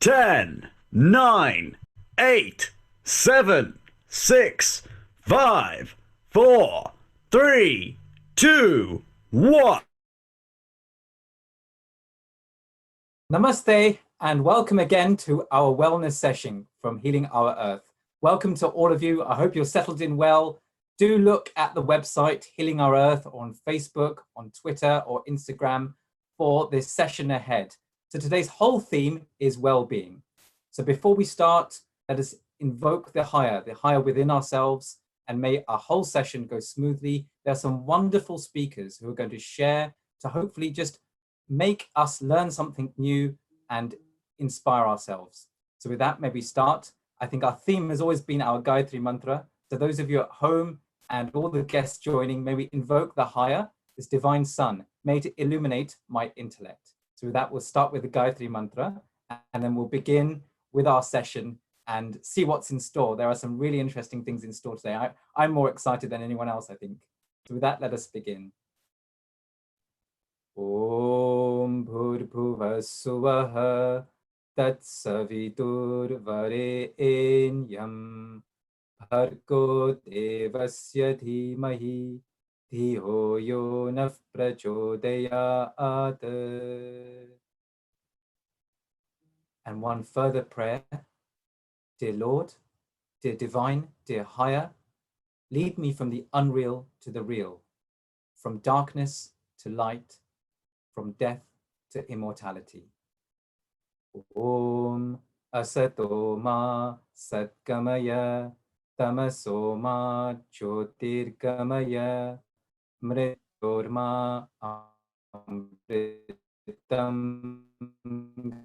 10, 9, 8, 7, 6, 5, 4, 3, 2, 1. Namaste and welcome again to our wellness session from Healing Our Earth. Welcome to all of you. I hope you're settled in well. Do look at the website Healing Our Earth on Facebook, on Twitter or Instagram for this session ahead. So today's whole theme is well-being. So before we start, let us invoke the higher within ourselves, and may our whole session go smoothly. There are some wonderful speakers who are going to share to hopefully just make us learn something new and inspire ourselves. So with that, maybe start. I think our theme has always been our Gayatri Mantra. So those of you at home and all the guests joining, may we invoke the higher, this divine sun, may it illuminate my intellect. So with that, we'll start with the Gayatri Mantra, and then we'll begin with our session and see what's in store. There are some really interesting things in store today. I'm more excited than anyone else, I think. So with that, let us begin. Om Bhurbhuvah Suvah Tat Saviturvarenyam Bhargo Devasya Dhimahi Dhiyo Yo Nah Prachodayat. And one further prayer. Dear Lord, dear Divine, dear Higher, lead me from the unreal to the real, from darkness to light, from death to immortality. Om Asato Ma Satkamaya Tamaso Ma Jyotirgamaya Mritorma Amritam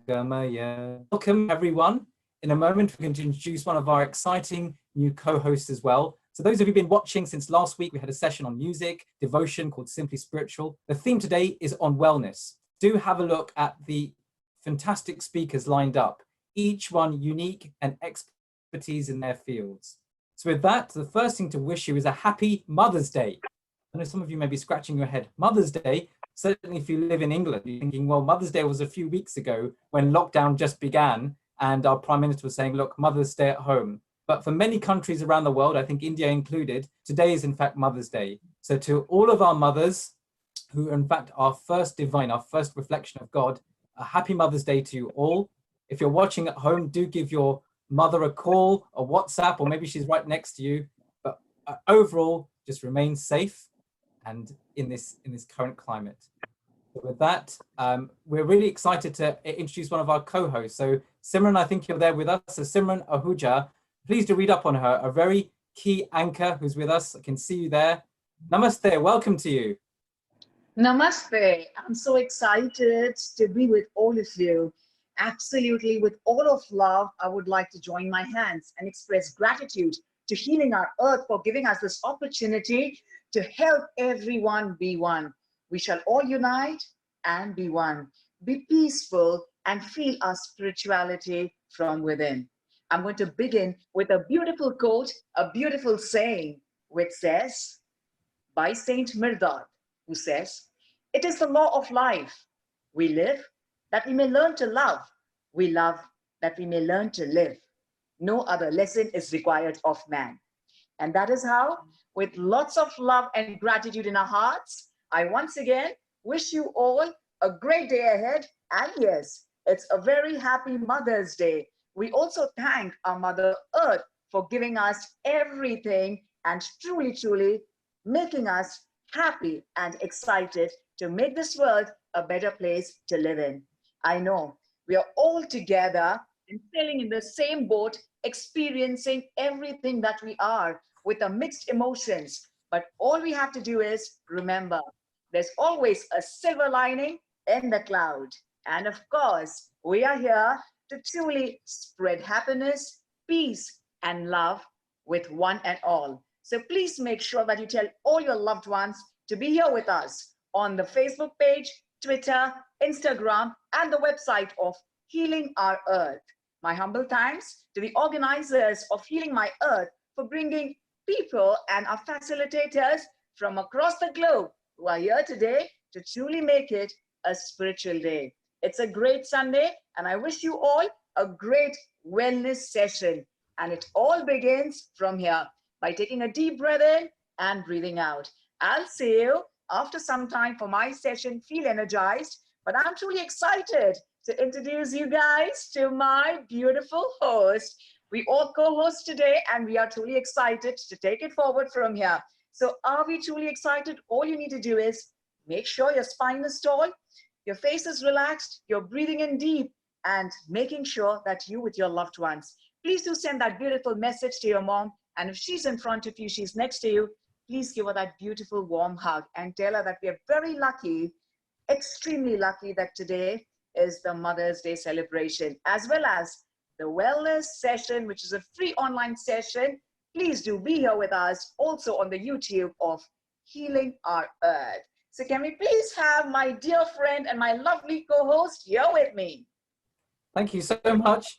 Gamaya. Welcome everyone. In a moment, we're going to introduce one of our exciting new co-hosts as well. So those of you who've been watching since last week, we had a session on music, devotion called Simply Spiritual. The theme today is on wellness. Do have a look at the fantastic speakers lined up, each one unique and expertise in their fields. So with that, the first thing to wish you is a happy Mother's Day. I know some of you may be scratching your head. Mother's Day, certainly if you live in England, you're thinking, well, Mother's Day was a few weeks ago when lockdown just began and our Prime Minister was saying, look, mothers stay at home. But for many countries around the world, I think India included, today is in fact Mother's Day. So to all of our mothers, who are in fact our first divine, our first reflection of God, a happy Mother's Day to you all. If you're watching at home, do give your mother a call, a WhatsApp, or maybe she's right next to you. But overall, just remain safe and in this current climate. So with that, we're really excited to introduce one of our co-hosts. So Simran, I think you're there with us. So Simran Ahuja, please do read up on her, a very key anchor who's with us. I can see you there. Namaste, welcome to you. Namaste. I'm so excited to be with all of you. Absolutely, with all of love, I would like to join my hands and express gratitude to Healing Our Earth for giving us this opportunity to help everyone be one. We shall all unite and be one. Be peaceful and feel our spirituality from within. I'm going to begin with a beautiful quote, a beautiful saying, which says, by Saint Mirdad, who says, it is the law of life. We live that we may learn to love. We love that we may learn to live. No other lesson is required of man. And that is how, with lots of love and gratitude in our hearts, I once again wish you all a great day ahead. And yes, it's a very happy Mother's Day. We also thank our Mother Earth for giving us everything and truly making us happy and excited to make this world a better place to live in. I know we are all together and sailing in the same boat, experiencing everything that we are with a mixed emotions. But all we have to do is remember, there's always a silver lining in the cloud. And of course, we are here to truly spread happiness, peace, and love with one and all. So please make sure that you tell all your loved ones to be here with us on the Facebook page, Twitter, Instagram, and the website of Healing Our Earth. My humble thanks to the organizers of Healing My Earth for bringing people and our facilitators from across the globe who are here today to truly make it a spiritual day. It's a great Sunday, and I wish you all a great wellness session. And it all begins from here by taking a deep breath in and breathing out. I'll see you after some time for my session. Feel energized, but I'm truly excited to introduce you guys to my beautiful host. We all co-host today, and we are truly excited to take it forward from here. So are we truly excited? All you need to do is make sure your spine is tall, your face is relaxed, you're breathing in deep, and making sure that you with your loved ones. Please do send that beautiful message to your mom. And if she's in front of you, she's next to you, please give her that beautiful warm hug and tell her that we are very lucky, extremely lucky that today is the Mother's Day celebration, as well as the wellness session, which is a free online session. Please do be here with us also on the YouTube of Healing Our Earth. So can we please have my dear friend and my lovely co-host here with me? Thank you so much.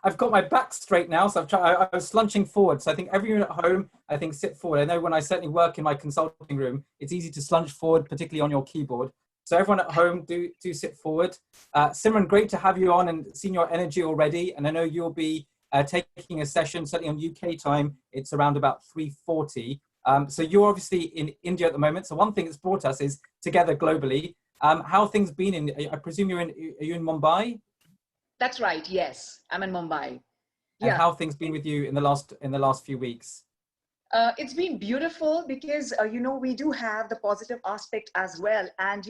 I've got my back straight now, so I was slunching forward. So I think everyone at home, I think, sit forward. I know when I certainly work in my consulting room, it's easy to slunch forward, particularly on your keyboard. So everyone at home, do sit forward. Simran, great to have you on and seen your energy already. And I know you'll be taking a session, certainly on UK time. It's around about 3:40. So you're obviously in India at the moment. So one thing that's brought us is together globally. How have things been I presume are you in Mumbai? That's right. Yes, I'm in Mumbai. And how have things been with you in the last few weeks? It's been beautiful because, we do have the positive aspect as well. And,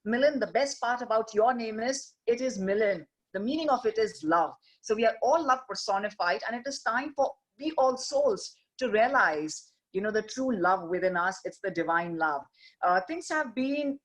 Milan, the best part about your name is, it is Milan. The meaning of it is love. So we are all love personified, and it is time for we all souls to realize, the true love within us. It's the divine love. Things have been,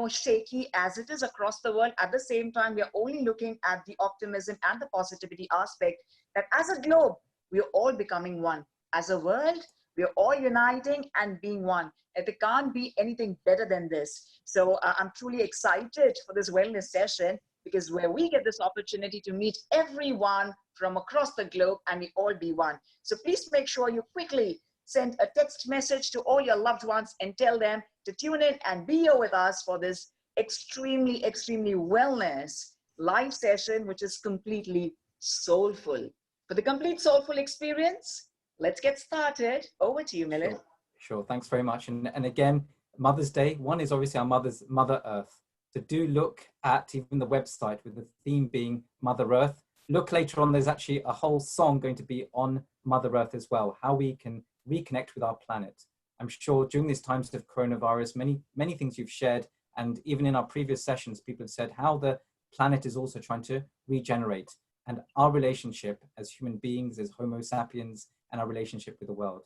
shaky as it is across the world. At the same time, we are only looking at the optimism and the positivity aspect that as a globe, we are all becoming one. As a world, we are all uniting and being one. And there can't be anything better than this. So I'm truly excited for this wellness session, because where we get this opportunity to meet everyone from across the globe and we all be one. So please make sure you quickly send a text message to all your loved ones and tell them to tune in and be here with us for this extremely wellness live session, which is completely soulful. For the complete soulful experience, let's get started. Over to you, Milan. Sure. Thanks very much. And again, Mother's Day. One is obviously our Mother Earth. So do look at even the website with the theme being Mother Earth. Look later on, there's actually a whole song going to be on Mother Earth as well, how we can reconnect with our planet. I'm sure during these times of coronavirus, many things you've shared, and even in our previous sessions, people have said how the planet is also trying to regenerate, and our relationship as human beings, as Homo sapiens, and our relationship with the world.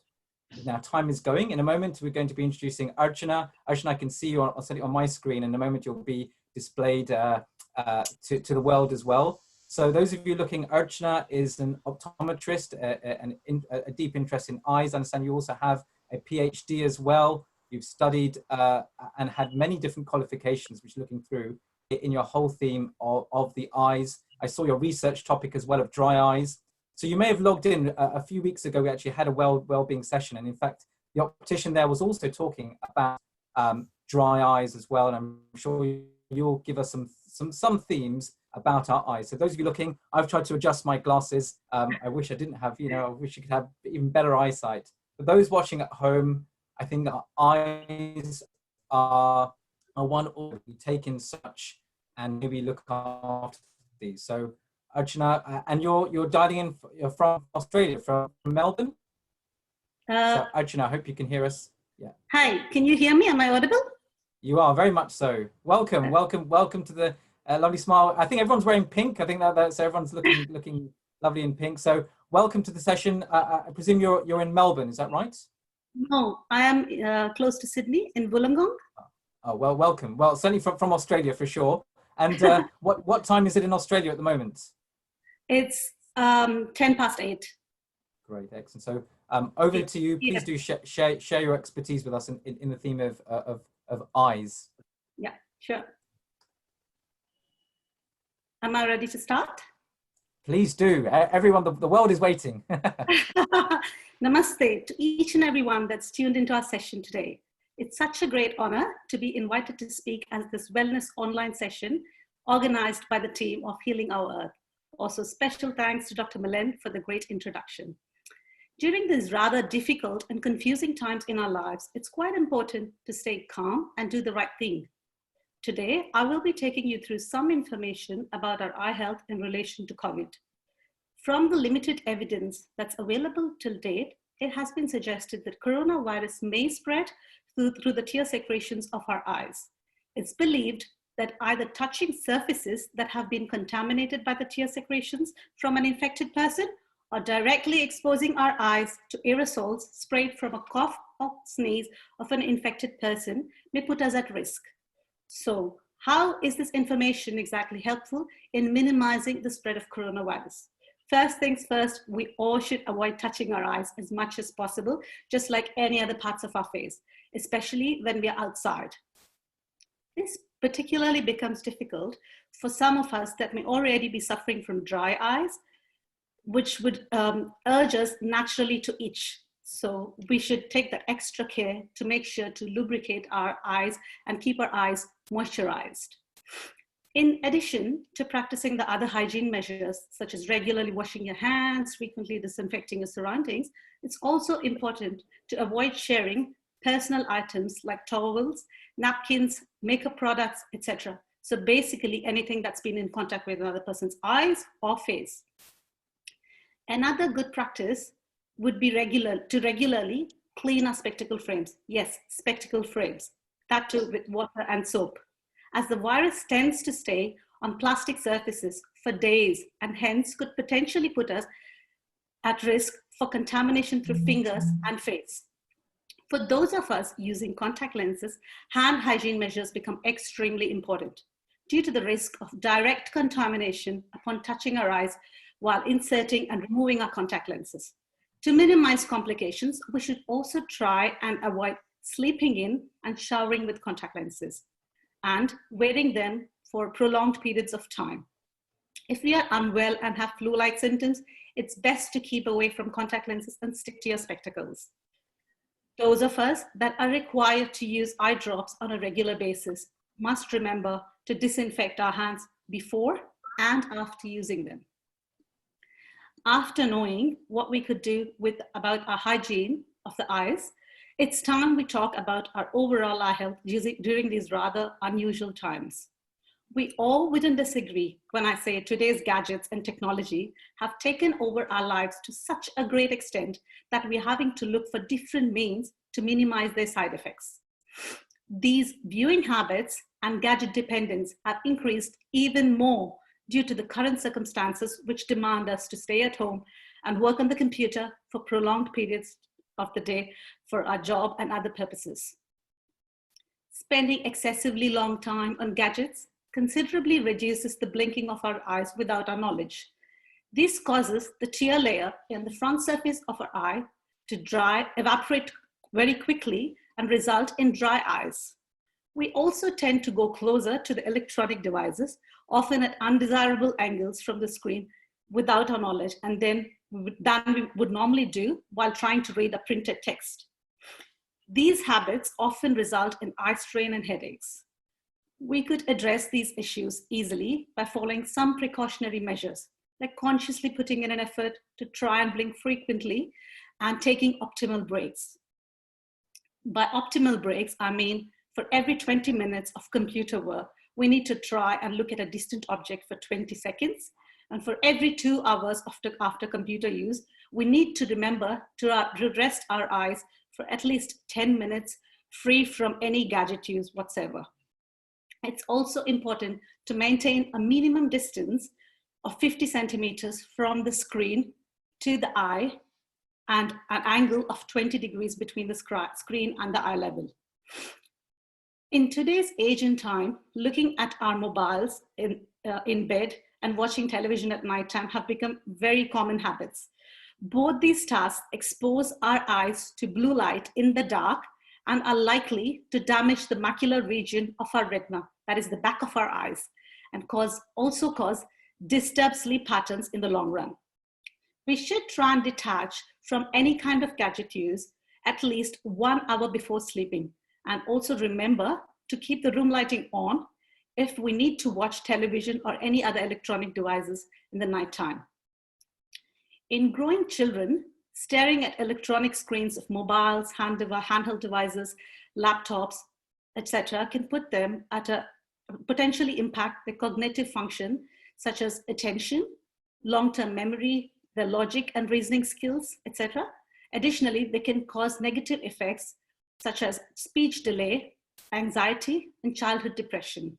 Now, time is going. In a moment, we're going to be introducing Archana. Archana, I can see you on my screen. In a moment, you'll be displayed to the world as well. So those of you looking, Archana is an optometrist, a deep interest in eyes. I understand you also have a PhD as well. You've studied and had many different qualifications, which looking through in your whole theme of the eyes. I saw your research topic as well of dry eyes. So you may have logged in a few weeks ago. We actually had a well-being session. And in fact, the optician there was also talking about dry eyes as well. And I'm sure you'll give us some themes about our eyes. So those of you looking, I've tried to adjust my glasses. I wish I didn't have, I wish you could have even better eyesight. For those watching at home, I think our eyes are one organ. We take in such and maybe look after these. So Archana, and you're dialing in from Australia, from Melbourne? So Archana, I hope you can hear us. Yeah. Hi, can you hear me? Am I audible? You are, very much so. Welcome to the lovely smile. I think everyone's wearing pink. I think that so everyone's looking lovely in pink. So welcome to the session. I presume you're in Melbourne, is that right? No, I am close to Sydney in Wollongong. Oh, well, welcome. Well, certainly from Australia for sure. And what time is it in Australia at the moment? It's 8:10. Great, excellent. So over to you. Please do share your expertise with us in the theme of eyes. Yeah, sure. Am I ready to start? Please do. Everyone, the world is waiting. Namaste to each and everyone that's tuned into our session today. It's such a great honor to be invited to speak at this wellness online session organized by the team of Healing Our Earth. Also, special thanks to Dr. Milen for the great introduction. During these rather difficult and confusing times in our lives, it's quite important to stay calm and do the right thing. Today, I will be taking you through some information about our eye health in relation to COVID. From the limited evidence that's available till date, it has been suggested that coronavirus may spread through the tear secretions of our eyes. It's believed that either touching surfaces that have been contaminated by the tear secretions from an infected person or directly exposing our eyes to aerosols sprayed from a cough or sneeze of an infected person may put us at risk. So, how is this information exactly helpful in minimizing the spread of coronavirus? First things first, we all should avoid touching our eyes as much as possible, just like any other parts of our face, especially when we are outside. This particularly becomes difficult for some of us that may already be suffering from dry eyes, which would urge us naturally to itch. So we should take the extra care to make sure to lubricate our eyes and keep our eyes moisturized. In addition to practicing the other hygiene measures, such as regularly washing your hands, frequently disinfecting your surroundings, it's also important to avoid sharing personal items like towels, napkins, makeup products, etc. So basically anything that's been in contact with another person's eyes or face. Another good practice would be regularly clean our spectacle frames. Yes, spectacle frames, that too with water and soap, as the virus tends to stay on plastic surfaces for days and hence could potentially put us at risk for contamination through fingers and face. For those of us using contact lenses, hand hygiene measures become extremely important due to the risk of direct contamination upon touching our eyes while inserting and removing our contact lenses. To minimize complications, we should also try and avoid sleeping in and showering with contact lenses and wearing them for prolonged periods of time. If we are unwell and have flu-like symptoms, it's best to keep away from contact lenses and stick to your spectacles. Those of us that are required to use eye drops on a regular basis must remember to disinfect our hands before and after using them. After knowing what we could do about our hygiene of the eyes, it's time we talk about our overall eye health during these rather unusual times. We all wouldn't disagree when I say today's gadgets and technology have taken over our lives to such a great extent that we're having to look for different means to minimize their side effects. These viewing habits and gadget dependence have increased even more due to the current circumstances which demand us to stay at home and work on the computer for prolonged periods of the day for our job and other purposes. Spending excessively long time on gadgets considerably reduces the blinking of our eyes without our knowledge. This causes the tear layer in the front surface of our eye to evaporate very quickly and result in dry eyes. We also tend to go closer to the electronic devices, often at undesirable angles from the screen without our knowledge, and than we would normally do while trying to read a printed text. These habits often result in eye strain and headaches. We could address these issues easily by following some precautionary measures, like consciously putting in an effort to try and blink frequently and taking optimal breaks. By optimal breaks, I mean for every 20 minutes of computer work, we need to try and look at a distant object for 20 seconds. And for every 2 hours after computer use, we need to remember to rest our eyes for at least 10 minutes, free from any gadget use whatsoever. It's also important to maintain a minimum distance of 50 centimeters from the screen to the eye and an angle of 20 degrees between the screen and the eye level. In today's age and time, looking at our mobiles in bed and watching television at nighttime have become very common habits. Both these tasks expose our eyes to blue light in the dark and are likely to damage the macular region of our retina, that is the back of our eyes, and also cause disturbed sleep patterns in the long run. We should try and detach from any kind of gadget use at least 1 hour before sleeping, and also remember to keep the room lighting on, if we need to watch television or any other electronic devices in the nighttime. In growing children, staring at electronic screens of mobiles, handheld devices, laptops, etc., can put them at a potentially impact their cognitive function, such as attention, long-term memory, their logic and reasoning skills, etc. Additionally, they can cause negative effects such as speech delay, anxiety, and childhood depression.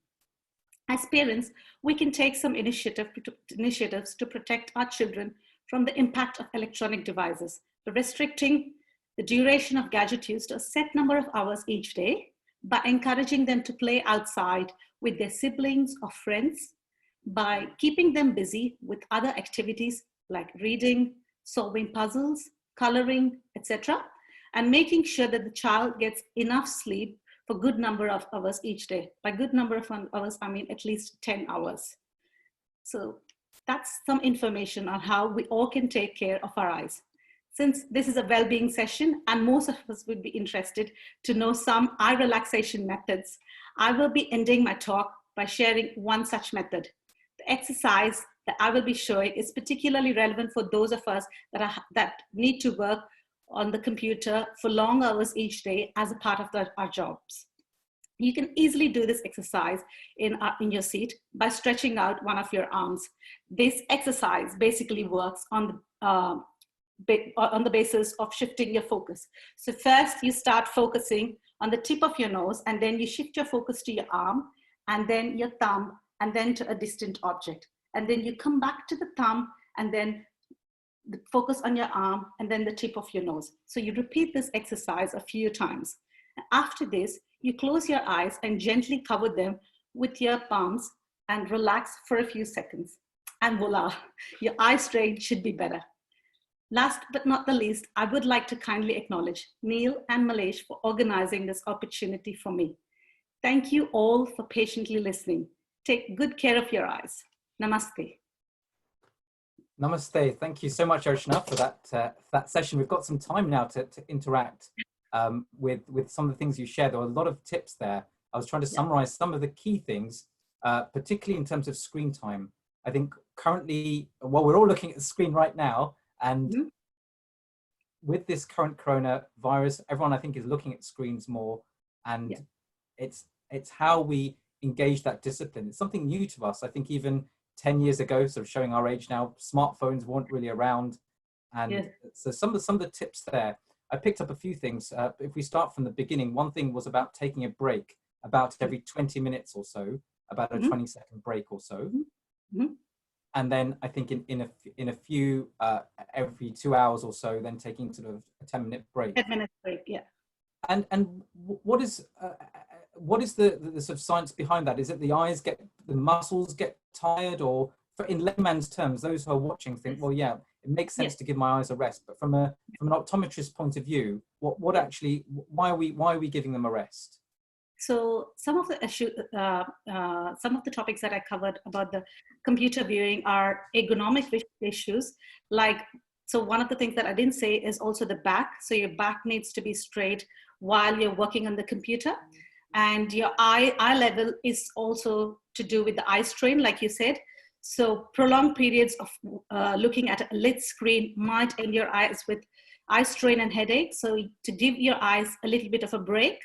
As parents, we can take some initiatives to protect our children from the impact of electronic devices, by restricting the duration of gadget use to a set number of hours each day, by encouraging them to play outside with their siblings or friends, by keeping them busy with other activities like reading, solving puzzles, coloring, etc., and making sure that the child gets enough sleep for a good number of hours each day. By good number of hours, I mean at least 10 hours. So that's some information on how we all can take care of our eyes. Since this is a well-being session and most of us would be interested to know some eye relaxation methods, I will be ending my talk by sharing one such method. The exercise that I will be showing is particularly relevant for those of us that need to work on the computer for long hours each day as a part of our jobs. You can easily do this exercise in your seat by stretching out one of your arms. This exercise basically works on the basis of shifting your focus. So first you start focusing on the tip of your nose, and then you shift your focus to your arm, and then your thumb, and then to a distant object. And then you come back to the thumb, and then focus on your arm, and then the tip of your nose. So you repeat this exercise a few times. After this, you close your eyes and gently cover them with your palms and relax for a few seconds. And voila, your eye strain should be better. Last but not the least, I would like to kindly acknowledge Neil and Malesh for organizing this opportunity for me. Thank you all for patiently listening. Take good care of your eyes. Namaste. Namaste. Thank you so much, Archana, for that session. We've got some time now to interact with some of the things you shared. There were a lot of tips there. I was trying to summarize some of the key things, particularly in terms of screen time. I think currently, well, we're all looking at the screen right now, and with this current coronavirus, everyone I think is looking at screens more, and it's how we engage that discipline. It's something new to us. I think even 10 years ago, sort of showing our age now, smartphones weren't really around. And so some of the tips there, I picked up a few things. If we start from the beginning, one thing was about taking a break, about every 20 minutes or so, about a 20-second break or so. And then I think in a few, every 2 hours or so, then taking sort of a 10-minute break. 10-minute break, yeah. And what is the sort of science behind that? Is it the eyes the muscles get tired, or in layman's terms, those who are watching think, well, yeah, it makes sense to give my eyes a rest. But from an optometrist point of view, why are we giving them a rest? So some of the topics that I covered about the computer viewing are ergonomic issues. So one of the things that I didn't say is also the back. So your back needs to be straight while you're working on the computer. And your eye level is also to do with the eye strain, like you said. So prolonged periods of looking at a lit screen might end your eyes with eye strain and headache. So to give your eyes a little bit of a break,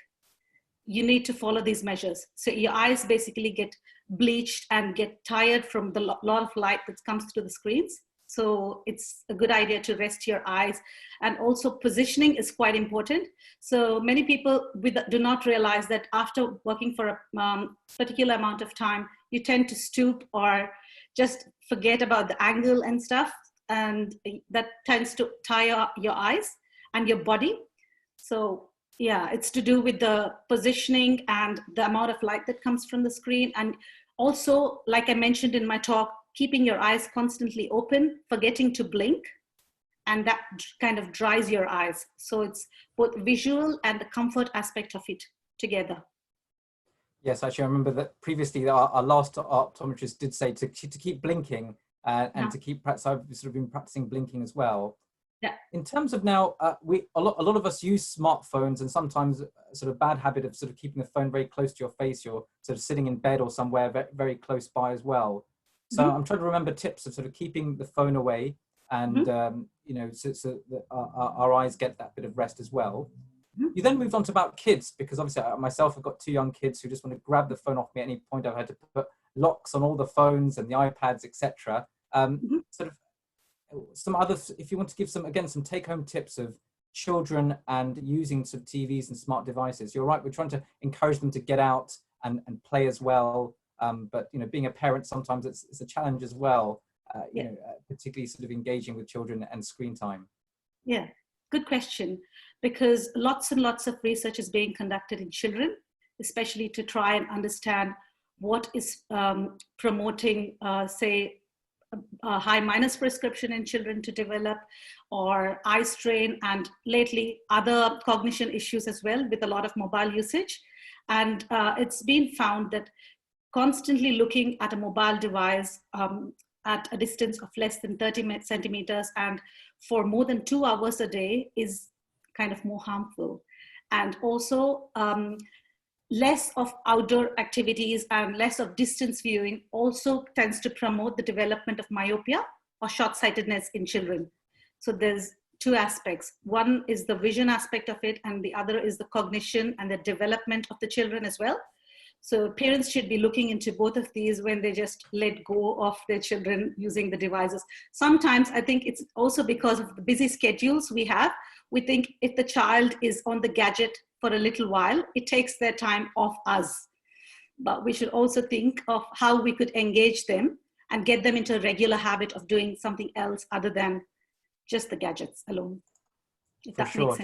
you need to follow these measures. So your eyes basically get bleached and get tired from the lot of light that comes through the screens. So it's a good idea to rest your eyes. And also positioning is quite important. So many people do not realize that after working for a particular amount of time, you tend to stoop or just forget about the angle and stuff. And that tends to tire your eyes and your body. So yeah, it's to do with the positioning and the amount of light that comes from the screen. And also, like I mentioned in my talk, keeping your eyes constantly open, forgetting to blink, and that kind of dries your eyes. So it's both visual and the comfort aspect of it together. Yes, actually, I remember that previously our last optometrist did say to keep blinking and to keep practice. I've sort of been practicing blinking as well. Yeah. In terms of now, a lot of us use smartphones, and sometimes sort of bad habit of sort of keeping the phone very close to your face. You're sort of sitting in bed or somewhere very, very close by as well. So I'm trying to remember tips of sort of keeping the phone away, and you know, so that our eyes get that bit of rest as well. You then moved on to about kids, because obviously myself, I've got 2 young kids who just want to grab the phone off me at any point. I've had to put locks on all the phones and the iPads, etc. Sort of some other, if you want to give some take-home tips of children and using some TVs and smart devices. You're right, we're trying to encourage them to get out and play as well. But you know, being a parent, sometimes it's a challenge as well. You know, particularly sort of engaging with children and screen time. Yeah, good question. Because lots and lots of research is being conducted in children, especially to try and understand what is promoting, say, a high minus prescription in children to develop, or eye strain, and lately other cognition issues as well with a lot of mobile usage. And it's been found that constantly looking at a mobile device at a distance of less than 30 centimeters and for more than 2 hours a day is kind of more harmful. And also less of outdoor activities and less of distance viewing also tends to promote the development of myopia or short-sightedness in children. So there's 2 aspects. One is the vision aspect of it, and the other is the cognition and the development of the children as well. So parents should be looking into both of these when they just let go of their children using the devices. Sometimes I think it's also because of the busy schedules we have. We think if the child is on the gadget for a little while, it takes their time off us. But we should also think of how we could engage them and get them into a regular habit of doing something else other than just the gadgets alone. For sure,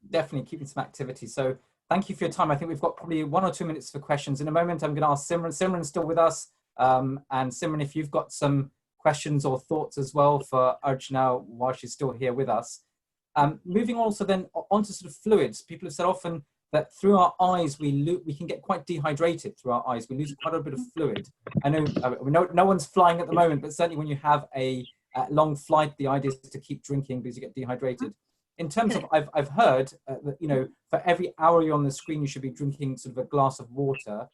definitely keeping some activity. So thank you for your time. I think we've got probably 1 or 2 minutes for questions. In a moment, I'm going to ask Simran. Simran's still with us. And Simran, if you've got some questions or thoughts as well for Archana while she's still here with us. Moving also then onto sort of fluids. People have said often that through our eyes, we can get quite dehydrated through our eyes. We lose quite a bit of fluid. I know no one's flying at the moment, but certainly when you have a long flight, the idea is to keep drinking because you get dehydrated. In terms of, I've heard that, you know, for every hour you're on the screen, you should be drinking sort of a glass of water.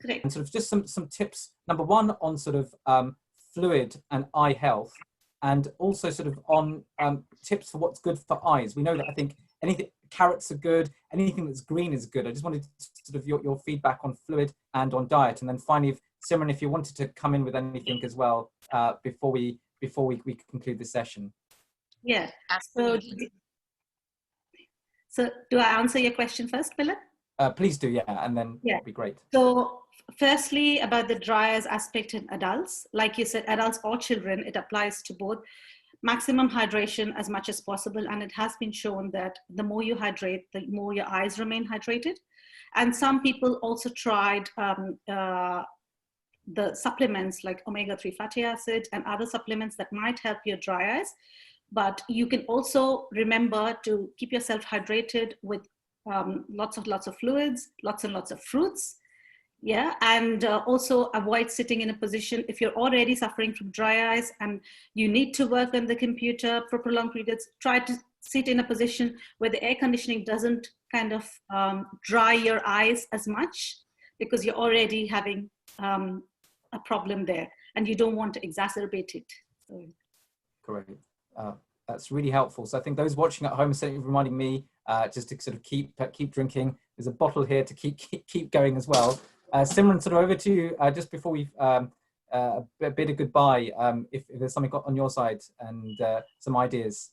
Correct. And sort of just some tips. Number 1 on sort of fluid and eye health, and also sort of on tips for what's good for eyes. We know that I think anything, carrots are good, anything that's green is good. I just wanted sort of your feedback on fluid and on diet. And then finally, Simran, if you wanted to come in with anything as well before we conclude this session. Yeah, so do I answer your question first, Philip? Please do, yeah, and then that'd be great. So firstly, about the dry eyes aspect in adults, like you said, adults or children, it applies to both. Maximum hydration as much as possible, and it has been shown that the more you hydrate, the more your eyes remain hydrated. And some people also tried the supplements like omega-3 fatty acid and other supplements that might help your dry eyes. But you can also remember to keep yourself hydrated with lots of fluids, lots and lots of fruits. Yeah, and also avoid sitting in a position, if you're already suffering from dry eyes and you need to work on the computer for prolonged periods, try to sit in a position where the air conditioning doesn't kind of dry your eyes as much, because you're already having a problem there and you don't want to exacerbate it. So. Great. That's really helpful. So I think those watching at home are certainly reminding me just to sort of keep drinking. There's a bottle here to keep going as well. Simran, sort of over to you just before we bid a goodbye. If there's something on your side and some ideas.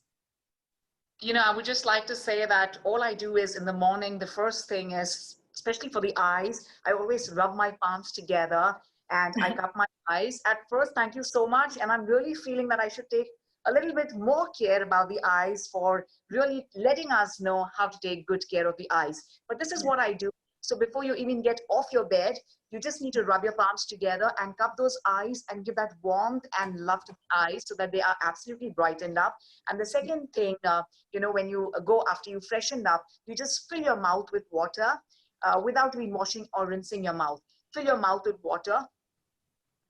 You know, I would just like to say that all I do is in the morning, the first thing is, especially for the eyes, I always rub my palms together and I cup my eyes. At first, thank you so much. And I'm really feeling that I should take a little bit more care about the eyes for really letting us know how to take good care of the eyes. But this is what I do. So before you even get off your bed, you just need to rub your palms together and cup those eyes and give that warmth and love to the eyes so that they are absolutely brightened up. And the second thing, you know, when you go after you freshened up, you just fill your mouth with water without even washing or rinsing your mouth. Fill your mouth with water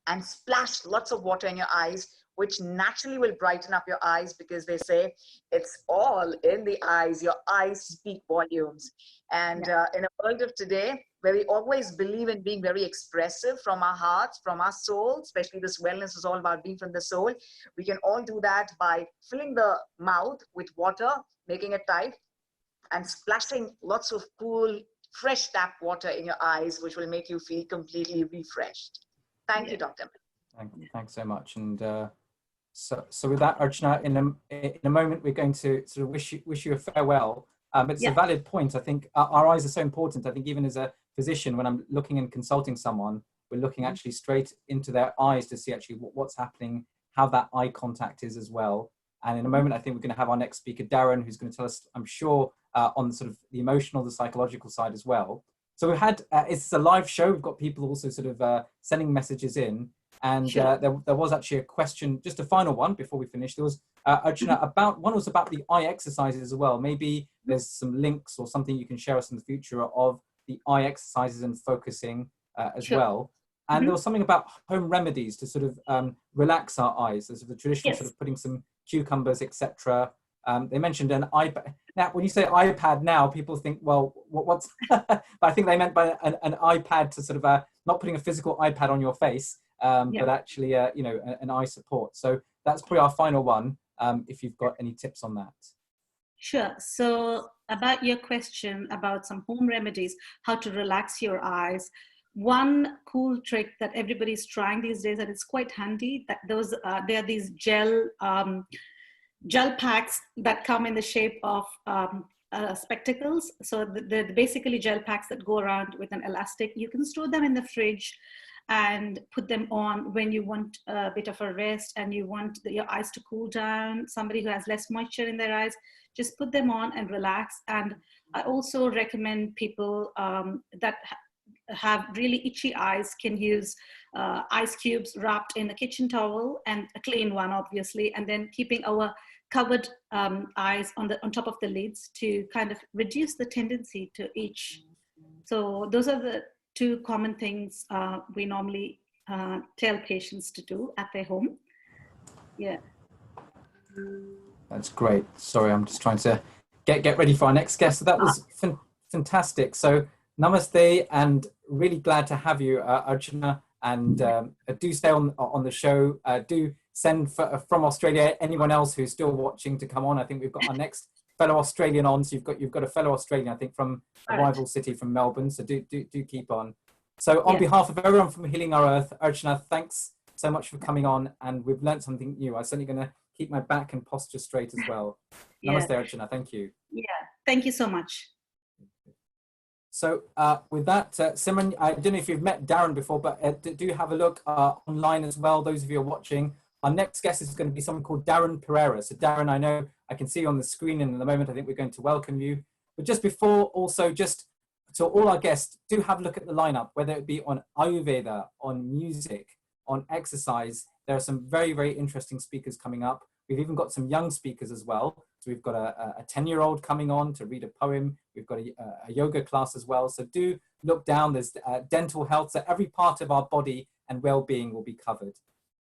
and splash lots of water in your eyes which naturally will brighten up your eyes, because they say it's all in the eyes. Your eyes speak volumes. And in a world of today, where we always believe in being very expressive from our hearts, from our soul, especially this wellness is all about being from the soul, we can all do that by filling the mouth with water, making it tight, and splashing lots of cool, fresh tap water in your eyes, which will make you feel completely refreshed. Thank you, Dr. Thanks so much. And so with that, Archana, in a moment, we're going to sort of wish you a farewell. It's a valid point. I think our eyes are so important. I think even as a physician, when I'm looking and consulting someone, we're looking actually straight into their eyes to see actually what's happening, how that eye contact is as well. And in a moment, I think we're going to have our next speaker, Darren, who's going to tell us, I'm sure, on sort of the emotional, the psychological side as well. So we've had, it's a live show. We've got people also sort of sending messages in. And there was actually a question, just a final one before we finish. There was, Archana, one was about the eye exercises as well. Maybe there's some links or something you can share us in the future of the eye exercises and focusing as well. And there was something about home remedies to sort of relax our eyes. There's the traditional sort of putting some cucumbers, etc. They mentioned an iPad. Now, when you say iPad now, people think, well, what's... but I think they meant by an iPad to sort of not putting a physical iPad on your face, but actually, you know, an eye support. So that's probably our final one, if you've got any tips on that. Sure. So about your question about some home remedies, how to relax your eyes. One cool trick that everybody's trying these days, and it's quite handy, that there are these gel packs that come in the shape of spectacles. So they're basically gel packs that go around with an elastic. You can store them in the fridge and put them on when you want a bit of a rest and you want your eyes to cool down. Somebody who has less moisture in their eyes, just put them on and relax. And I also recommend people that have really itchy eyes can use ice cubes wrapped in a kitchen towel, and a clean one obviously, and then keeping our covered eyes on top of the lids to kind of reduce the tendency to itch. So those are the two common things we normally tell patients to do at their home. Yeah. That's great. Sorry, I'm just trying to get ready for our next guest. So that was fantastic. So namaste, and really glad to have you, Archana. And do stay on the show. Do send from Australia anyone else who's still watching to come on. I think we've got our next fellow Australian on. So you've got a fellow Australian, I think, from a rival city from Melbourne. So do keep on. So on behalf of everyone from Healing Our Earth, Archana, thanks so much for coming on. And we've learned something new. I'm certainly going to keep my back and posture straight as well. Namaste, Archana. Thank you. Yeah, thank you so much. So with that, Simran, I don't know if you've met Darren before, but do have a look online as well. Those of you who are watching, our next guest is going to be someone called Darren Pereira. So Darren, I know I can see you on the screen, and in a moment I think we're going to welcome you. But just before, also just so all our guests, do have a look at the lineup, whether it be on Ayurveda, on music, on exercise. There are some very, very interesting speakers coming up. We've even got some young speakers as well. So we've got a 10-year-old coming on to read a poem. We've got a yoga class as well. So do look down. There's dental health. So every part of our body and well-being will be covered.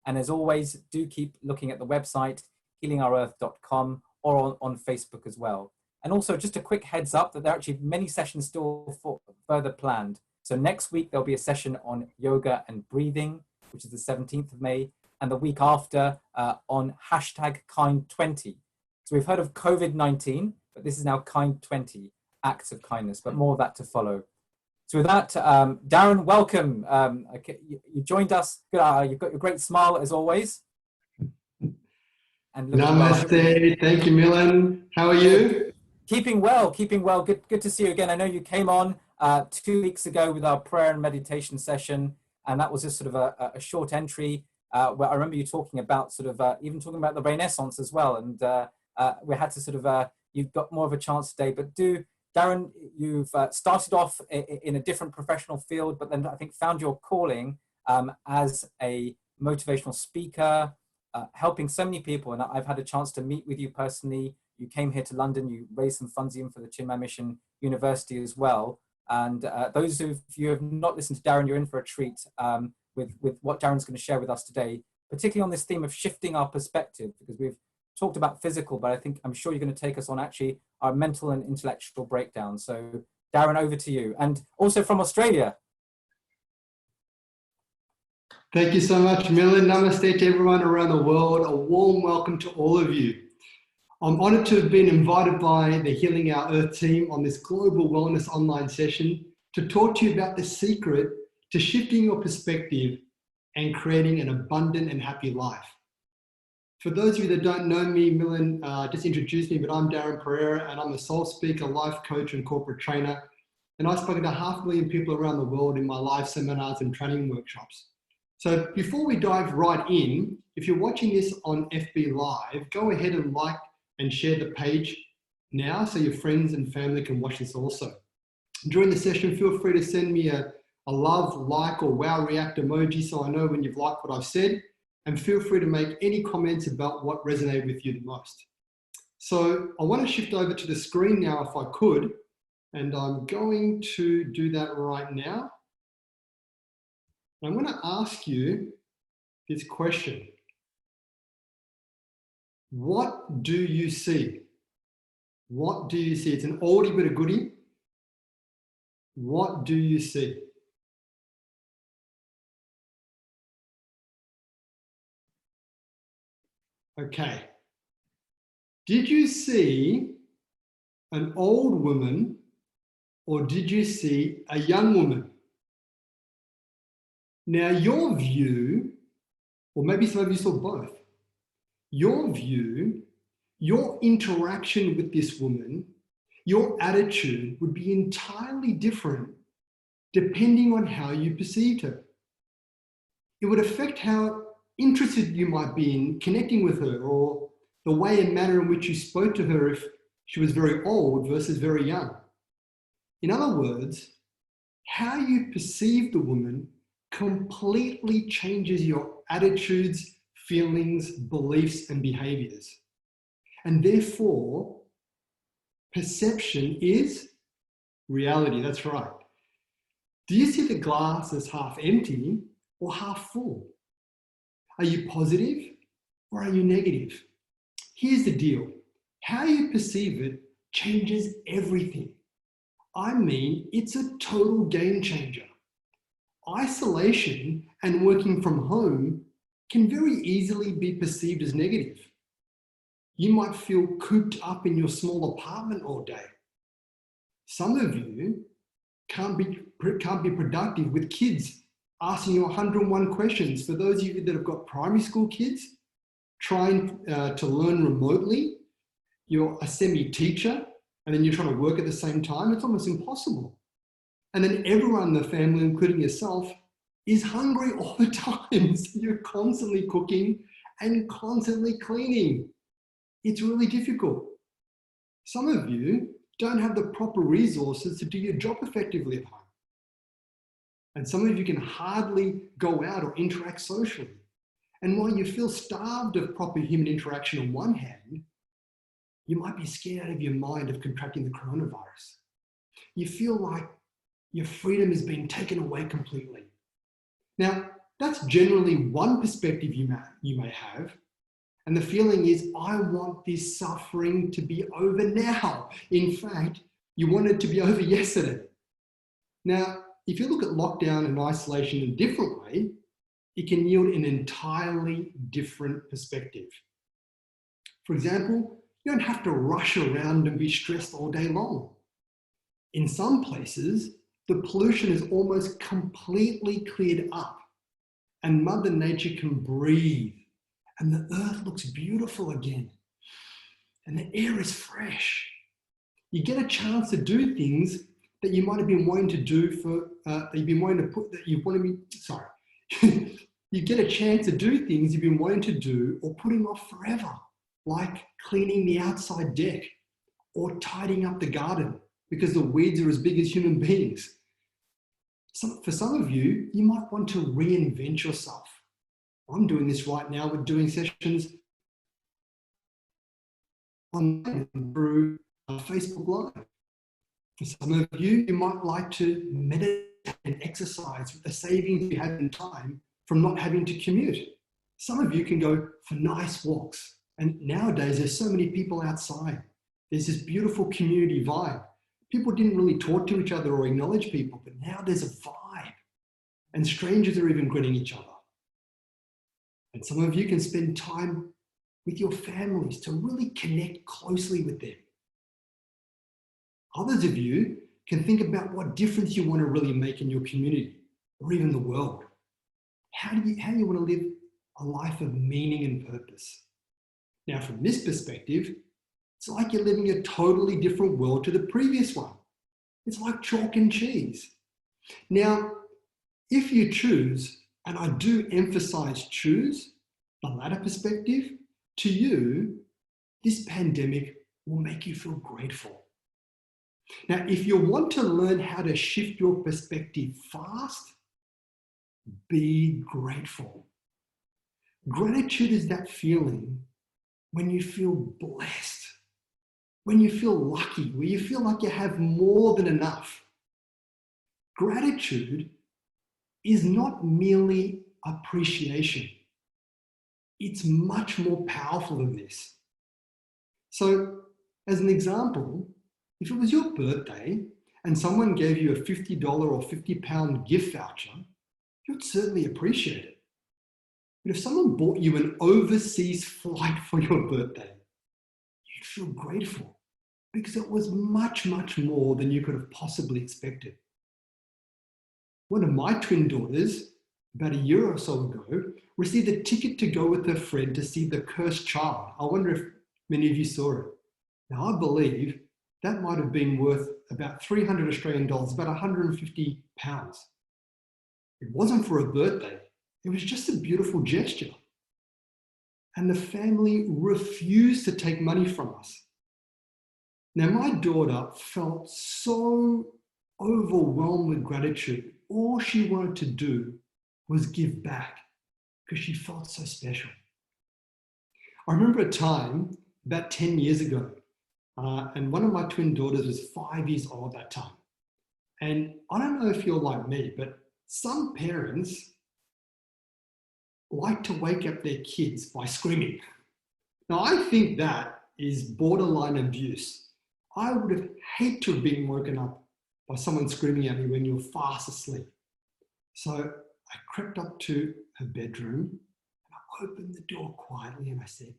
And as always, do keep looking at the website, healingourearth.com, or on Facebook as well. And also just a quick heads up that there are actually many sessions still further planned. So next week, there'll be a session on yoga and breathing, which is the 17th of May. And the week after on #Kind20. So we've heard of COVID-19, but this is now Kind20, acts of kindness, but more of that to follow. So with that, Darren, welcome. You joined us. You've got your great smile as always. And namaste. Thank you, Milan. How are you? Keeping well, keeping well. Good to see you again. I know you came on 2 weeks ago with our prayer and meditation session, and that was just sort of a short entry. Where I remember you talking about sort of even talking about the Renaissance as well, and we had to sort of you've got more of a chance today. But Darren, you've started off in a different professional field, but then I think found your calling as a motivational speaker, helping so many people. And I've had a chance to meet with you personally. You came here to London. You raised some funds even for the Chinmay Mission University as well. And those of you who have not listened to Darren, you're in for a treat. With what Darren's going to share with us today. particularly on this theme of shifting our perspective, because we've talked about physical, but I'm sure you're going to take us on actually our mental and intellectual breakdown. So Darren, over to you. And also from Australia. Thank you so much, Milan. Namaste to everyone around the world. A warm welcome to all of you. I'm honored to have been invited by the Healing Our Earth team on this global wellness online session to talk to you about the secret to shifting your perspective and creating an abundant and happy life. For those of you that don't know me, Milan just introduced me, but I'm Darren Pereira and I'm a soul speaker, life coach and corporate trainer. And I've spoken to 500,000 people around the world in my live seminars and training workshops. So before we dive right in, if you're watching this on FB Live, go ahead and like and share the page now so your friends and family can watch this also. During the session, feel free to send me a love, like, or wow react emoji so I know when you've liked what I've said, and feel free to make any comments about what resonated with you the most. So I want to shift over to the screen now if I could, and I'm going to do that right now. I'm going to ask you this question. What do you see? What do you see? It's an oldie but a goodie. What do you see? Okay. Did you see an old woman or did you see a young woman? Now your view, or maybe some of you saw both, your view, your interaction with this woman, your attitude would be entirely different depending on how you perceived her. It would affect how interested you might be in connecting with her, or the way and manner in which you spoke to her if she was very old versus very young. In other words, how you perceive the woman completely changes your attitudes, feelings, beliefs, and behaviors. And therefore, perception is reality. That's right. Do you see the glass as half empty or half full? Are you positive or are you negative? Here's the deal. How you perceive it changes everything. I mean, it's a total game changer. Isolation and working from home can very easily be perceived as negative. You might feel cooped up in your small apartment all day. Some of you can't be productive with kids asking you 101 questions. For those of you that have got primary school kids trying to learn remotely, you're a semi-teacher and then you're trying to work at the same time, it's almost impossible. And then everyone in the family, including yourself, is hungry all the time. So you're constantly cooking and constantly cleaning. It's really difficult. Some of you don't have the proper resources to do your job effectively at home. And some of you can hardly go out or interact socially. And while you feel starved of proper human interaction on one hand, you might be scared out of your mind of contracting the coronavirus. You feel like your freedom has been taken away completely. Now, that's generally one perspective you may have. And the feeling is, I want this suffering to be over now. In fact, you want it to be over yesterday. Now, if you look at lockdown and isolation in a different way, it can yield an entirely different perspective. For example, you don't have to rush around and be stressed all day long. In some places, the pollution is almost completely cleared up and Mother Nature can breathe and the earth looks beautiful again and the air is fresh. You get a chance to do things that you might have been wanting to do you get a chance to do things you've been wanting to do or putting off forever, like cleaning the outside deck or tidying up the garden because the weeds are as big as human beings. For some of you, you might want to reinvent yourself. I'm doing this right now with doing sessions online through Facebook Live. For some of you, you might like to meditate and exercise with the savings you have in time from not having to commute. Some of you can go for nice walks. And nowadays, there's so many people outside. There's this beautiful community vibe. People didn't really talk to each other or acknowledge people, but now there's a vibe. And strangers are even greeting each other. And some of you can spend time with your families to really connect closely with them. Others of you can think about what difference you want to really make in your community or even the world. How you want to live a life of meaning and purpose. Now, from this perspective, it's like you're living a totally different world to the previous one. It's like chalk and cheese. Now, if you choose, and I do emphasize choose, the latter perspective, to you, this pandemic will make you feel grateful. Now, if you want to learn how to shift your perspective fast, be grateful. Gratitude is that feeling when you feel blessed, when you feel lucky, where you feel like you have more than enough. Gratitude is not merely appreciation. It's much more powerful than this. So, as an example, if it was your birthday and someone gave you a $50 or £50 gift voucher, you'd certainly appreciate it. But if someone bought you an overseas flight for your birthday, you'd feel grateful because it was much, much more than you could have possibly expected. One of my twin daughters, about a year or so ago, received a ticket to go with her friend to see The Cursed Child. I wonder if many of you saw it. Now, I believe that might have been worth about 300 Australian dollars, about 150 pounds. It wasn't for a birthday. It was just a beautiful gesture. And the family refused to take money from us. Now, my daughter felt so overwhelmed with gratitude. All she wanted to do was give back because she felt so special. I remember a time about 10 years ago, and one of my twin daughters was 5 years old at that time. And I don't know if you're like me, but some parents like to wake up their kids by screaming. Now, I think that is borderline abuse. I would have hated to have been woken up by someone screaming at me when you're fast asleep. So I crept up to her bedroom and I opened the door quietly and I said,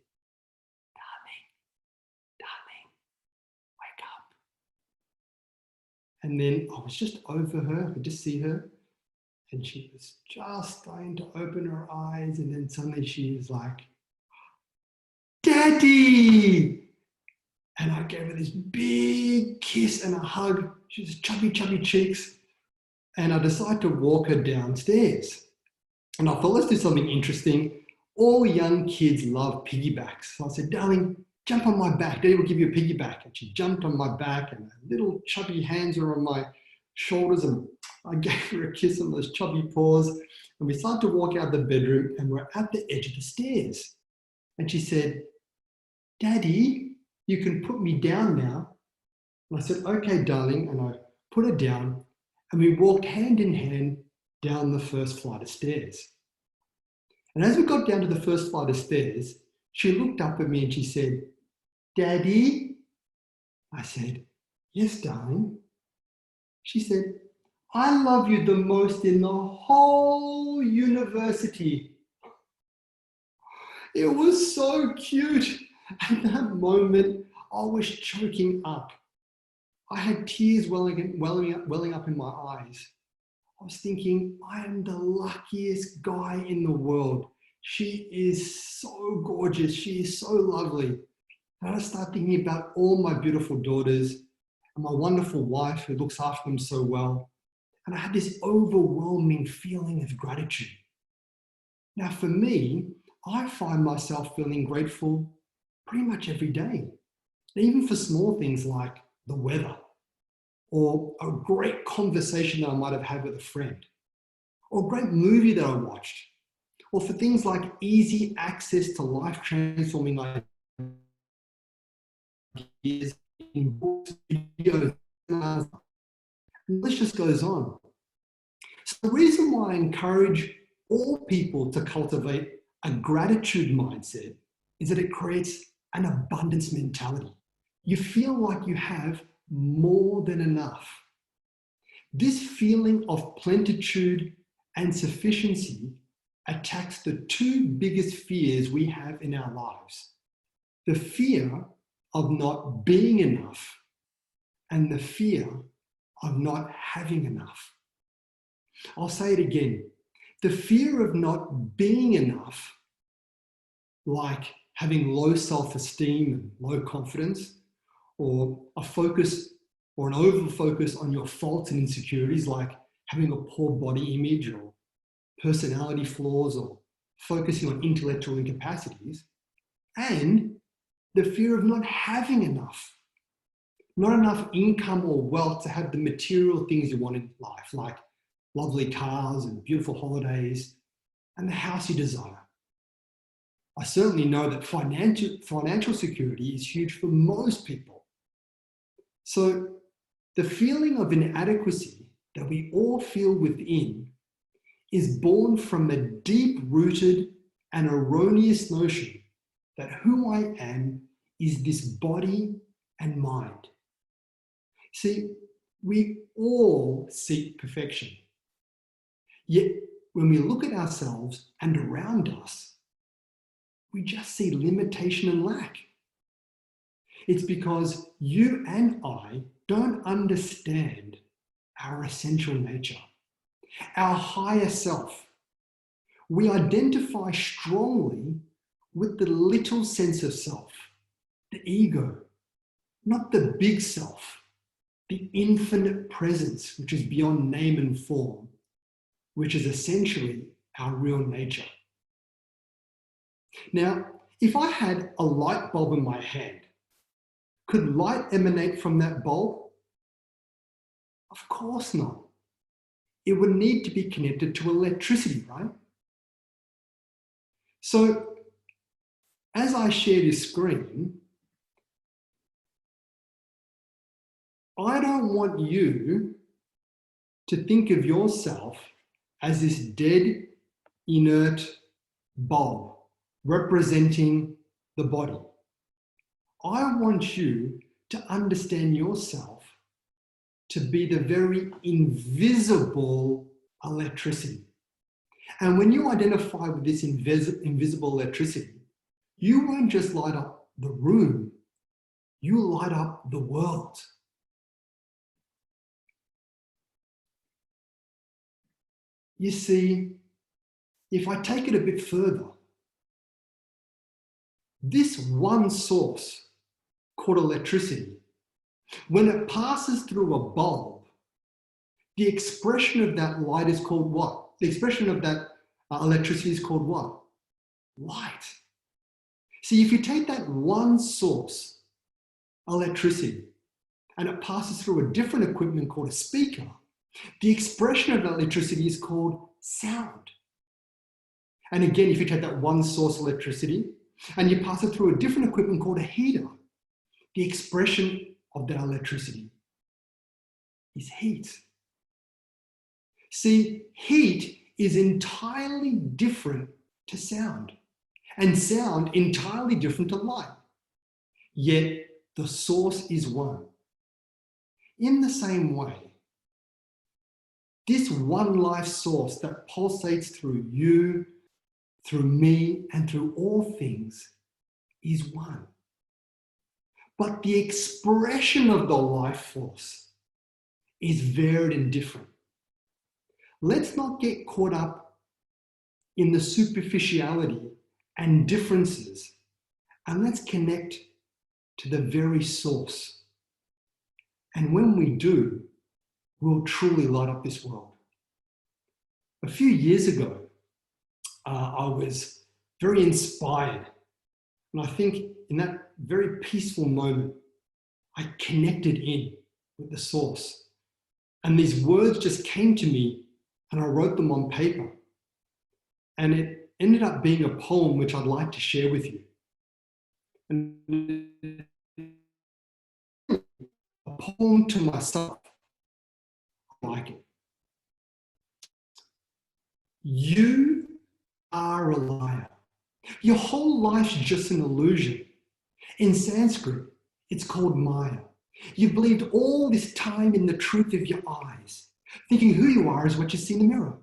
darling, wake up. And then I was just over her, I could just see her. And she was just starting to open her eyes. And then suddenly she was like, Daddy! And I gave her this big kiss and a hug. She was chubby, chubby cheeks. And I decided to walk her downstairs. And I thought, let's do something interesting. All young kids love piggybacks. So I said, darling, jump on my back. Daddy will give you a piggyback. And she jumped on my back and her little chubby hands were on my shoulders and I gave her a kiss on those chubby paws. And we started to walk out the bedroom and we're at the edge of the stairs. And she said, Daddy, you can put me down now. And I said, okay, darling. And I put her down and we walked hand in hand down the first flight of stairs. And as we got down to the first flight of stairs, she looked up at me and she said, Daddy? I said, yes, darling. She said, I love you the most in the whole university. It was so cute. At that moment, I was choking up. I had tears welling up in my eyes. I was thinking, I am the luckiest guy in the world. She is so gorgeous. She is so lovely. And I started thinking about all my beautiful daughters and my wonderful wife who looks after them so well. And I had this overwhelming feeling of gratitude. Now for me, I find myself feeling grateful pretty much every day, even for small things like the weather, or a great conversation that I might have had with a friend, or a great movie that I watched, or for things like easy access to life-transforming ideas in books, videos, and the list just goes on. So the reason why I encourage all people to cultivate a gratitude mindset is that it creates an abundance mentality. You feel like you have more than enough. This feeling of plenitude and sufficiency attacks the two biggest fears we have in our lives: the fear of not being enough and the fear of not having enough. I'll say it again. The fear of not being enough, like having low self-esteem and low confidence, or a focus or an over-focus on your faults and insecurities, like having a poor body image or personality flaws or focusing on intellectual incapacities, and the fear of not having enough, not enough income or wealth to have the material things you want in life, like lovely cars and beautiful holidays and the house you desire. I certainly know that financial security is huge for most people. So the feeling of inadequacy that we all feel within is born from a deep-rooted and erroneous notion that who I am is this body and mind. See, we all seek perfection. Yet when we look at ourselves and around us, we just see limitation and lack. It's because you and I don't understand our essential nature, our higher self. We identify strongly with the little sense of self, the ego, not the big self, the infinite presence, which is beyond name and form, which is essentially our real nature. Now, if I had a light bulb in my hand, could light emanate from that bulb? Of course not. It would need to be connected to electricity, right? So, as I share this screen, I don't want you to think of yourself as this dead, inert bulb representing the body. I want you to understand yourself to be the very invisible electricity. And when you identify with this invisible electricity, you won't just light up the room, you light up the world. You see, if I take it a bit further, this one source called electricity, when it passes through a bulb, the expression of that light is called what? The expression of that electricity is called what? Light. See, if you take that one source, electricity, and it passes through a different equipment called a speaker, the expression of electricity is called sound. And again, if you take that one source electricity and you pass it through a different equipment called a heater, the expression of that electricity is heat. See, heat is entirely different to sound, and sound entirely different to light. Yet the source is one. In the same way, this one life source that pulsates through you, through me, and through all things is one. But the expression of the life force is varied and different. Let's not get caught up in the superficiality and differences, and let's connect to the very source. And when we do, we'll truly light up this world. A few years ago, I was very inspired. And I think in that very peaceful moment, I connected in with the source. And these words just came to me and I wrote them on paper. And it ended up being a poem which I'd like to share with you. And a poem to myself. I like it. You are a liar. Your whole life's just an illusion. In Sanskrit, it's called Maya. You've believed all this time in the truth of your eyes, thinking who you are is what you see in the mirror.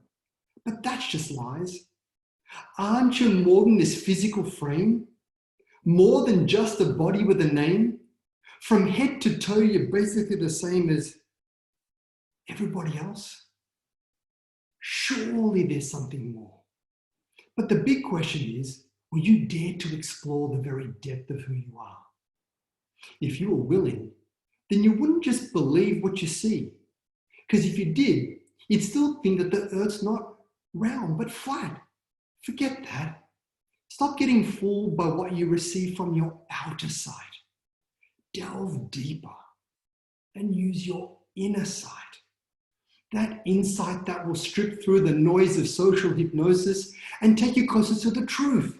But that's just lies. Aren't you more than this physical frame? More than just a body with a name? From head to toe, you're basically the same as everybody else. Surely there's something more. But the big question is, will you dare to explore the very depth of who you are? If you were willing, then you wouldn't just believe what you see. Because if you did, you'd still think that the earth's not round, but flat. Forget that. Stop getting fooled by what you receive from your outer sight. Delve deeper and use your inner sight. That insight that will strip through the noise of social hypnosis and take you closer to the truth.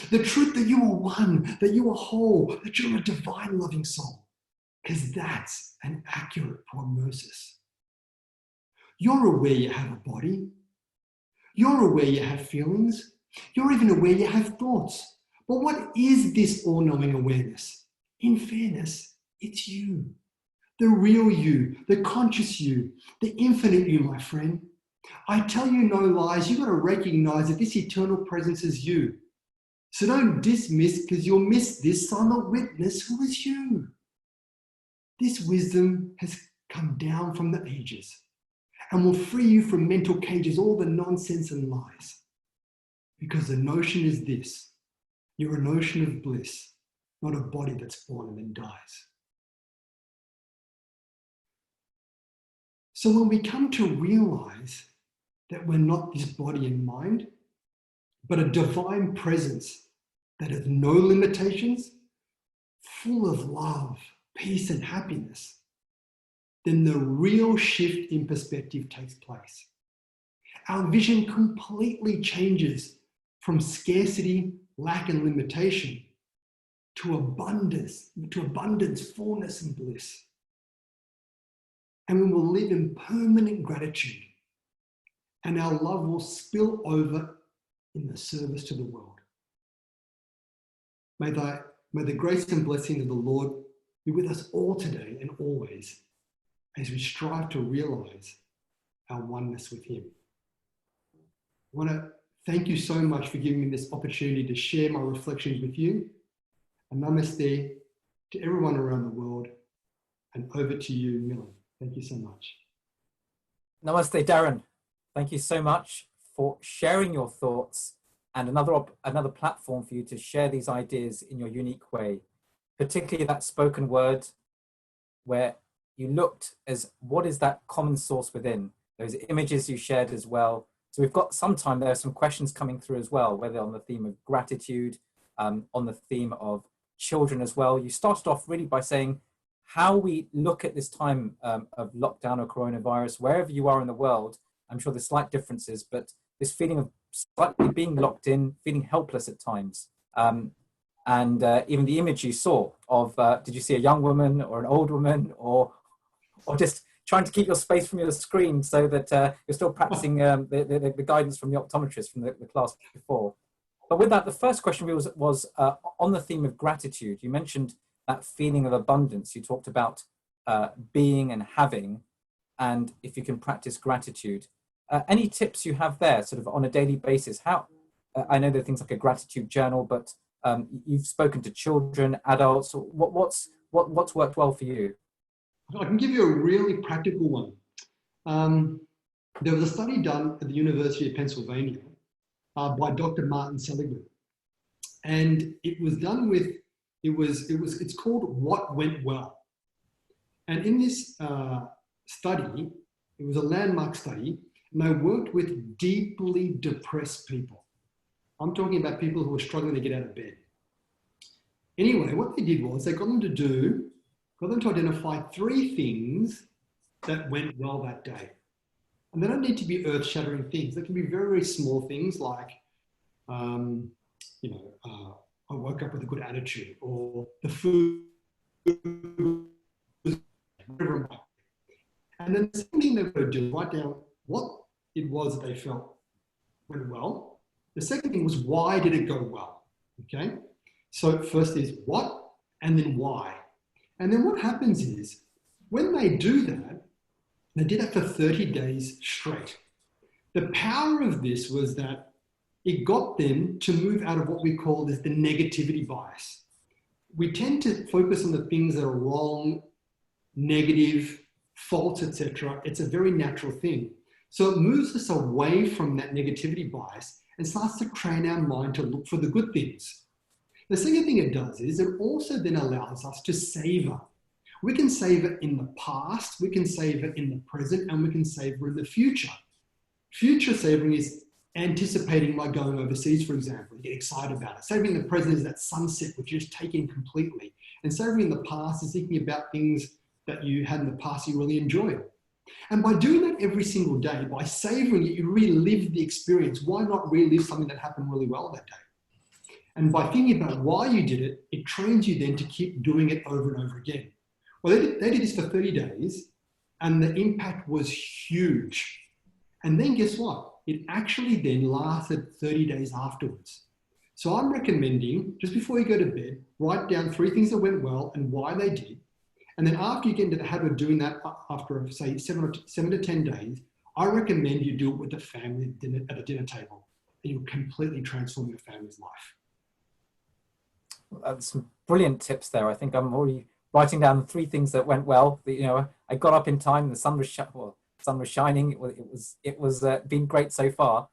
The truth that you are one, that you are whole, that you're a divine loving soul. Because that's an accurate prognosis. You're aware you have a body. You're aware you have feelings. You're even aware you have thoughts. But what is this all-knowing awareness? In fairness, it's you. The real you, the conscious you, the infinite you, my friend. I tell you no lies. You've got to recognize that this eternal presence is you. So don't dismiss, because you'll miss this silent witness who is you. This wisdom has come down from the ages and will free you from mental cages, all the nonsense and lies. Because the notion is this: you're a notion of bliss, not a body that's born and then dies. So when we come to realize that we're not this body and mind, but a divine presence that has no limitations, full of love, peace, and happiness, then the real shift in perspective takes place. Our vision completely changes from scarcity, lack, and limitation to abundance, fullness, and bliss. And we will live in permanent gratitude, and our love will spill over in the service to the world. May the grace and blessing of the Lord be with us all today and always, as we strive to realize our oneness with Him. I want to thank you so much for giving me this opportunity to share my reflections with you. And namaste to everyone around the world, and over to you, Milan. Thank you so much. Namaste, Darren. Thank you so much for sharing your thoughts and another platform for you to share these ideas in your unique way, particularly that spoken word where you looked as what is that common source within, those images you shared as well. So we've got some time, there are some questions coming through as well, whether on the theme of gratitude, on the theme of children as well. You started off really by saying how we look at this time of lockdown or coronavirus, wherever you are in the world. I'm sure there's slight differences, but this feeling of slightly being locked in, feeling helpless at times. And even the image you saw of, did you see a young woman or an old woman, or just trying to keep your space from your screen so that you're still practicing the guidance from the optometrist from the class before. But with that, the first question was on the theme of gratitude. You mentioned that feeling of abundance. You talked about being and having, and if you can practice gratitude. Any tips you have there, sort of on a daily basis? How I know there are things like a gratitude journal, but you've spoken to children, adults. What's worked well for you? I can give you a really practical one. There was a study done at the University of Pennsylvania by Dr. Martin Seligman, and it was done with it's called What Went Well. And in this study, it was a landmark study, and they worked with deeply depressed people. I'm talking about people who were struggling to get out of bed. Anyway, what they did was they got them to identify 3 things that went well that day. And they don't need to be earth-shattering things. They can be very, very small things like, I woke up with a good attitude, or the food was whatever. And then the second thing they were going to do is write down what it was that they felt went well. The second thing was, why did it go well? Okay, so first is what, and then why. And then what happens is when they do that, they did that for 30 days straight. The power of this was that it got them to move out of what we call as the negativity bias. We tend to focus on the things that are wrong, negative, false, etc. It's a very natural thing. So it moves us away from that negativity bias and starts to train our mind to look for the good things. The second thing it does is it also then allows us to savor. We can savor in the past, we can savor in the present, and we can savor in the future. Future savoring is anticipating like going overseas, for example. You get excited about it. Savoring in the present is that sunset, which you just take in completely. And savoring in the past is thinking about things that you had in the past you really enjoyed. And by doing that every single day, by savoring it, you relive the experience. Why not relive something that happened really well that day? And by thinking about why you did it, it trains you then to keep doing it over and over again. Well, they did this for 30 days and the impact was huge. And then guess what? It actually then lasted 30 days afterwards. So I'm recommending, just before you go to bed, write down 3 things that went well and why they did. And then after you get into the habit of doing that after, say, 7 to 10 days, I recommend you do it with the family at a dinner table. And you'll completely transform your family's life. Some brilliant tips there. I think I'm already writing down 3 things that went well. You know, I got up in time, the sun was shining. It was been great so far.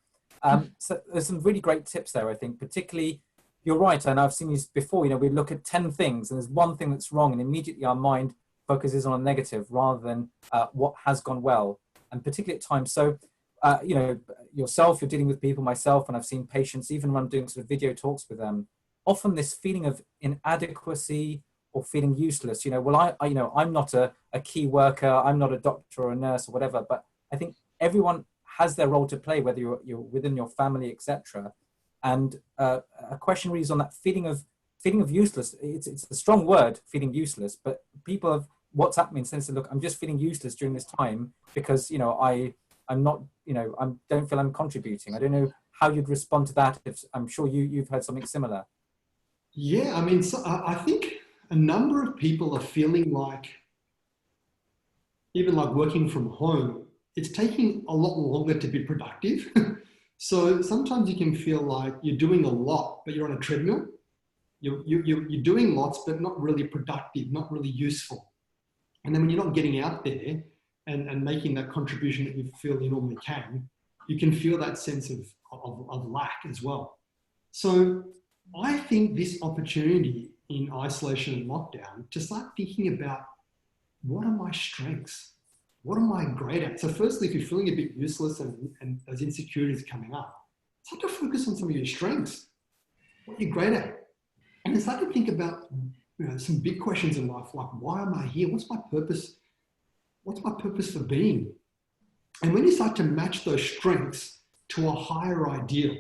So there's some really great tips there, I think, particularly, you're right, and I've seen these before, you know, we look at 10 things and there's one thing that's wrong and immediately our mind focuses on a negative rather than what has gone well, and particularly at times. So, you know, yourself, you're dealing with people, myself, and I've seen patients, even when I'm doing sort of video talks with them, often this feeling of inadequacy or feeling useless, you know, well, I you know, I'm not a key worker, I'm not a doctor or a nurse or whatever, but I think everyone has their role to play, whether you're within your family, etc. And a question really is on that feeling of useless. It's a strong word, feeling useless, but people have WhatsApp me and said, look, I'm just feeling useless during this time because, you know, I'm not, you know, I don't feel I'm contributing. I don't know how you'd respond to that. If I'm sure you've heard something similar. Yeah, I mean, so I think a number of people are feeling like, even like working from home, it's taking a lot longer to be productive. So sometimes you can feel like you're doing a lot, but you're on a treadmill. You're doing lots, but not really productive, not really useful. And then when you're not getting out there and making that contribution that you feel you normally can, you can feel that sense of lack as well. So I think this opportunity in isolation and lockdown to start thinking about, what are my strengths? What am I great at? So firstly, if you're feeling a bit useless and those insecurities coming up, start to focus on some of your strengths, what you're great at. And then start to think about, you know, some big questions in life, like, why am I here? What's my purpose? What's my purpose for being? And when you start to match those strengths to a higher ideal,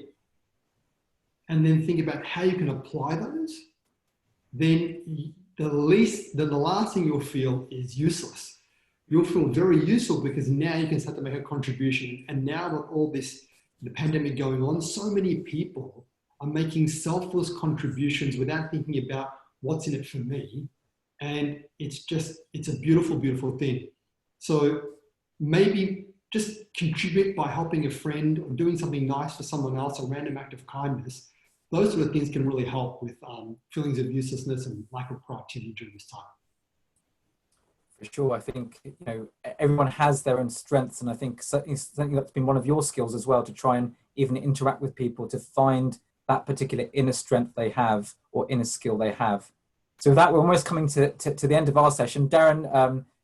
and then think about how you can apply those, then the last thing you'll feel is useless. You'll feel very useful because now you can start to make a contribution. And now with all this, the pandemic going on, so many people are making selfless contributions without thinking about what's in it for me. And it's a beautiful, beautiful thing. So maybe just contribute by helping a friend or doing something nice for someone else, a random act of kindness. Those sort of things can really help with feelings of uselessness and lack of productivity during this time. For sure. I think, you know, everyone has their own strengths, and I think something that's been one of your skills as well, to try and even interact with people to find that particular inner strength they have or inner skill they have. So with that, we're almost coming to the end of our session. Darren,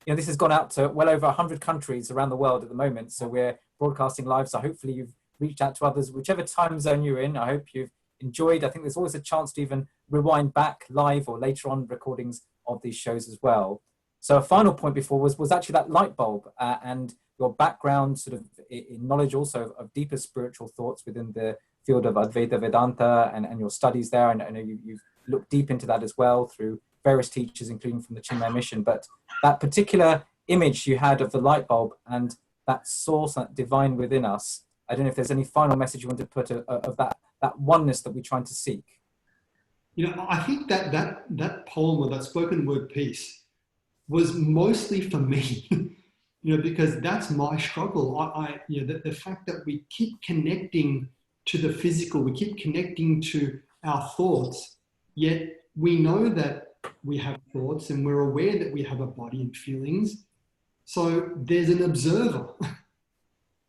you know, this has gone out to well over 100 countries around the world at the moment, so we're broadcasting live, so hopefully you've reached out to others, whichever time zone you're in. I hope you've enjoyed. I think there's always a chance to even rewind back live or later on recordings of these shows as well. So a final point before was actually that light bulb and your background sort of in knowledge also of deeper spiritual thoughts within the field of Advaita Vedanta and your studies there. And I know you've looked deep into that as well through various teachers, including from the Chinmaya mission. But that particular image you had of the light bulb and that source, that divine within us, I don't know if there's any final message you want to put of that oneness that we're trying to seek. You know, I think that poem or that spoken word piece was mostly for me, you know, because that's my struggle. You know, the fact that we keep connecting to the physical, we keep connecting to our thoughts, yet we know that we have thoughts and we're aware that we have a body and feelings. So there's an observer,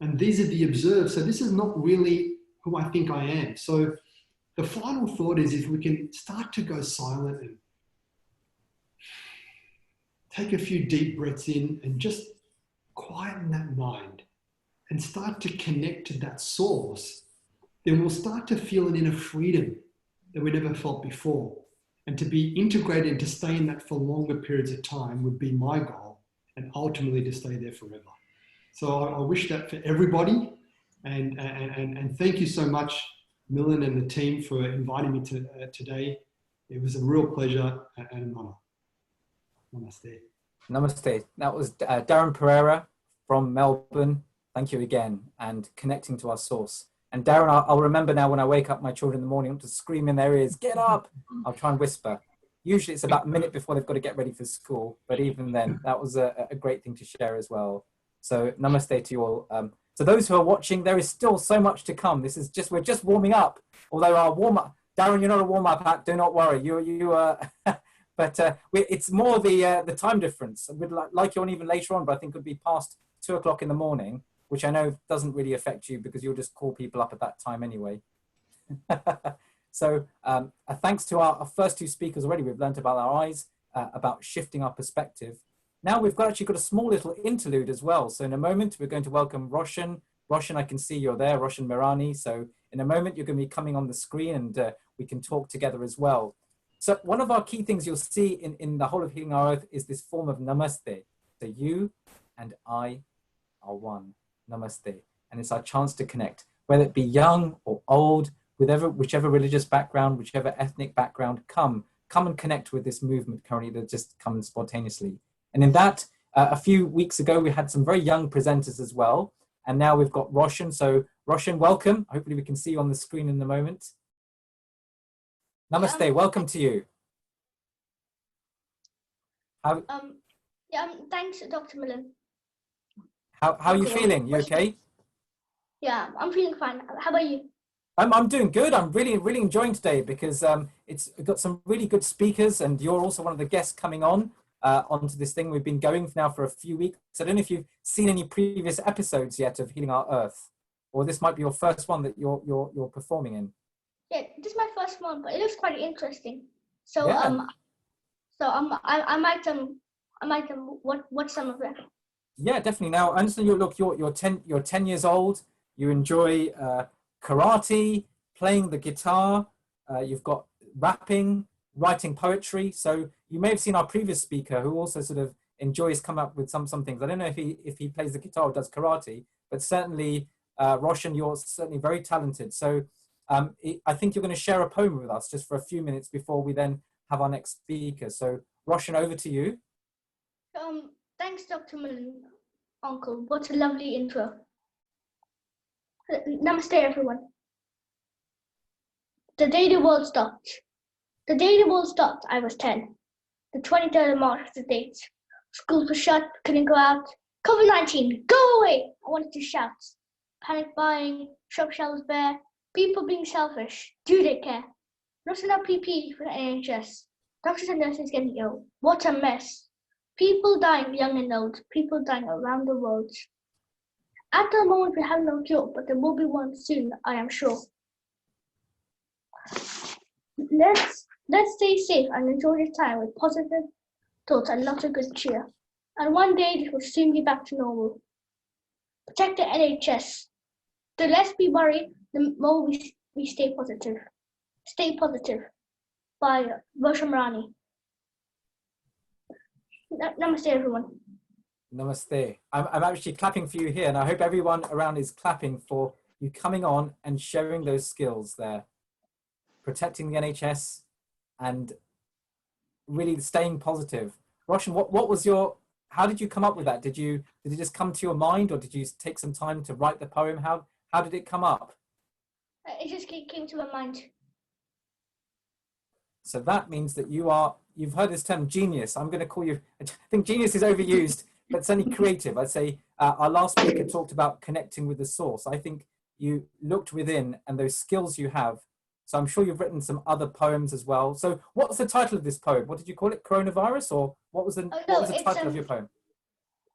and these are the observed. So this is not really who I think I am. So the final thought is if we can start to go silent and take a few deep breaths in and just quieten that mind and start to connect to that source, then we'll start to feel an inner freedom that we never felt before. And to be integrated and to stay in that for longer periods of time would be my goal, and ultimately to stay there forever. So I wish that for everybody. And thank you so much, Milind and the team, for inviting me to today. It was a real pleasure and an honor. Namaste. Namaste. That was Darren Pereira from Melbourne. Thank you again, and connecting to our source. And Darren, I'll remember now when I wake up my children in the morning to scream in their ears, get up. I'll try and whisper. Usually it's about a minute before they've got to get ready for school. But even then, that was a great thing to share as well. So namaste to you all. So those who are watching, there is still so much to come. This is just, we're just warming up. Although our warm up, Darren, you're not a warm up act, do not worry. But it's more the time difference. We'd like you on even later on, but I think it would be past 2 o'clock in the morning, which I know doesn't really affect you because you'll just call people up at that time anyway. So thanks to our first two speakers already. We've learned about our eyes, about shifting our perspective. Now we've actually got a small little interlude as well. So in a moment, we're going to welcome Roshan. Roshan, I can see you're there, Roshan Mirani. So in a moment, you're going to be coming on the screen and we can talk together as well. So one of our key things you'll see in the whole of Healing Our Earth is this form of namaste. So you and I are one. Namaste. And it's our chance to connect, whether it be young or old, whichever religious background, whichever ethnic background, come and connect with this movement currently that just comes spontaneously. And in that, a few weeks ago, we had some very young presenters as well. And now we've got Roshan. So Roshan, welcome. Hopefully we can see you on the screen in a moment. Namaste, welcome to you. Thanks, Dr. Milind. How are you feeling? You okay? Yeah, I'm feeling fine. How about you? I'm doing good. I'm really enjoying today because it's got some really good speakers, and you're also one of the guests coming on onto this thing. We've been going now for a few weeks. I don't know if you've seen any previous episodes yet of Healing Our Earth, or this might be your first one that you're performing in. Yeah, this is my first one, but it looks quite interesting. So yeah. I might watch some of it. Yeah, definitely. Now I understand you're 10 years old. You enjoy karate, playing the guitar. You've got rapping, writing poetry. So you may have seen our previous speaker who also sort of enjoys coming up with some things. I don't know if he plays the guitar or does karate, but certainly Roshan, you're certainly very talented. So I think you're going to share a poem with us just for a few minutes before we then have our next speaker. So Roshan, over to you. Thanks, Dr. Milind, Uncle. What a lovely intro. Namaste, everyone. The day the world stopped. The day the world stopped, I was 10. The 23rd of March was the date. Schools were shut, couldn't go out. COVID-19, go away! I wanted to shout. Panic buying, shop shelves bare. People being selfish. Do they care? Not enough PPE for the NHS. Doctors and nurses getting ill. What a mess. People dying young and old. People dying around the world. At the moment, we have no cure, but there will be one soon, I am sure. Let's stay safe and enjoy this time with positive thoughts and lots of good cheer. And one day, this will soon be back to normal. Protect the NHS. The less we worry, the more we stay positive. Stay positive. By Roshan Mirani. Namaste, everyone. Namaste. I'm actually clapping for you here, and I hope everyone around is clapping for you coming on and sharing those skills there. Protecting the NHS and really staying positive. Roshan, what was how did you come up with that? Did it just come to your mind, or did you take some time to write the poem? How did it come up? It just came to my mind. So that means that you've heard this term genius. I'm going to call you, I think genius is overused, but certainly creative. I'd say our last speaker talked about connecting with the source. I think you looked within and those skills you have. So I'm sure you've written some other poems as well. So what's the title of this poem? What did you call it? Coronavirus? Or what was the title of your poem?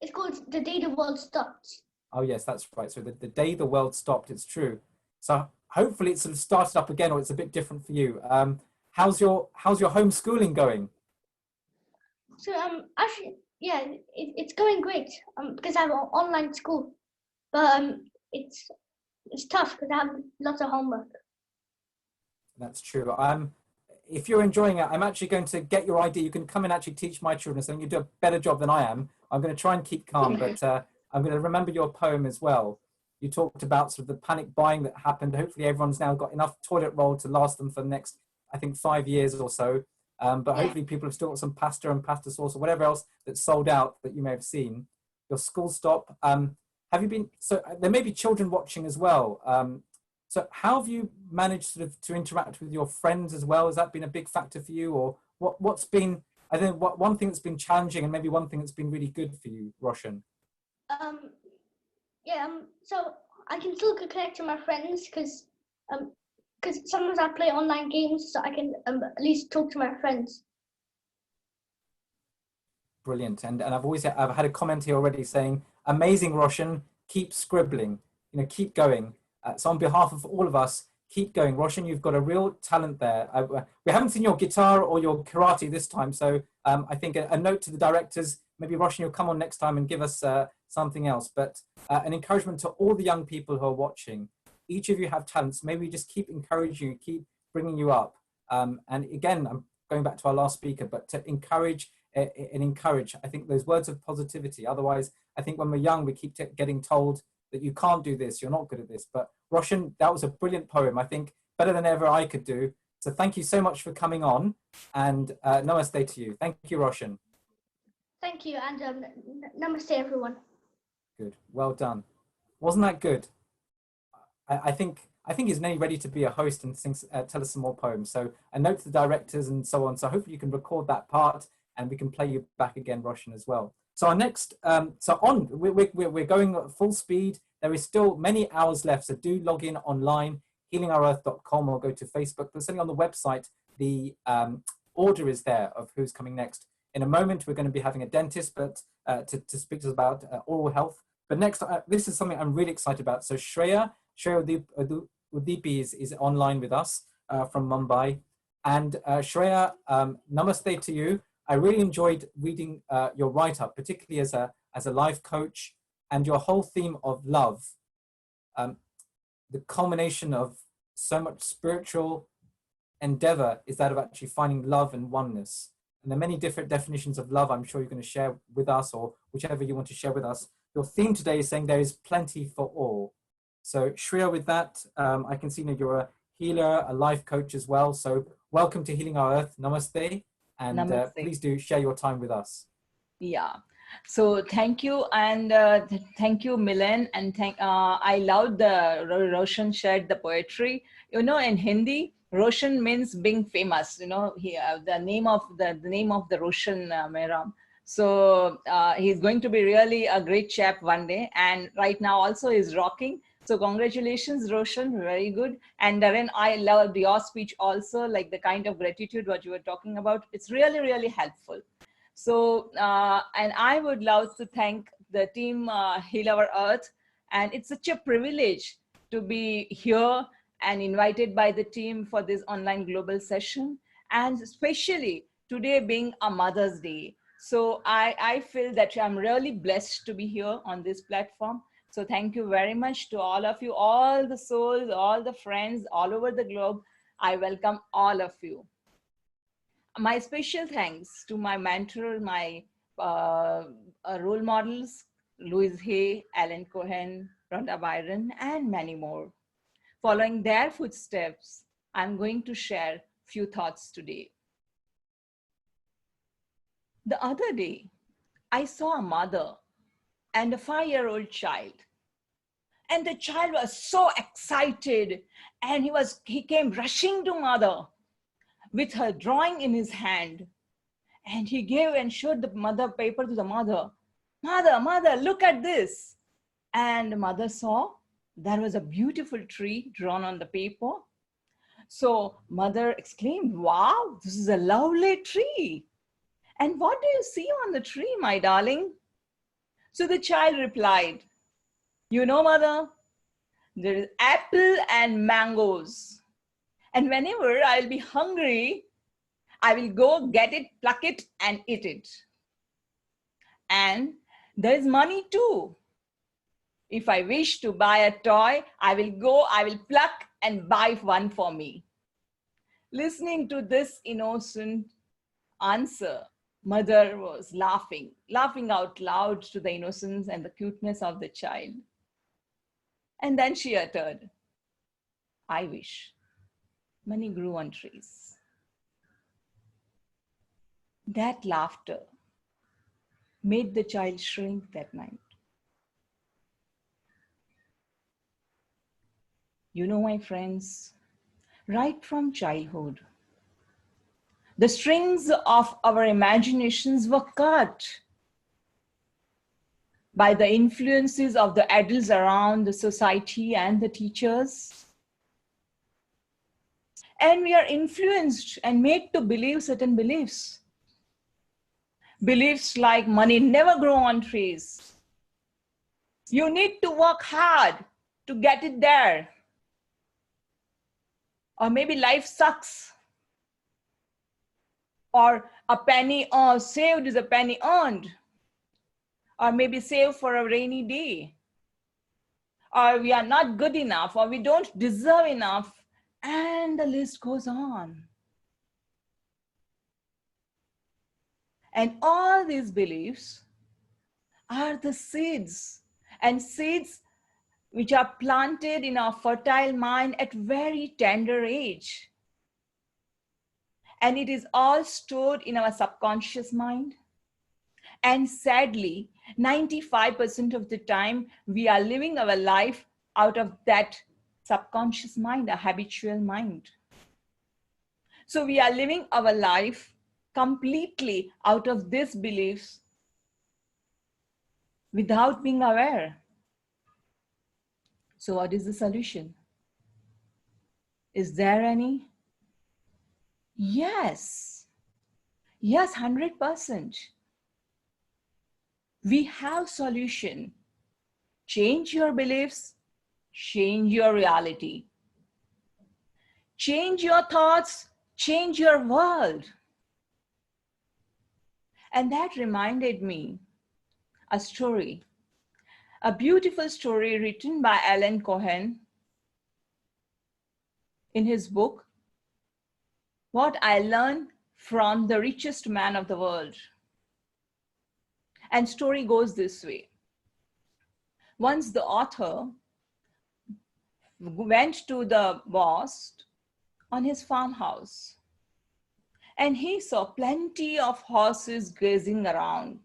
It's called The Day the World Stopped. Oh yes, that's right. So the day the world stopped, it's true. So hopefully it's sort of started up again, or it's a bit different for you. How's your homeschooling going? So actually, yeah, it's going great. Because I have an online school, but it's tough because I have lots of homework. That's true. If you're enjoying it, I'm actually going to get your ID. You can come and actually teach my children, so you do a better job than I am. I'm going to try and keep calm, but I'm going to remember your poem as well. You talked about sort of the panic buying that happened. Hopefully everyone's now got enough toilet roll to last them for the next, I think, 5 years or so. But hopefully people have still got some pasta and pasta sauce or whatever else that's sold out that you may have seen. Your school stop. Have you been, so there may be children watching as well. So how have you managed sort of to interact with your friends as well? Has that been a big factor for you, or what's been, I think, one thing that's been challenging and maybe one thing that's been really good for you, Roshan? So I can still connect to my friends because sometimes I play online games, so I can at least talk to my friends. Brilliant. And I've had a comment here already saying, amazing, Roshan, keep scribbling, keep going. So on behalf of all of us, keep going. Roshan, you've got a real talent there. We haven't seen your guitar or your karate this time. So I think a note to the directors, maybe Roshan, you'll come on next time and give us something else. But an encouragement to all the young people who are watching. Each of you have talents. Maybe just keep encouraging you, keep bringing you up. And again, I'm going back to our last speaker, but to encourage and encourage. I think those words of positivity. Otherwise, I think when we're young, we keep getting told that you can't do this, you're not good at this. But Roshan, that was a brilliant poem. I think better than ever I could do. So thank you so much for coming on, and namaste to you. Thank you, Roshan. Thank you, and namaste, everyone. Good, well done. Wasn't that good? I think he's nearly ready to be a host and tell us some more poems. So a note to the directors and so on. So hopefully you can record that part and we can play you back again, Roshan, as well. So our next, we're going at full speed. There is still many hours left. So do log in online, healingourearth.com, or go to Facebook. But certainly on the website, the order is there of who's coming next. In a moment, we're going to be having a dentist, but to speak to us about oral health. But next, this is something I'm really excited about. So Shreya Udipi is online with us from Mumbai. And Shreya, namaste to you. I really enjoyed reading your write-up, particularly as a life coach, and your whole theme of love. The culmination of so much spiritual endeavor is that of actually finding love and oneness. And there are many different definitions of love I'm sure you're going to share with us, or whichever you want to share with us. Your theme today is saying there is plenty for all. So Shreya, with that, I can see that you're a healer, a life coach as well. So welcome to Healing Our Earth. Namaste. And please do share your time with us. Yeah. So thank you. And thank you, Milan. And I love the Roshan shared the poetry. In Hindi, Roshan means being famous. The name of the Roshan Mehram. So he's going to be really a great chap one day. And right now also he's rocking. So congratulations, Roshan, very good. And Darren, I loved your speech also, like the kind of gratitude what you were talking about. It's really, really helpful. So, and I would love to thank the team Heal Our Earth. And it's such a privilege to be here and invited by the team for this online global session. And especially today being a Mother's Day. So I feel that I'm really blessed to be here on this platform. So thank you very much to all of you, all the souls, all the friends all over the globe. I welcome all of you. My special thanks to my mentor, my role models, Louise Hay, Alan Cohen, Rhonda Byron, and many more. Following their footsteps, I'm going to share a few thoughts today. The other day, I saw a mother and a 5-year-old child. And the child was so excited and he came rushing to mother. with her drawing in his hand. And he gave and showed the mother paper to the mother. Mother, look at this. And the mother saw there was a beautiful tree drawn on the paper. So mother exclaimed, wow, this is a lovely tree. And what do you see on the tree, my darling? So the child replied, you know, mother, there is apple and mangoes. And whenever I'll be hungry, I will go get it, pluck it, and eat it. And there is money too. If I wish to buy a toy, I will pluck and buy one for me. Listening to this innocent answer, mother was laughing out loud to the innocence and the cuteness of the child. And then she uttered, I wish money grew on trees. That laughter made the child shrink that night. You know, my friends, right from childhood, the strings of our imaginations were cut by the influences of the adults around the society and the teachers. And we are influenced and made to believe certain beliefs. Beliefs like money never grow on trees. You need to work hard to get it there. Or maybe life sucks. Or a penny saved is a penny earned. Or maybe save for a rainy day. Or we are not good enough, or we don't deserve enough. And the list goes on. And all these beliefs are the seeds, and seeds which are planted in our fertile mind at very tender age. And it is all stored in our subconscious mind. And sadly, 95% of the time, we are living our life out of that subconscious mind, a habitual mind. So we are living our life completely out of these beliefs without being aware. So what is the solution? Is there any? Yes. Yes, 100%. We have solution. Change your beliefs, change your reality. Change your thoughts, change your world. And that reminded me a story, a beautiful story written by Alan Cohen in his book, What I Learned from the Richest Man of the World. And story goes this way. Once the author went to the boss on his farmhouse, and he saw plenty of horses grazing around.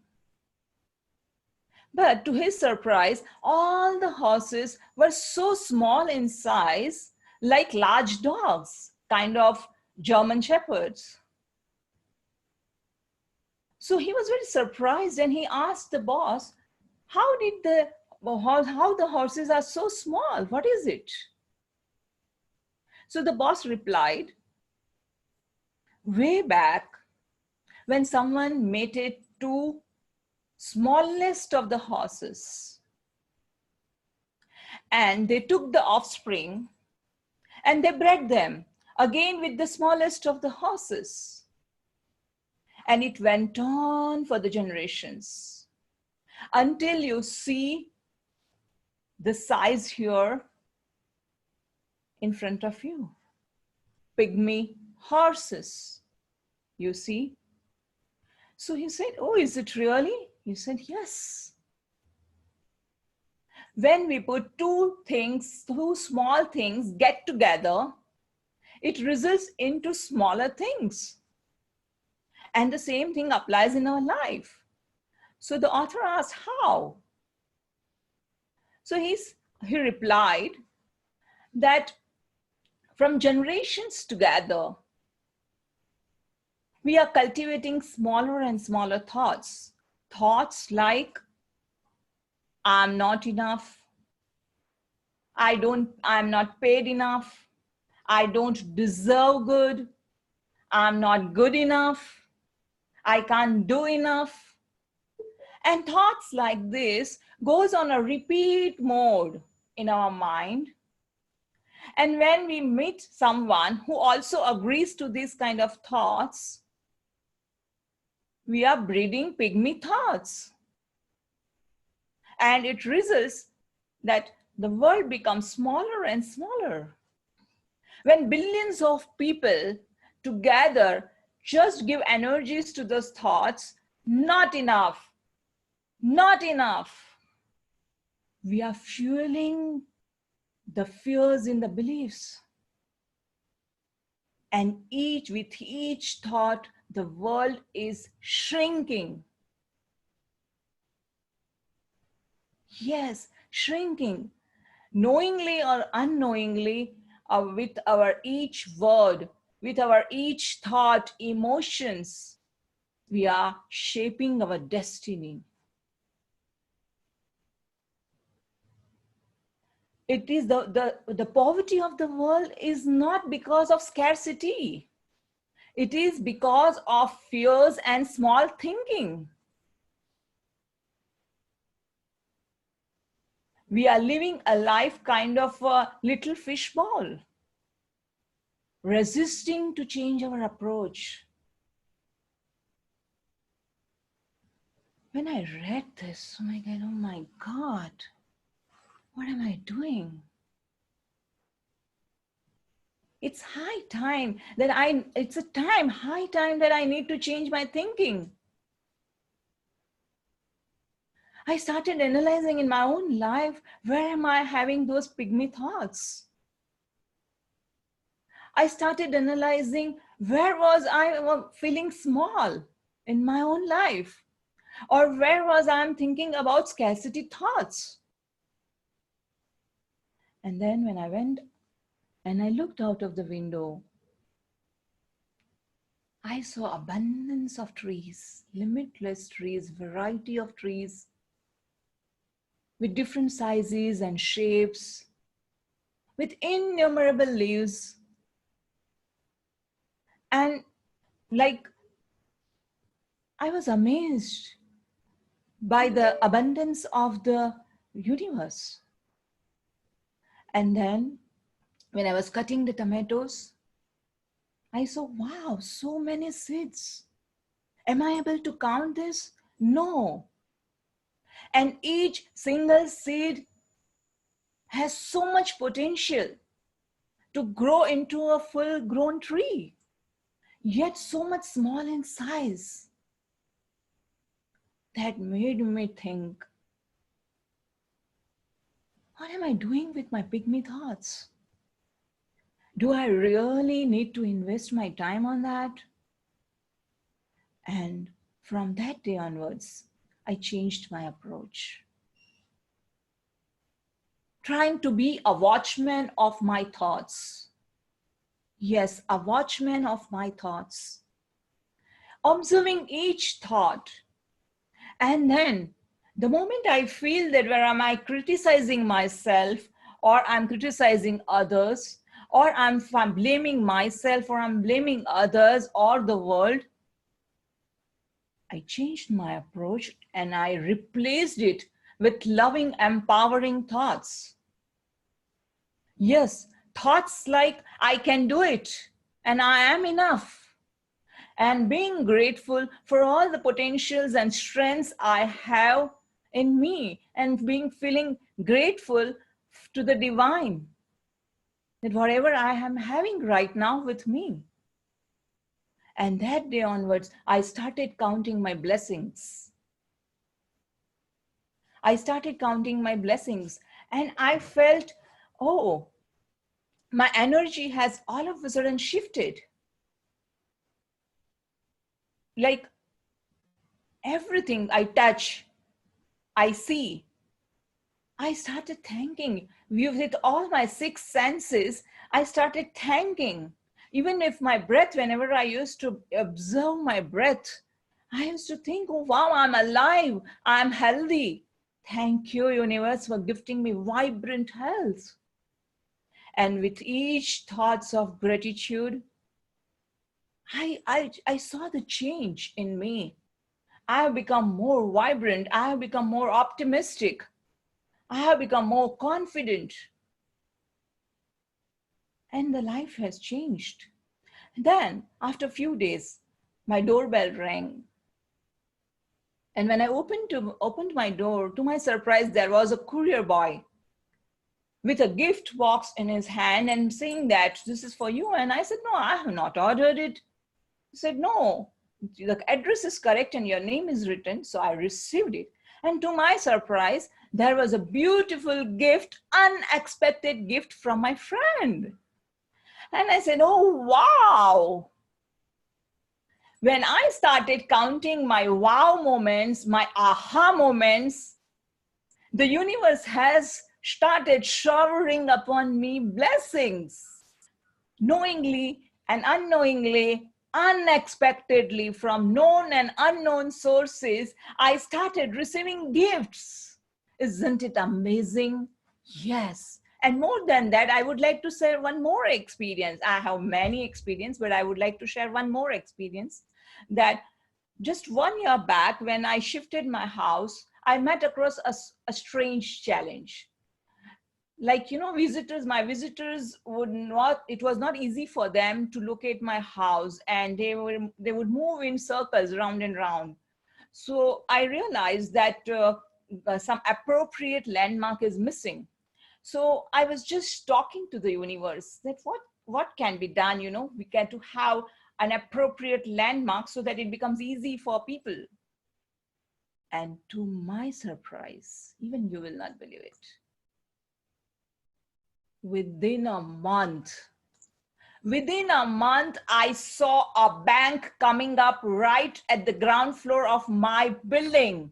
But to his surprise, all the horses were so small in size, like large dogs, kind of German shepherds. So he was very surprised, and he asked the boss, how the horses are so small? What is it? So the boss replied, way back when someone mated two smallest of the horses, and they took the offspring and they bred them again with the smallest of the horses. And it went on for the generations until you see the size here in front of you. Pygmy horses, you see. So he said, oh, is it really? He said, yes. When we put two small things get together, it results into smaller things. And the same thing applies in our life. So the author asked, how? So he replied that from generations together, we are cultivating smaller and smaller thoughts. Thoughts like, I'm not enough. I'm not paid enough. I don't deserve good. I'm not good enough. I can't do enough. And thoughts like this goes on a repeat mode in our mind. And when we meet someone who also agrees to these kind of thoughts, we are breeding pygmy thoughts. And it results that the world becomes smaller and smaller. When billions of people together just give energies to those thoughts, not enough, not enough, we are fueling the fears in the beliefs. And with each thought, the world is shrinking. Yes, shrinking. Knowingly or unknowingly, with our each word, with our each thought, emotions, we are shaping our destiny. It is the poverty of the world is not because of scarcity. It is because of fears and small thinking. We are living a life kind of a little fishbowl, resisting to change our approach. When I read this, oh my God, what am I doing? It's high time that high time that I need to change my thinking. I started analyzing in my own life, where am I having those pygmy thoughts? I started analyzing, where was I feeling small in my own life? Or where was I thinking about scarcity thoughts? And then when I went and I looked out of the window, I saw abundance of trees, limitless trees, variety of trees with different sizes and shapes, with innumerable leaves. And like, I was amazed by the abundance of the universe. And then when I was cutting the tomatoes, I saw, wow, so many seeds. Am I able to count this? No. And each single seed has so much potential to grow into a full-grown tree, yet so much small in size. That made me think, what am I doing with my pygmy thoughts? Do I really need to invest my time on that? And from that day onwards, I changed my approach. Trying to be a watchman of my thoughts. Yes, a watchman of my thoughts. Observing each thought. And then the moment I feel that where am I criticizing myself, or I'm criticizing others, or I'm blaming myself, or I'm blaming others or the world, I changed my approach and I replaced it with loving, empowering thoughts. Yes, thoughts like, I can do it and I am enough. And being grateful for all the potentials and strengths I have in me, and feeling grateful to the divine, that whatever I am having right now with me. And that day onwards, I started counting my blessings. I started counting my blessings and I felt, oh, my energy has all of a sudden shifted. Like everything I touch, I see, I started thanking. With all my 6 senses, I started thanking. Even if my breath, whenever I used to observe my breath, I used to think, oh, wow, I'm alive, I'm healthy. Thank you, universe, for gifting me vibrant health. And with each thoughts of gratitude, I saw the change in me. I have become more vibrant. I have become more optimistic. I have become more confident. And the life has changed. Then, after a few days, my doorbell rang. And when I opened my door, to my surprise, there was a courier boy with a gift box in his hand and saying that this is for you. And I said, no, I have not ordered it. He said, no, the address is correct and your name is written. So I received it. And to my surprise, there was a beautiful gift, unexpected gift from my friend. And I said, oh, wow. When I started counting my wow moments, my aha moments, the universe has started showering upon me blessings. Knowingly and unknowingly, unexpectedly, from known and unknown sources, I started receiving gifts. Isn't it amazing? Yes. And more than that, I would like to share one more experience. I have many experiences, but I would like to share one more experience that just 1 year back, when I shifted my house, I met across a strange challenge. Like, you know, my visitors would not, it was not easy for them to locate my house, and they would move in circles round and round. So I realized that some appropriate landmark is missing. So I was just talking to the universe that what can be done, you know, we get to have an appropriate landmark so that it becomes easy for people. And to my surprise, even you will not believe it, within a month, I saw a bank coming up right at the ground floor of my building.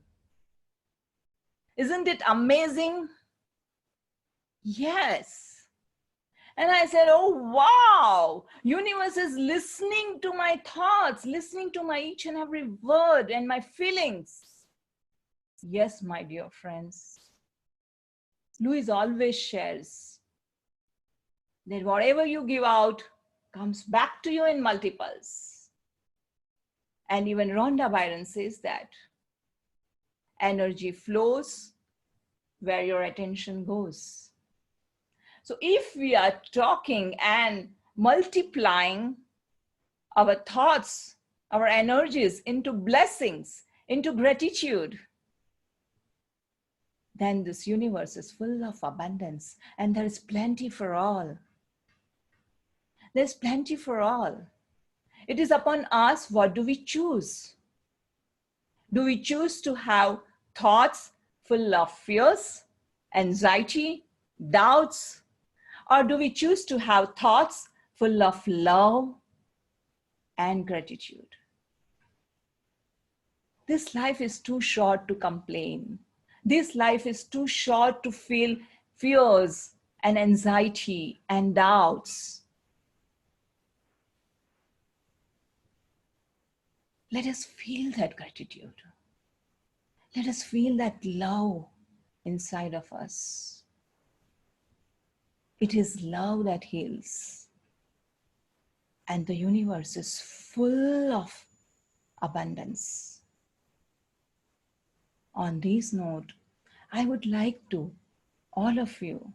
Isn't it amazing? Yes. And I said, oh, wow, universe is listening to my thoughts, listening to my each and every word and my feelings. Yes, my dear friends. Louise always shares that whatever you give out comes back to you in multiples. And even Rhonda Byron says that energy flows where your attention goes. So if we are talking and multiplying our thoughts, our energies into blessings, into gratitude, then this universe is full of abundance and there is plenty for all. There's plenty for all. It is upon us, what do we choose? Do we choose to have thoughts full of fears, anxiety, doubts? Or do we choose to have thoughts full of love and gratitude? This life is too short to complain. This life is too short to feel fears and anxiety and doubts. Let us feel that gratitude. Let us feel that love inside of us. It is love that heals. And the universe is full of abundance. On this note, I would like to, all of you,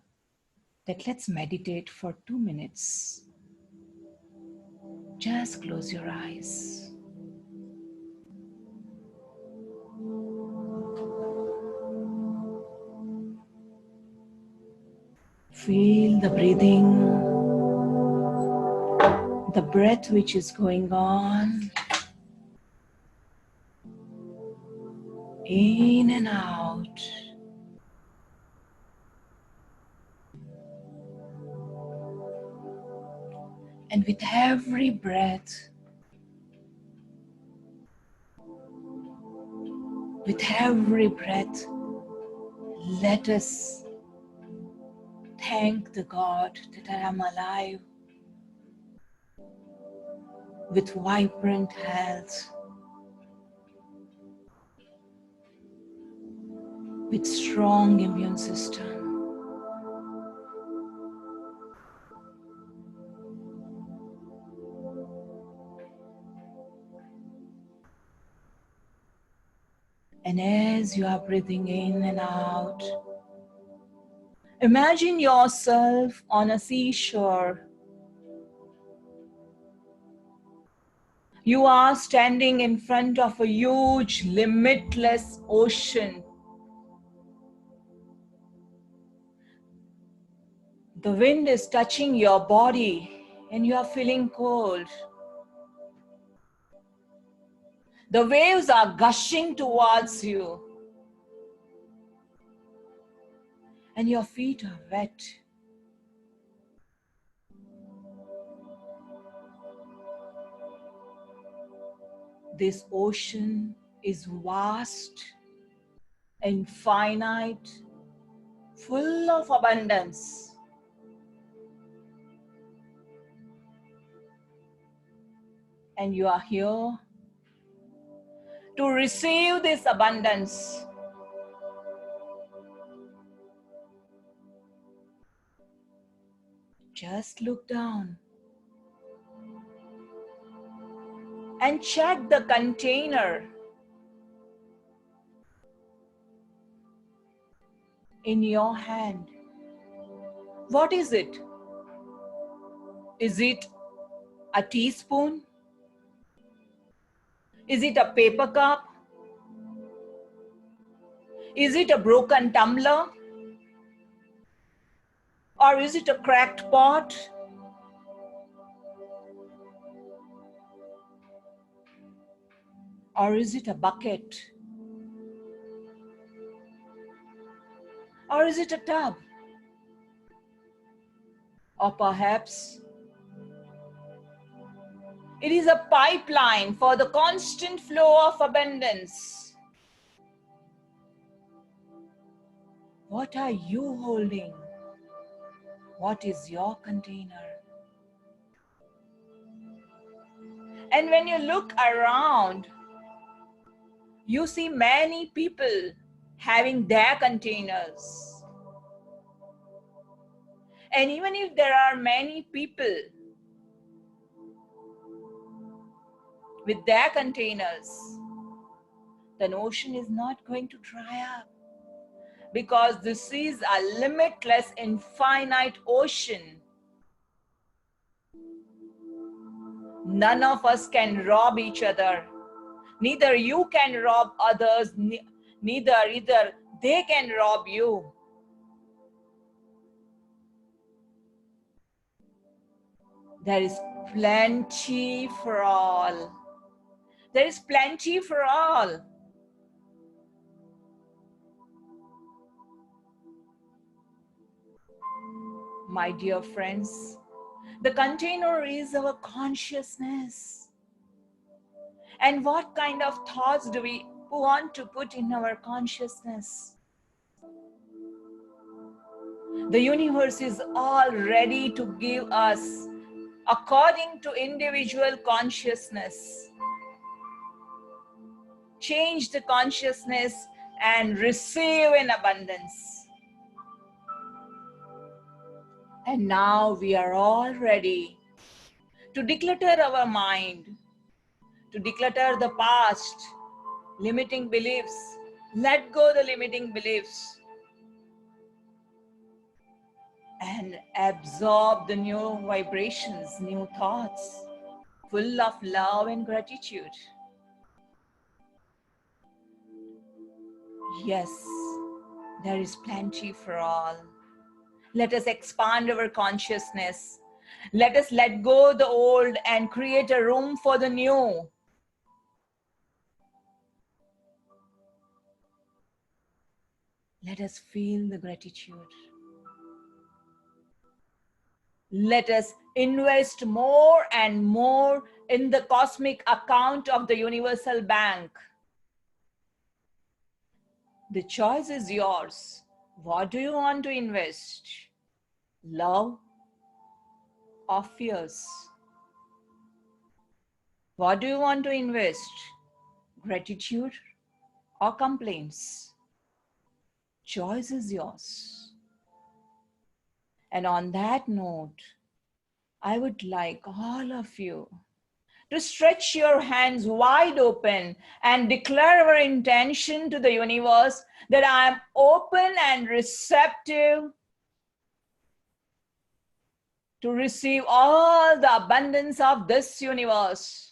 that let's meditate for 2 minutes. Just close your eyes. Feel the breathing, the breath which is going on, in and out. And with every breath, let us thank the God that I am alive. with vibrant health, with strong immune system. And as you are breathing in and out, imagine yourself on a seashore. You are standing in front of a huge, limitless ocean. The wind is touching your body and you are feeling cold. The waves are gushing towards you and your feet are wet. This ocean is vast, infinite, full of abundance. And you are here to receive this abundance. Just look down and check the container in your hand. What is it? Is it a teaspoon? Is it a paper cup? Is it a broken tumbler? Or is it a cracked pot? Or is it a bucket? Or is it a tub? Or perhaps it is a pipeline for the constant flow of abundance. What are you holding? What is your container? And when you look around, you see many people having their containers. And even if there are many people with their containers, the ocean is not going to dry up, because this is a limitless, infinite ocean. None of us can rob each other. Neither you can rob others, neither they can rob you. There is plenty for all. There is plenty for all. My dear friends, the container is our consciousness. And what kind of thoughts do we want to put in our consciousness? The universe is all ready to give us according to individual consciousness. Change the consciousness and receive in abundance. And now we are all ready to declutter our mind, to declutter the past, limiting beliefs. Let go the limiting beliefs and absorb the new vibrations, new thoughts, full of love and gratitude. Yes, there is plenty for all. Let us expand our consciousness. Let us let go the old and create a room for the new. Let us feel the gratitude. Let us invest more and more in the cosmic account of the Universal Bank. The choice is yours. What do you want to invest? Love or fears? What do you want to invest? Gratitude or complaints? Choice is yours. And on that note, I would like all of you to stretch your hands wide open and declare our intention to the universe that I am open and receptive to receive all the abundance of this universe.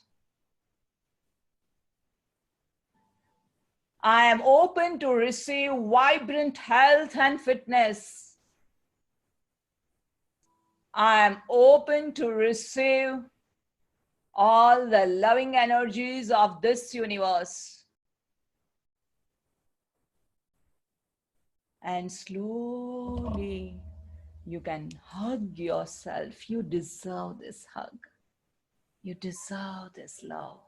I am open to receive vibrant health and fitness. I am open to receive all the loving energies of this universe. And slowly you can hug yourself. You deserve this hug. You deserve this love.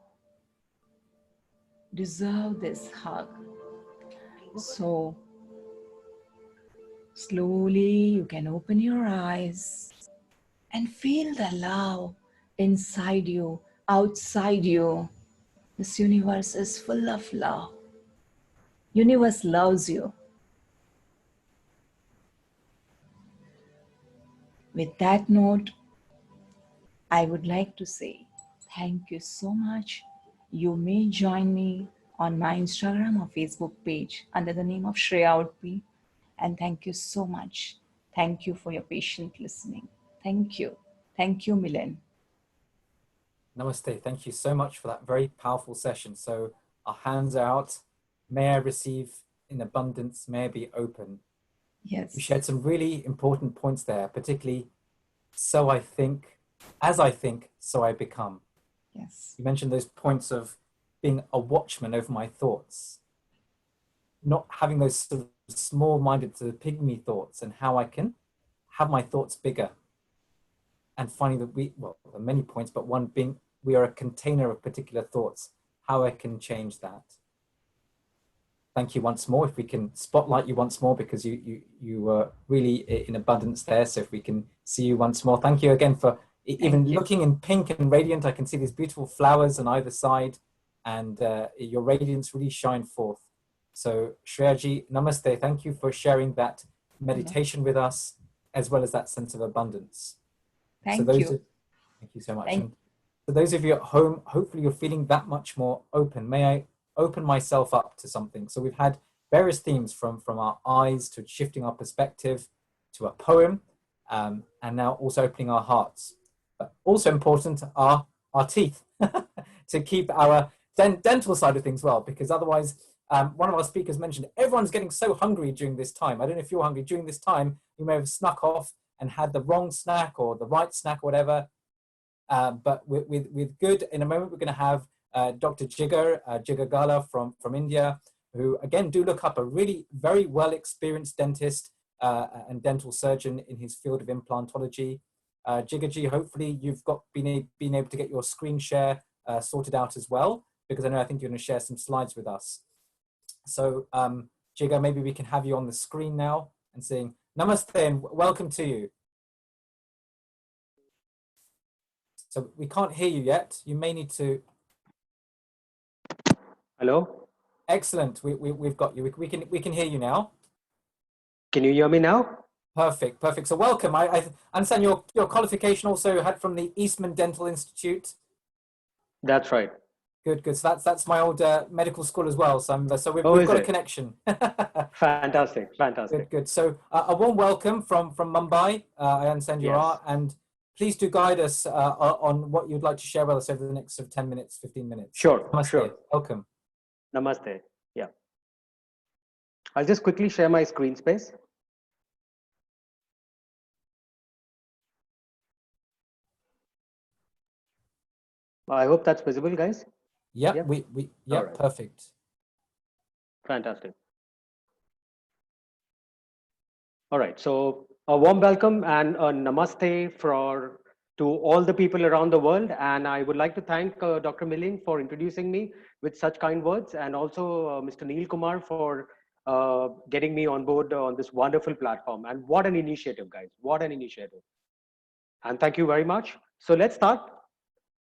Deserve this hug. So slowly you can open your eyes and feel the love inside you, outside you. This universe is full of love. Universe loves you. With that note, I would like to say thank you so much. You may join me on my Instagram or Facebook page under the name of Shreya Udpi. And thank you so much. Thank you for your patient listening. Thank you. Thank you, Milen. Namaste. Thank you so much for that very powerful session. So our hands are out. May I receive in abundance. May I be open. Yes. You shared some really important points there, particularly so I think, as I think, so I become. Yes. You mentioned those points of being a watchman over my thoughts, not having those sort of small-minded sort of pygmy thoughts, and how I can have my thoughts bigger. And finding that there are many points, but one being we are a container of particular thoughts, how I can change that. Thank you once more. If we can spotlight you once more, because you were really in abundance there. So if we can see you once more, thank you again for even looking in pink and radiant. I can see these beautiful flowers on either side, and your radiance really shine forth. So Shreyaji, namaste. Thank you for sharing that meditation with us, as well as that sense of abundance. Thank you. Thank you so much. And for those of you at home, hopefully you're feeling that much more open. May I open myself up to something? So we've had various themes from our eyes to shifting our perspective to a poem, and now also opening our hearts. But also important are our teeth to keep our dental side of things well, because otherwise, one of our speakers mentioned everyone's getting so hungry during this time. I don't know if you're hungry during this time. You may have snuck off and had the wrong snack or the right snack or whatever. But with good, in a moment, we're going to have Dr. Jigar Gala from India, who again, do look up, a really very well experienced dentist and dental surgeon in his field of implantology. Jigarji, hopefully you've been able to get your screen share sorted out as well, because I think you're going to share some slides with us. So Jigar, maybe we can have you on the screen now and saying namaste and welcome to you. So we can't hear you yet. You may need to. Hello. Excellent. We've got you. We can hear you now. Can you hear me now? Perfect. Perfect. So welcome. I understand your qualification also had from the Eastman Dental Institute. That's right. Good. Good. So that's my old medical school as well. So we've got a connection. Fantastic. Fantastic. Good. Good. So a warm welcome from Mumbai. I understand you are, and please do guide us on what you'd like to share with us over the next 10 minutes, 15 minutes. Sure. Namaste. Sure. Welcome. Namaste. Yeah. I'll just quickly share my screen space. I hope that's visible, guys. Yeah. Yep. Yeah. Right. Perfect. Fantastic. All right. So a warm welcome and a namaste to all the people around the world. And I would like to thank Dr. Milen for introducing me with such kind words, and also Mr. Neil Kumar for getting me on board on this wonderful platform. And what an initiative, guys. What an initiative. And thank you very much. So let's start.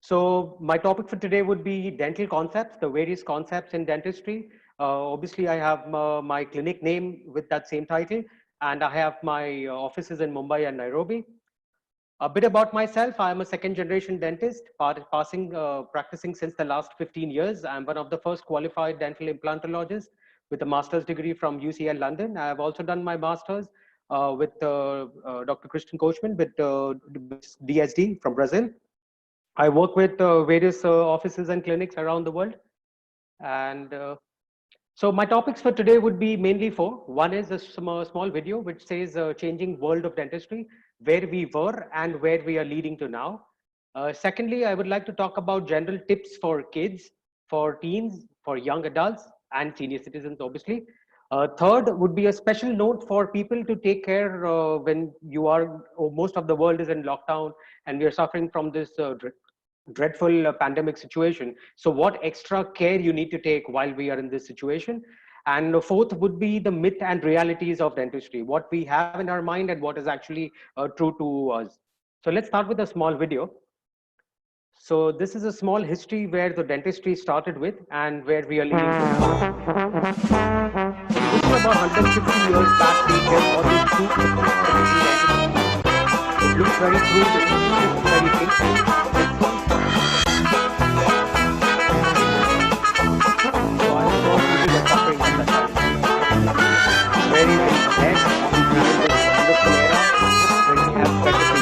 So my topic for today would be dental concepts, the various concepts in dentistry. Obviously, I have my clinic name with that same title, and I have my offices in Mumbai and Nairobi. A bit about myself: I am a second-generation dentist, practicing since the last 15 years. I'm one of the first qualified dental implantologists with a master's degree from UCL London. I have also done my master's with Dr. Christian Coachman with DSD from Brazil. I work with various offices and clinics around the world. And so my topics for today would be mainly four. One is a small video which says changing world of dentistry, where we were and where we are leading to now. Secondly, I would like to talk about general tips for kids, for teens, for young adults and senior citizens, obviously. Third would be a special note for people to take care when you are, most of the world is in lockdown and we are suffering from this dreadful pandemic situation. So what extra care you need to take while we are in this situation. And the fourth would be the myth and realities of dentistry, what we have in our mind and what is actually true to us. So let's start with a small video. So this is a small history where the dentistry started with and where we are leading to now. This is about 150 years back, we get all these two dentistry. It looks very crude, it looks very big. Very, very bad on this wonderful era when we have special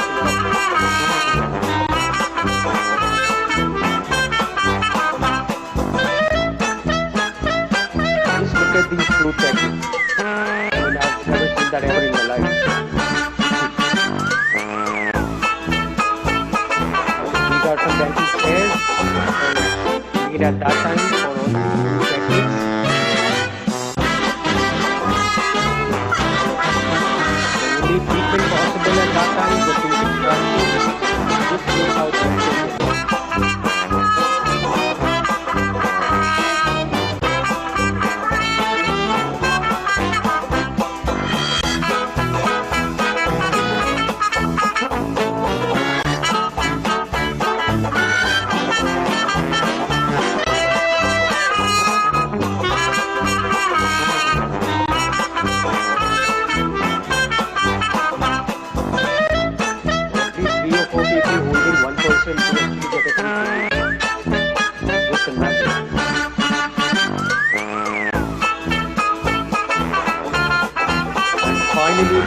just look at these fruit techniques. I mean, I've never seen that ever in my life. These are some dental chairs made at that time for all these fruit techniques. Treatment possible at that time, but to just shows how to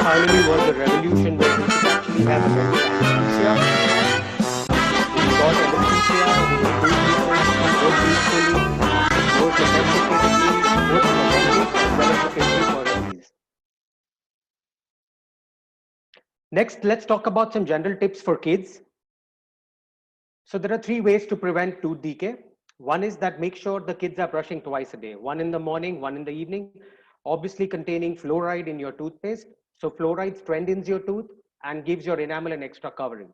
finally was the revolution where we could actually have a dental anesthesia. We got anesthesia, we could do treatment more peacefully, more sophisticatedly, both for dentists as well as the patient for disease. Next, let's talk about some general tips for kids. So there are three ways to prevent tooth decay. One is that make sure the kids are brushing twice a day, one in the morning, one in the evening, obviously containing fluoride in your toothpaste. So fluoride strengthens your tooth and gives your enamel an extra covering.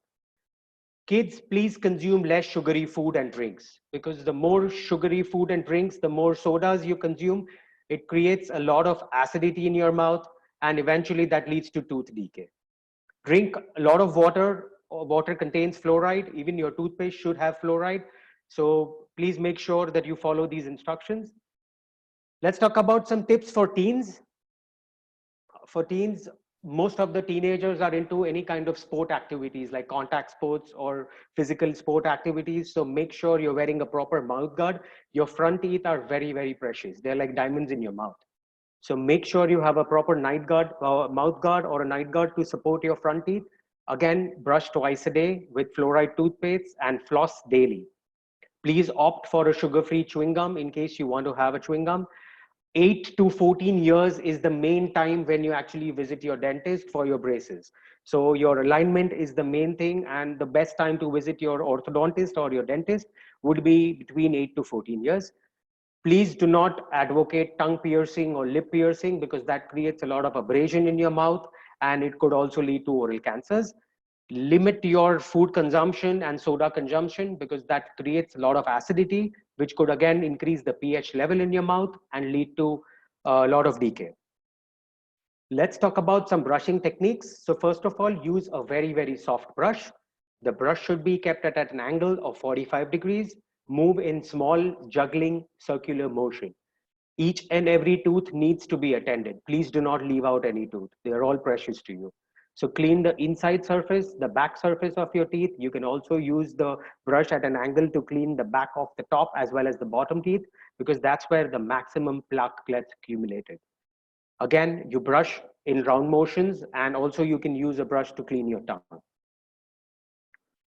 Kids, please consume less sugary food and drinks, because the more sugary food and drinks, the more sodas you consume, it creates a lot of acidity in your mouth, and eventually that leads to tooth decay. Drink a lot of water. Water contains fluoride. Even your toothpaste should have fluoride. So please make sure that you follow these instructions. Let's talk about some tips for teens. For teens, most of the teenagers are into any kind of sport activities like contact sports or physical sport activities. So make sure you're wearing a proper mouth guard. Your front teeth are very, very precious. They're like diamonds in your mouth. So make sure you have a proper night guard, mouth guard or a night guard to support your front teeth. Again, brush twice a day with fluoride toothpaste and floss daily. Please opt for a sugar-free chewing gum in case you want to have a chewing gum. 8 to 14 years is the main time when you actually visit your dentist for your braces. So your alignment is the main thing, and the best time to visit your orthodontist or your dentist would be between 8 to 14 years. Please do not advocate tongue piercing or lip piercing, because that creates a lot of abrasion in your mouth and it could also lead to oral cancers. Limit your food consumption and soda consumption, because that creates a lot of acidity, which could again increase the pH level in your mouth and lead to a lot of decay. Let's talk about some brushing techniques. So first of all, use a very, very soft brush. The brush should be kept at an angle of 45 degrees. Move in small juggling circular motion. Each and every tooth needs to be attended. Please do not leave out any tooth. They are all precious to you. So clean the inside surface, the back surface of your teeth. You can also use the brush at an angle to clean the back of the top as well as the bottom teeth, because that's where the maximum plaque gets accumulated. Again, you brush in round motions, and also you can use a brush to clean your tongue.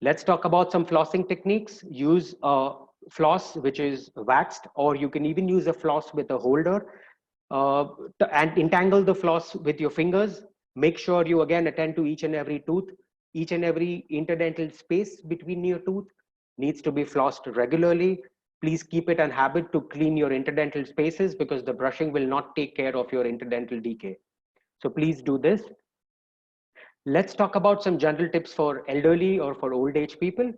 Let's talk about some flossing techniques. Use a floss which is waxed, or you can even use a floss with a holder and entangle the floss with your fingers. Make sure you again attend to each and every tooth. Each and every interdental space between your tooth needs to be flossed regularly. Please keep it a habit to clean your interdental spaces, because the brushing will not take care of your interdental decay. So please do this. Let's talk about some general tips for elderly or for old age people.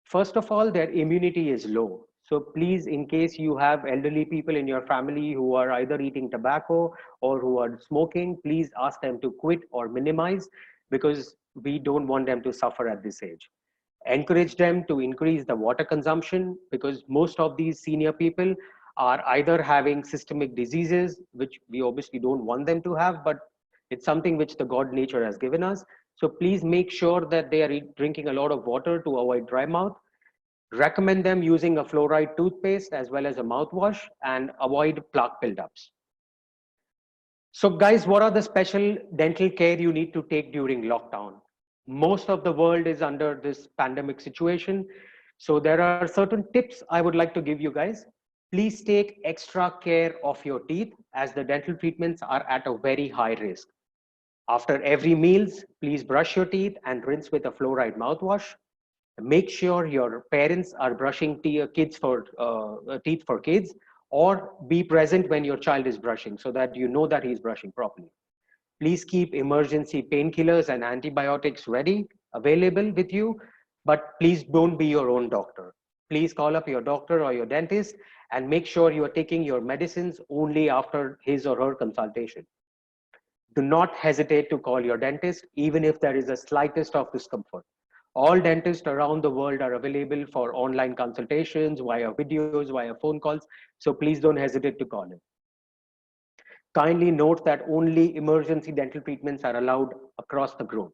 First of all, their immunity is low. So please, in case you have elderly people in your family who are either eating tobacco or who are smoking, please ask them to quit or minimize, because we don't want them to suffer at this age. Encourage them to increase the water consumption, because most of these senior people are either having systemic diseases, which we obviously don't want them to have, but it's something which the God nature has given us. So please make sure that they are drinking a lot of water to avoid dry mouth. Recommend them using a fluoride toothpaste as well as a mouthwash, and avoid plaque buildups. So guys, what are the special dental care you need to take during lockdown? Most of the world is under this pandemic situation. So there are certain tips I would like to give you guys. Please take extra care of your teeth, as the dental treatments are at a very high risk. After every meals, please brush your teeth and rinse with a fluoride mouthwash. Make sure your parents are brushing teeth for kids, or be present when your child is brushing so that you know that he's brushing properly. Please keep emergency painkillers and antibiotics ready, available with you, but please don't be your own doctor. Please call up your doctor or your dentist and make sure you are taking your medicines only after his or her consultation. Do not hesitate to call your dentist, even if there is the slightest of discomfort. All dentists around the world are available for online consultations, via videos, via phone calls. So please don't hesitate to call him. Kindly note that only emergency dental treatments are allowed across the globe.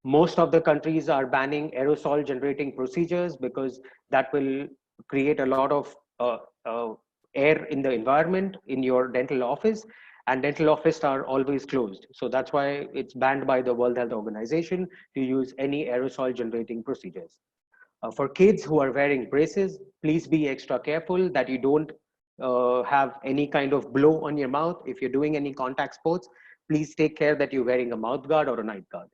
Most of the countries are banning aerosol generating procedures, because that will create a lot of air in the environment in your dental office, and dental offices are always closed. So that's why it's banned by the World Health Organization to use any aerosol generating procedures. For kids who are wearing braces, please be extra careful that you don't have any kind of blow on your mouth. If you're doing any contact sports, please take care that you're wearing a mouth guard or a night guard.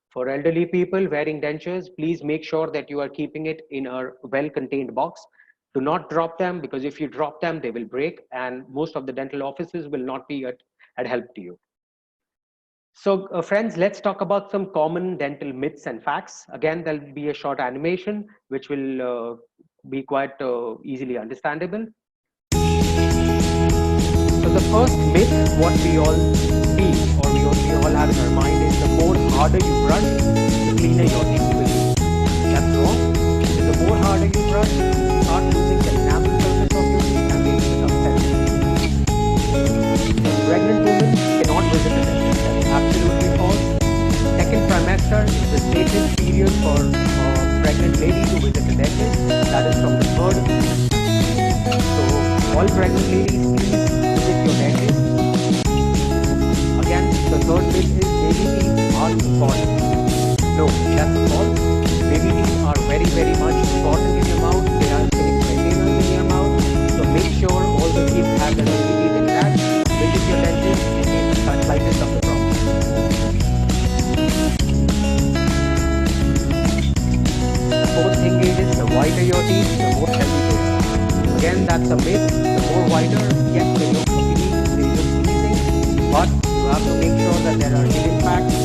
For elderly people wearing dentures, please make sure that you are keeping it in a well-contained box. Do not drop them, because if you drop them, they will break, and most of the dental offices will not be at help to you. So friends, let's talk about some common dental myths and facts. Again, there'll be a short animation, which will be quite easily understandable. So the first myth, what we all feel, or we all have in our mind, is the more harder you brush, the cleaner your teeth will be. That's wrong. The more harder you brush, start losing the enamel surface of your teeth and they become sensitive. Pregnant women cannot visit the dentist. That's absolutely false. Second trimester is the safest period for pregnant ladies to visit the dentist. That is from the third. So all pregnant ladies, please visit your dentist. Again, the third myth is baby teeth are important. No, that's false. Baby teeth are very, very much important in your mouth. They are safe maintenance in your mouth. So make sure all the teeth have their baby teeth intact. Visit your dentist in case the slightest of the problem. The fourth thing is, the whiter your teeth, the more healthy they are. Again, that's a myth. The more whiter, yes, they look pleasing, but you have to make sure that there are hidden facts.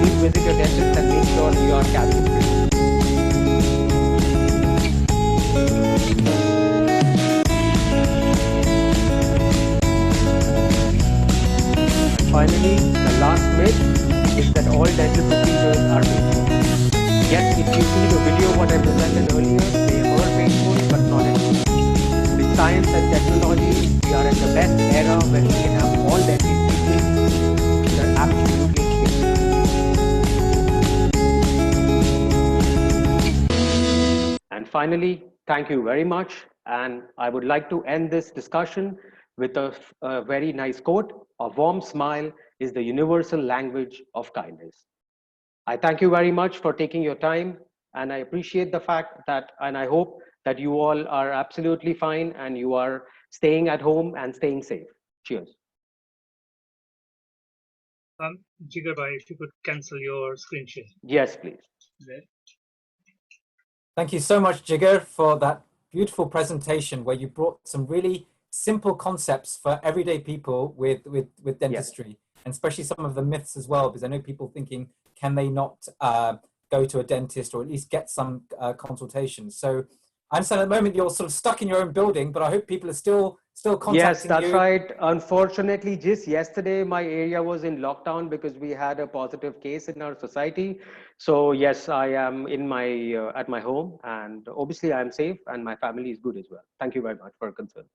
Please visit your dentist and make sure you are cavity free. And finally, the last myth is that all dental procedures are painful. if you see the video what I presented earlier, they were painful but not anymore. With science and technology, we are at the best era where we can have all dental treatments that are absolutely safe. And finally, thank you very much. And I would like to end this discussion with a very nice quote: "A warm smile is the universal language of kindness." I thank you very much for taking your time, and I appreciate the fact that, and I hope that you all are absolutely fine and you are staying at home and staying safe. Cheers. Jigar bhai, if you could cancel your screen share. Yes, please. There. Thank you so much, Jigar, for that beautiful presentation where you brought some really simple concepts for everyday people with dentistry, and especially some of the myths as well, because I know people thinking, can they not go to a dentist or at least get some consultation? So I understand at the moment you're sort of stuck in your own building, but I hope people are still contacting you. Yes, that's right. Unfortunately, just yesterday, my area was in lockdown because we had a positive case in our society. So yes, I am in my at my home, and obviously I'm safe and my family is good as well. Thank you very much for your concern.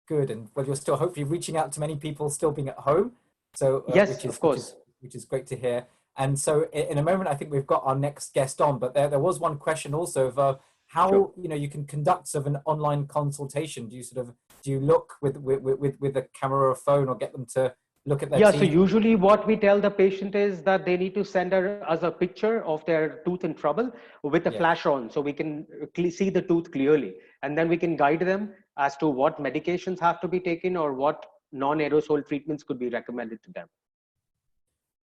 Good, and well, you're still hopefully reaching out to many people still being at home. So yes, of course. Which is great to hear. And so in a moment, I think we've got our next guest on, but there was one question also of how Sure. you can conduct sort of an online consultation. Do you look with a camera or phone or get them to look at their teeth? So usually what we tell the patient is that they need to send us a picture of their tooth in trouble with a flash on, so we can see the tooth clearly, and then we can guide them as to what medications have to be taken or what non-aerosol treatments could be recommended to them.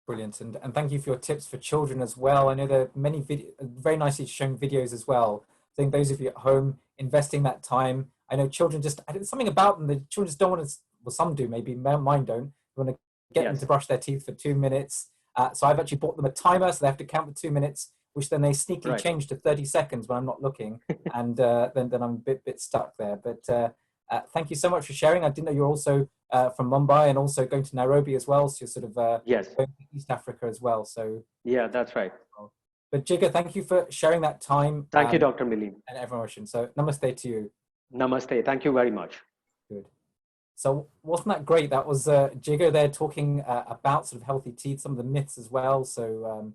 Brilliant, and thank you for your tips for children as well. I know there are many very nicely shown videos as well. I think those of you at home investing that time. I know children something about them. The children just don't want to. Well, some do, maybe mine don't. They want to get them to brush their teeth for 2 minutes. So I've actually bought them a timer, so they have to count for 2 minutes, which then they sneakily change to 30 seconds when I'm not looking, and then I'm a bit stuck there. But thank you so much for sharing. I didn't know you're also from Mumbai and also going to Nairobi as well. So you're sort of going to East Africa as well. So yeah, that's right. But Jigar, thank you for sharing that time. Thank you, Dr. Mileen. And everyone watching. So namaste to you. Namaste. Thank you very much. Good. So wasn't that great? That was Jigar there talking about sort of healthy teeth, some of the myths as well. So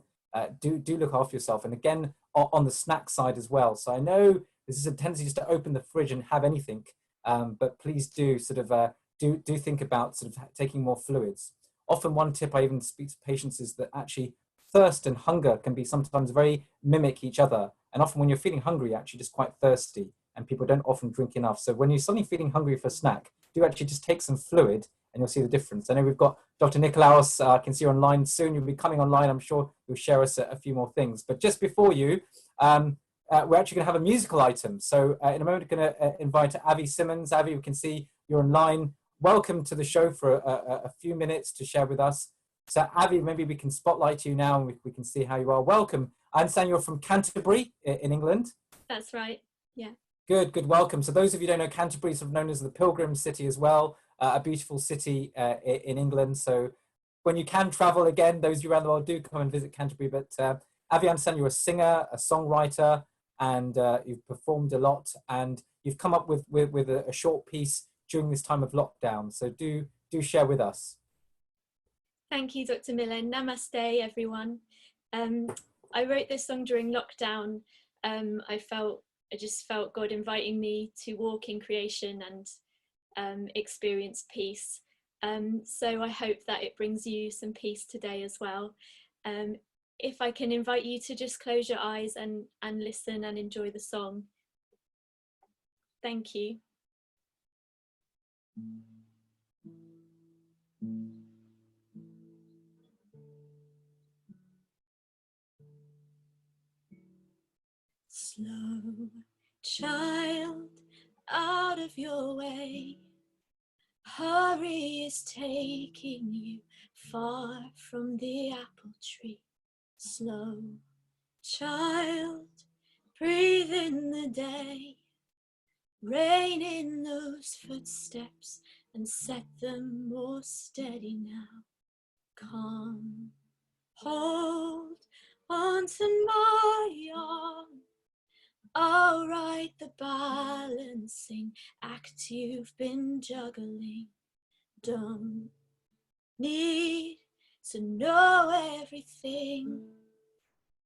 do look after yourself. And again, on the snack side as well. So I know this is a tendency just to open the fridge and have anything, but please do sort of do think about sort of taking more fluids. Often one tip I even speak to patients is that actually thirst and hunger can be sometimes very mimic each other. And often when you're feeling hungry, you're actually just quite thirsty, and people don't often drink enough. So when you're suddenly feeling hungry for a snack, do actually just take some fluid and you'll see the difference. I know we've got Dr. Nikolaos, I can see you online soon. You'll be coming online. I'm sure you'll share us a few more things. But just before you, we're actually going to have a musical item. So in a moment, we're going to invite Avi Simmons. Avi, we can see you're online. Welcome to the show for a few minutes to share with us. So Avi, maybe we can spotlight you now and we can see how you are. Welcome. I understand you're from Canterbury in England. That's right, yeah. Good, welcome. So those of you who don't know, Canterbury is sort of known as the Pilgrim City as well, a beautiful city in England. So when you can travel again, those of you around the world, do come and visit Canterbury. But Avi, I understand you're a singer, a songwriter, and you've performed a lot, and you've come up with a short piece during this time of lockdown. So do share with us. Thank you, Dr. Mileen. Namaste, everyone. I wrote this song during lockdown. I just felt God inviting me to walk in creation and experience peace. So I hope that it brings you some peace today as well. If I can invite you to just close your eyes and listen and enjoy the song. Thank you. Slow, child, out of your way. Hurry is taking you far from the apple tree. Slow, child, breathe in the day. Rein in those footsteps and set them more steady now. Calm, hold onto my arm. I'll write the balancing act you've been juggling. Don't need to know everything.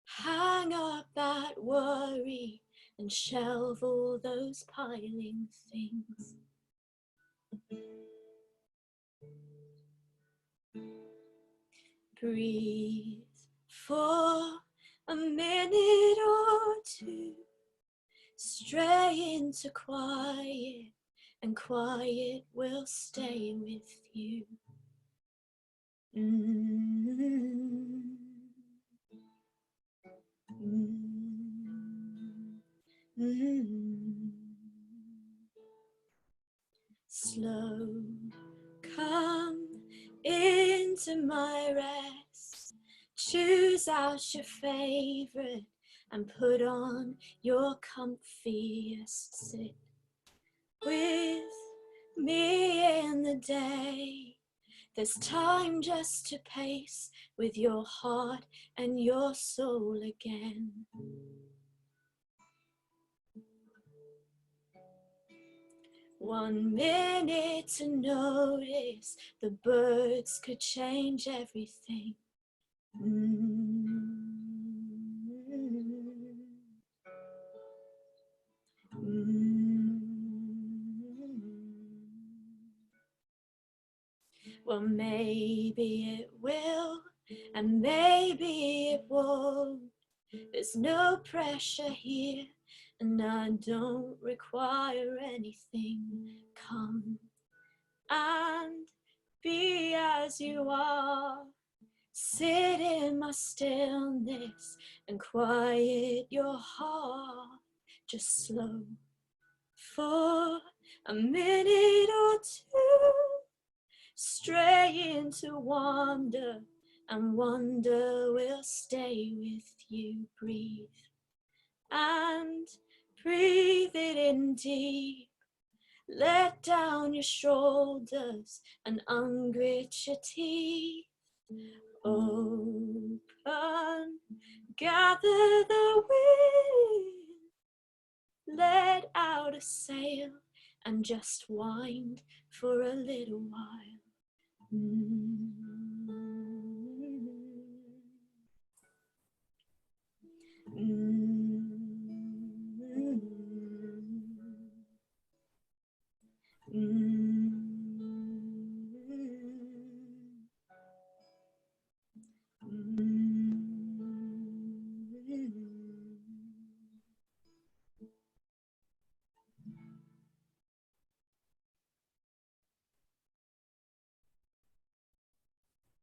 Hang up that worry and shelve all those piling things. Breathe for a minute or two. Stray into quiet, and quiet will stay with you. Slow, come into my rest. Choose out your favorite and put on your comfiest. Sit with me in the day. There's time just to pace with your heart and your soul again. 1 minute to notice the birds could change everything. Well, maybe it will, and maybe it won't. There's no pressure here, and I don't require anything. Come and be as you are. Sit in my stillness and quiet your heart. Just slow for a minute or two. Stray into wonder, and wonder will stay with you. Breathe and breathe it in deep. Let down your shoulders and ungrit your teeth. Open, gather the wind. Let out a sail and just wind for a little while.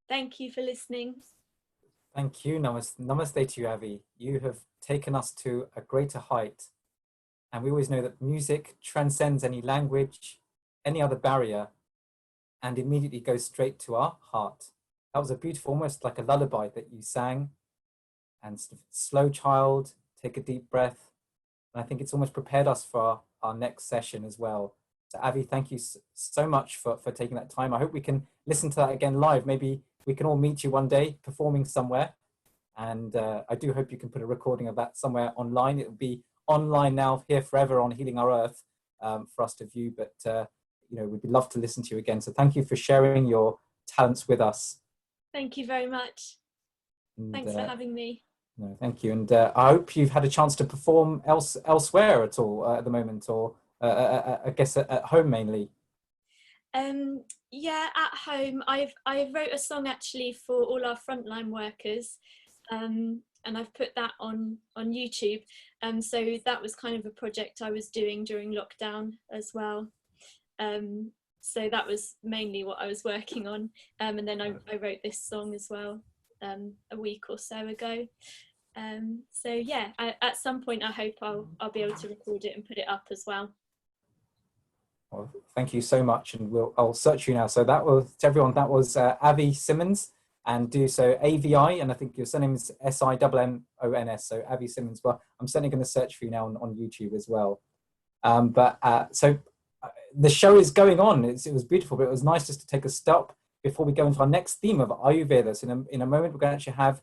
Thank you for listening. Thank you. Namaste to you, Avi. You have taken us to a greater height. And we always know that music transcends any language, any other barrier, and immediately goes straight to our heart. That was a beautiful, almost like a lullaby that you sang. And slow child, take a deep breath. And I think it's almost prepared us for our next session as well. So Avi, thank you so much for taking that time. I hope we can listen to that again live. Maybe we can all meet you one day performing somewhere. And I do hope you can put a recording of that somewhere online. It will be online now, here forever on Healing Our Earth for us to view. But, you know, we'd love to listen to you again. So thank you for sharing your talents with us. Thank you very much. And, thanks for having me. No, thank you. And I hope you've had a chance to perform elsewhere at all at the moment, or I guess at home mainly. Yeah, at home. I wrote a song actually for all our frontline workers, and I've put that on YouTube. So that was kind of a project I was doing during lockdown as well. So that was mainly what I was working on. And then I wrote this song as well a week or so ago. So yeah, at some point I hope I'll be able to record it and put it up as well. Well, thank you so much, and I'll search you now. So that was, to everyone, that was Avi Simmons, and do so AVI, and I think your surname is SIMMONS, so Avi Simmons. Well, I'm certainly going to search for you now on YouTube as well. So the show is going on. It was beautiful, but it was nice just to take a stop before we go into our next theme of Ayurveda. So in a moment, we're going to actually have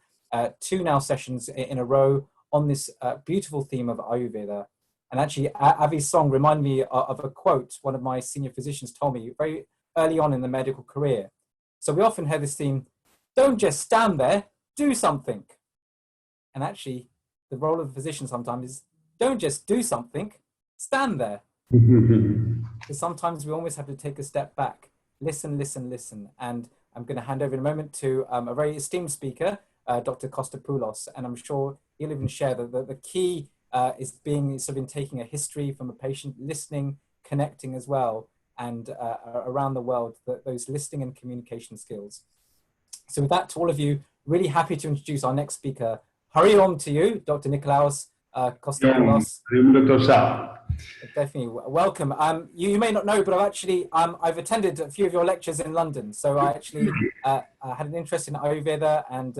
two now sessions in a row on this beautiful theme of Ayurveda. And actually, Avi's song reminded me of a quote one of my senior physicians told me very early on in the medical career. So we often hear this theme, don't just stand there, do something. And actually, the role of the physician sometimes is, don't just do something, stand there. Because sometimes we almost have to take a step back, listen, listen, listen. And I'm going to hand over in a moment to a very esteemed speaker, Dr. Kostopoulos, and I'm sure he'll even share that the key is being sort of in taking a history from a patient, listening, connecting as well, and around the world, those listening and communication skills. So with that, to all of you, really happy to introduce our next speaker. Hurry on to you, Dr. Nikolaos Kostopoulos. Definitely, welcome. You may not know, but I've attended a few of your lectures in London. So I actually had an interest in Ayurveda, and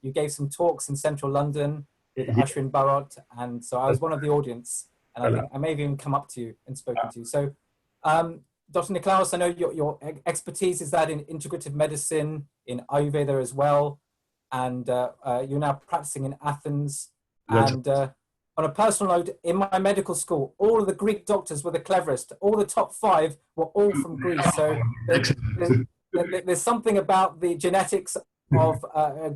you gave some talks in central London with Ashwin Bharot, and so I was one of the audience, and I think I may have even come up to you and spoken to you. So, Dr. Nikolaos, I know your expertise is that in integrative medicine, in Ayurveda as well, and you're now practicing in Athens. And on a personal note, in my medical school, all of the Greek doctors were the cleverest. All the top 5 were all from Greece. So there's something about the genetics of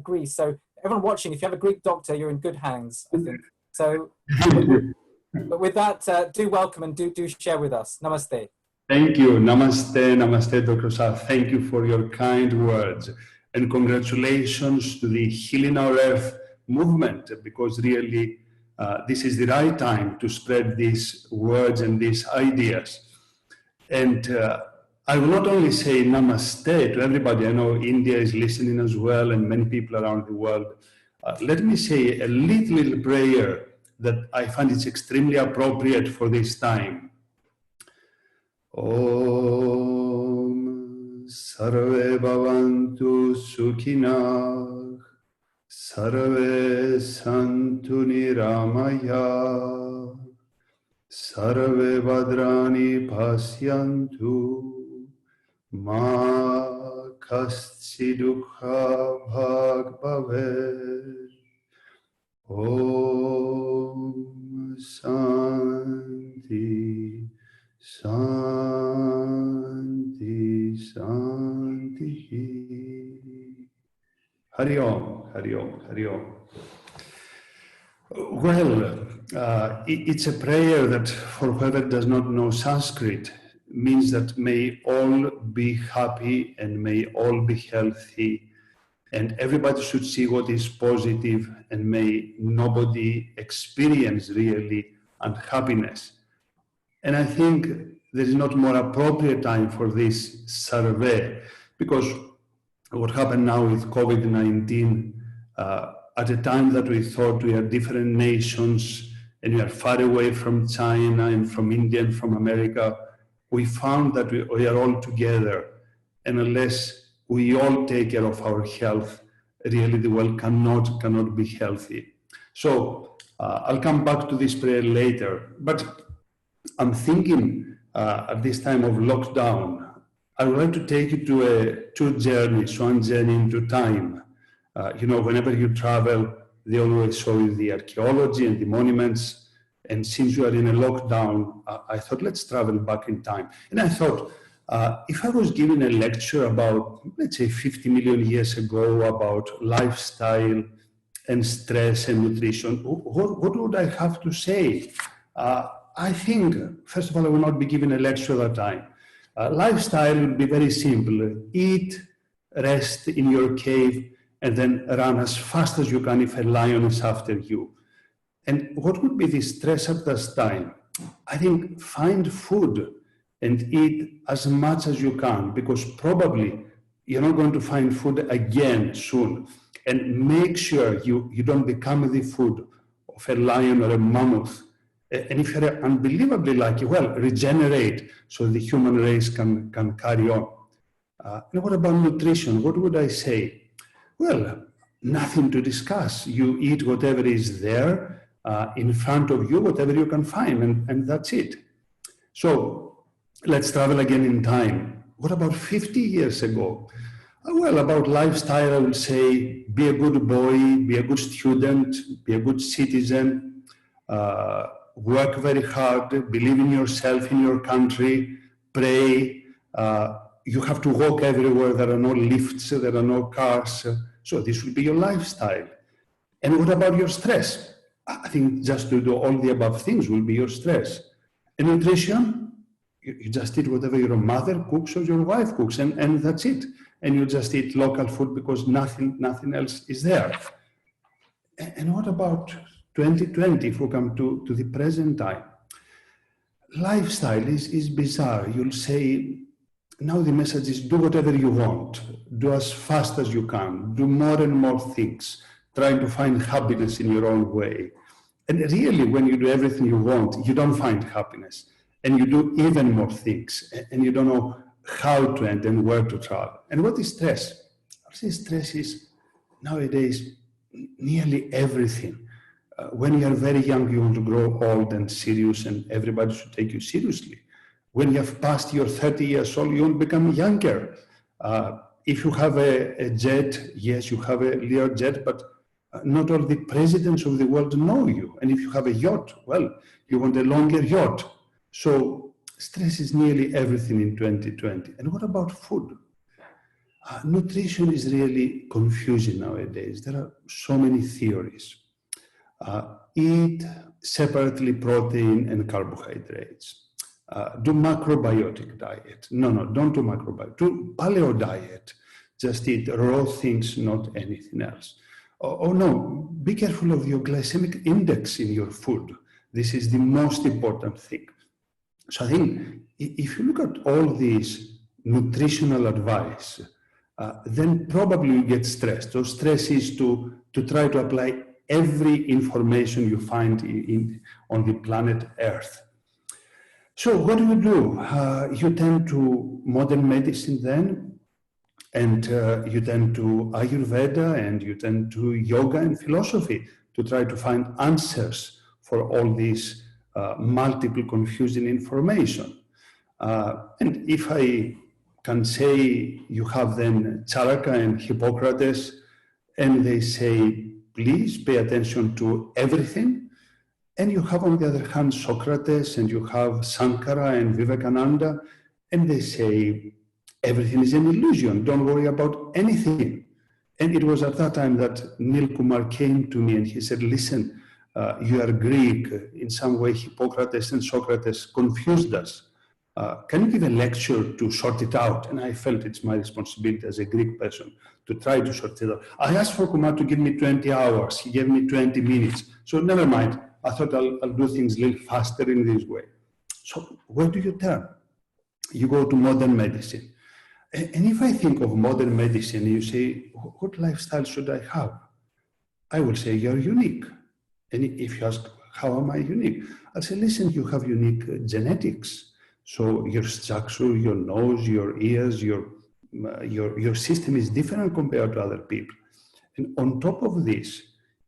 Greece. So everyone watching, if you have a Greek doctor, you're in good hands, I think. So, but with that, do welcome and do share with us. Namaste. Thank you. Namaste, namaste, Dr. Shah. Thank you for your kind words. And congratulations to the Healing Our Earth movement, because really this is the right time to spread these words and these ideas. And I will not only say namaste to everybody, I know India is listening as well and many people around the world. Let me say a little prayer that I find it's extremely appropriate for this time. Om Sarve Bhavantu Sukhinah Sarve Santu Niramaya Sarve Bhadrani Pasyantu Ma Kasti Dukha Bhag Bhavet Om Santi Santi Santi Hari Om, Hari Om, Hari Om. Well, it's a prayer that for whoever does not know Sanskrit means that may all be happy and may all be healthy, and everybody should see what is positive, and may nobody experience really unhappiness. And I think there is not more appropriate time for this survey, because what happened now with COVID-19, at a time that we thought we are different nations and we are far away from China and from India and from America, we found that we are all together. And unless we all take care of our health, really the world cannot be healthy. So I'll come back to this prayer later, but I'm thinking at this time of lockdown, I would like to take you to two journeys, one journey into time. You know, whenever you travel, they always show you the archaeology and the monuments. And since you are in a lockdown, I thought, let's travel back in time. And I thought, if I was giving a lecture about, let's say, 50 million years ago about lifestyle and stress and nutrition, what would I have to say? I think, first of all, I will not be giving a lecture at that time. Lifestyle will be very simple. Eat, rest in your cave, and then run as fast as you can if a lion is after you. And what would be the stress at this time? I think find food and eat as much as you can, because probably you're not going to find food again soon. And make sure you don't become the food of a lion or a mammoth. And if you're unbelievably lucky, well, regenerate so the human race can carry on. And what about nutrition? What would I say? Well, nothing to discuss. You eat whatever is there in front of you, whatever you can find, and that's it. So let's travel again in time. What about 50 years ago? Well, about lifestyle, I will say be a good boy, be a good student, be a good citizen, work very hard, believe in yourself, in your country, pray. You have to walk everywhere. There are no lifts, there are no cars. So this will be your lifestyle. And what about your stress? I think just to do all the above things will be your stress. And nutrition, you just eat whatever your mother cooks or your wife cooks, and that's it. And you just eat local food because nothing else is there. And what about 2020, if we come to the present time? Lifestyle is bizarre. You'll say, now the message is do whatever you want, do as fast as you can, do more and more things, trying to find happiness in your own way. And really, when you do everything you want, you don't find happiness. And you do even more things, and you don't know how to end and where to travel. And what is stress? I say stress is nowadays nearly everything. When you are very young, you want to grow old and serious, and everybody should take you seriously. When you have passed your 30 years old, you want to become younger. If you have a jet, yes, you have a Lear jet, but not all the presidents of the world know you. And if you have a yacht, well, you want a longer yacht. So stress is nearly everything in 2020. And what about food? Nutrition is really confusing nowadays. There are so many theories. Eat separately protein and carbohydrates. Do macrobiotic diet. No, don't do macrobiotic. Do paleo diet. Just eat raw things, not anything else. Oh no, be careful of your glycemic index in your food. This is the most important thing. So I think if you look at all these nutritional advice, then probably you get stressed. So stress is to try to apply every information you find on the planet Earth. So what do? You tend to modern medicine then, and you tend to Ayurveda, and you tend to yoga and philosophy to try to find answers for all these multiple confusing information. And if I can say, you have then Charaka and Hippocrates, and they say, please pay attention to everything. And you have, on the other hand, Socrates, and you have Sankara and Vivekananda, and they say, everything is an illusion, don't worry about anything. And it was at that time that Neil Kumar came to me and he said, listen, you are Greek, in some way Hippocrates and Socrates confused us. Can you give a lecture to sort it out? And I felt it's my responsibility as a Greek person to try to sort it out. I asked for Kumar to give me 20 hours. He gave me 20 minutes. So never mind. I thought I'll do things a little faster in this way. So where do you turn? You go to modern medicine. And if I think of modern medicine, you say, what lifestyle should I have? I will say, you're unique. And if you ask, how am I unique? I'll say, listen, you have unique genetics. So your structure, your nose, your ears, your system is different compared to other people. And on top of this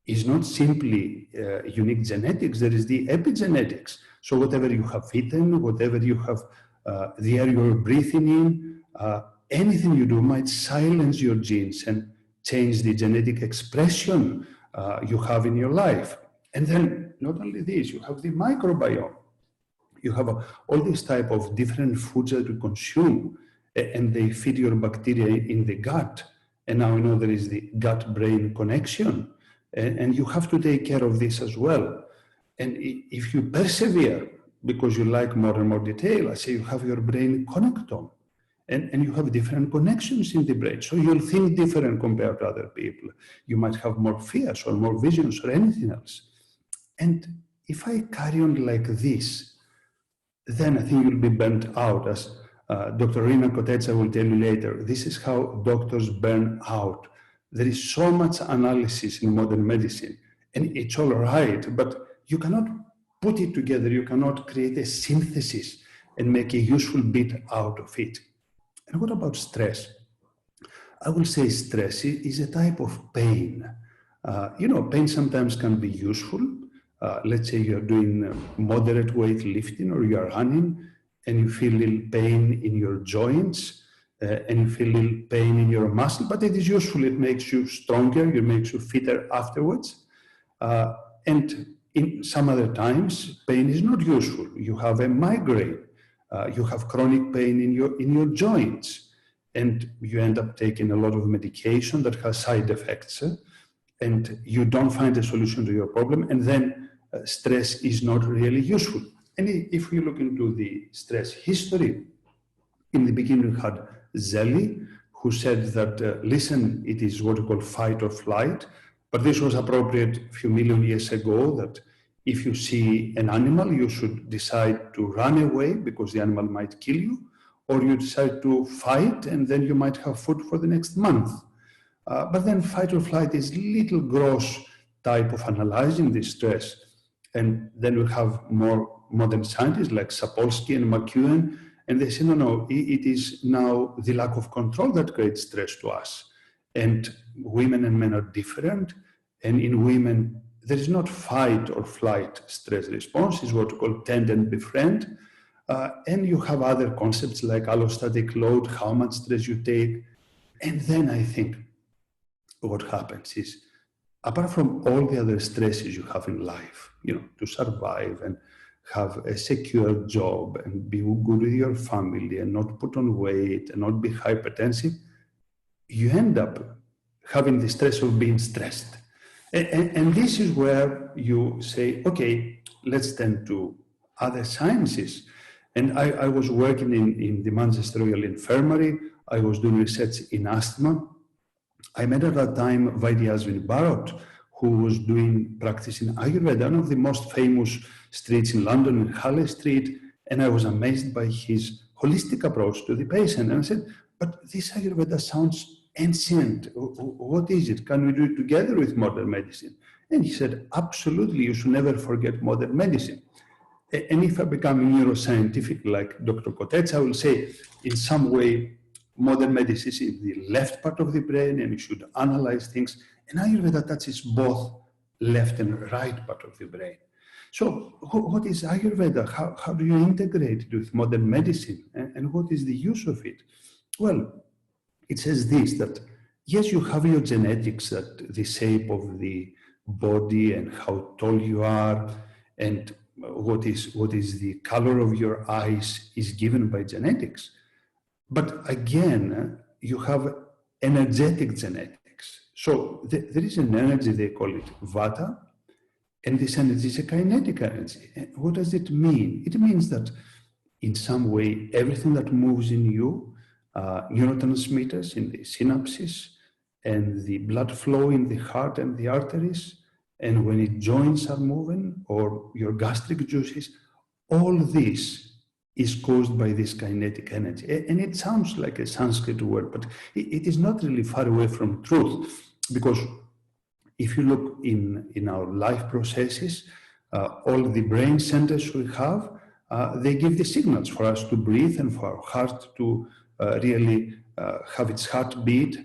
is not simply unique genetics, there is the epigenetics. So whatever you have eaten, whatever you have, the air you're breathing in, anything you do might silence your genes and change the genetic expression you have in your life. And then not only this, you have the microbiome. You have all these type of different foods that you consume, and they feed your bacteria in the gut. And now we know there is the gut-brain connection, and you have to take care of this as well. And if you persevere, because you like more and more detail, I say you have your brain connectome, and you have different connections in the brain. So you'll think different compared to other people. You might have more fears or more visions or anything else. And if I carry on like this, then I think you'll be burnt out, as Dr. Rina Kotecha will tell you later. This is how doctors burn out. There is so much analysis in modern medicine, and it's all right, but you cannot put it together. You cannot create a synthesis and make a useful bit out of it. And what about stress? I will say stress is a type of pain. Pain sometimes can be useful. Let's say you're doing moderate weight lifting or you're running and you feel little pain in your joints. and you feel a little pain in your muscle, but it is useful. It makes you stronger, it makes you fitter afterwards. And in some other times, pain is not useful. You have a migraine, you have chronic pain in your joints, and you end up taking a lot of medication that has side effects, and you don't find a solution to your problem, and then stress is not really useful. And if we look into the stress history, in the beginning we had Zelli, who said that, listen, it is what we call fight or flight, but this was appropriate a few million years ago, that if you see an animal, you should decide to run away because the animal might kill you, or you decide to fight and then you might have food for the next month. But then fight or flight is little gross type of analyzing the stress. And then we have more modern scientists like Sapolsky and McEwen, and they say, no, it is now the lack of control that creates stress to us. And women and men are different. And in women, there is not fight or flight stress response, it's what we call tend and befriend. And you have other concepts like allostatic load, how much stress you take. And then I think what happens is, apart from all the other stresses you have in life, to survive and have a secure job and be good with your family and not put on weight and not be hypertensive, you end up having the stress of being stressed. And this is where you say, okay, let's turn to other sciences. And I was working in the Manchester Royal Infirmary. I was doing research in asthma. I met at that time Vaidya Barot, who was doing practice in Ayurveda, one of the most famous streets in London, in Harley Street. And I was amazed by his holistic approach to the patient. And I said, but this Ayurveda sounds ancient. What is it? Can we do it together with modern medicine? And he said, absolutely, you should never forget modern medicine. And if I become neuroscientific like Dr. Kotecha, I will say, in some way, modern medicine is in the left part of the brain and you should analyze things. And Ayurveda touches both left and right part of the brain. So what is Ayurveda? How do you integrate it with modern medicine? And what is the use of it? Well, it says this, that yes, you have your genetics, that the shape of the body and how tall you are and what is the color of your eyes is given by genetics. But again, you have energetic genetics. So there is an energy, they call it Vata, and this energy is a kinetic energy. And what does it mean? It means that in some way, everything that moves in you, neurotransmitters in the synapses and the blood flow in the heart and the arteries, and when the joints are moving or your gastric juices, all this is caused by this kinetic energy. And it sounds like a Sanskrit word, but it is not really far away from truth, because if you look in our life processes, all the brain centers we have, they give the signals for us to breathe and for our heart to really have its heartbeat.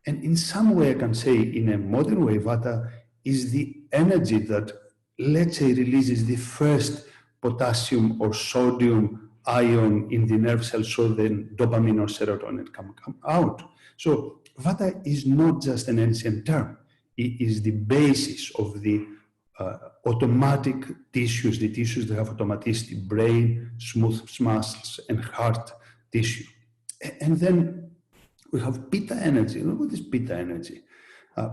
And in some way, I can say, in a modern way, Vata is the energy that, let's say, releases the first potassium or sodium ion in the nerve cell, so then dopamine or serotonin can come out. So Vata is not just an ancient term. It is the basis of the automatic tissues, the tissues that have automaticity, brain, smooth muscles, and heart tissue. And then we have Pitta energy. What is Pitta energy?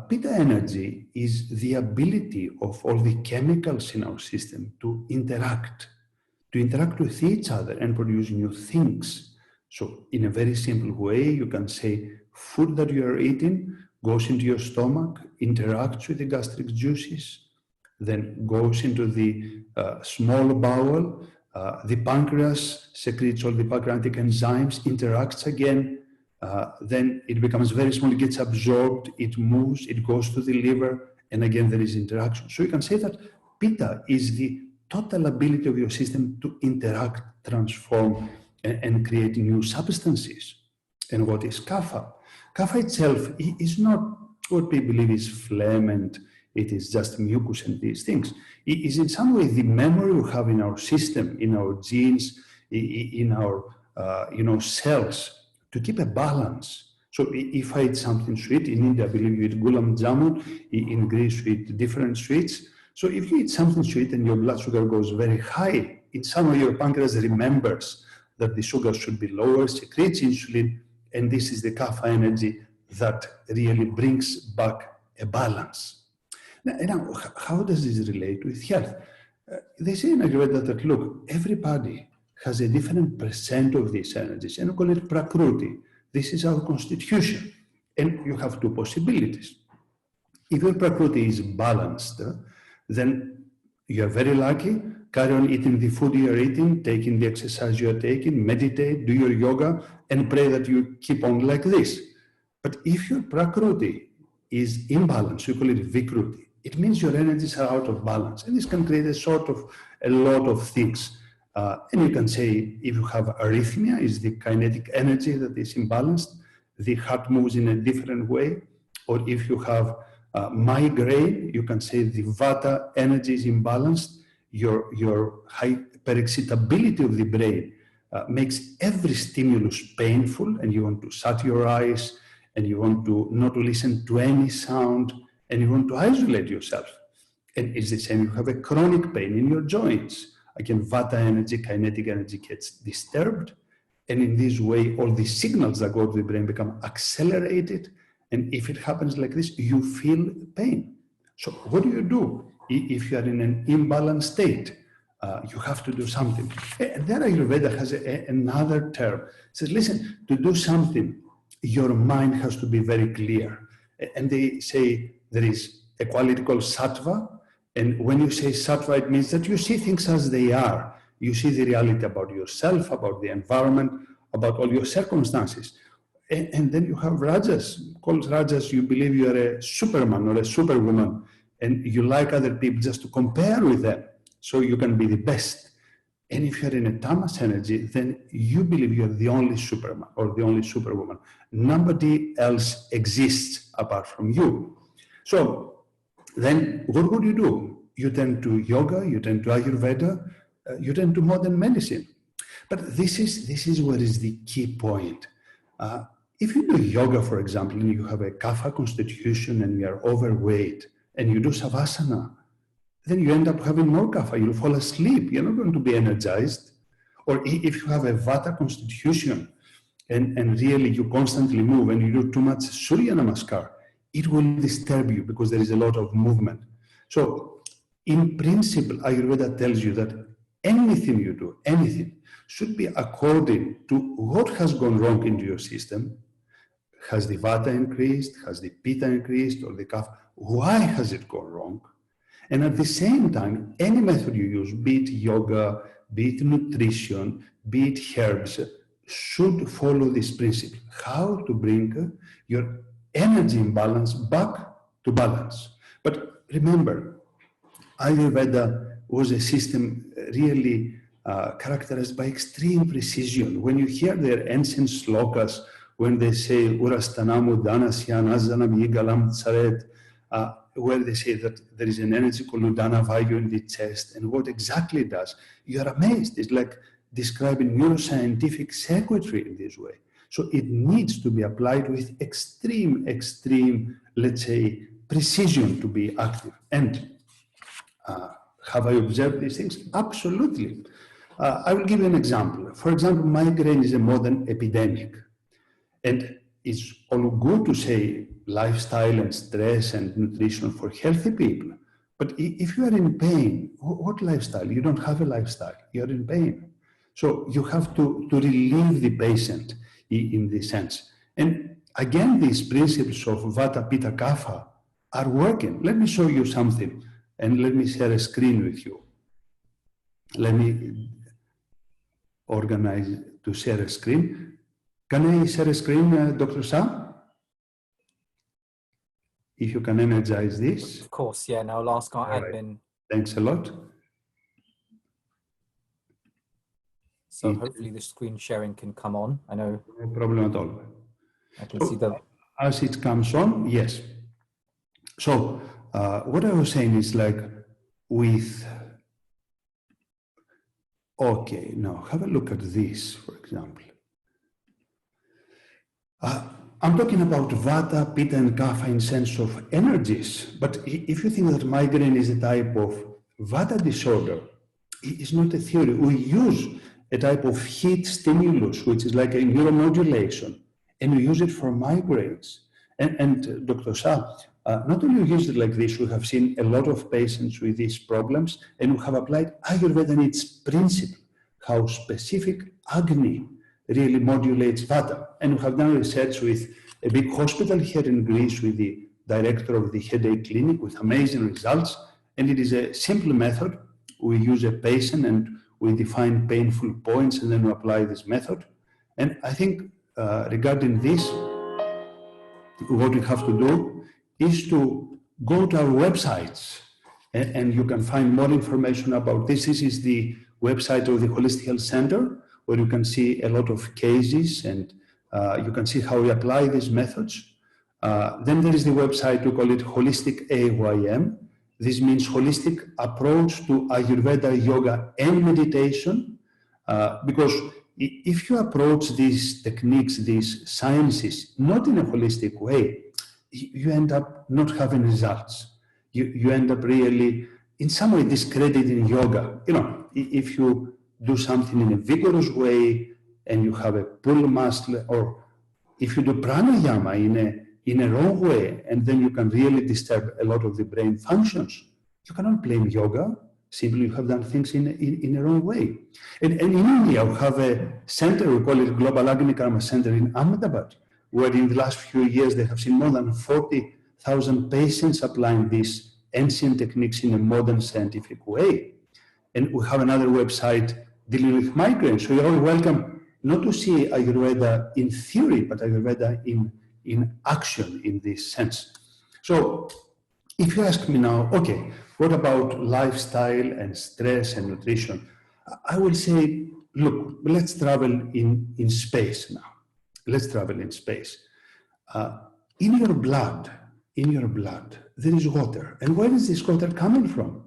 Pitta energy is the ability of all the chemicals in our system to interact with each other and produce new things. So in a very simple way, you can say food that you are eating goes into your stomach, interacts with the gastric juices, then goes into the small bowel, the pancreas secretes all the pancreatic enzymes, interacts again, then it becomes very small, it gets absorbed, it moves, it goes to the liver, and again there is interaction. So you can say that Pitta is the total ability of your system to interact, transform, and create new substances. And what is Kapha? Kapha itself is not what we believe is phlegm and it is just mucus and these things. It is in some way the memory we have in our system, in our genes, in our cells, to keep a balance. So if I eat something sweet, in India, I believe you eat gulam jamun, in Greece you eat different sweets. So if you eat something sweet and your blood sugar goes very high, in some way your pancreas remembers that the sugar should be lower, secretes insulin, and this is the kapha energy that really brings back a balance. Now, how does this relate with health? They say in Ayurveda that, look, everybody has a different percent of these energies, and we call it prakruti. This is our constitution, and you have two possibilities. If your prakruti is balanced, then you are very lucky. Carry on eating the food you are eating, taking the exercise you are taking, meditate, do your yoga, and pray that you keep on like this. But if your prakruti is imbalanced, we call it vikruti, it means your energies are out of balance. And this can create a lot of things. And you can say, if you have arrhythmia, is the kinetic energy that is imbalanced, the heart moves in a different way. Or if you have migraine, you can say the vata energy is imbalanced, your hyperexcitability of the brain makes every stimulus painful, and you want to shut your eyes, and you want to not listen to any sound, and you want to isolate yourself. And it's the same, you have a chronic pain in your joints. Again, vata energy, kinetic energy gets disturbed, and in this way, all the signals that go to the brain become accelerated, and if it happens like this, you feel pain. So what do? If you are in an imbalanced state? You have to do something. And then Ayurveda has another term. It says, listen, to do something, your mind has to be very clear. And they say there is a quality called sattva. And when you say sattva, it means that you see things as they are. You see the reality about yourself, about the environment, about all your circumstances. And then you have rajas. Called rajas, you believe you are a superman or a superwoman, and you like other people just to compare with them, so you can be the best. And if you're in a tamas energy, then you believe you're the only superman or the only superwoman. Nobody else exists apart from you. So then what would you do? You turn to yoga, you turn to Ayurveda, you turn to modern medicine. But this is where is the key point. If you do yoga, for example, and you have a kapha constitution and you are overweight, and you do savasana, then you end up having more kapha. You'll fall asleep. You're not going to be energized. Or if you have a vata constitution and really you constantly move and you do too much Surya Namaskar, it will disturb you because there is a lot of movement. So in principle, Ayurveda tells you that anything you do, anything, should be according to what has gone wrong into your system. Has the vata increased? Has the pitta increased? Or the kapha? Why has it gone wrong? And at the same time, any method you use, be it yoga, be it nutrition, be it herbs, should follow this principle. How to bring your energy imbalance back to balance. But remember, Ayurveda was a system really characterized by extreme precision. When you hear their ancient slokas, when they say Urastanamu Danasya Nazanam Yigalam Tsaret, where they say that there is an energy called Udana Vayu in the chest, and what exactly it does, you are amazed. It's like describing neuroscientific circuitry in this way. So it needs to be applied with extreme, let's say, precision to be active. And have I observed these things? Absolutely. I will give you an example. For example, migraine is a modern epidemic. And it's all good to say lifestyle and stress and nutrition for healthy people. But if you are in pain, what lifestyle? You don't have a lifestyle. You're in pain. So you have to relieve the patient in this sense. And again, these principles of Vata, Pitta, Kapha are working. Let me show you something, and let me share a screen with you. Let me organize to share a screen. Can I share a screen, Dr. Shah? If you can energize this. Of course, yeah. Now I'll ask our admin. Right. Thanks a lot. So hopefully the screen sharing can come on. I know. No problem at all. I can see the. As it comes on, yes. So what I was saying is like with. Okay, now have a look at this, for example. I'm talking about Vata, Pitta, and Kapha in sense of energies. But if you think that migraine is a type of Vata disorder, it's not a theory. We use a type of heat stimulus, which is like a neuromodulation, and we use it for migraines. And Dr. Shah, not only use it like this, we have seen a lot of patients with these problems, and we have applied Ayurveda and its principle, how specific Agni really modulates Vata. And we have done research with a big hospital here in Greece with the director of the headache clinic with amazing results. And it is a simple method. We use a patient and we define painful points and then we apply this method. And I think regarding this, what we have to do is to go to our websites and you can find more information about this. This is the website of the Holistic Health Center, where you can see a lot of cases and you can see how we apply these methods. Then there is the website, we call it Holistic AYM. This means holistic approach to Ayurveda, yoga, and meditation. Because if you approach these techniques, these sciences, not in a holistic way, you end up not having results. You end up really, in some way, discrediting yoga. You know, if you do something in a vigorous way and you have a pull muscle, or if you do pranayama in a wrong way, and then you can really disturb a lot of the brain functions, you cannot blame yoga. Simply you have done things in a wrong way. And in India, we have a center, we call it Global Agni Karma Center in Ahmedabad, where in the last few years they have seen more than 40,000 patients applying these ancient techniques in a modern scientific way. And we have another website dealing with migraine. So you're all welcome not to see Ayurveda in theory, but Ayurveda in action in this sense. So if you ask me now, okay, what about lifestyle and stress and nutrition? I will say, look, let's travel in space now. Let's travel in space. In your blood, there is water. And where is this water coming from?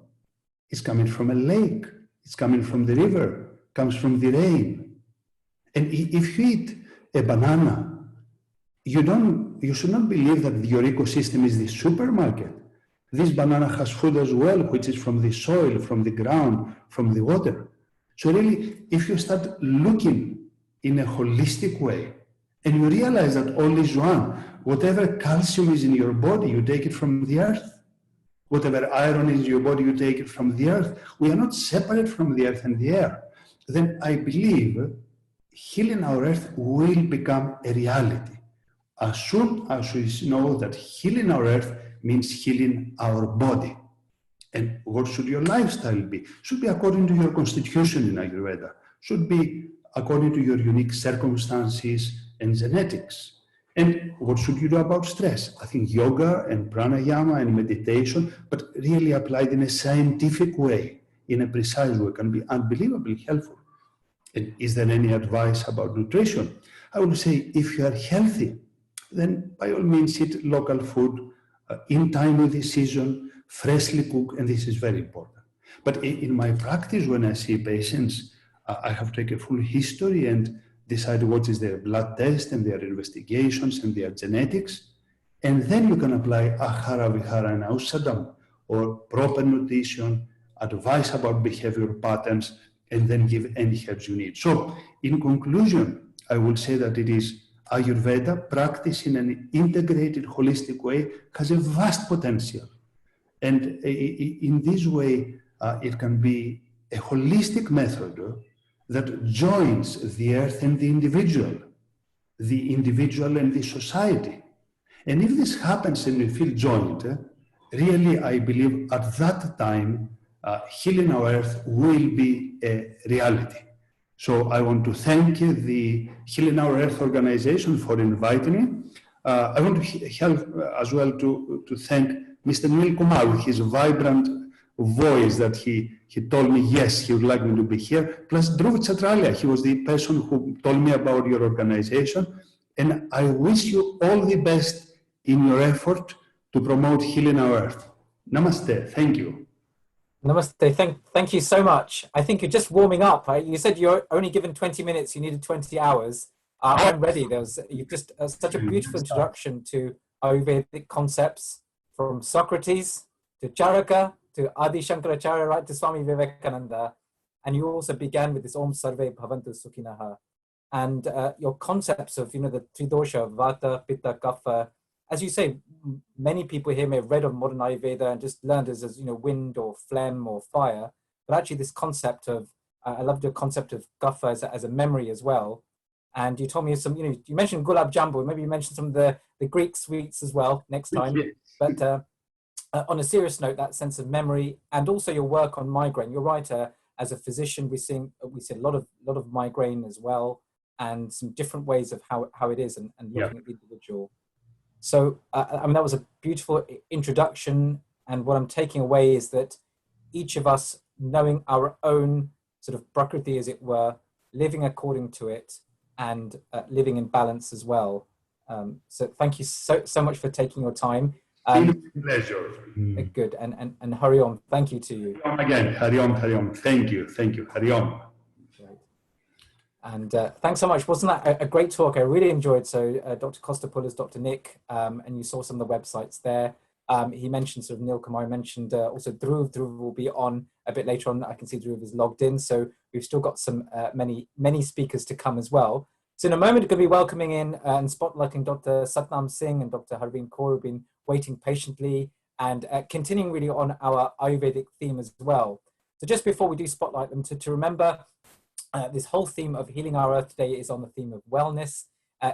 It's coming from a lake. It's coming from the river. It comes from the rain. And if you eat a banana, you should not believe that your ecosystem is the supermarket. This banana has food as well, which is from the soil, from the ground, from the water. So really, if you start looking in a holistic way, and you realize that all is one, whatever calcium is in your body, you take it from the earth. Whatever iron is in your body, you take it from the earth. We are not separate from the earth and the air. Then I believe healing our earth will become a reality. As soon as we know that healing our earth means healing our body. And what should your lifestyle be? Should be according to your constitution in Ayurveda. Should be according to your unique circumstances and genetics. And what should you do about stress? I think yoga and pranayama and meditation, but really applied in a scientific way, in a precise way, can be unbelievably helpful. And is there any advice about nutrition? I would say if you are healthy, then by all means eat local food, in time with the season, freshly cooked, and this is very important. But in my practice, when I see patients, I have to take a full history and decide what is their blood test and their investigations and their genetics. And then you can apply Ahara, Vihara, and Ausadam, or proper nutrition, advice about behavior patterns, and then give any herbs you need. So in conclusion, I would say that it is Ayurveda practiced in an integrated, holistic way has a vast potential. And in this way, it can be a holistic method that joins the earth and the individual and the society. And if this happens and we feel joined, really, I believe at that time, healing our earth will be a reality. So I want to thank the Healing Our Earth organization for inviting me. I want to help as well to thank Mr. Neil Kumar with his vibrant voice that he told me, yes, he would like me to be here. Plus Dhruv Chatralia, he was the person who told me about your organization. And I wish you all the best in your effort to promote Healing Our Earth. Namaste. Thank you. Namaste. Thank you so much. I think you're just warming up. You said you're only given 20 minutes, you needed 20 hours. I'm ready. You just such a beautiful introduction to Ayurvedic concepts, from Socrates to Charaka to Adi Shankaracharya, right to Swami Vivekananda. And you also began with this Om Sarve Bhavantu Sukhinaha. And your concepts of, the Tridosha, Vata, Pitta, Kapha, as you say, many people here may have read of modern Ayurveda and just learned as wind or phlegm or fire. But actually this concept of, I loved your concept of Kapha as a memory as well. And you told me some, you mentioned Gulab Jambu, maybe you mentioned some of the Greek sweets as well next time. But on a serious note, that sense of memory and also your work on migraine. You're right, as a physician, we see a lot of migraine as well, and some different ways of how it is and looking at the individual. So, that was a beautiful introduction. And what I'm taking away is that each of us knowing our own sort of prakriti, as it were, living according to it, and living in balance as well. So thank you so much for taking your time. Pleasure. Good. And Hari Om, thank you to you. Again, Hari Om, thank you, Hari Om. Great. And thanks so much. Wasn't that a great talk? I really enjoyed. So Dr. Kostopoulos, Dr. Nick, and you saw some of the websites there. He mentioned sort of Neil Kumar, mentioned also Dhruv will be on a bit later on. I can see Dhruv is logged in. So we've still got some many speakers to come as well. So in a moment, we're going to be welcoming in and spotlighting Dr. Satnam Singh and Dr. Harvinder Kaur, who've been waiting patiently, and continuing really on our Ayurvedic theme as well. So just before we do spotlight them, to remember this whole theme of Healing Our Earth today is on the theme of wellness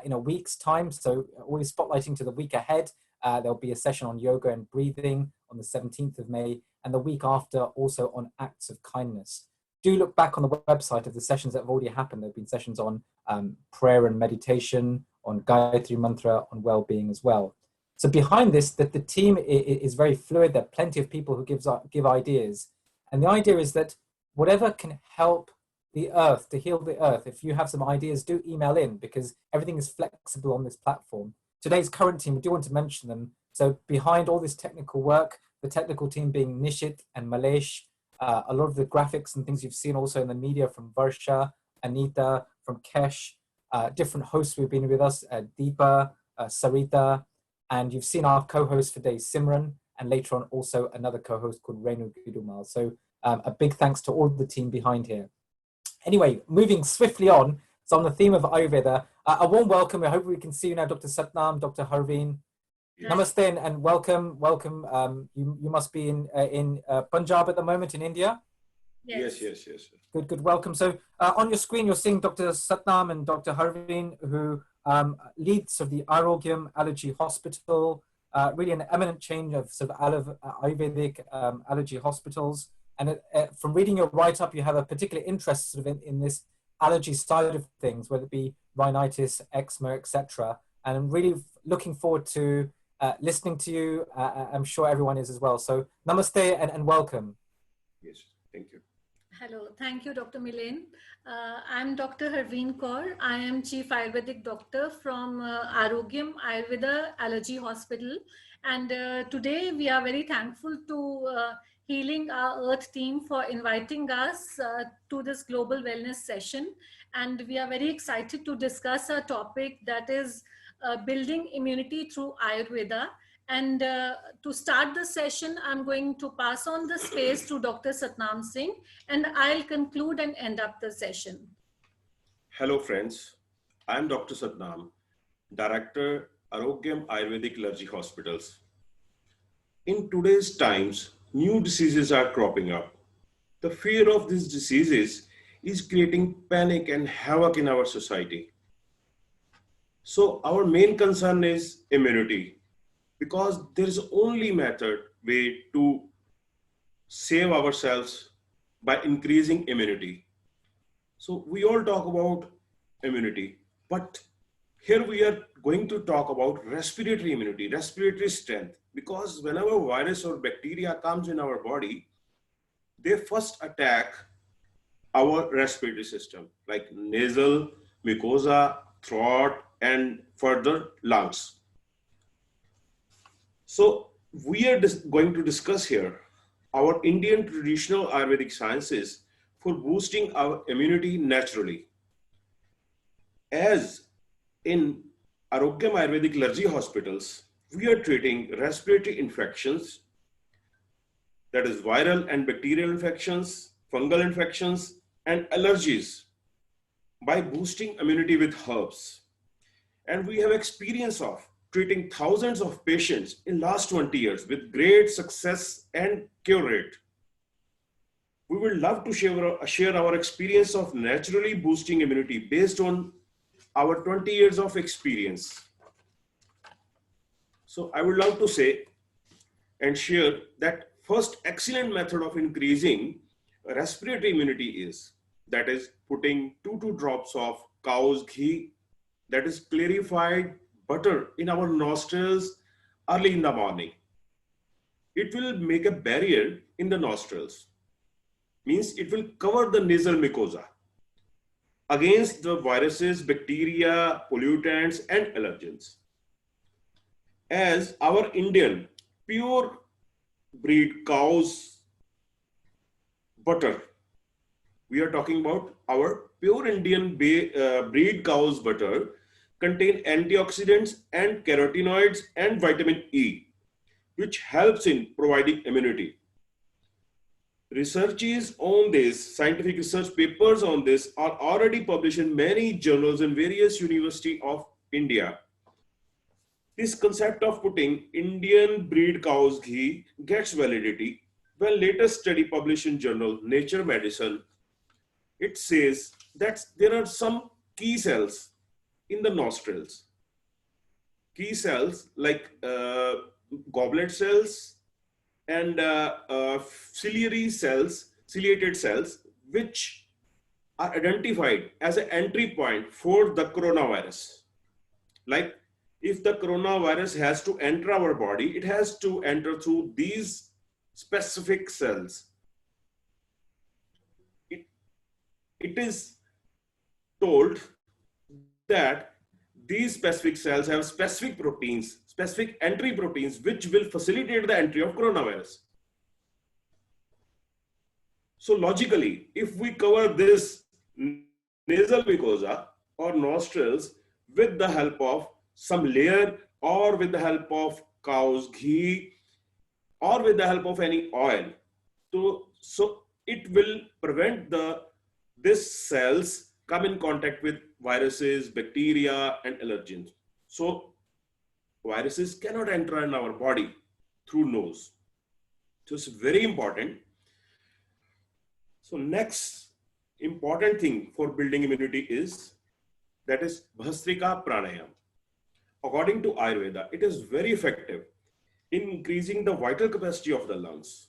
in a week's time. So always spotlighting to the week ahead. There'll be a session on yoga and breathing on the 17th of May, and the week after also on acts of kindness. Do look back on the website of the sessions that have already happened. There have been sessions on prayer and meditation, on Gayatri Mantra, on well-being as well. So behind this, that the team is very fluid. There are plenty of people who give ideas. And the idea is that whatever can help the earth, to heal the earth, if you have some ideas, do email in, because everything is flexible on this platform. Today's current team, we do want to mention them. So behind all this technical work, the technical team being Nishit and Malesh, a lot of the graphics and things you've seen also in the media from Varsha, Anita, from Kesh, different hosts who've been with us, Deepa, Sarita, and you've seen our co-host for today, Simran, and later on also another co-host called Renu Gidumal. So a big thanks to all the team behind here. Anyway, moving swiftly on, so on the theme of Ayurveda, a warm welcome. I hope we can see you now, Dr. Satnam, Dr. Harveen. Yes. Namaste and welcome. You must be in Punjab at the moment in India. Yes. Good. Welcome. So on your screen, you're seeing Dr. Satnam and Dr. Harveen, who leads of the Arogyam Allergy Hospital, really an eminent chain of sort of Ayurvedic allergy hospitals. And from reading your write-up, you have a particular interest sort of in this allergy side of things, whether it be rhinitis, eczema, etc. And I'm really looking forward to listening to you. I'm sure everyone is as well. So namaste and welcome. Yes, thank you. Hello, thank you, Dr. Milen. I'm Dr. Harveen Kaur. I am Chief Ayurvedic Doctor from Arogyam Ayurveda Allergy Hospital. And today we are very thankful to Healing Our Earth team for inviting us to this global wellness session. And we are very excited to discuss a topic that is building immunity through Ayurveda. And to start the session, I'm going to pass on the space to Dr. Satnam Singh, and I'll conclude and end up the session. Hello, friends. I'm Dr. Satnam, Director, Arogyam Ayurvedic Allergy Hospitals. In today's times, new diseases are cropping up. The fear of these diseases is creating panic and havoc in our society. So our main concern is immunity, because there is only way to save ourselves by increasing immunity. So we all talk about immunity, but here we are going to talk about respiratory immunity, respiratory strength, because whenever virus or bacteria comes in our body, they first attack our respiratory system, like nasal, mucosa, throat, and further lungs. So we are going to discuss here our Indian traditional Ayurvedic sciences for boosting our immunity naturally. As in Arogyam Ayurvedic Largy hospitals, we are treating respiratory infections, that is viral and bacterial infections, fungal infections, and allergies by boosting immunity with herbs. And we have experience of treating thousands of patients in last 20 years with great success and cure rate. We would love to share our experience of naturally boosting immunity based on our 20 years of experience. So I would love to say and share that first excellent method of increasing respiratory immunity is, that is putting 2 drops of cow's ghee, that is clarified butter, in our nostrils early in the morning. It will make a barrier in the nostrils, means it will cover the nasal mucosa against the viruses, bacteria, pollutants, and allergens. As our Indian pure breed cow's butter, we are talking about our pure Indian breed cow's butter, contain antioxidants and carotenoids and vitamin E, which helps in providing immunity. Researches on this, scientific research papers on this are already published in many journals in various universities of India. This concept of putting Indian breed cow's ghee gets validity when latest study published in journal Nature Medicine. It says that there are some key cells in the nostrils. Key cells like goblet cells and ciliated cells, which are identified as an entry point for the coronavirus. Like if the coronavirus has to enter our body, it has to enter through these specific cells. It is told that these specific cells have specific proteins, specific entry proteins, which will facilitate the entry of coronavirus. So logically, if we cover this nasal mucosa or nostrils with the help of some layer or with the help of cow's ghee or with the help of any oil, so it will prevent these cells come in contact with viruses, bacteria, and allergens. So viruses cannot enter in our body through nose. So it's very important. So next important thing for building immunity is, that is Bhastrika Pranayam. According to Ayurveda, it is very effective in increasing the vital capacity of the lungs.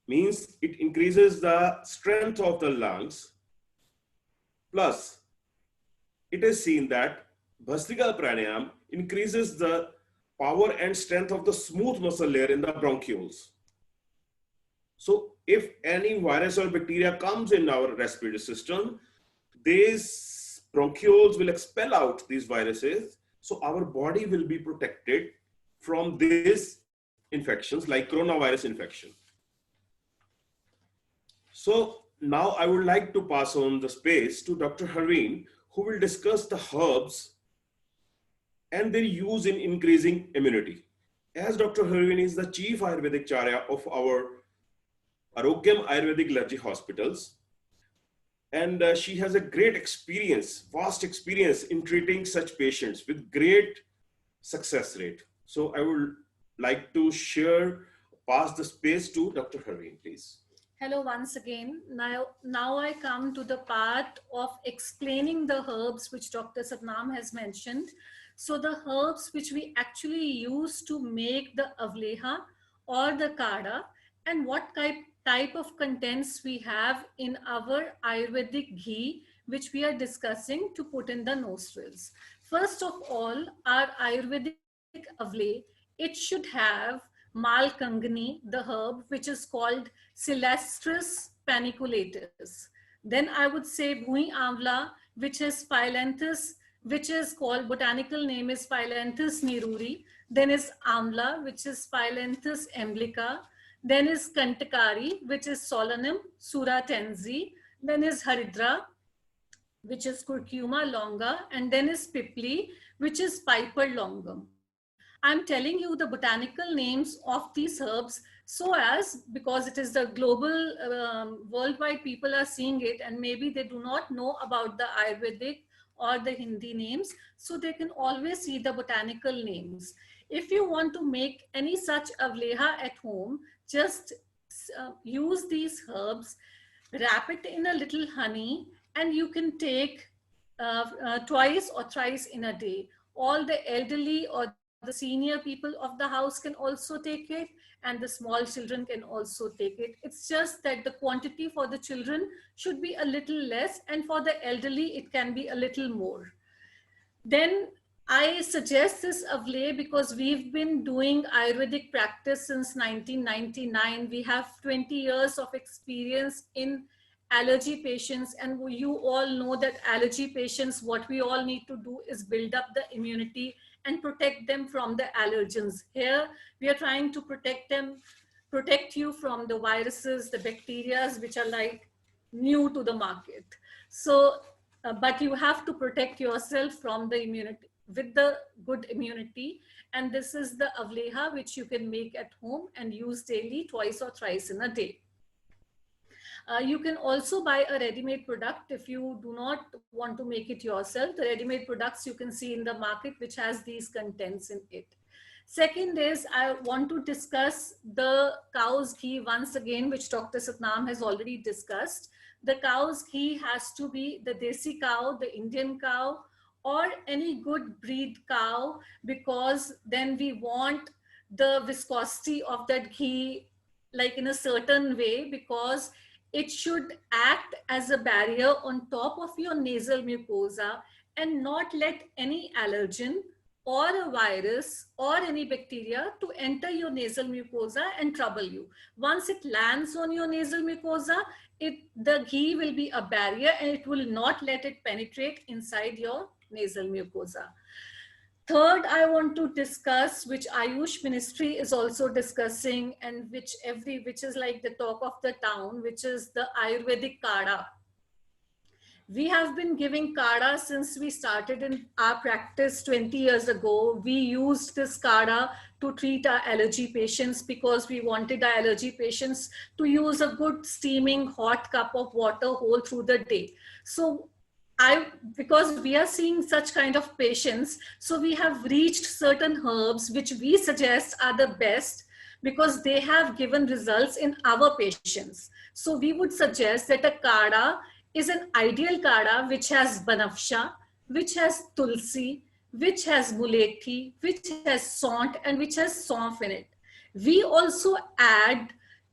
Means it increases the strength of the lungs. Plus, it is seen that Bhastrika Pranayam increases the power and strength of the smooth muscle layer in the bronchioles. So if any virus or bacteria comes in our respiratory system, these bronchioles will expel out these viruses. So our body will be protected from these infections like coronavirus infection. So now I would like to pass on the space to Dr. Harveen, who will discuss the herbs and their use in increasing immunity. As Dr. Harveen is the Chief Ayurvedic Charya of our Arogyam Ayurvedic Largy hospitals, and she has a great experience, vast experience in treating such patients with great success rate. So I would like to pass the space to Dr. Harveen, please. Hello once again. Now I come to the part of explaining the herbs which Dr. Satnam has mentioned. So the herbs which we actually use to make the avleha or the kada, and what type of contents we have in our Ayurvedic ghee, which we are discussing to put in the nostrils. First of all, our Ayurvedic avle, it should have malkangni, the herb, which is called Silastris paniculatus. Then I would say bhui amla, which is Phyllanthus, which is called, botanical name is Phyllanthus neruri. Then is amla, which is Phyllanthus emblica. Then is kantakari, which is Solanum suratensi. Then is haridra, which is Curcuma longa, and then is Pipli, which is Piper longum. I'm telling you the botanical names of these herbs so as, because it is the global, worldwide people are seeing it and maybe they do not know about the Ayurvedic or the Hindi names, so they can always see the botanical names. If you want to make any such avleha at home, just use these herbs, wrap it in a little honey, and you can take twice or thrice in a day. All the elderly or the senior people of the house can also take it, and the small children can also take it. It's just that the quantity for the children should be a little less, and for the elderly, it can be a little more. Then I suggest this avle because we've been doing Ayurvedic practice since 1999. We have 20 years of experience in allergy patients, and you all know that allergy patients, what we all need to do is build up the immunity and protect them from the allergens. Here we are trying to protect you from the viruses, the bacteria, which are like new to the market. So but you have to protect yourself from the immunity with the good immunity, and this is the avleha which you can make at home and use daily, twice or thrice in a day. You can also buy a ready-made product if you do not want to make it yourself. The ready-made products you can see in the market which has these contents in it. Second is, I want to discuss the cow's ghee once again, which Dr. Satnam has already discussed. The cow's ghee has to be the desi cow, the Indian cow, or any good breed cow, because then we want the viscosity of that ghee like in a certain way, because it should act as a barrier on top of your nasal mucosa and not let any allergen or a virus or any bacteria to enter your nasal mucosa and trouble you. Once it lands on your nasal mucosa, the ghee will be a barrier and it will not let it penetrate inside your nasal mucosa. Third, I want to discuss, which Ayush Ministry is also discussing, and which is like the talk of the town, which is the Ayurvedic Kada. We have been giving Kada since we started in our practice 20 years ago. We used this Kada to treat our allergy patients because we wanted our allergy patients to use a good steaming hot cup of water whole through the day. So because we are seeing such kind of patients, so we have reached certain herbs which we suggest are the best because they have given results in our patients. So we would suggest that a Kada is an ideal Kada which has Banafsha, which has Tulsi, which has Mulethi, which has Sant, and which has Saunf in it. We also add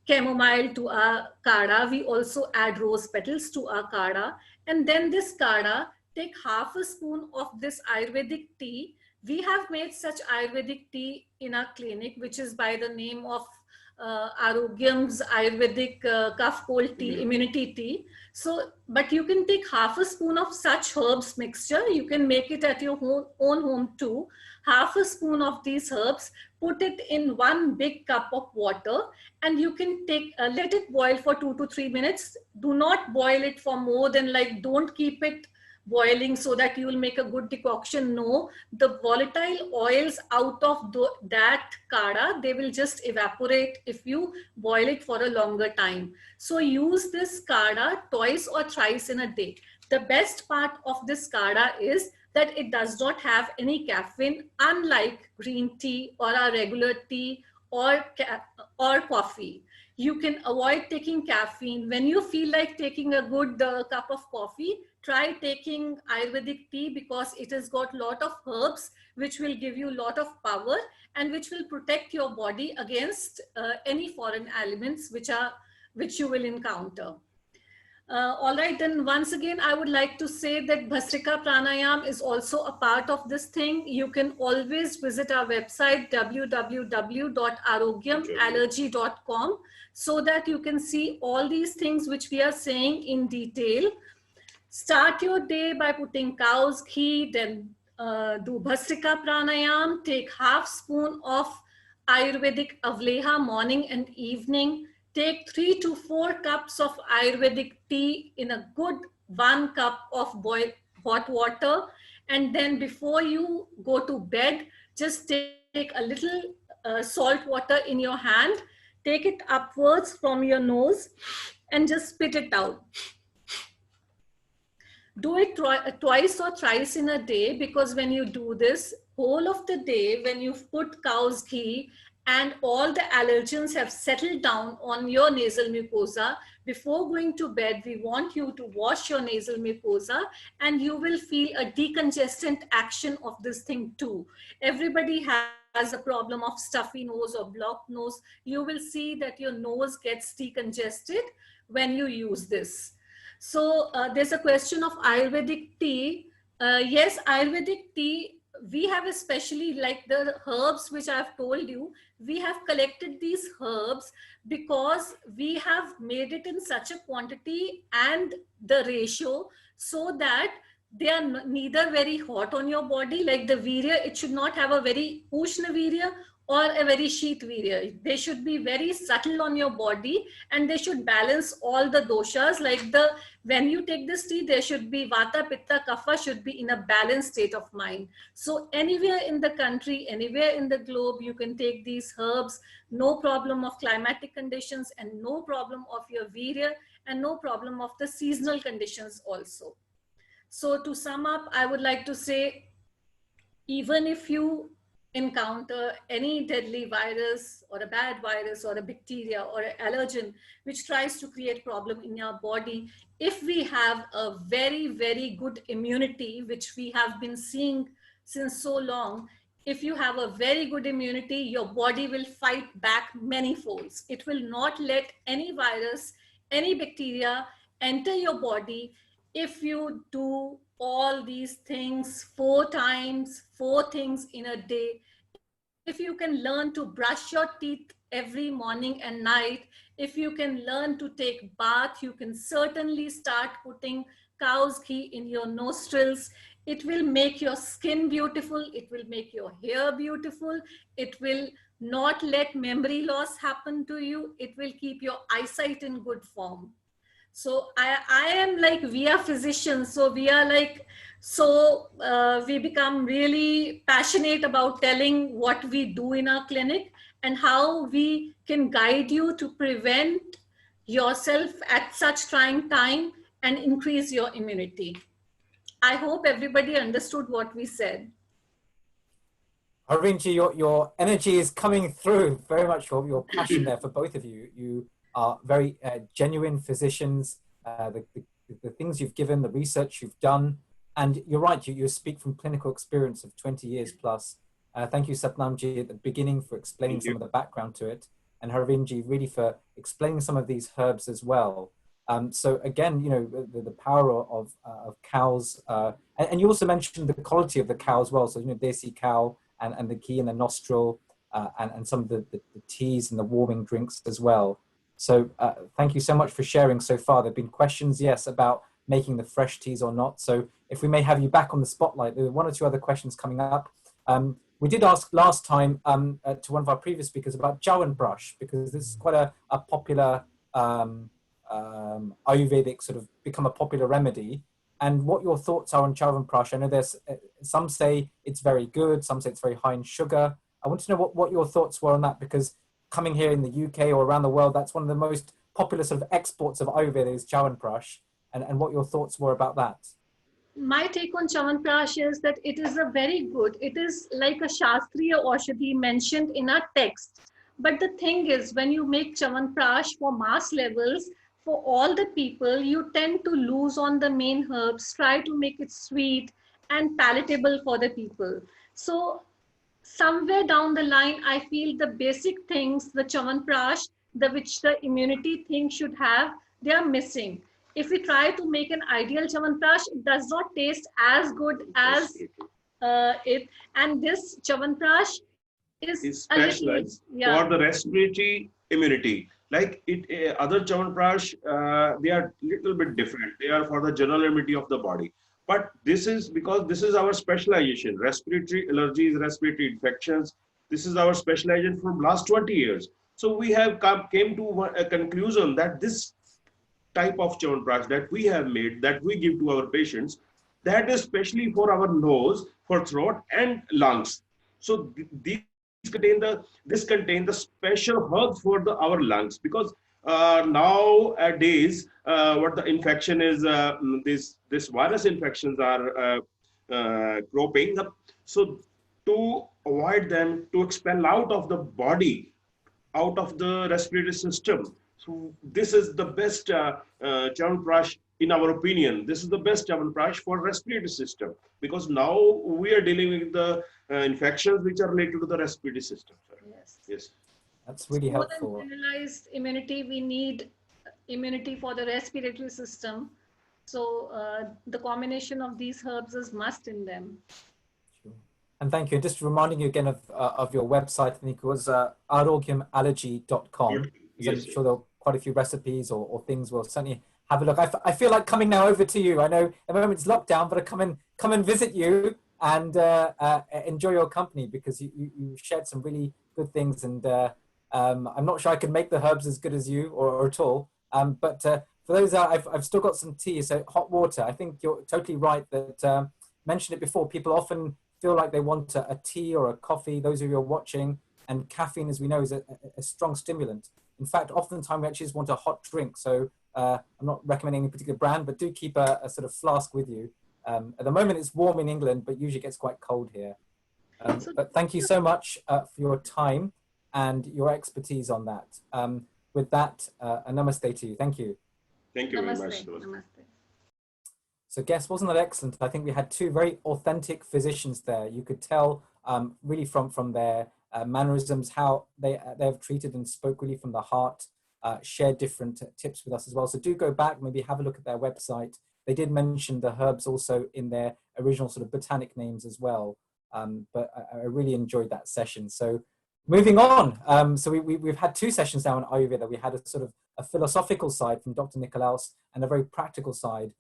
chamomile to our Kada. We also add rose petals to our Kada. And then this Kada, take half a spoon of this Ayurvedic tea. We have made such Ayurvedic tea in our clinic, which is by the name of Arogyam's Ayurvedic cough cold tea, immunity tea. So, but you can take half a spoon of such herbs mixture. You can make it at your own home too. Half a spoon of these herbs, put it in one big cup of water, and you can take, let it boil for 2 to 3 minutes. Do not boil it for more than don't keep it boiling so that you will make a good decoction. No, the volatile oils out of that Kada, they will just evaporate if you boil it for a longer time. So use this Kada twice or thrice in a day. The best part of this Kada is that it does not have any caffeine, unlike green tea or a regular tea or coffee. You can avoid taking caffeine. When you feel like taking a good cup of coffee, try taking Ayurvedic tea because it has got a lot of herbs which will give you a lot of power and which will protect your body against any foreign elements which you will encounter. All right, then once again, I would like to say that Bhastrika Pranayam is also a part of this thing. You can always visit our website, www.arogyamallergy.com, so that you can see all these things which we are saying in detail. Start your day by putting cow's ghee, then do Bhastrika Pranayam, take half spoon of Ayurvedic Avleha morning and evening. Take 3 to 4 cups of Ayurvedic tea in a good 1 cup of boiled hot water, and then before you go to bed, just take a little salt water in your hand, take it upwards from your nose and just spit it out. Do it twice or thrice in a day, because when you do this, whole of the day, when you've put cow's ghee and all the allergens have settled down on your nasal mucosa, before going to bed, we want you to wash your nasal mucosa, and you will feel a decongestant action of this thing too. Everybody has a problem of stuffy nose or blocked nose. You will see that your nose gets decongested when you use this. So there's a question of Ayurvedic tea. Yes, Ayurvedic tea, we have especially like the herbs which I've told you, we have collected these herbs because we have made it in such a quantity and the ratio so that they are neither very hot on your body, like the virya, it should not have a very ushna virya or a very sheet virya. They should be very subtle on your body, and they should balance all the doshas. Like when you take this tea, there should be vata, pitta, kapha should be in a balanced state of mind. So anywhere in the country, anywhere in the globe, you can take these herbs, no problem of climatic conditions and no problem of your virya and no problem of the seasonal conditions also. So to sum up, I would like to say, even if you encounter any deadly virus or a bad virus or a bacteria or an allergen which tries to create problem in your body, if we have a very, very good immunity, which we have been seeing since so long, if you have a very good immunity, your body will fight back many folds. It will not let any virus, any bacteria enter your body if you do all these things 4 times, 4 things in a day. If you can learn to brush your teeth every morning and night, if you can learn to take bath, you can certainly start putting cow's ghee in your nostrils. It will make your skin beautiful. It will make your hair beautiful. It will not let memory loss happen to you. It will keep your eyesight in good form. So I am like, we are physicians, so we are like, we become really passionate about telling what we do in our clinic and how we can guide you to prevent yourself at such trying time and increase your immunity. I hope everybody understood what we said. Harveenji, your energy is coming through very much, your passion there for both of you. You are very genuine physicians, the things you've given, the research you've done, and you're right, you speak from clinical experience of 20 years plus. Thank you, Satnamji, at the beginning for explaining some of the background to it, and Harveenji really for explaining some of these herbs as well. So again, you know, the power of cows, and you also mentioned the quality of the cow as well. So, you know, desi cow and the ghee in the nostril, and some of the teas and the warming drinks as well. So thank you so much for sharing so far. There have been questions, yes, about making the fresh teas or not. So if we may have you back on the spotlight, there are 1 or 2 other questions coming up. We did ask last time to one of our previous speakers about Chyawanprash, because this is quite a popular Ayurvedic sort of become a popular remedy, and what your thoughts are on Chyawanprash. I know there's some say it's very good, some say it's very high in sugar. I want to know what your thoughts were on that, because coming here in the UK or around the world, that's one of the most popular sort of exports of Ayurveda is Chyawanprash, and what your thoughts were about that. My take on Chyawanprash is that it is a very good, it is like a Shastriya Aushadhi mentioned in our text. But the thing is, when you make Chyawanprash for mass levels, for all the people, you tend to lose on the main herbs, try to make it sweet and palatable for the people. So somewhere down the line, I feel the basic things, the Chyawanprash, which the immunity thing should have, they are missing. If we try to make an ideal Chyawanprash, it does not taste as good as it. And this Chyawanprash is specialized for the respiratory immunity. Like other Chyawanprash, they are little bit different. They are for the general immunity of the body. But this is because this is our specialization, respiratory allergies, respiratory infections. This is our specialization from last 20 years. So we have came to a conclusion that this type of Chyawanprash that we have made, that we give to our patients, that is specially for our nose, for throat and lungs. So these contain the special herbs for our lungs, because nowadays what the infection is, this virus infections are cropping up. So to avoid them, to expel out of the body, out of the respiratory system. So this is the best Chyawanprash, in our opinion. This is the best Chyawanprash for respiratory system, because now we are dealing with the infections which are related to the respiratory system. Yes. Yes. That's really More helpful. than generalized immunity, we need immunity for the respiratory system. So the combination of these herbs is must in them. And thank you. Just reminding you again of your website, I think it was arogyamallergy.com. Yes, I'm sure there are quite a few recipes or things we'll certainly have a look. I feel like coming now over to you. I know at the moment it's lockdown, but I come and visit you and enjoy your company, because you shared some really good things. And I'm not sure I can make the herbs as good as you or at all. But for those, I've still got some tea, so hot water. I think you're totally right that mentioned it before. People often feel like they want a tea or a coffee. Those of you who are watching, and caffeine, as we know, is a strong stimulant. In fact, oftentimes we actually just want a hot drink. So I'm not recommending any particular brand, but do keep a sort of flask with you. At the moment it's warm in England, but usually it gets quite cold here. But thank you so much for your time and your expertise on that. With that, a namaste to you. Thank you. Thank you very much. Namaste. So guess, wasn't that excellent? I think we had two very authentic physicians there. You could tell really from their mannerisms how they have treated and spoke really from the heart, shared different tips with us as well. So do go back, maybe have a look at their website. They did mention the herbs also in their original sort of botanic names as well. But I really enjoyed that session. So moving on, so we've had two sessions now on Ayurveda. We had a sort of a philosophical side from Dr. Nikolaos and a very practical side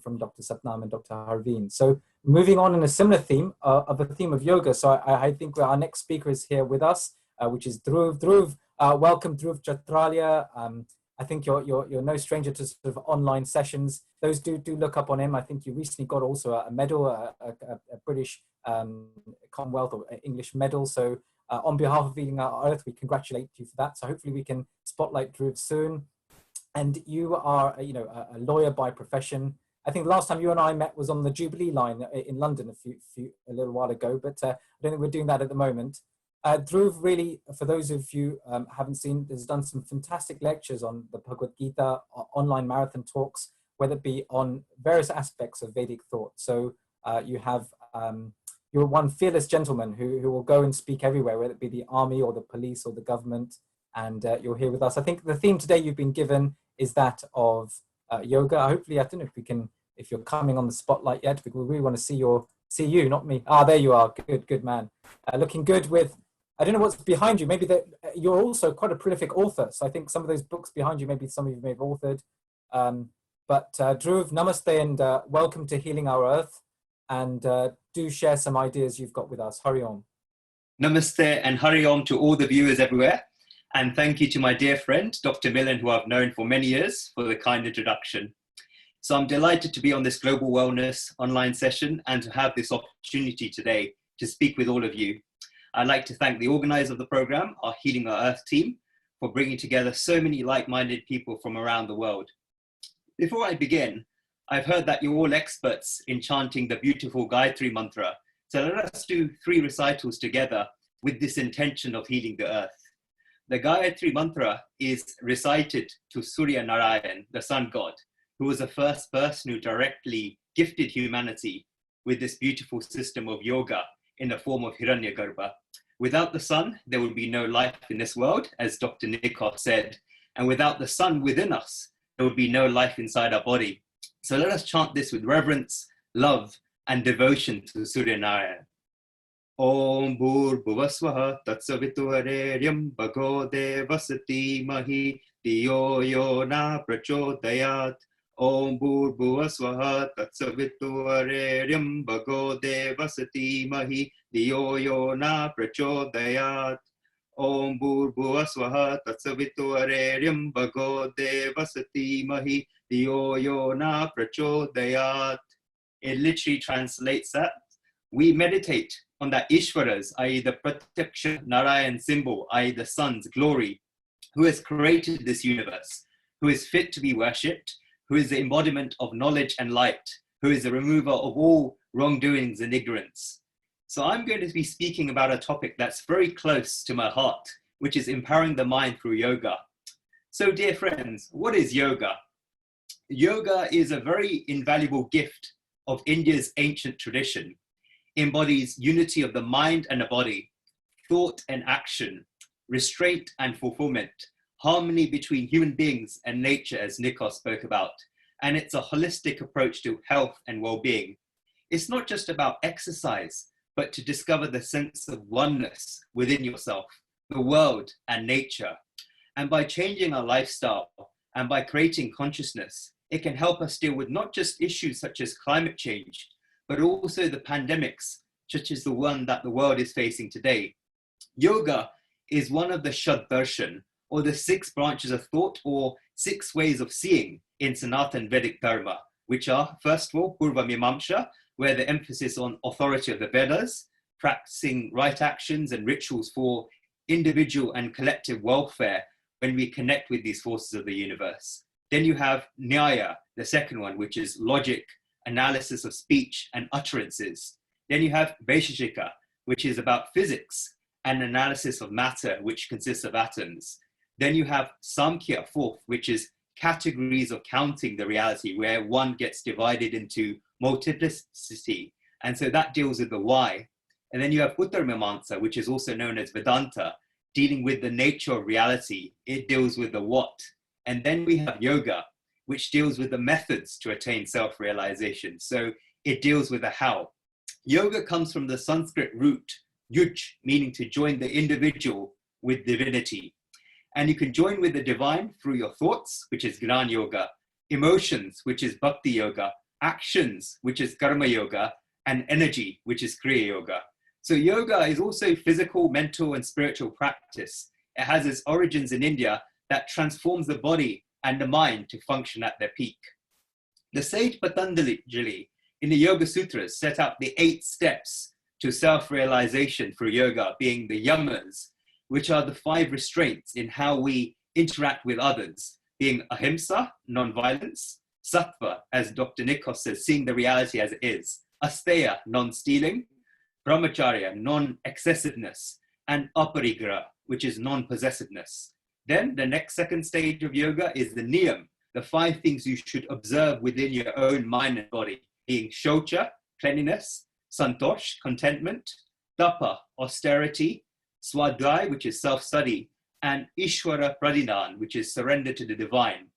from Dr. Satnam and Dr. Harveen. So moving on in a similar theme of the theme of yoga. So I think our next speaker is here with us, which is Dhruv. Dhruv, welcome, Dhruv Chatralia. I think you're no stranger to sort of online sessions. Those do look up on him. I think you recently got also a medal, a British Commonwealth or English medal. So on behalf of Healing Our Earth, we congratulate you for that. So hopefully we can spotlight Dhruv soon. And you are, a lawyer by profession. I think the last time you and I met was on the Jubilee line in London a little while ago, but I don't think we're doing that at the moment. Dhruv really, for those of you haven't seen, has done some fantastic lectures on the Bhagavad Gita, online marathon talks, whether it be on various aspects of Vedic thought. So you're one fearless gentleman who will go and speak everywhere, whether it be the army or the police or the government, and you're here with us. I think the theme today you've been given is that of yoga. Hopefully, I don't know if you're coming on the spotlight yet, because we really want to see you, not me. Ah, there you are. Good man. Looking good with, I don't know what's behind you. Maybe that you're also quite a prolific author. So I think some of those books behind you, maybe some of you may have authored. But Dhruv, namaste and welcome to Healing Our Earth. And do share some ideas you've got with us. Hari Om. Namaste and Hari Om to all the viewers everywhere. And thank you to my dear friend, Dr. Milan, who I've known for many years, for the kind introduction. So I'm delighted to be on this global wellness online session and to have this opportunity today to speak with all of you. I'd like to thank the organizer of the program, our Healing Our Earth team, for bringing together so many like-minded people from around the world. Before I begin, I've heard that you're all experts in chanting the beautiful Gayatri mantra. So let us do 3 recitals together with this intention of healing the earth. The Gayatri mantra is recited to Surya Narayan, the sun god, who was the first person who directly gifted humanity with this beautiful system of yoga in the form of Hiranyagarbha. Without the sun, there would be no life in this world, as Dr. Nikolaos said, and without the sun within us, there would be no life inside our body. So let us chant this with reverence, love, and devotion to Surya Narayan. Om Bhur Bhuvaswaha Tatsavitu Bhago Devasati Mahi Diyo Yo Na Prachodayat. Om Bhur Bhuvaswaha Tatsavitu Bhago Devasati Mahi Diyo Yo Na Prachodayat. Om Bhurбhuva Swaha Tatsaviturvarenyam Bhargo Devasya Dhimahi Dhiyo Yo Na Prachodayat. It literally translates that we meditate on that Ishvaras, i.e. the Pratyaksha Narayan symbol, i.e. the sun's glory, who has created this universe, who is fit to be worshipped, who is the embodiment of knowledge and light, who is the remover of all wrongdoings and ignorance. So I'm going to be speaking about a topic that's very close to my heart, which is empowering the mind through yoga. So dear friends, what is yoga? Yoga is a very invaluable gift of India's ancient tradition, embodies unity of the mind and the body, thought and action, restraint and fulfillment, harmony between human beings and nature, as Nikos spoke about. And it's a holistic approach to health and well-being. It's not just about exercise, but to discover the sense of oneness within yourself, the world and nature. And by changing our lifestyle and by creating consciousness, it can help us deal with not just issues such as climate change, but also the pandemics, such as the one that the world is facing today. Yoga is one of the Shaddarshan, or the 6 branches of thought, or 6 ways of seeing in Sanatan Vedic Dharma, which are, first of all, Purva Mimamsa, where the emphasis on authority of the Vedas, practicing right actions and rituals for individual and collective welfare when we connect with these forces of the universe. Then you have Nyaya, the second one, which is logic, analysis of speech and utterances. Then you have Vaisheshika, which is about physics and analysis of matter, which consists of atoms. Then you have Samkhya, fourth, which is categories of counting the reality, where one gets divided into multiplicity. And so that deals with the why. And then you have Uttarmimamsa, which is also known as Vedanta, dealing with the nature of reality. It deals with the what. And then we have yoga, which deals with the methods to attain self-realization. So it deals with the how. Yoga comes from the Sanskrit root, yuj, meaning to join the individual with divinity. And you can join with the divine through your thoughts, which is Jnana Yoga, emotions, which is Bhakti Yoga, actions, which is Karma Yoga, and energy, which is Kriya Yoga. So yoga is also physical, mental, and spiritual practice. It has its origins in India that transforms the body and the mind to function at their peak. The sage Patanjali in the Yoga Sutras set out the 8 steps to self-realization through yoga, being the yamas, which are the 5 restraints in how we interact with others, being ahimsa, non-violence, sattva, as Dr. Nikos says, seeing the reality as it is, asteya, non-stealing, brahmacharya, non-excessiveness, and aparigraha, which is non-possessiveness. Then the next second stage of yoga is the niyam, the 5 things you should observe within your own mind and body, being shocha, cleanliness, santosh, contentment, tapa, austerity, swadhyaya, which is self-study, and ishvara pradhanan, which is surrender to the divine.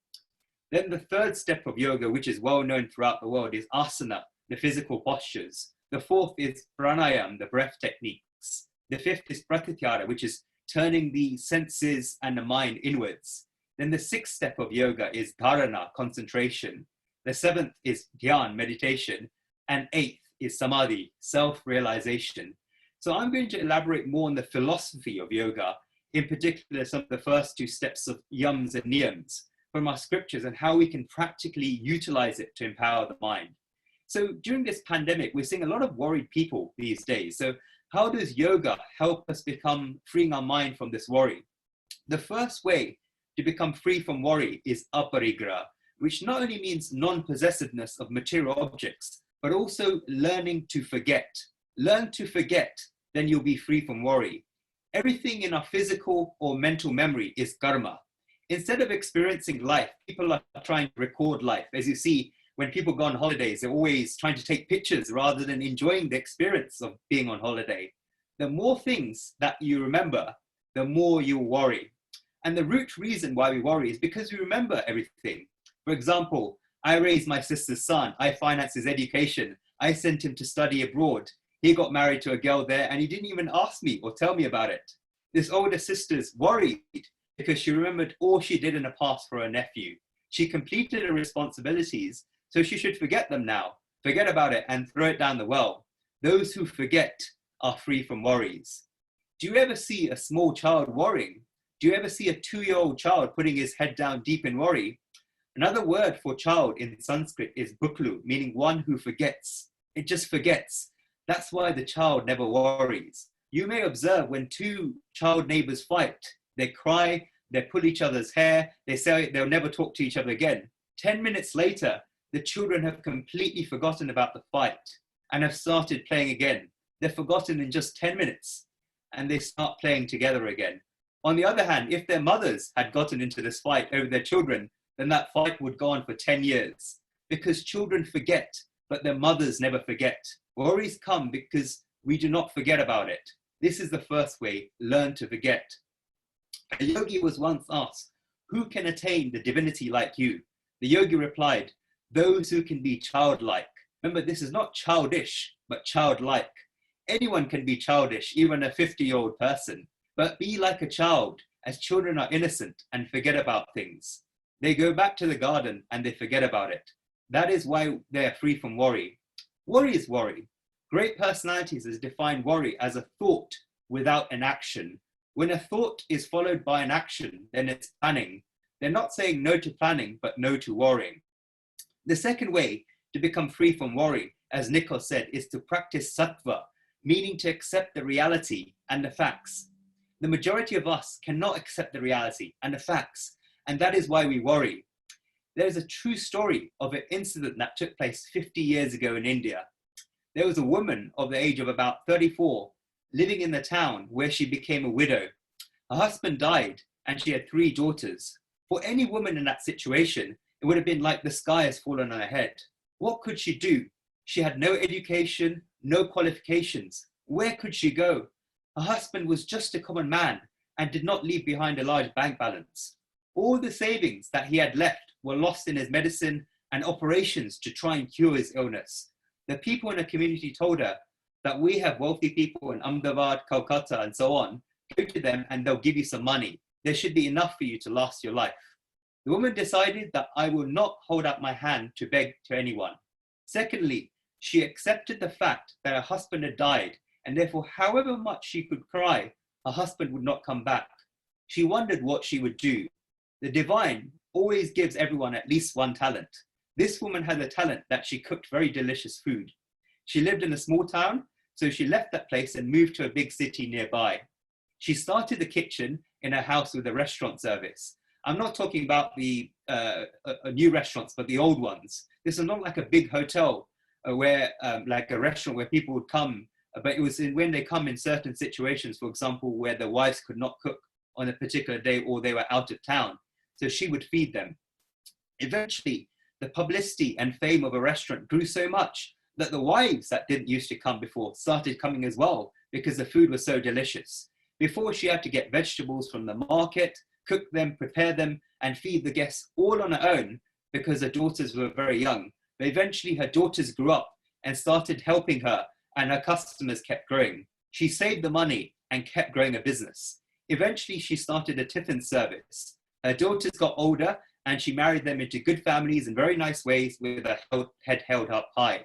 Then the third step of yoga, which is well known throughout the world, is asana, the physical postures. The 4th is pranayam, the breath techniques. The 5th is pratyahara, which is turning the senses and the mind inwards. Then the 6th step of yoga is dharana, concentration. The 7th is dhyan, meditation. And 8th is samadhi, self-realization. So I'm going to elaborate more on the philosophy of yoga, in particular some of the first 2 steps of yams and niyams from our scriptures and how we can practically utilize it to empower the mind. So during this pandemic, we're seeing a lot of worried people these days. So how does yoga help us become freeing our mind from this worry? The first way to become free from worry is aparigraha, which not only means non-possessiveness of material objects, but also learning to forget. Learn to forget, then you'll be free from worry. Everything in our physical or mental memory is karma. Instead of experiencing life, people are trying to record life. As you see, when people go on holidays, they're always trying to take pictures rather than enjoying the experience of being on holiday. The more things that you remember, the more you worry. And the root reason why we worry is because we remember everything. For example, I raised my sister's son. I financed his education. I sent him to study abroad. He got married to a girl there and he didn't even ask me or tell me about it. This older sister's worried because she remembered all she did in the past for her nephew. She completed her responsibilities, so she should forget them now, forget about it and throw it down the well. Those who forget are free from worries. Do you ever see a small child worrying? Do you ever see a 2-year-old child putting his head down deep in worry? Another word for child in Sanskrit is buklu, meaning one who forgets. It just forgets. That's why the child never worries. You may observe when two child neighbors fight, they cry, they pull each other's hair, they say they'll never talk to each other again. 10 minutes later, the children have completely forgotten about the fight and have started playing again. They're forgotten in just 10 minutes and they start playing together again. On the other hand, if their mothers had gotten into this fight over their children, then that fight would go on for 10 years. Because children forget, but their mothers never forget. Worries come because we do not forget about it. This is the first way, learn to forget. A yogi was once asked, who can attain the divinity like you? The yogi replied, those who can be childlike. Remember, this is not childish, but childlike. Anyone can be childish, even a 50-year-old person. But be like a child, as children are innocent and forget about things. They go back to the garden and they forget about it. That is why they are free from worry. Worry is worry. Great personalities has defined worry as a thought without an action. When a thought is followed by an action, then it's planning. They're not saying no to planning, but no to worrying. The second way to become free from worry, as Nikos said, is to practice sattva, meaning to accept the reality and the facts. The majority of us cannot accept the reality and the facts, and that is why we worry. There is a true story of an incident that took place 50 years ago in India. There was a woman of the age of about 34 living in the town where she became a widow. Her husband died and she had 3 daughters. For any woman in that situation, it would have been like the sky has fallen on her head. What could she do? She had no education, no qualifications. Where could she go? Her husband was just a common man and did not leave behind a large bank balance. All the savings that he had left were lost in his medicine and operations to try and cure his illness. The people in the community told her that we have wealthy people in Ahmedabad, Kolkata, and so on. Go to them and they'll give you some money. There should be enough for you to last your life. The woman decided that I will not hold out my hand to beg to anyone. Secondly, she accepted the fact that her husband had died, and therefore however much she could cry, her husband would not come back. She wondered what she would do. The divine always gives everyone at least one talent. This woman had a talent that she cooked very delicious food. She lived in a small town, so she left that place and moved to a big city nearby. She started the kitchen in her house with a restaurant service. I'm not talking about the new restaurants, but the old ones. This is not like a big hotel where, like a restaurant where people would come, but it was when they come in certain situations, for example, where the wives could not cook on a particular day or they were out of town. So she would feed them. Eventually, the publicity and fame of a restaurant grew so much that the wives that didn't used to come before started coming as well because the food was so delicious. Before, she had to get vegetables from the market, cook them, prepare them, and feed the guests all on her own because her daughters were very young. But eventually her daughters grew up and started helping her, and her customers kept growing. She saved the money and kept growing a business. Eventually she started a tiffin service. Her daughters got older and she married them into good families in very nice ways with her head held up high.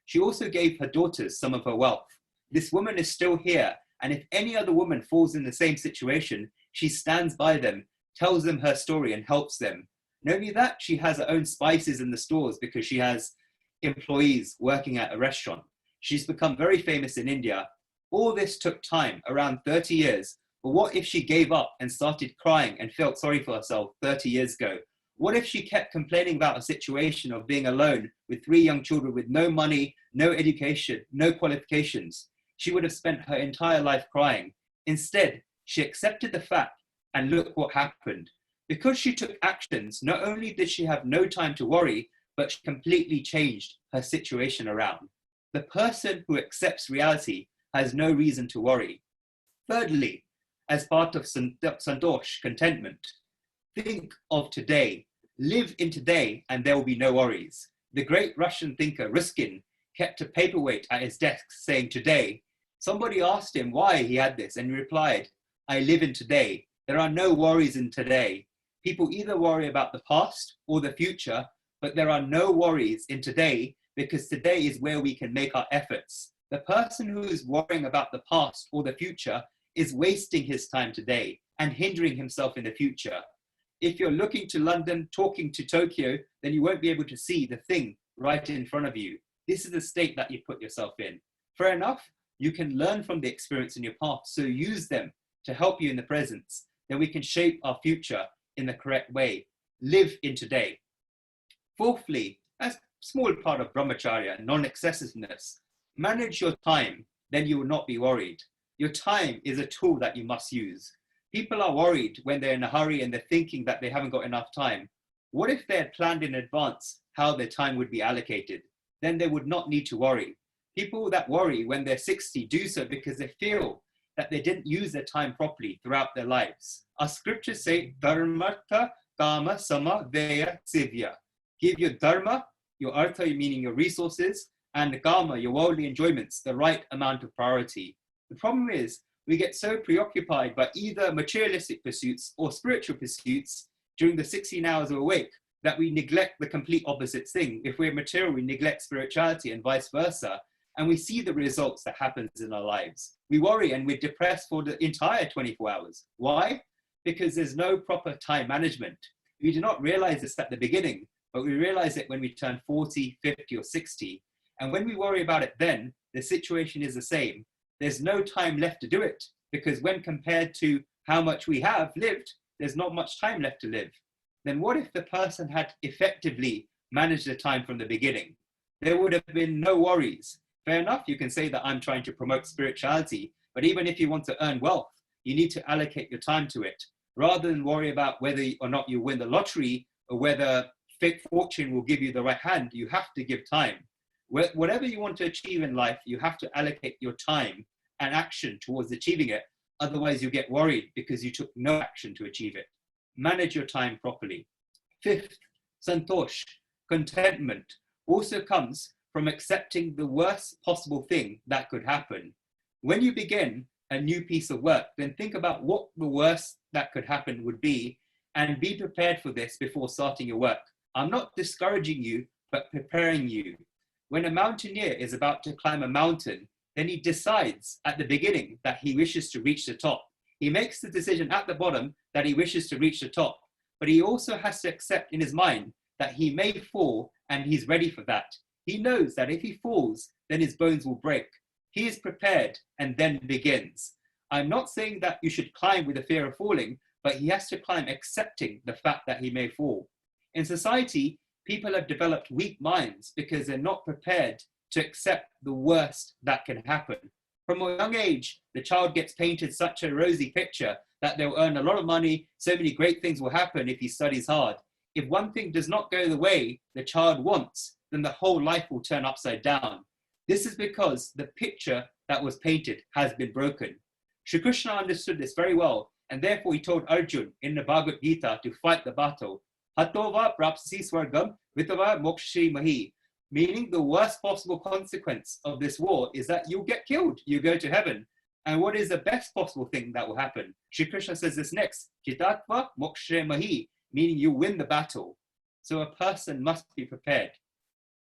She also gave her daughters some of her wealth. This woman is still here, and if any other woman falls in the same situation, she stands by them, tells them her story and helps them. Not only that, she has her own spices in the stores because she has employees working at a restaurant. She's become very famous in India. All this took time, around 30 years. But what if she gave up and started crying and felt sorry for herself 30 years ago? What if she kept complaining about a situation of being alone with 3 young children with no money, no education, no qualifications? She would have spent her entire life crying. Instead, she accepted the fact, and look what happened. Because she took actions, not only did she have no time to worry, but she completely changed her situation around. The person who accepts reality has no reason to worry. Thirdly, as part of Santosh, contentment, think of today, live in today, and there will be no worries. The great Russian thinker Ruskin kept a paperweight at his desk saying today. Somebody asked him why he had this, and he replied, I live in today. There are no worries in today. People either worry about the past or the future, but there are no worries in today because today is where we can make our efforts. The person who is worrying about the past or the future is wasting his time today and hindering himself in the future. If you're looking to London, talking to Tokyo, then you won't be able to see the thing right in front of you. This is the state that you put yourself in. Fair enough, you can learn from the experience in your past, so use them to help you in the present. Then we can shape our future in the correct way. Live in today. Fourthly, a small part of brahmacharya, non-excessiveness. Manage your time, then you will not be worried. Your time is a tool that you must use. People are worried when they're in a hurry and they're thinking that they haven't got enough time. What if they had planned in advance how their time would be allocated? Then they would not need to worry. People that worry when they're 60 do so because they feel that they didn't use their time properly throughout their lives. Our scriptures say, dharmartha, kama, sama, veya, sivya. Give your dharma, your artha, meaning your resources, and kama, your worldly enjoyments, the right amount of priority. The problem is, we get so preoccupied by either materialistic pursuits or spiritual pursuits during the 16 hours we're awake that we neglect the complete opposite thing. If we're material, we neglect spirituality and vice versa. And we see the results that happens in our lives. We worry and we're depressed for the entire 24 hours. Why? Because there's no proper time management. We do not realize this at the beginning, but we realize it when we turn 40, 50, or 60. And when we worry about it then, the situation is the same. There's no time left to do it, because when compared to how much we have lived, there's not much time left to live. Then what if the person had effectively managed the time from the beginning? There would have been no worries. Fair enough, you can say that I'm trying to promote spirituality, but even if you want to earn wealth, you need to allocate your time to it. Rather than worry about whether or not you win the lottery or whether fate fortune will give you the right hand, you have to give time. Whatever you want to achieve in life, you have to allocate your time and action towards achieving it. Otherwise, you get worried because you took no action to achieve it. Manage your time properly. Fifth, santosh, contentment, also comes from accepting the worst possible thing that could happen. When you begin a new piece of work, then think about what the worst that could happen would be and be prepared for this before starting your work. I'm not discouraging you, but preparing you. When a mountaineer is about to climb a mountain, then he decides at the beginning that he wishes to reach the top. He makes the decision at the bottom that he wishes to reach the top, but he also has to accept in his mind that he may fall and he's ready for that. He knows that if he falls, then his bones will break. He is prepared and then begins. I'm not saying that you should climb with the fear of falling, but he has to climb accepting the fact that he may fall. In society, people have developed weak minds because they're not prepared to accept the worst that can happen. From a young age, the child gets painted such a rosy picture that they'll earn a lot of money, so many great things will happen if he studies hard. If one thing does not go the way the child wants, then the whole life will turn upside down. This is because the picture that was painted has been broken. Shri Krishna understood this very well, and therefore he told Arjun in the Bhagavad Gita to fight the battle. Hatova prapsi swargam vitava mokshi mahi. Meaning the worst possible consequence of this war is that you'll get killed, you go to heaven. And what is the best possible thing that will happen? Shri Krishna says this next, Jitatva mokshe mahi, meaning you win the battle. So a person must be prepared.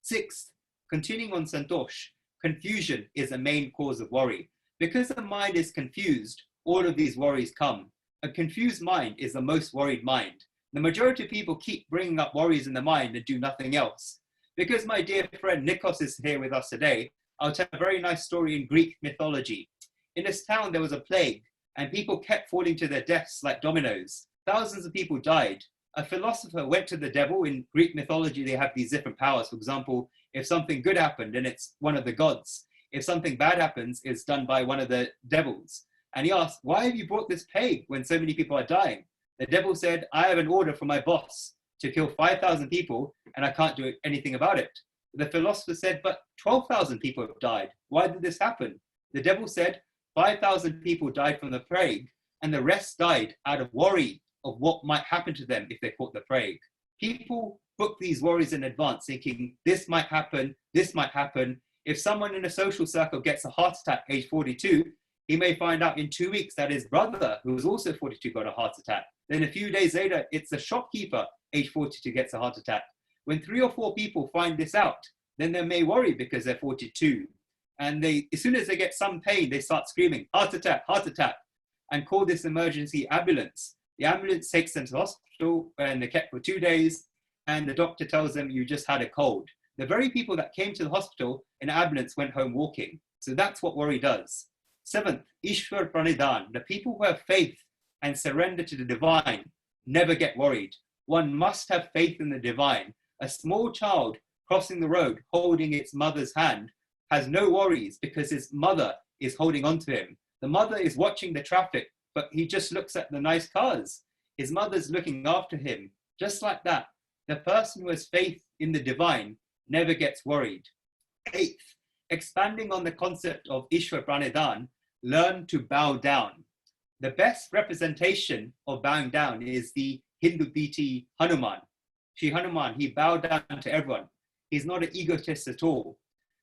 Sixth, continuing on santosh, confusion is the main cause of worry. Because the mind is confused, all of these worries come. A confused mind is the most worried mind. The majority of people keep bringing up worries in the mind and do nothing else. Because my dear friend Nikos is here with us today, I'll tell a very nice story in Greek mythology. In this town, there was a plague, and people kept falling to their deaths like dominoes. Thousands of people died. A philosopher went to the devil. In Greek mythology, they have these different powers. For example, if something good happened, then it's one of the gods. If something bad happens, it's done by one of the devils. And he asked, why have you brought this plague when so many people are dying? The devil said, I have an order from my boss to kill 5,000 people, and I can't do anything about it. The philosopher said, but 12,000 people have died. Why did this happen? The devil said, 5,000 people died from the plague, and the rest died out of worry of what might happen to them if they caught the plague. People book these worries in advance, thinking this might happen, this might happen. If someone in a social circle gets a heart attack age 42, he may find out in 2 weeks that his brother, who was also 42, got a heart attack. Then a few days later, it's the shopkeeper, age 42, gets a heart attack. When 3 or 4 people find this out, then they may worry because they're 42. And as soon as they get some pain, they start screaming, heart attack, heart attack. and call this emergency ambulance. The ambulance takes them to the hospital and they're kept for 2 days, and the doctor tells them you just had a cold. The very people that came to the hospital in an ambulance went home walking. So that's what worry does. Seventh, Ishwar Pranidhan. The people who have faith and surrender to the divine never get worried. One must have faith in the divine. A small child crossing the road holding its mother's hand has no worries because his mother is holding on to him. The mother is watching the traffic, but he just looks at the nice cars. His mother's looking after him. Just like that, the person who has faith in the divine never gets worried. Eighth, expanding on the concept of Ishwar Pranidhan, learn to bow down. The best representation of bowing down is the Hindu deity Hanuman. Shri Hanuman, he bowed down to everyone. He's not an egotist at all.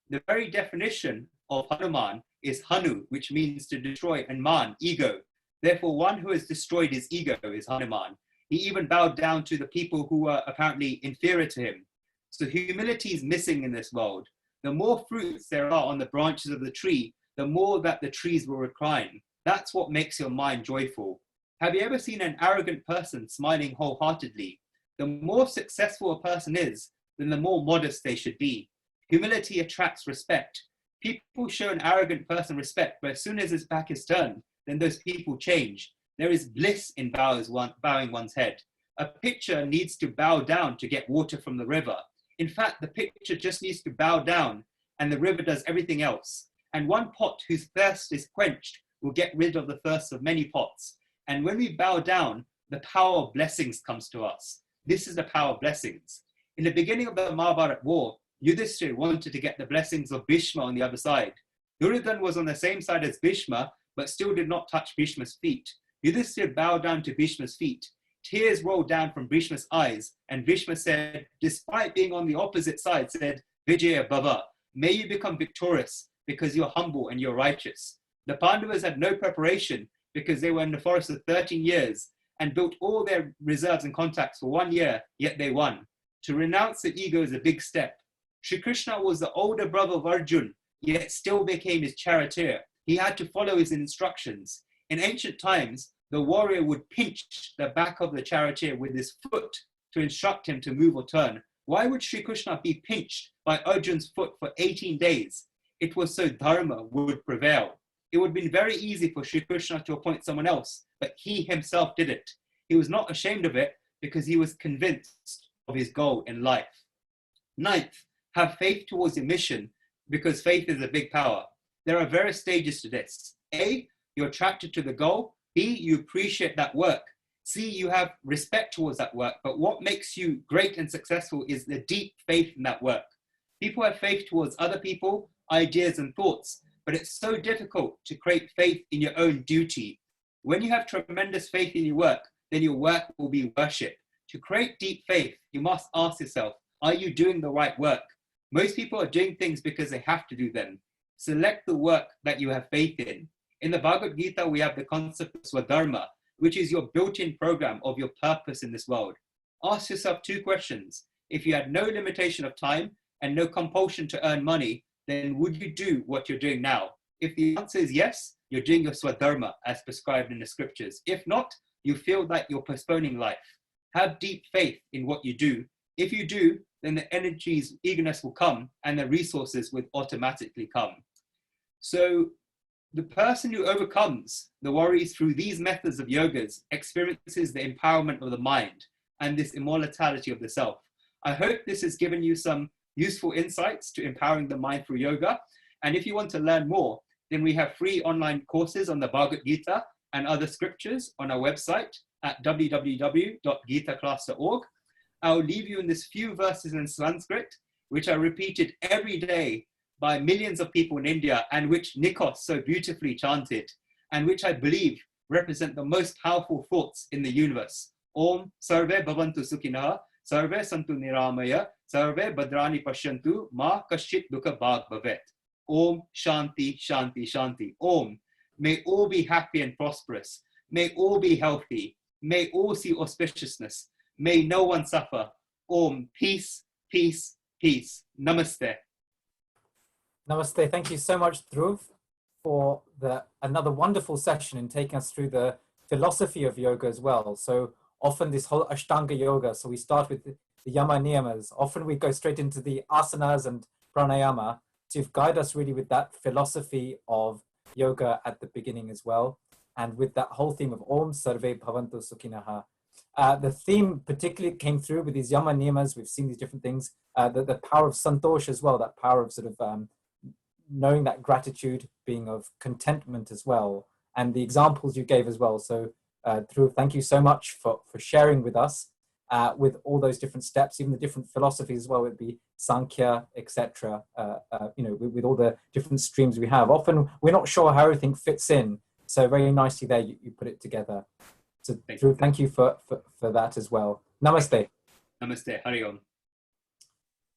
The very definition of Hanuman is Hanu, which means to destroy, and Man, ego. Therefore, one who has destroyed his ego is Hanuman. He even bowed down to the people who were apparently inferior to him. So humility is missing in this world. The more fruits there are on the branches of the tree, the more that the trees will recline. That's what makes your mind joyful. Have you ever seen an arrogant person smiling wholeheartedly? The more successful a person is, then the more modest they should be. Humility attracts respect. People show an arrogant person respect, but as soon as his back is turned, then those people change. There is bliss in bowing one's head. A pitcher needs to bow down to get water from the river. In fact, the pitcher just needs to bow down and the river does everything else. And one pot whose thirst is quenched will get rid of the thirst of many pots. And when we bow down, the power of blessings comes to us. This is the power of blessings. In the beginning of the Mahabharata war, Yudhishthira wanted to get the blessings of Bhishma on the other side. Duryodhana was on the same side as Bhishma, but still did not touch Bhishma's feet. Yudhishthira bowed down to Bhishma's feet. Tears rolled down from Bhishma's eyes, and Bhishma said, despite being on the opposite side, said, Vijaya Bhava, may you become victorious because you're humble and you're righteous. The Pandavas had no preparation because they were in the forest for 13 years and built all their reserves and contacts for 1 year, yet they won. To renounce the ego is a big step. Shri Krishna was the older brother of Arjun, yet still became his charioteer. He had to follow his instructions. In ancient times, the warrior would pinch the back of the charioteer with his foot to instruct him to move or turn. Why would Shri Krishna be pinched by Arjun's foot for 18 days? It was so dharma would prevail. It would have been very easy for Shri Krishna to appoint someone else, but he himself did it. He was not ashamed of it because he was convinced of his goal in life. Ninth, have faith towards your mission because faith is a big power. There are various stages to this. A, you're attracted to the goal. B, you appreciate that work. C, you have respect towards that work. But what makes you great and successful is the deep faith in that work. People have faith towards other people, ideas and thoughts, but it's so difficult to create faith in your own duty. When you have tremendous faith in your work, then your work will be worship. To create deep faith, you must ask yourself, are you doing the right work? Most people are doing things because they have to do them. Select the work that you have faith in. In the Bhagavad Gita, we have the concept of Swadharma, which is your built-in program of your purpose in this world. Ask yourself 2 questions. If you had no limitation of time and no compulsion to earn money, then would you do what you're doing now? If the answer is yes, you're doing your Swadharma as prescribed in the scriptures. If not, you feel that you're postponing life. Have deep faith in what you do. If you do, then the energy's eagerness will come and the resources would automatically come. So the person who overcomes the worries through these methods of yogas experiences the empowerment of the mind and this immortality of the self. I hope this has given you some useful insights to empowering the mind through yoga. And if you want to learn more, then we have free online courses on the Bhagavad Gita and other scriptures on our website at www.gitaclass.org. I'll leave you in this few verses in Sanskrit, which are repeated every day by millions of people in India and which Nikos so beautifully chanted, and which I believe represent the most powerful thoughts in the universe. Om Sarve Bhavantu Sukhinaha, Sarve Santu Niramaya, Sarve Bhadrani Pashyantu, Ma Kashit Dukha Bhag Bhavet. Om Shanti Shanti Shanti. Om. May all be happy and prosperous. May all be healthy. May all see auspiciousness. May no one suffer. Om. Peace, peace, peace. Namaste. Namaste. Thank you so much, Dhruv. for another wonderful session in taking us through the philosophy of yoga as well. So often this whole Ashtanga yoga, so we start with the yama niyamas. Often we go straight into the asanas and pranayama to guide us really with that philosophy of yoga at the beginning as well. And with that whole theme of Om Sarve Bhavantu Sukhinaha. The theme particularly came through with these yama niyamas. We've seen these different things, the power of santosh as well, that power of sort of knowing that gratitude, being of contentment as well, and the examples you gave as well. So Dhruv, thank you so much for sharing with us with all those different steps, even the different philosophies as well. It'd be Sankhya, etc. You know, with all the different streams we have. Often we're not sure how everything fits in. So very nicely there, you put it together. So Dhruv, thank you for that as well. Namaste. Namaste. Hari Om.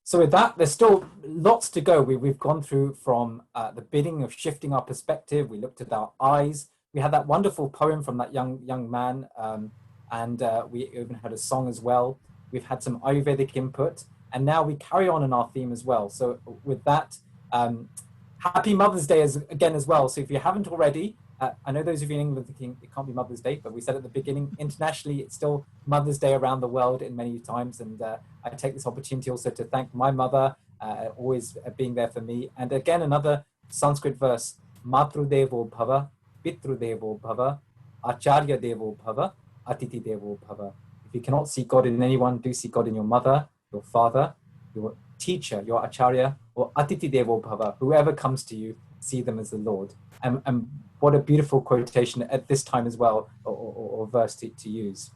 So with that, there's still lots to go. We've gone through from the bidding of shifting our perspective. We looked at our eyes. We had that wonderful poem from that young man, and we even had a song as well. We've had some Ayurvedic input, and now we carry on in our theme as well. So with that, happy Mother's Day again as well. So if you haven't already, I know those of you in England thinking it can't be Mother's Day, but we said at the beginning, internationally, it's still Mother's Day around the world in many times. And I take this opportunity also to thank my mother, always being there for me. And again, another Sanskrit verse, Matru Devo Bhava, Pitru Devo Bhava, Acharya Devo Bhava, Atiti Devo Bhava. If you cannot see God in anyone, do see God in your mother, your father, your teacher, your Acharya, or Atiti Devo Bhava. Whoever comes to you, see them as the Lord. And what a beautiful quotation at this time as well, or verse to use.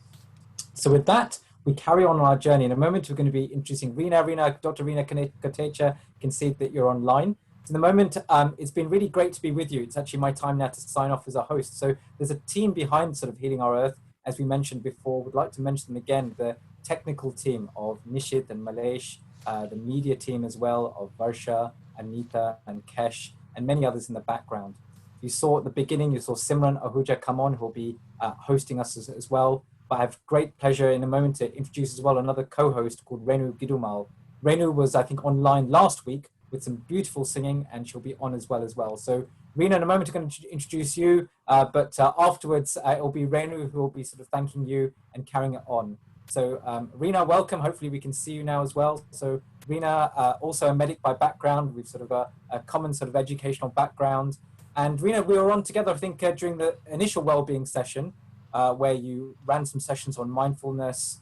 So with that, we carry on our journey. In a moment, we're going to be introducing Dr. Rina Kotecha. You can see that you're online. So in the moment, it's been really great to be with you. It's actually my time now to sign off as a host. So there's a team behind sort of Healing Our Earth, as we mentioned before. Would like to mention them again, the technical team of Nishit and Malesh, the media team as well of Varsha, Anita and Kesh, and many others in the background. You saw at the beginning, you saw Simran Ahuja come on, who will be hosting us as well. But I have great pleasure in a moment to introduce as well another co-host called Renu Gidumal. Renu was, I think, online last week with some beautiful singing, and she'll be on as well. So Rena, in a moment, I'm going to introduce you, but afterwards it will be Renu who will be sort of thanking you and carrying it on. So Rena, welcome. Hopefully we can see you now as well. So Rena, also a medic by background, with sort of a common sort of educational background. And Rena, we were on together, I think, during the initial wellbeing session, where you ran some sessions on mindfulness,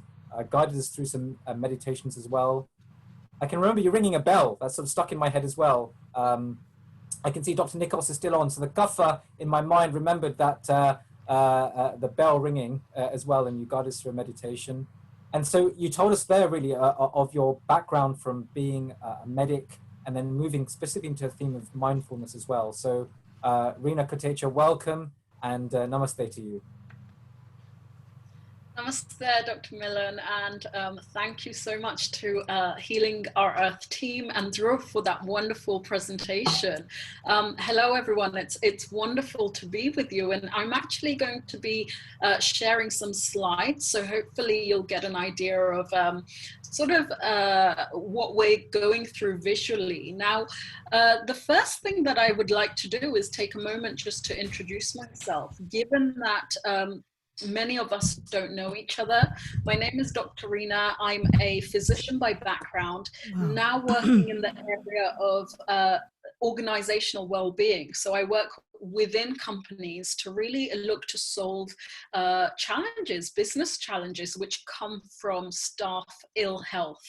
guided us through some meditations as well. I can remember you ringing a bell. That's sort of stuck in my head as well. I can see Dr. Nikos is still on. So the kaffa in my mind remembered that the bell ringing as well, and you guided us through a meditation. And so you told us there really of your background from being a medic and then moving specifically into a theme of mindfulness as well. So Rina Kotecha, welcome, and namaste to you. Namaste, Dr. Milan, and thank you so much to Healing Our Earth team and Dhruv for that wonderful presentation. Hello, everyone. It's wonderful to be with you, and I'm actually going to be sharing some slides, so hopefully you'll get an idea of what we're going through visually. Now, the first thing that I would like to do is take a moment just to introduce myself, given that many of us don't know each other. My name is Dr. Rina. I'm a physician by background, now working in the area of organizational well-being. So I work within companies to really look to solve challenges, business challenges, which come from staff ill health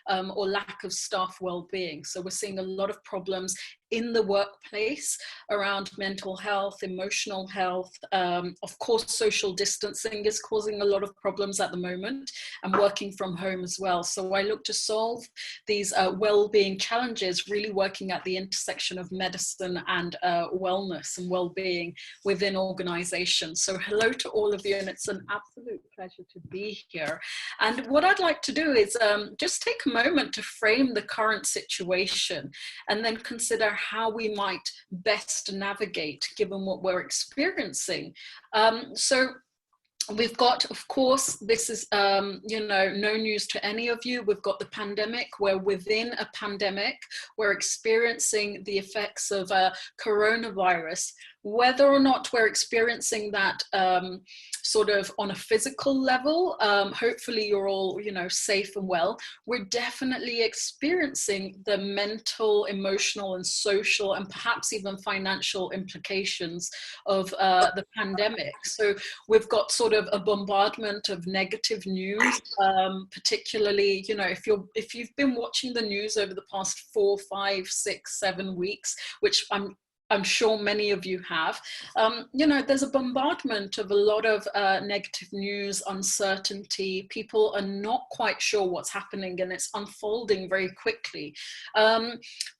or lack of staff well-being. So we're seeing a lot of problems in the workplace around mental health, emotional health. Of course, social distancing is causing a lot of problems at the moment, and working from home as well. So I look to solve these well-being challenges, really working at the intersection of medicine and wellness and well-being within organizations. So hello to all of you, and it's an absolute pleasure to be here. And what I'd like to do is just take a moment to frame the current situation and then consider how we might best navigate given what we're experiencing. So We've got, of course, this is, you know, no news to any of you. We've got the pandemic, where within a pandemic, we're experiencing the effects of coronavirus. Whether or not we're experiencing that sort of on a physical level, hopefully you're all, you know, safe and well. We're definitely experiencing the mental, emotional, and social, and perhaps even financial implications of the pandemic. So we've got sort of a bombardment of negative news, particularly, you know, if you've been watching the news over the past 4, 5, 6, 7 weeks, which I'm sure many of you have, you know, there's a bombardment of a lot of negative news, uncertainty. People are not quite sure what's happening, and it's unfolding very quickly.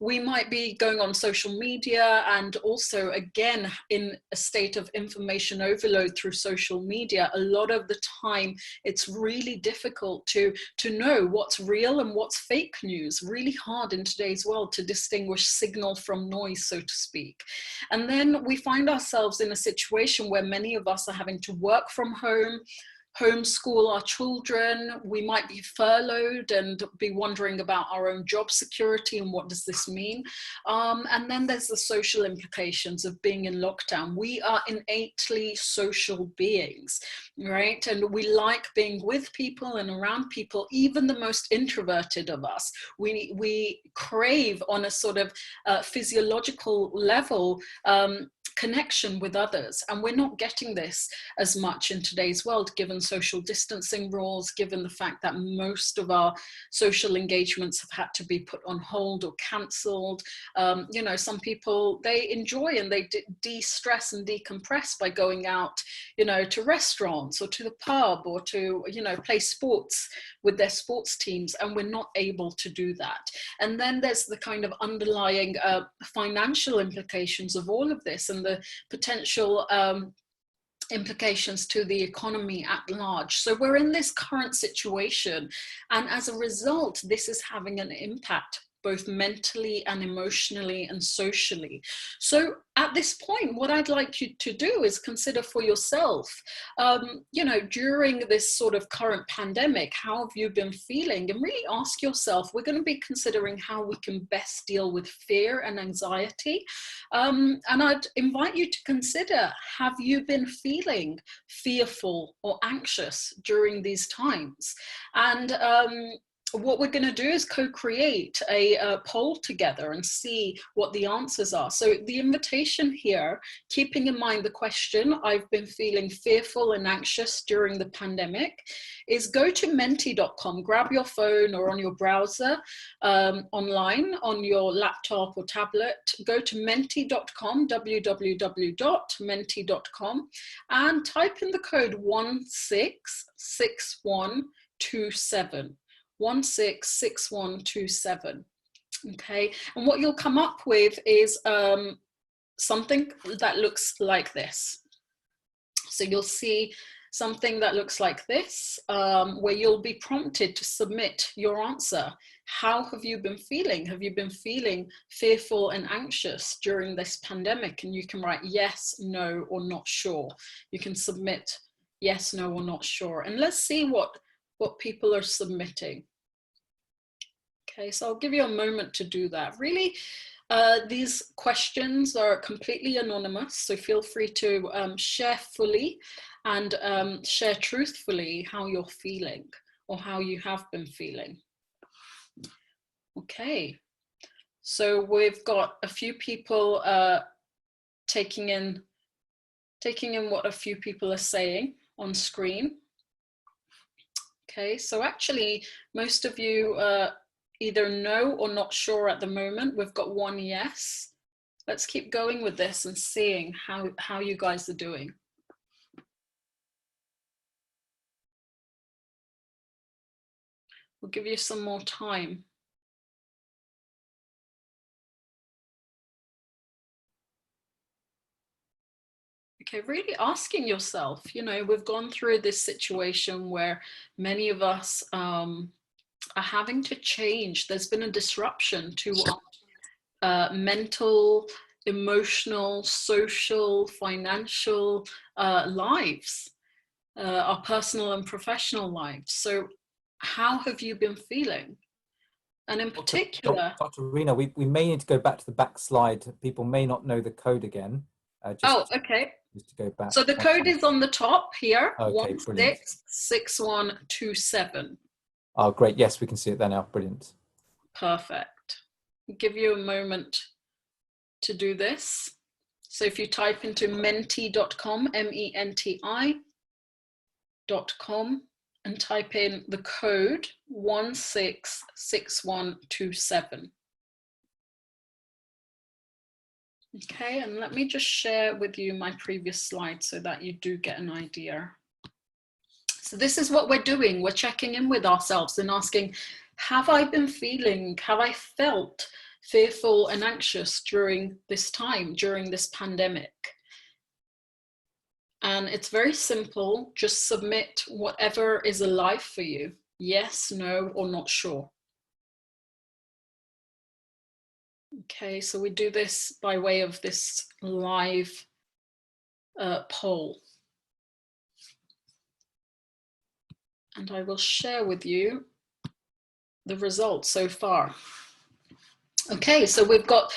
We might be going on social media, and also, again, in a state of information overload through social media. A lot of the time, it's really difficult to know what's real and what's fake news. Really hard in today's world to distinguish signal from noise, so to speak. And then we find ourselves in a situation where many of us are having to work from home, homeschool our children. We might be furloughed and be wondering about our own job security and what does this mean. And then there's the social implications of being in lockdown. We are innately social beings, right? And we like being with people and around people, even the most introverted of us. We crave on a sort of physiological level connection with others, and we're not getting this as much in today's world, given social distancing rules, given the fact that most of our social engagements have had to be put on hold or cancelled. You know, some people, they enjoy and they de-stress and decompress by going out, you know, to restaurants or to the pub or to, you know, play sports with their sports teams, and we're not able to do that. And then there's the kind of underlying financial implications of all of this, and the potential implications to the economy at large. So we're in this current situation, and as a result, this is having an impact both mentally and emotionally and socially. So at this point, what I'd like you to do is consider for yourself, you know, during this sort of current pandemic, how have you been feeling? And really ask yourself, we're going to be considering how we can best deal with fear and anxiety. And I'd invite you to consider, have you been feeling fearful or anxious during these times? And what we're going to do is co-create a poll together and see what the answers are. So the invitation here, keeping in mind the question, I've been feeling fearful and anxious during the pandemic, is go to menti.com, grab your phone or on your browser, online, on your laptop or tablet, go to menti.com, www.menti.com, and type in the code 166127. 166127. Okay, and what you'll come up with is something that looks like this. So you'll see something that looks like this, where you'll be prompted to submit your answer. How have you been feeling? Have you been feeling fearful and anxious during this pandemic? And you can write yes, no, or not sure. You can submit yes, no, or not sure. And let's see what people are submitting. Okay, so I'll give you a moment to do that. Really, these questions are completely anonymous, so feel free to share fully and share truthfully how you're feeling or how you have been feeling. Okay, so we've got a few people taking in what a few people are saying on screen. Okay, so actually, most of you either know or not sure at the moment. We've got one yes. Let's keep going with this and seeing how you guys are doing. We'll give you some more time. Okay, really asking yourself, you know, we've gone through this situation where many of us are having to change. There's been a disruption to our mental, emotional, social, financial lives. our personal and professional lives. So how have you been feeling? And in particular, Dr. Rena, we may need to go back to the back slide. People may not know the code again. Okay. Just to go back. So the code is on the top here, okay, 166127. Oh, great. Yes, we can see it there now. Brilliant. Perfect. I'll give you a moment to do this. So if you type into menti.com, MENTI.com, and type in the code 166127. Okay, and let me just share with you my previous slide so that you do get an idea. So this is what we're doing. We're checking in with ourselves and asking, have I been feeling, have I felt fearful and anxious during this time, during this pandemic? And it's very simple. Just submit whatever is alive for you. Yes, no, or not sure. Okay, so we do this by way of this live poll. And I will share with you the results so far. Okay, so we've got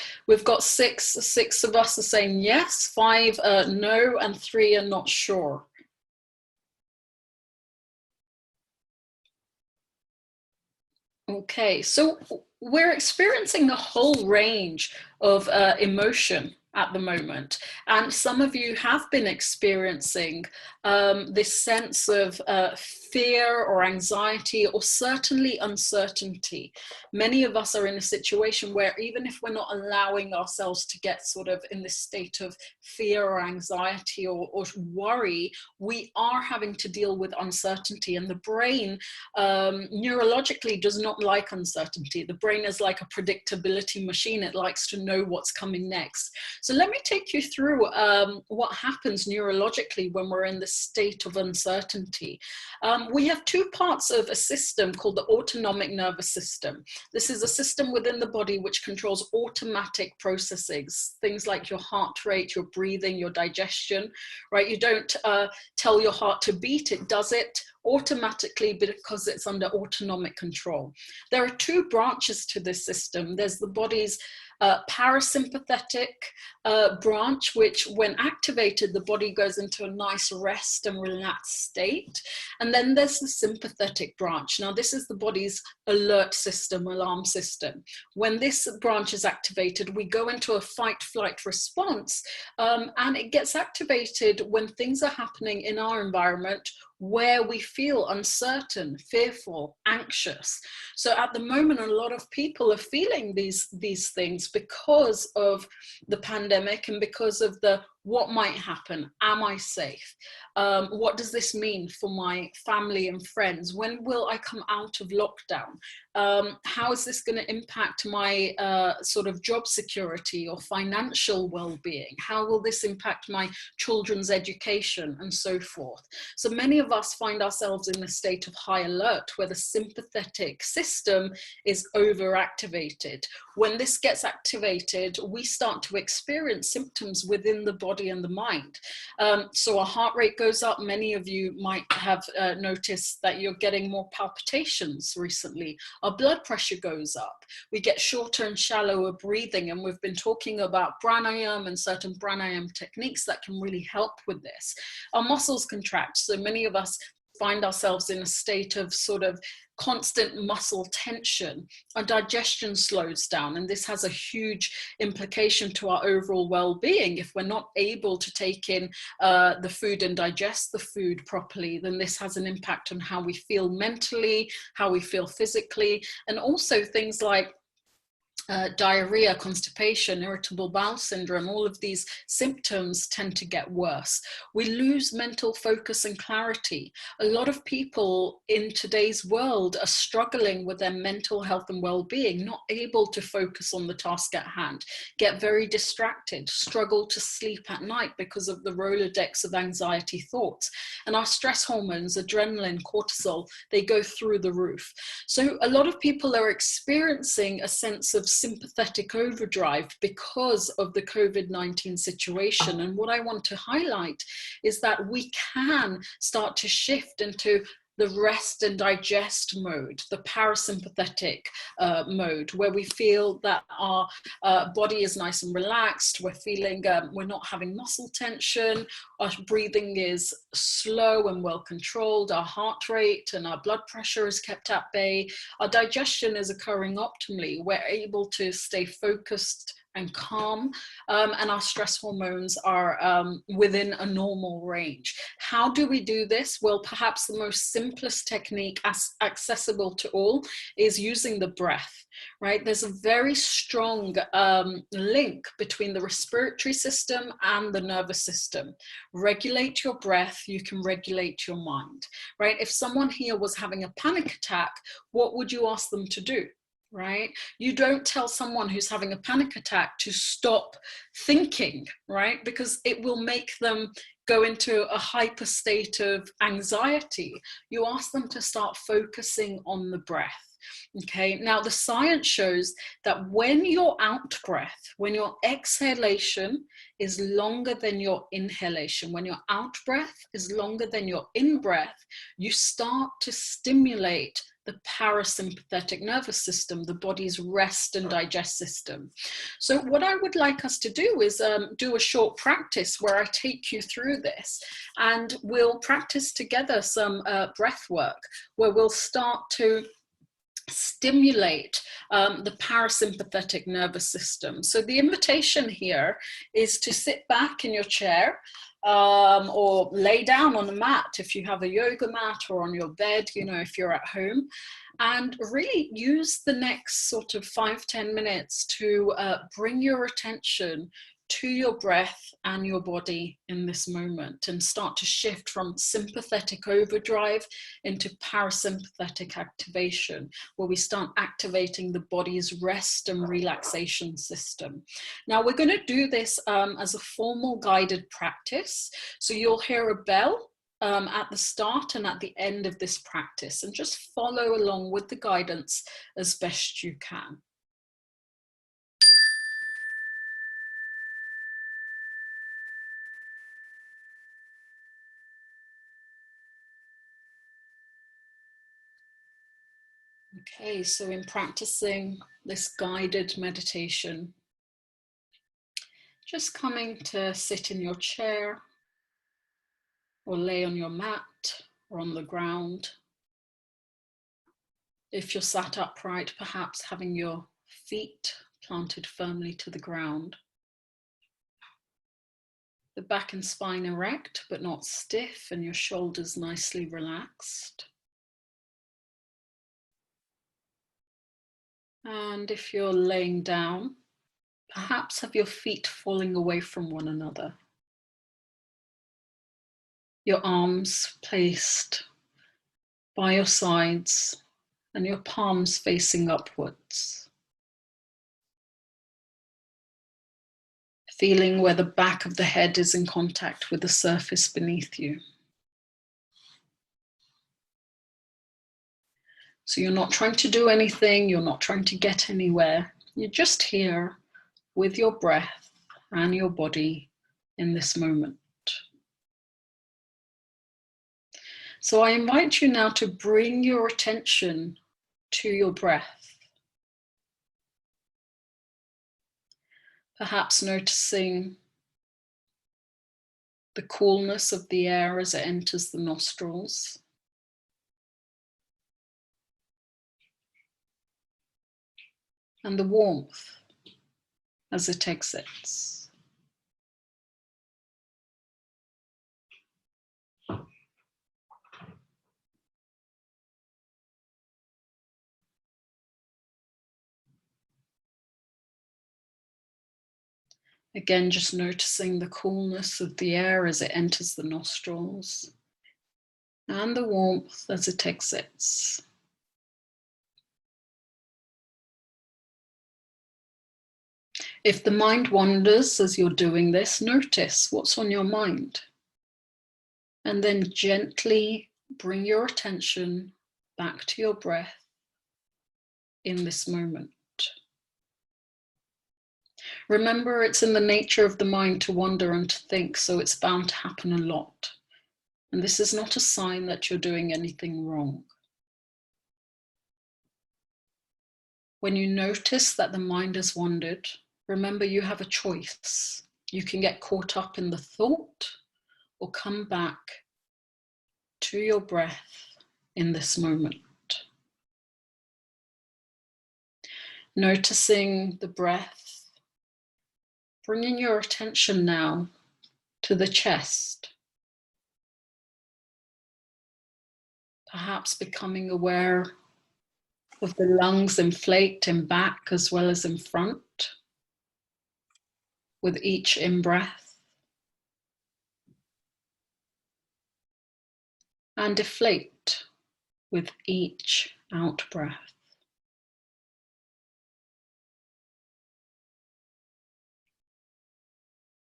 six of us are saying yes, 5 no, and 3 are not sure. Okay, so we're experiencing a whole range of emotion at the moment, and some of you have been experiencing this sense of fear or anxiety, or certainly uncertainty. Many of us are in a situation where even if we're not allowing ourselves to get sort of in this state of fear or anxiety or worry, we are having to deal with uncertainty. And the brain neurologically does not like uncertainty. The brain is like a predictability machine. It likes to know what's coming next. So let me take you through what happens neurologically when we're in this state of uncertainty. We have two parts of a system called the autonomic nervous system. This is a system within the body which controls automatic processes, things like your heart rate, your breathing, your digestion, right? You don't tell your heart to beat, it does it automatically because it's under autonomic control. There are two branches to this system. There's the body's parasympathetic branch, which when activated, the body goes into a nice rest and relaxed state. And then there's the sympathetic branch. Now, this is the body's alert system, alarm system. When this branch is activated, we go into a fight-flight response, and it gets activated when things are happening in our environment where we feel uncertain, fearful, anxious. So at the moment, a lot of people are feeling these things because of the pandemic and because of the what might happen? Am I safe? What does this mean for my family and friends? When will I come out of lockdown? How is this going to impact my sort of job security or financial well-being? How will this impact my children's education and so forth? So many of us find ourselves in a state of high alert where the sympathetic system is overactivated. When this gets activated, we start to experience symptoms within the body and the mind. So our heart rate goes up. Many of you might have noticed that you're getting more palpitations recently. Our blood pressure goes up. We get shorter and shallower breathing, and we've been talking about pranayama and certain pranayama techniques that can really help with this. Our muscles contract, so many of us find ourselves in a state of sort of constant muscle tension. Our digestion slows down, and this has a huge implication to our overall well-being. If we're not able to take in the food and digest the food properly, then this has an impact on how we feel mentally, how we feel physically, and also things like diarrhea, constipation, irritable bowel syndrome. All of these symptoms tend to get worse. We lose mental focus and clarity. A lot of people in today's world are struggling with their mental health and well-being, not able to focus on the task at hand, get very distracted, struggle to sleep at night because of the Rolodex of anxiety thoughts. And our stress hormones, adrenaline, cortisol, they go through the roof. So a lot of people are experiencing a sense of sympathetic overdrive because of the COVID-19 situation. And what I want to highlight is that we can start to shift into the rest and digest mode, the parasympathetic mode, where we feel that our body is nice and relaxed, we're feeling, we're not having muscle tension, our breathing is slow and well controlled, our heart rate and our blood pressure is kept at bay, our digestion is occurring optimally, we're able to stay focused and calm, and our stress hormones are within a normal range. How do we do this? Well, perhaps the most simplest technique accessible to all is using the breath, right? There's a very strong link between the respiratory system and the nervous system. Regulate your breath, you can regulate your mind, right? If someone here was having a panic attack, what would you ask them to do? Right? You don't tell someone who's having a panic attack to stop thinking, right? Because it will make them go into a hyper state of anxiety. You ask them to start focusing on the breath. Okay, now the science shows that when your out breath, when your exhalation is longer than your inhalation, when your out breath is longer than your in breath, you start to stimulate the parasympathetic nervous system, the body's rest and digest system. So what I would like us to do is do a short practice where I take you through this, and we'll practice together some breath work where we'll start to stimulate the parasympathetic nervous system. So the invitation here is to sit back in your chair or lay down on a mat if you have a yoga mat, or on your bed, you know, if you're at home, and really use the next sort of 5-10 minutes to bring your attention to your breath and your body in this moment, and start to shift from sympathetic overdrive into parasympathetic activation, where we start activating the body's rest and relaxation system. Now we're going to do this as a formal guided practice. So you'll hear a bell at the start and at the end of this practice, and just follow along with the guidance as best you can. Okay, so in practicing this guided meditation, just coming to sit in your chair or lay on your mat or on the ground. If you're sat upright, perhaps having your feet planted firmly to the ground. The back and spine erect but not stiff, and your shoulders nicely relaxed. And if you're laying down, perhaps have your feet falling away from one another. Your arms placed by your sides and your palms facing upwards. Feeling where the back of the head is in contact with the surface beneath you. So you're not trying to do anything, you're not trying to get anywhere. You're just here with your breath and your body in this moment. So I invite you now to bring your attention to your breath. Perhaps noticing the coolness of the air as it enters the nostrils. And the warmth as it exits. Again, just noticing the coolness of the air as it enters the nostrils, and the warmth as it exits. If the mind wanders as you're doing this, notice what's on your mind. And then gently bring your attention back to your breath in this moment. Remember, it's in the nature of the mind to wander and to think, so it's bound to happen a lot. And this is not a sign that you're doing anything wrong. When you notice that the mind has wandered, remember you have a choice. You can get caught up in the thought or come back to your breath in this moment. Noticing the breath, bringing your attention now to the chest. Perhaps becoming aware of the lungs inflate in back as well as in front with each in-breath, and deflate with each out-breath.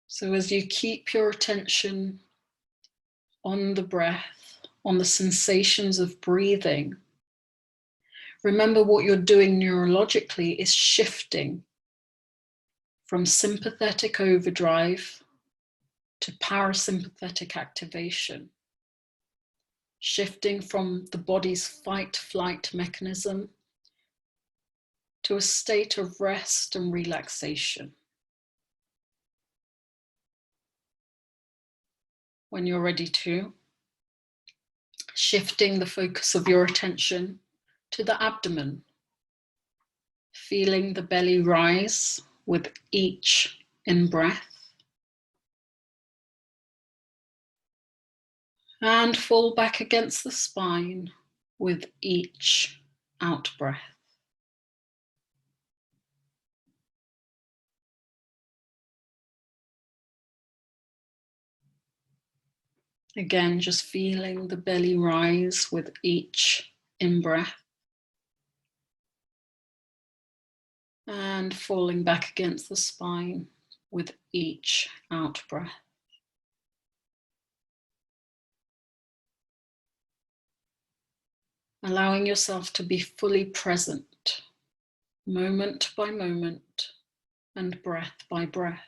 So as you keep your attention on the breath, on the sensations of breathing, remember what you're doing neurologically is shifting from sympathetic overdrive to parasympathetic activation, shifting from the body's fight-flight mechanism to a state of rest and relaxation. When you're ready to, shifting the focus of your attention to the abdomen, feeling the belly rise with each in-breath and fall back against the spine with each out-breath. Again, just feeling the belly rise with each in-breath and falling back against the spine with each out-breath. Allowing yourself to be fully present, moment by moment and breath by breath.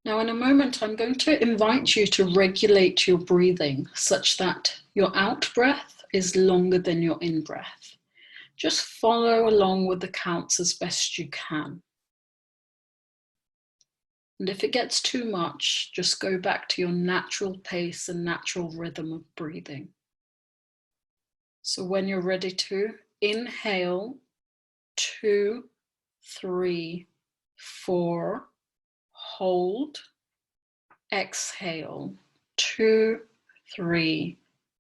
Now, in a moment, I'm going to invite you to regulate your breathing such that your out breath is longer than your in breath. Just follow along with the counts as best you can. And if it gets too much, just go back to your natural pace and natural rhythm of breathing. So when you're ready to, inhale, 2, 3, 4, hold, exhale, 2, 3,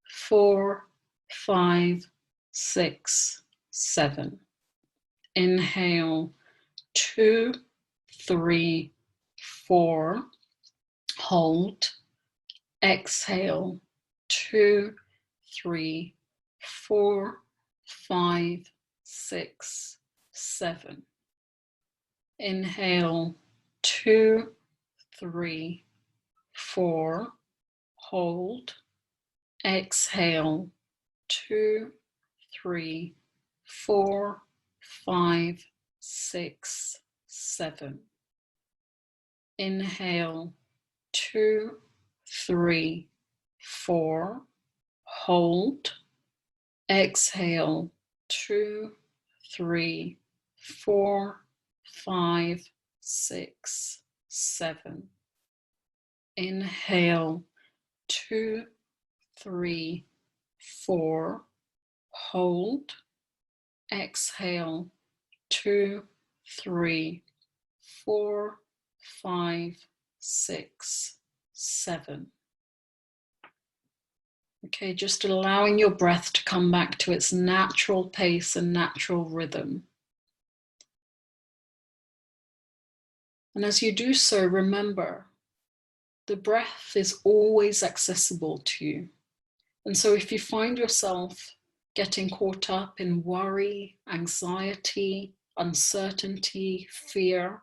4, 5, 6, 7. Inhale, 2, 3, 4, hold, exhale, 2, 3, 4, 5, 6, 7. Inhale, 2, 3, 4, hold, exhale, 2, 3, 4, 5, 6, 7. Inhale, 2, 3, 4, hold, exhale, 2, 3, 4, 5, 6, 7. Inhale, 2, 3, 4, hold, exhale, 2, 3, 4, 5, 6, 7. Okay, just allowing your breath to come back to its natural pace and natural rhythm. And as you do so, remember, the breath is always accessible to you. And so if you find yourself getting caught up in worry, anxiety, uncertainty, fear,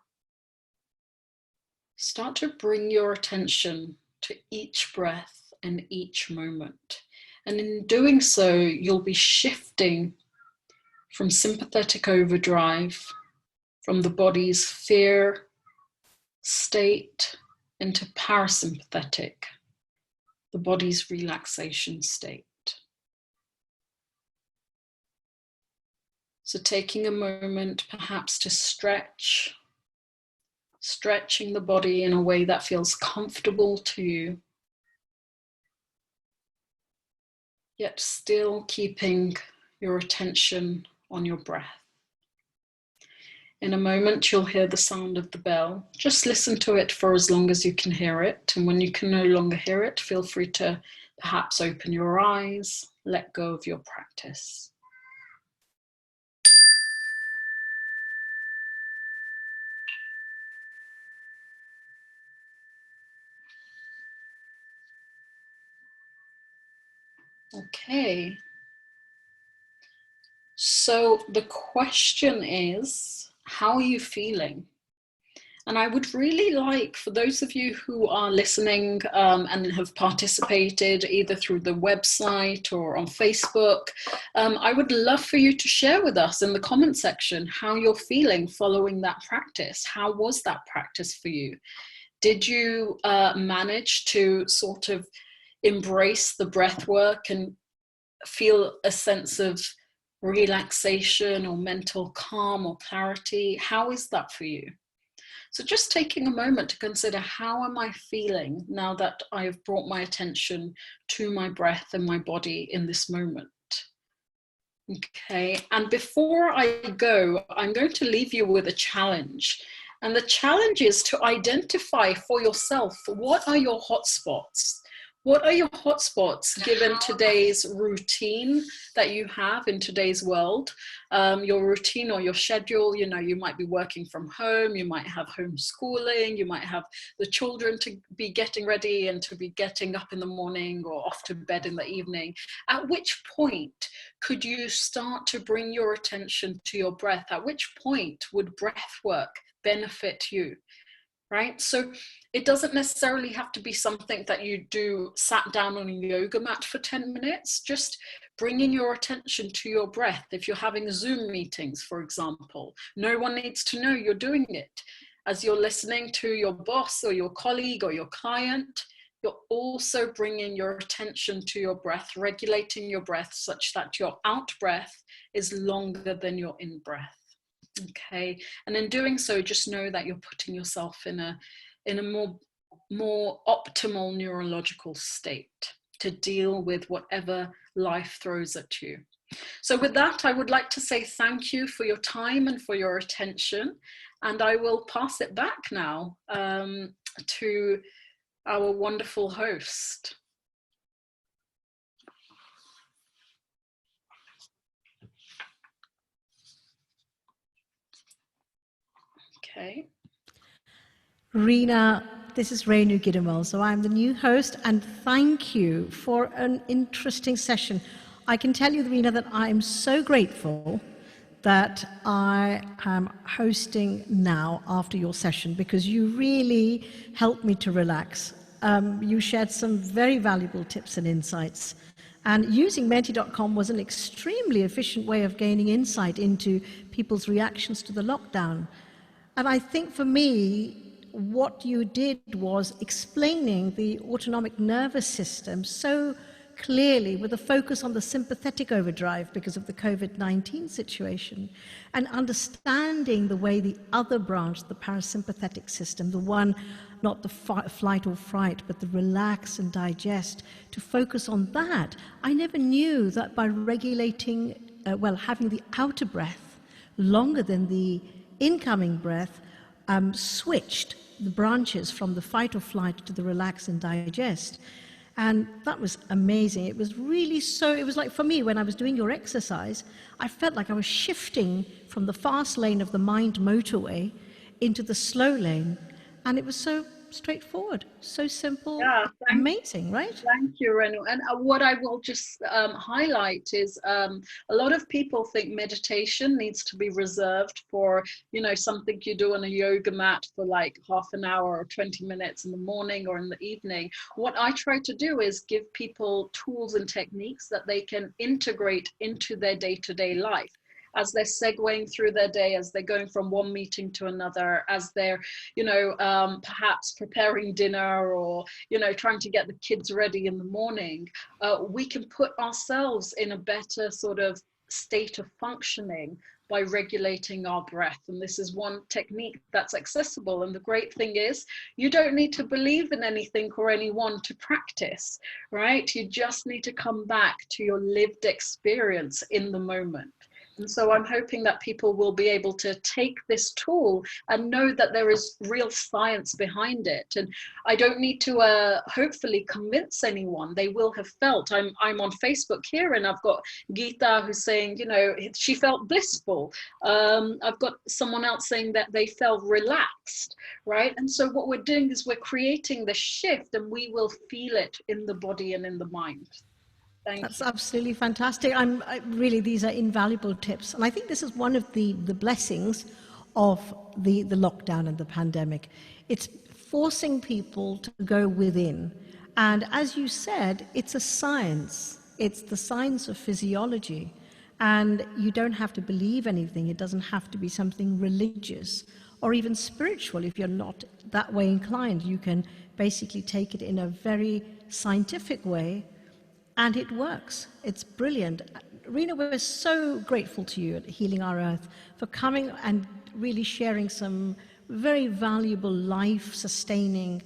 start to bring your attention to each breath and each moment. And in doing so, you'll be shifting from sympathetic overdrive, from the body's fear state, into parasympathetic, the body's relaxation state. So taking a moment perhaps to stretching the body in a way that feels comfortable to you, yet still keeping your attention on your breath. In a moment, you'll hear the sound of the bell. Just listen to it for as long as you can hear it. And when you can no longer hear it, feel free to perhaps open your eyes, let go of your practice. Okay. So the question is, how are you feeling? And I would really like, for those of you who are listening and have participated either through the website or on Facebook, I would love for you to share with us in the comment section how you're feeling following that practice. How was that practice for you? Did you manage to sort of embrace the breath work and feel a sense of relaxation or mental calm or clarity? How is that for you? So just taking a moment to consider, how am I feeling now that I have brought my attention to my breath and my body in this moment? Okay, and before I go, I'm going to leave you with a challenge. And the challenge is to identify for yourself, what are your hotspots? What are your hotspots given today's routine that you have in today's world? Your routine or your schedule, you know, you might be working from home, you might have homeschooling, you might have the children to be getting ready and to be getting up in the morning or off to bed in the evening. At which point could you start to bring your attention to your breath? At which point would breath work benefit you? Right? So it doesn't necessarily have to be something that you do sat down on a yoga mat for 10 minutes, just bringing your attention to your breath. If you're having Zoom meetings, for example, no one needs to know you're doing it. As you're listening to your boss or your colleague or your client, you're also bringing your attention to your breath, regulating your breath such that your out breath is longer than your in breath. Okay, and in doing so, just know that you're putting yourself in a more optimal neurological state to deal with whatever life throws at you. So with that, I would like to say thank you for your time and for your attention, and I will pass it back now to our wonderful host. Okay. Reena, this is Renu Gidamal. So I'm the new host, and thank you for an interesting session. I can tell you, Reena, that I'm so grateful that I am hosting now after your session, because you really helped me to relax. You shared some very valuable tips and insights. And using Menti.com was an extremely efficient way of gaining insight into people's reactions to the lockdown. And I think for me, what you did was explaining the autonomic nervous system so clearly, with a focus on the sympathetic overdrive because of the COVID-19 situation, and understanding the way the other branch, the parasympathetic system, the one, not the flight or fright, but the relax and digest, to focus on that. I never knew that by regulating, having the outer breath longer than the incoming breath, switched the branches from the fight or flight to the relax and digest. And that was amazing. It was really it was like, for me, when I was doing your exercise, I felt like I was shifting from the fast lane of the mind motorway into the slow lane. And it was so straightforward, so simple, Yeah, amazing, right? Thank you, Renu. And what I will just highlight is a lot of people think meditation needs to be reserved for, you know, something you do on a yoga mat for like half an hour or 20 minutes in the morning or in the evening. What I try to do is give people tools and techniques that they can integrate into their day-to-day life, as they're segueing through their day, as they're going from one meeting to another, as they're, you know, perhaps preparing dinner or, you know, trying to get the kids ready in the morning. We can put ourselves in a better sort of state of functioning by regulating our breath. And this is one technique that's accessible. And the great thing is, you don't need to believe in anything or anyone to practice, right? You just need to come back to your lived experience in the moment. And so I'm hoping that people will be able to take this tool and know that there is real science behind it. And I don't need to hopefully convince anyone. They will have felt. I'm on Facebook here, and I've got Geeta who's saying, you know, she felt blissful. I've got someone else saying that they felt relaxed, right? And so what we're doing is we're creating the shift, and we will feel it in the body and in the mind. That's absolutely fantastic. Really, these are invaluable tips. And I think this is one of the blessings of the lockdown and the pandemic. It's forcing people to go within. And as you said, it's a science. It's the science of physiology. And you don't have to believe anything. It doesn't have to be something religious or even spiritual. If you're not that way inclined, you can basically take it in a very scientific way. And it works. It's brilliant. Reena, we're so grateful to you at Healing Our Earth for coming and really sharing some very valuable life-sustaining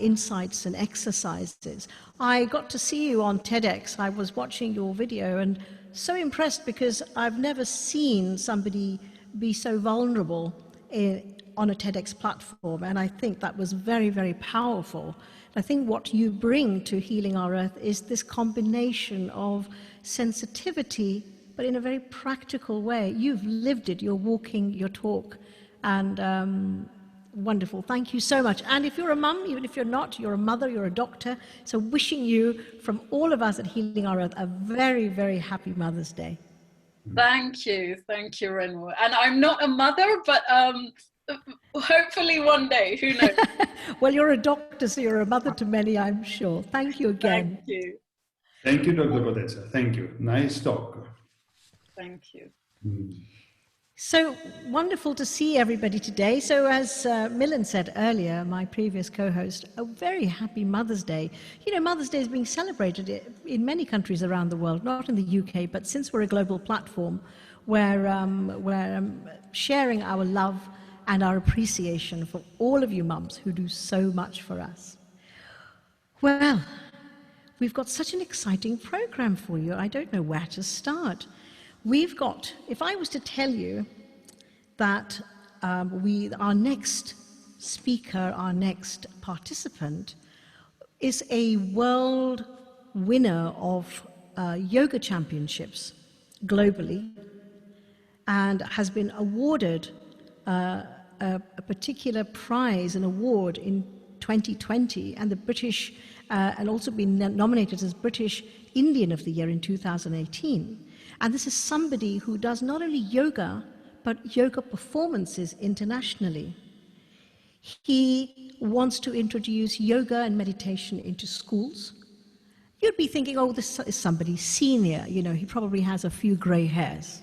insights and exercises. I got to see you on TEDx. I was watching your video and so impressed, because I've never seen somebody be so vulnerable on a TEDx platform. And I think that was very, very powerful. I think what you bring to Healing Our Earth is this combination of sensitivity, but in a very practical way. You've lived it, you're walking your talk, and wonderful. Thank you so much. And if you're a mum, even if you're not, you're a mother, you're a doctor, so wishing you, from all of us at Healing Our Earth, a very, very happy Mother's Day. Thank you, Renu. And I'm not a mother, but hopefully one day, who knows? Well, you're a doctor, so you're a mother to many, I'm sure. Thank you again. Thank you. Thank you, Dr. Kotecha. Thank you. Nice talk. Thank you. So wonderful to see everybody today. So as Milan said earlier, my previous co-host, a very happy Mother's Day. You know, Mother's Day is being celebrated in many countries around the world, not in the UK, but since we're a global platform, we're sharing our love and our appreciation for all of you mums who do so much for us. Well, we've got such an exciting program for you. I don't know where to start. We've got, if I was to tell you that our next speaker, our next participant, is a world winner of yoga championships globally and has been awarded a particular prize, an award in 2020, and the British, and also been nominated as British Indian of the Year in 2018. And this is somebody who does not only yoga, but yoga performances internationally. He wants to introduce yoga and meditation into schools. You'd be thinking, oh, this is somebody senior, you know, he probably has a few gray hairs.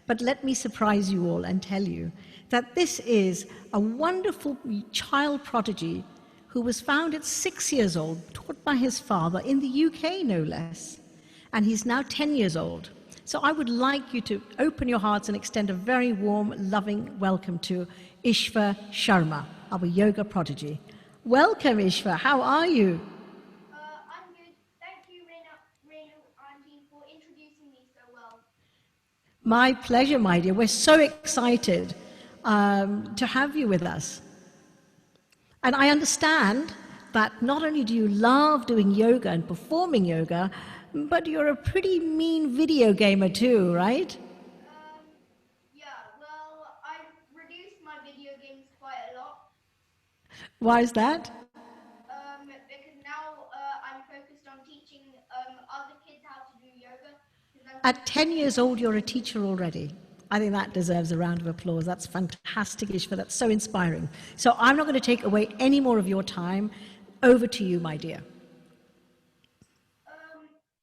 But let me surprise you all and tell you that this is a wonderful child prodigy who was found at 6 years old, taught by his father in the UK, no less. And he's now 10 years old. So I would like you to open your hearts and extend a very warm, loving welcome to Ishva Sharma, our yoga prodigy. Welcome, Ishva. How are you? I'm good. Thank you, Renu Auntie, for introducing me so well. My pleasure, my dear. We're so excited to have you with us. And I understand that not only do you love doing yoga and performing yoga, but you're a pretty mean video gamer too, right? Yeah, well, I've reduced my video games quite a lot. Why is that? Because now I'm focused on teaching other kids how to do yoga. At 10 years old, you're a teacher already. I think that deserves a round of applause. That's fantastic, Ishva. That's so inspiring. So I'm not going to take away any more of your time. Over to you, my dear.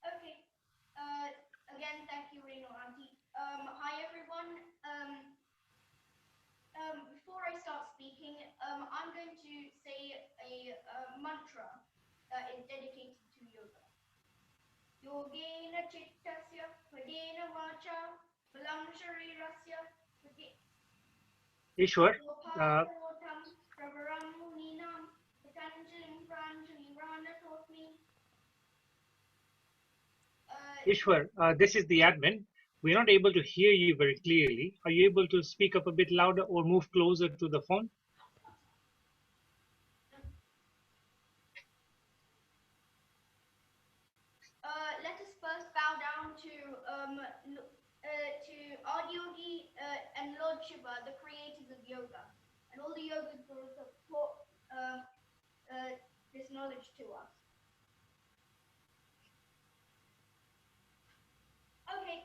Okay. Again, thank you, Reno Auntie. Hi, everyone. Before I start speaking, I'm going to say a mantra that is dedicated to yoga. Yogena chittasya padena vacha balam sharirasya Ishwar, pravaram muninam patanjalim pranjali rana taught me. Ishwar, this is the admin. We're not able to hear you very clearly. Are you able to speak up a bit louder or move closer to the phone? Let us first bow down to Adiyogi and Lord Shiva, the creators of yoga, and all the yoga gurus have taught this knowledge to us. Okay,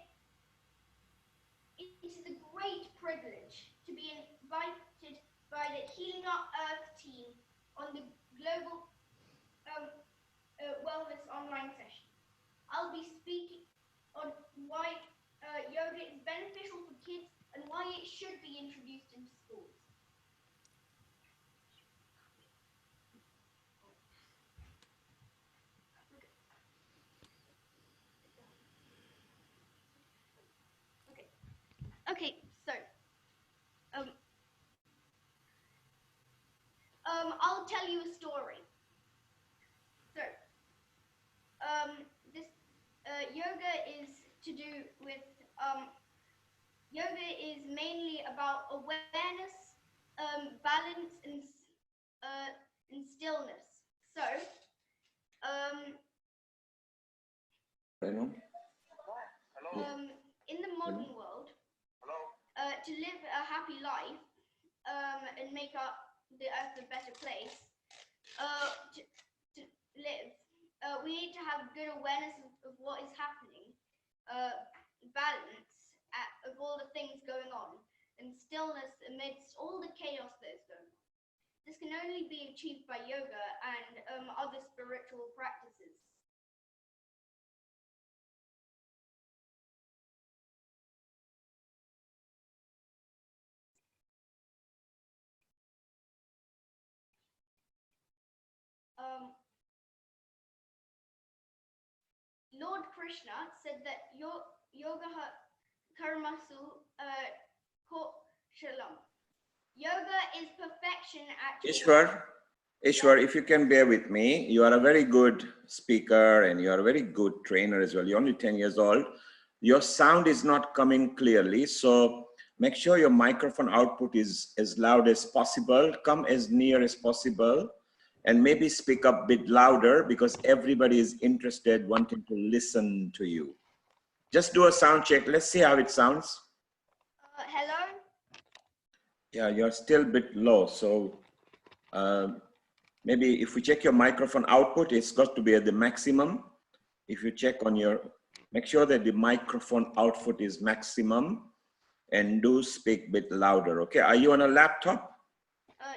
it is a great privilege to be invited by the Healing Our Earth team on the Global Wellness online session. I'll be speaking on why yoga is beneficial for kids and why it should be introduced into schools. Okay, so I'll tell you a story. So this yoga is to do with yoga is mainly about awareness, balance, and stillness. So in the modern world, to live a happy life and make the earth a better place, to live, we need to have good awareness of what is happening, balance of all the things going on, and stillness amidst all the chaos that is going on. This can only be achieved by yoga and other spiritual practices. Lord Krishna said that yoga karmasu shalam. Yoga is perfection at Ishwar, if you can bear with me, you are a very good speaker and you are a very good trainer as well. You're only 10 years old. Your sound is not coming clearly, so make sure your microphone output is as loud as possible. Come as near as possible. And maybe speak up a bit louder because everybody is interested, wanting to listen to you. Just do a sound check. Let's see how it sounds. Hello? Yeah, you're still a bit low. So maybe if we check your microphone output, it's got to be at the maximum. If you check on make sure that the microphone output is maximum and do speak a bit louder, okay? Are you on a laptop?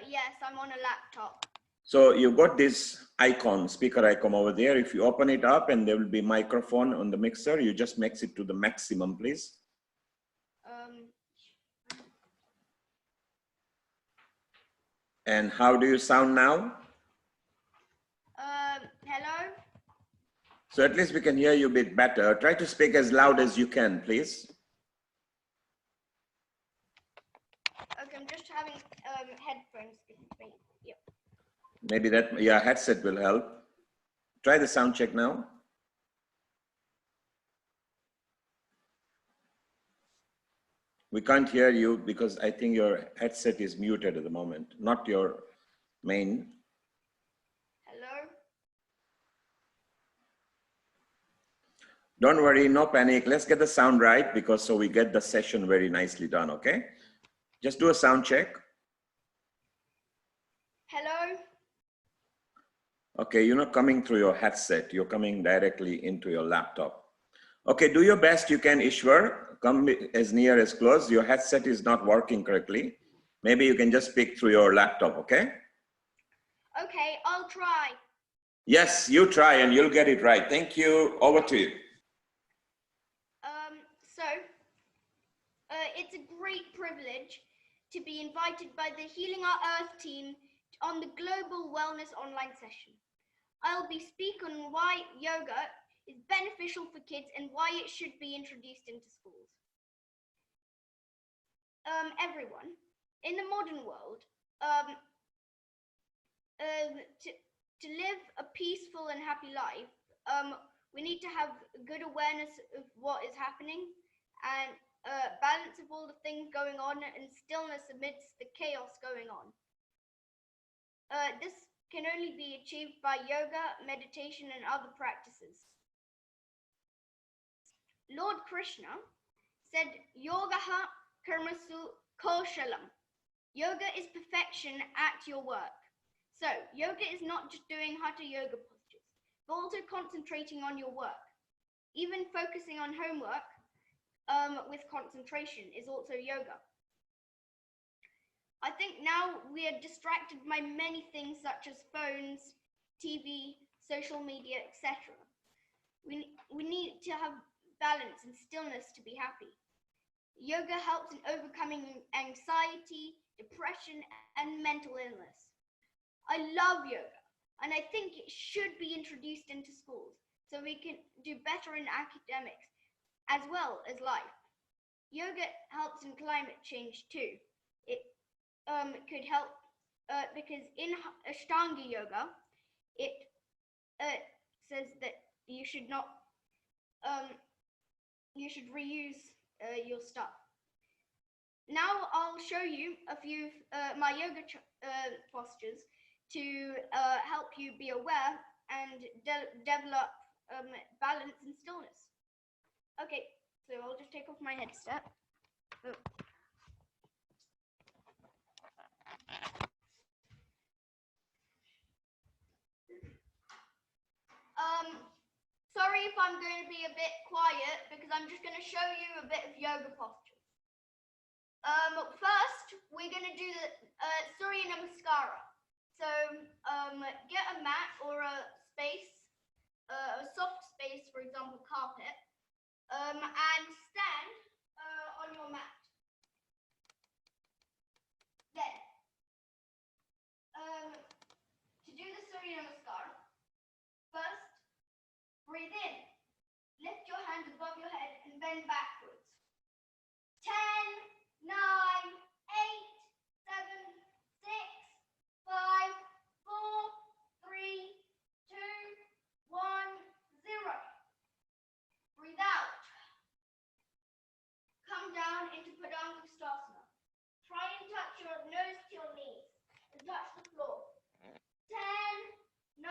Yes, I'm on a laptop. So you've got this icon, speaker icon over there. If you open it up and there will be microphone on the mixer, you just mix it to the maximum, please. And how do you sound now? Hello? So at least we can hear you a bit better. Try to speak as loud as you can, please. Okay, I'm just having headphones. Yep. Maybe that, yeah, headset will help. Try the sound check now. We can't hear you because I think your headset is muted at the moment, not your main. Hello? Don't worry, no panic. Let's get the sound right because so we get the session very nicely done, okay? Just do a sound check. Hello? Okay, you're not coming through your headset. You're coming directly into your laptop. Okay, do your best you can, Ishwar. Come as near as close. Your headset is not working correctly. Maybe you can just speak through your laptop, okay? Okay, I'll try. Yes, you try and you'll get it right. Thank you. Over to you. It's a great privilege to be invited by the Healing Our Earth team on the Global Wellness online session. I'll be speaking on why yoga is beneficial for kids and why it should be introduced into schools. Everyone, in the modern world, to live a peaceful and happy life, we need to have good awareness of what is happening and balance of all the things going on and stillness amidst the chaos going on. This can only be achieved by yoga, meditation, and other practices. Lord Krishna said, Yogaha karmasu koshalam. Yoga is perfection at your work. So, yoga is not just doing hatha yoga postures, but also concentrating on your work. Even focusing on homework with concentration is also yoga. I think now we are distracted by many things such as phones, TV, social media, etc. We need to have balance and stillness to be happy. Yoga helps in overcoming anxiety, depression, and mental illness. I love yoga, and I think it should be introduced into schools so we can do better in academics as well as life. Yoga helps in climate change too. It could help because in Ashtanga yoga, it says that you should not, you should reuse your stuff. Now I'll show you a few my yoga postures to help you be aware and develop balance and stillness. Okay, so I'll just take off my headset. Sorry if I'm going to be a bit quiet because I'm just going to show you a bit of yoga postures. First, we're going to do the Surya Namaskara. So get a mat or a space, a soft space, for example, carpet, and stand on your mat. Then, to do the Surya Namaskar, first, breathe in, lift your hands above your head and bend backwards. 10, 9, 8, 7, 6, 5, 4, 3, 2, 1, 0. Breathe out. Come down into Padangusthasana. Try and touch your nose to your knees and touch the floor. 10, 9, 8,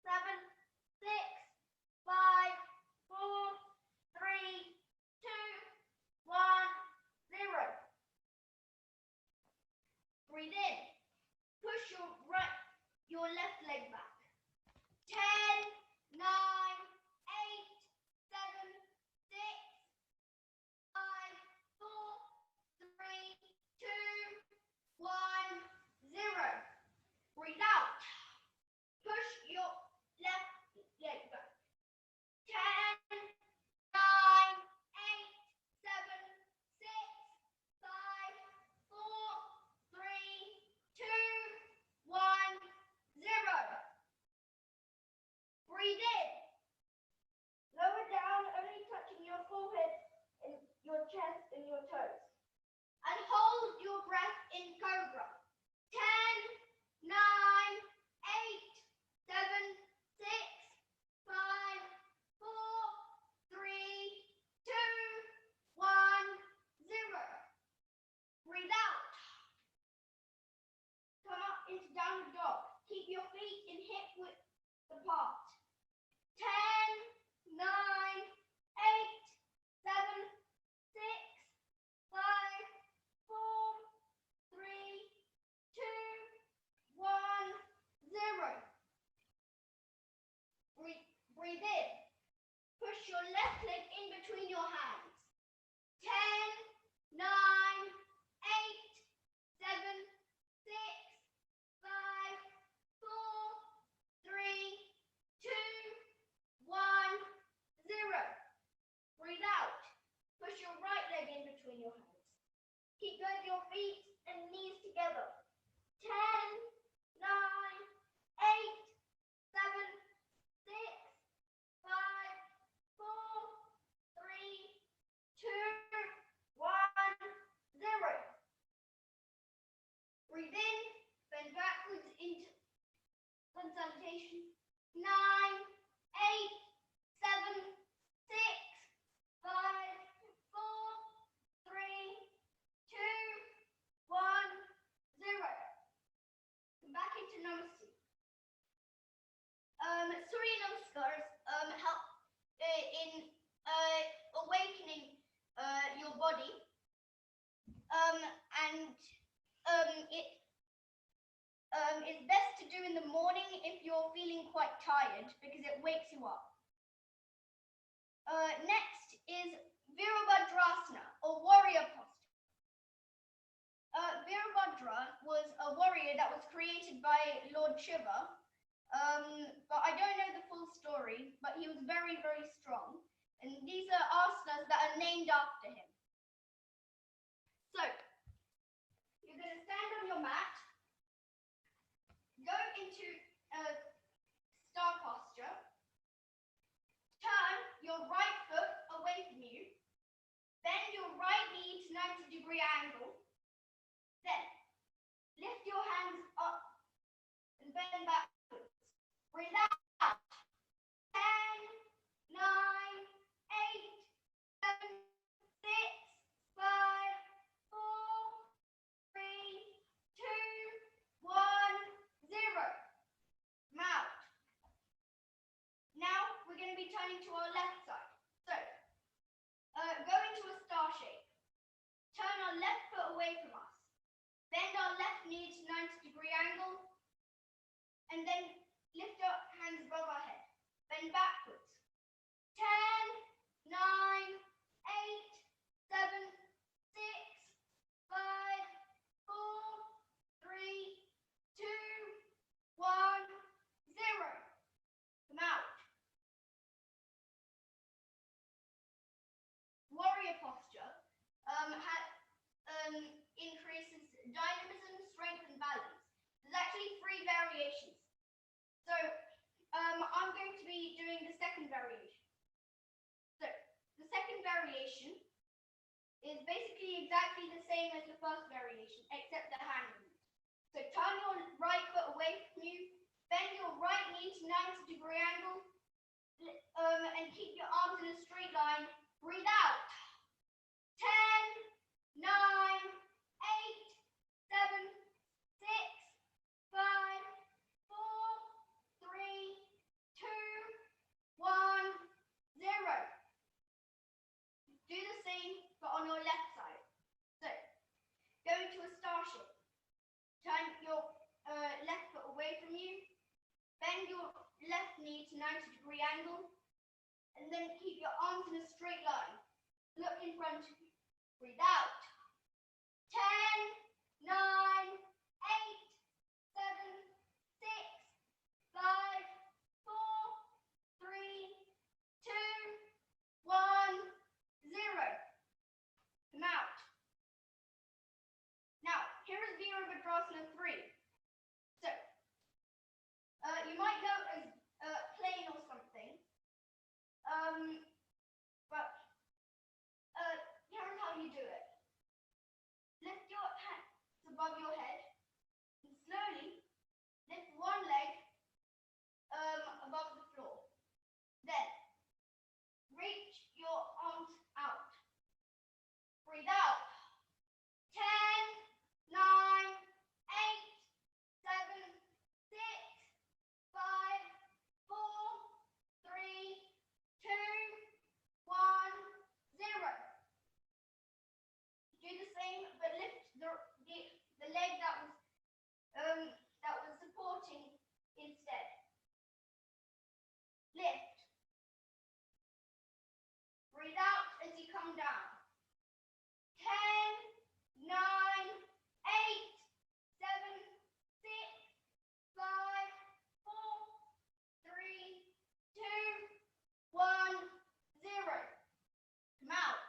7, 6, 5, 4, 3, 2, 1, 0. Breathe in. Push your left leg back. 10, 9, 8, 7, 6, 5, 4, 3, 2, 1, 0. Breathe out. Push your left leg back. 10, 9, 8, 7, 6, 5, 4, 3, 2, 1, 0. Breathe in. Lower down, only touching your forehead and your chest and your toes. And hold your breath in Cobra. 10, 9, 8, 7, 6, 5, 4, 3, 2, 1, 0. Breathe out. Come up into downward dog. Keep your feet in hip width apart. 10, 9, 8, 7, 6, 5, Keep both your feet and knees together. 10, 9, 8, 7, 6, 5, 4, 3, 2, 1, 0. Breathe in, bend backwards into consultation. 9, 8, 7, 6, 5, 4, 3, 2, 1, 0. Come back into Namaste. Surya Namaskars help in awakening your body, and it's best to do in the morning if you're feeling quite tired because it wakes you up. Next is Virabhadrasana, or warrior posture. Virabhadra was a warrior that was created by Lord Shiva, but I don't know the full story, but he was very, very strong. And these are asanas that are named after him. So, you're going to stand on your mat, go into star posture, turn your right foot away from you, bend your right knee to 90-degree angle, then lift your hands up and bend backwards. Breathe out. 10, 9, 8, 7, 6, 5, 4, 3, 2, 1, 0. Come out. Now we're going to be turning to our left side. So, go into a star shape. Turn our left foot away from us. Bend our left knee to 90-degree angle. And then lift our hands above our head. Bend backwards. 10, 9, 8, 7, 6, 5, 4, 3, 2, 1, 0. Come out. Warrior posture increases dynamism, strength, and balance. There's actually 3 variations. So I'm going to be doing the second variation. So the second variation is basically exactly the same as the first variation, except the hand movement. So turn your right foot away from you, bend your right knee to 90-degree angle, and keep your arms in a straight line. Breathe out. 10, 9, 8, 7, 6, 5, 4, 3, 2, 1, 0. Do the same, but on your left side. So, go into a star shape. Turn your left foot away from you. Bend your left knee to 90-degree angle. And then keep your arms in a straight line. Look in front of you. Breathe out. 10, 9, 8, 7, 6, 5, 4, 3, 2, 1, 0. Come out. Now, here is Virabhadrasana 3. So, you might know as plain or something, but here's how you do it. Lift your hands above your head and slowly lift one leg above the floor. Then reach your arms out. Breathe out. 10, 9, 8, 7, 6, 5, 4, 3, 2, 1, 0. Do the same, but lift the leg that was supporting instead. Lift. Breathe out as you come down. 10, 9, 8, 7, 6, 5, 4, 3, 2, 1, 0. Come out.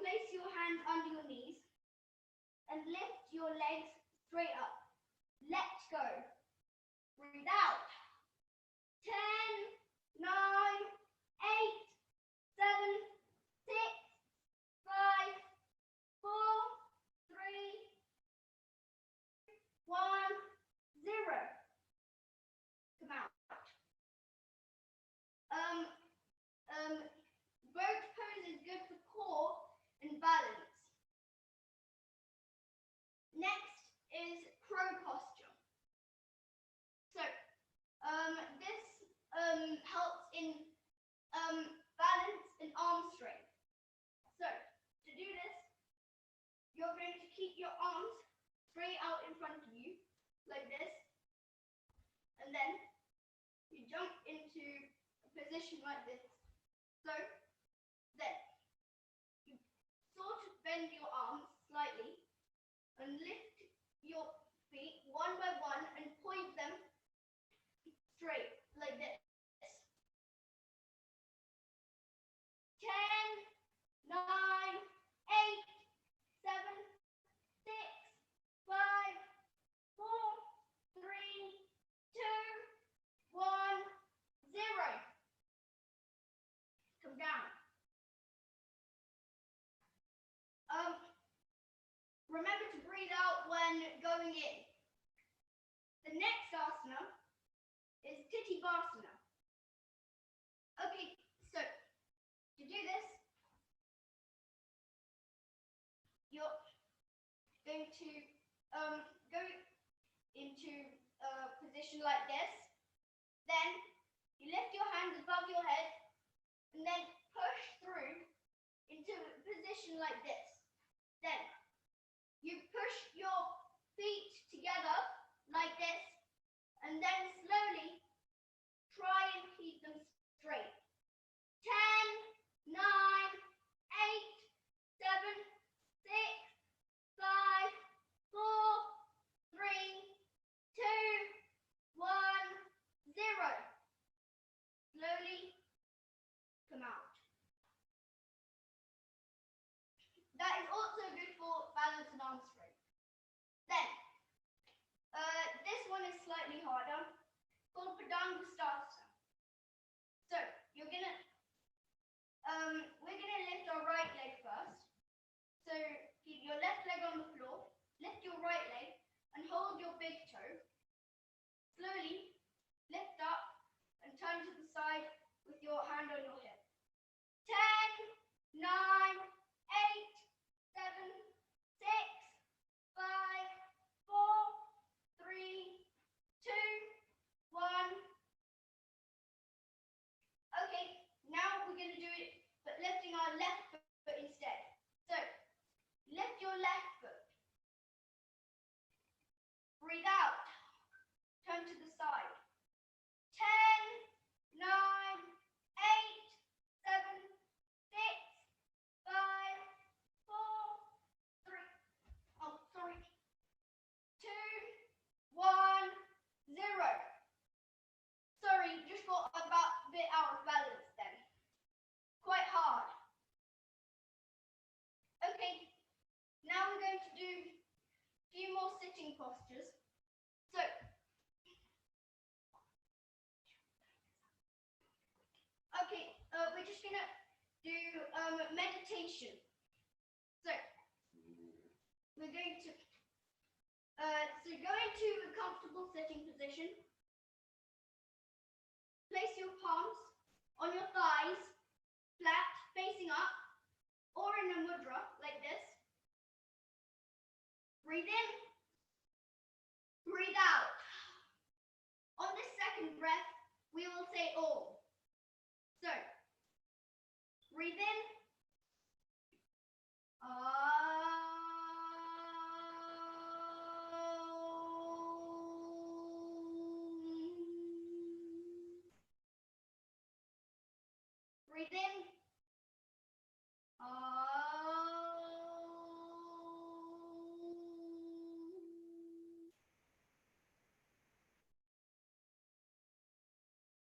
place your hands under your knees and lift your legs straight up. Let go. Breathe out. 10, 9, 8, 7, 6, 5, 4, 3, 1, 0. Come out. Boat pose is good for core and balance. Next is crow posture. So this helps in balance and arm strength. So to do this, you're going to keep your arms straight out in front of you like this, and then you jump into a position like this. So then you sort of bend your arms slightly and lift your feet one by one and point them straight like this. 10, 9, 8, 7, 6, 5, 4, 3, 2, 1, 0. Come down. Remember to breathe out when going in. The next asana is Titibhasana. Okay, so to do this, you're going to go into a position like this. Then you lift your hands above your head and then push through into a position like this. Then you push your feet together like this, and then slowly try and keep them straight. 10, 9, 8, 7, 6, 5, 4, 3, 2, 1, 0. Slowly come out. That is also good for balance and arm strength. Then, this one is slightly harder, called Padangusthasana. So, we're gonna lift our right leg first. So, keep your left leg on the floor, lift your right leg, and hold your big toe. Slowly lift up and turn to the side with your hand on your hip. 10, 9, 8, 7, 6, 5, 4, 3, 2, 1. Okay, now we're going to do it, but lifting our left foot instead. So, lift your left foot. Breathe out. Turn to the side. 10, 9, 8, 7, 6, 5, 4, 3, 2, 1, 0. Sorry, just got a bit out of balance then. Quite hard. Okay, now we're going to do a few more sitting postures. So, okay, we're just gonna do meditation. So, we're going to go into a comfortable sitting position. Place your palms on your thighs, flat, facing up, or in a mudra like this. Breathe in, breathe out. On this second breath, we will say Om. So, breathe in. Breathe in.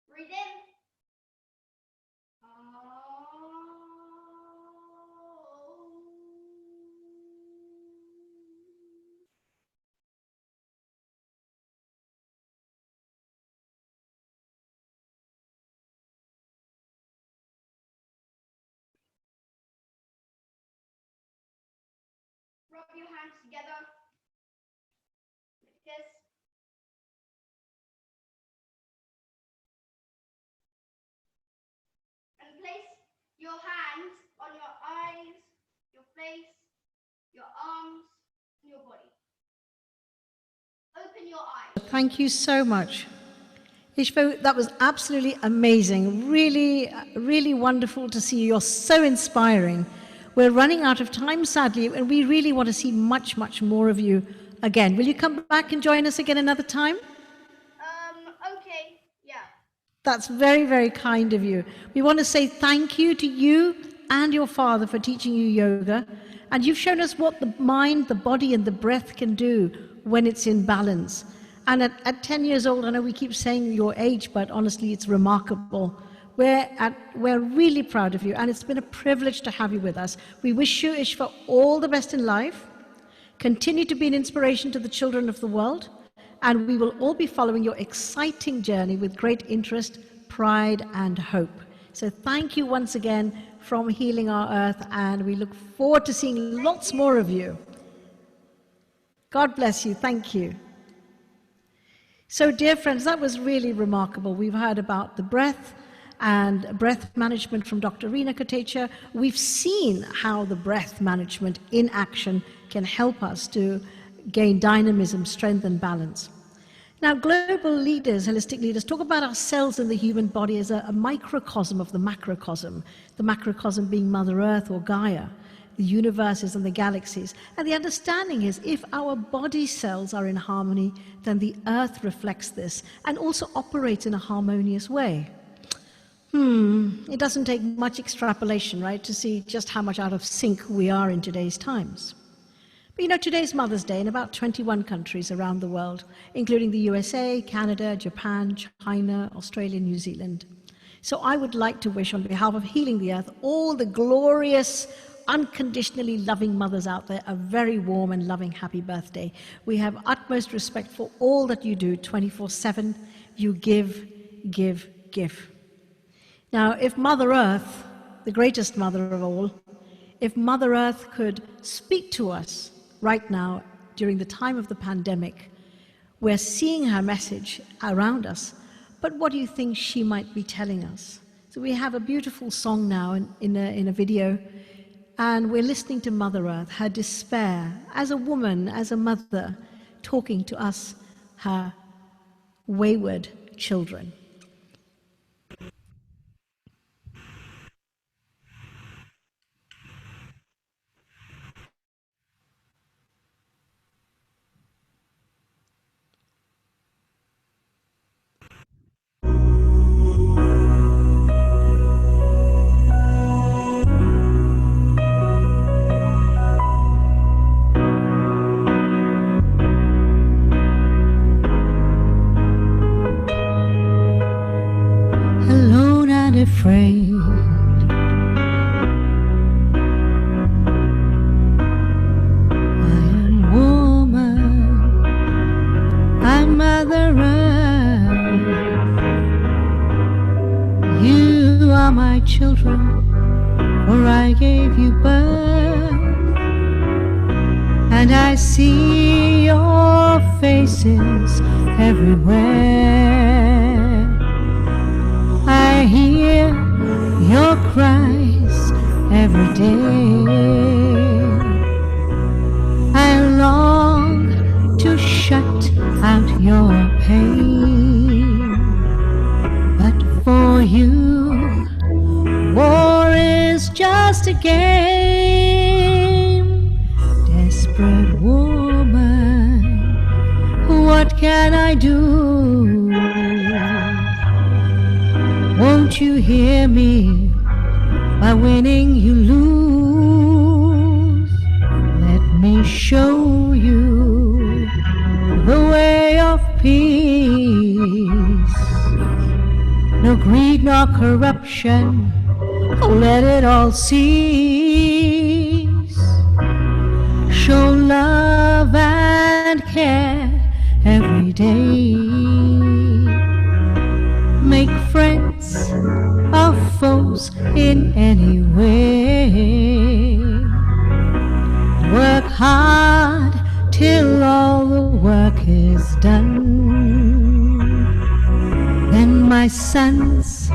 Breathe in. your hands together. Kiss. And place your hands on your eyes, your face, your arms, and your body. Open your eyes. Thank you so much. Ishvo, that was absolutely amazing. Really, really wonderful to see you. You're so inspiring. We're running out of time, sadly, and we really want to see much, much more of you again. Will you come back and join us again another time? Okay, yeah. That's very, very kind of you. We want to say thank you to you and your father for teaching you yoga. And you've shown us what the mind, the body, and the breath can do when it's in balance. And at 10 years old, I know we keep saying your age, but honestly, it's remarkable. We're really proud of you, and it's been a privilege to have you with us. We wish you, Ishva, all the best in life. Continue to be an inspiration to the children of the world, and we will all be following your exciting journey with great interest, pride, and hope. So thank you once again from Healing Our Earth, and we look forward to seeing lots more of you. God bless you. Thank you. So, dear friends, that was really remarkable. We've heard about the breath and breath management from Dr. Reena Kotecha. We've seen how the breath management in action can help us to gain dynamism, strength, and balance. Now, global leaders, holistic leaders, talk about our cells in the human body as a microcosm of the macrocosm being Mother Earth or Gaia, the universes and the galaxies. And the understanding is if our body cells are in harmony, then the Earth reflects this and also operates in a harmonious way. It doesn't take much extrapolation, right, to see just how much out of sync we are in today's times. But you know, today's Mother's Day in about 21 countries around the world, including the USA, Canada, Japan, China, Australia, New Zealand. So I would like to wish on behalf of Healing the Earth, all the glorious, unconditionally loving mothers out there, a very warm and loving happy birthday. We have utmost respect for all that you do 24/7. You give, give, give. Now, if Mother Earth, the greatest mother of all, if Mother Earth could speak to us right now during the time of the pandemic, we're seeing her message around us, but what do you think she might be telling us? So we have a beautiful song now in a video, and we're listening to Mother Earth, her despair, as a woman, as a mother, talking to us, her wayward children. Afraid. I am woman, I'm Mother Earth. You are my children, for I gave you birth, and I see your faces everywhere. I hear your cries every day. I long to shut out your pain, but for you, war is just a game. Desperate woman, what can I do? Won't you hear me? By winning you lose. Let me show you the way of peace. No greed nor corruption, let it all cease. Show love and care every day. Make friends or foes in any way. Work hard is done, then my sons,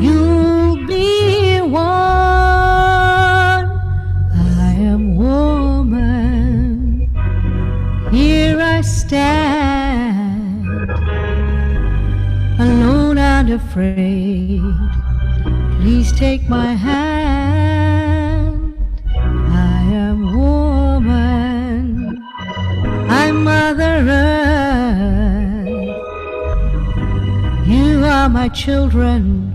you'll be one. I am woman, here I stand, alone and afraid. Please take my hand. I am woman, I'm Mother Earth. You are my children,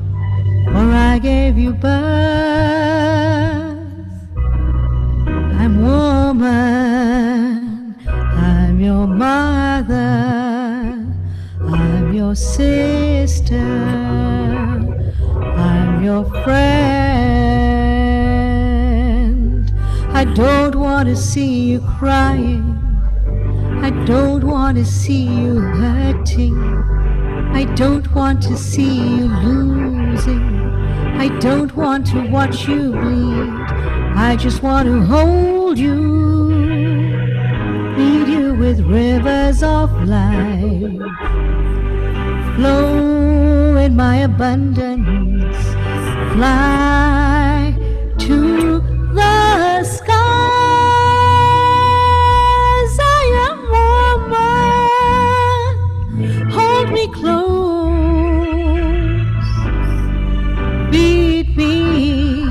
for I gave you birth. I'm woman, I'm your mother, I'm your sister, I'm your friend. I don't want to see you crying, I don't want to see you hurting, I don't want to see you losing, I don't want to watch you bleed. I just want to hold you, feed you with rivers of life, flow in my abundance, fly to the skies. I am woman, hold me close, beat me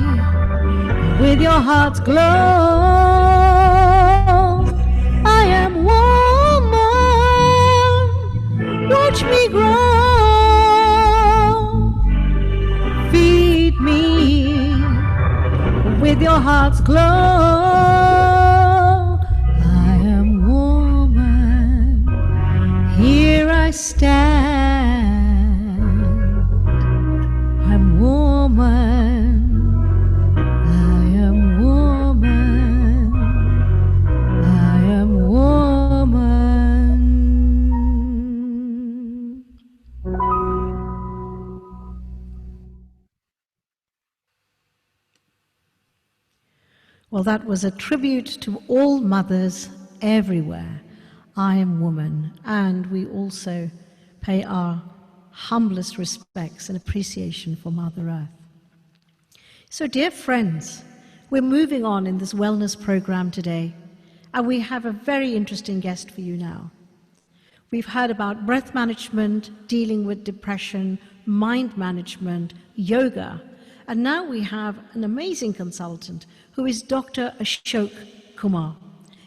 with your heart's glow. I am woman, watch me grow, feed me with your heart's glow. I am woman, here I stand. I'm woman, I am woman, I am woman. Well, that was a tribute to all mothers everywhere. I am woman, and we also pay our humblest respects and appreciation for Mother Earth. So, dear friends, we're moving on in this wellness program today, and we have a very interesting guest for you now. We've heard about breath management, dealing with depression, mind management, yoga, and now we have an amazing consultant who is Dr. Ashok Kumar.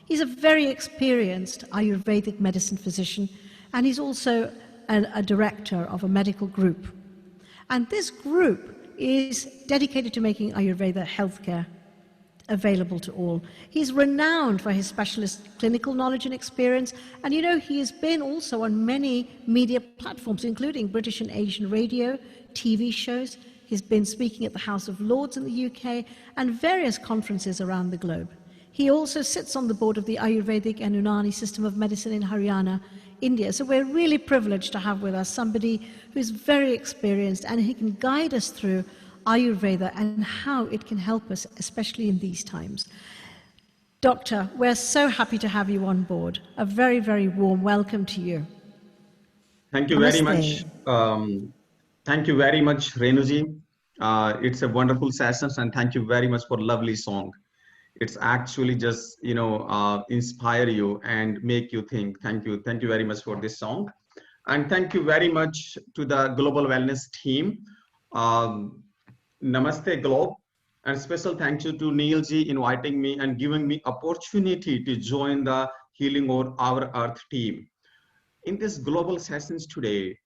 He's a very experienced Ayurvedic medicine physician, and he's also a director of a medical group. And this group is dedicated to making Ayurveda healthcare available to all. He's renowned for his specialist clinical knowledge and experience, and you know, he has been also on many media platforms, including British and Asian radio, TV shows. He's been speaking at the House of Lords in the UK and various conferences around the globe. He also sits on the board of the Ayurvedic and Unani system of medicine in Haryana, India. So we're really privileged to have with us somebody who's very experienced and he can guide us through Ayurveda and how it can help us, especially in these times. Doctor, we're so happy to have you on board. A very, very warm welcome to you. Thank you very much. Thank you very much, Renuji. It's a wonderful session, and thank you very much for lovely song. It's actually just, inspire you and make you think. Thank you very much for this song. And thank you very much to the Global Wellness team. Namaste Globe, and special thank you to Neil ji inviting me and giving me opportunity to join the Healing Our Earth team. In this global sessions today,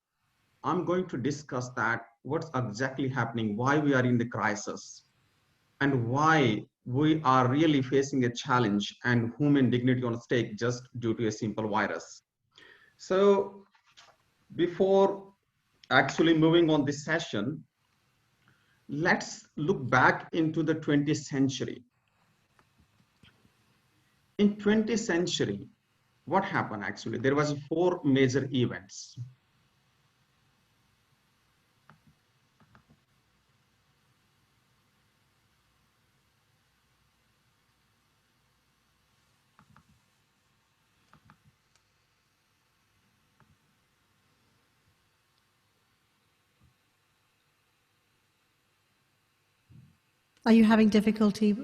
I'm going to discuss that what's exactly happening, why we are in the crisis, and why we are really facing a challenge and human dignity on stake just due to a simple virus. So before actually moving on this session, let's look back into the 20th century. In 20th century, what happened actually? There was 4 major events. Are you having difficulty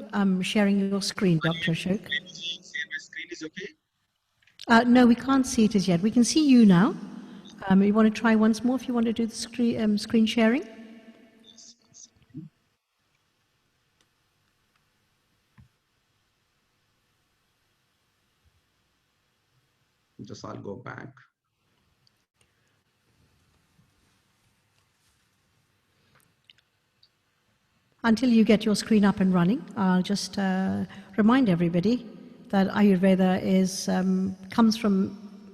sharing your screen, Dr. Ashok? My screen is okay? No, we can't see it as yet. We can see you now. You want to try once more if you want to do the screen sharing? Just I'll go back. Until you get your screen up and running, I'll just remind everybody that Ayurveda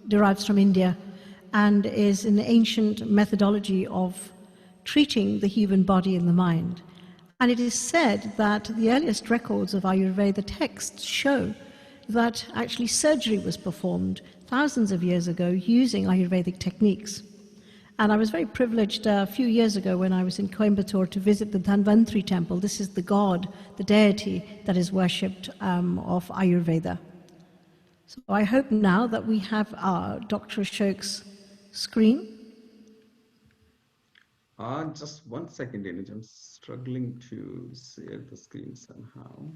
derives from India and is an ancient methodology of treating the human body and the mind. And it is said that the earliest records of Ayurveda texts show that actually surgery was performed thousands of years ago using Ayurvedic techniques. And I was very privileged a few years ago when I was in Coimbatore to visit the Dhanvantri temple. This is the god, the deity that is worshipped of Ayurveda. So I hope now that we have Dr. Ashok's screen. Just 1 second, Anish. I'm struggling to share the screen somehow.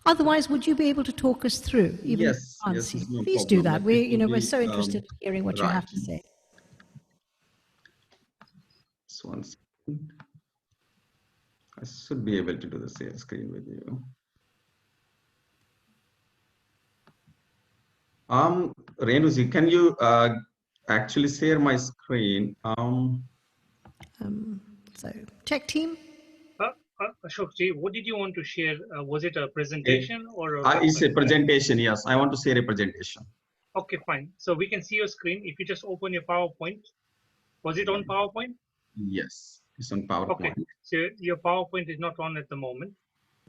Otherwise, would you be able to talk us through? Even if Yes, you can't yes, see? no Please do problem. that. We're so interested in hearing what you right. have to say. Just 1 second. I should be able to do the share screen with you. Renuji, can you actually share my screen? So, tech team. Ashok ji, what did you want to share? Was it a presentation or It's a presentation, yes. I want to share a presentation. Okay, fine. So we can see your screen. If you just open your PowerPoint. Was it on PowerPoint? Yes, it's on PowerPoint. Okay, so your PowerPoint is not on at the moment.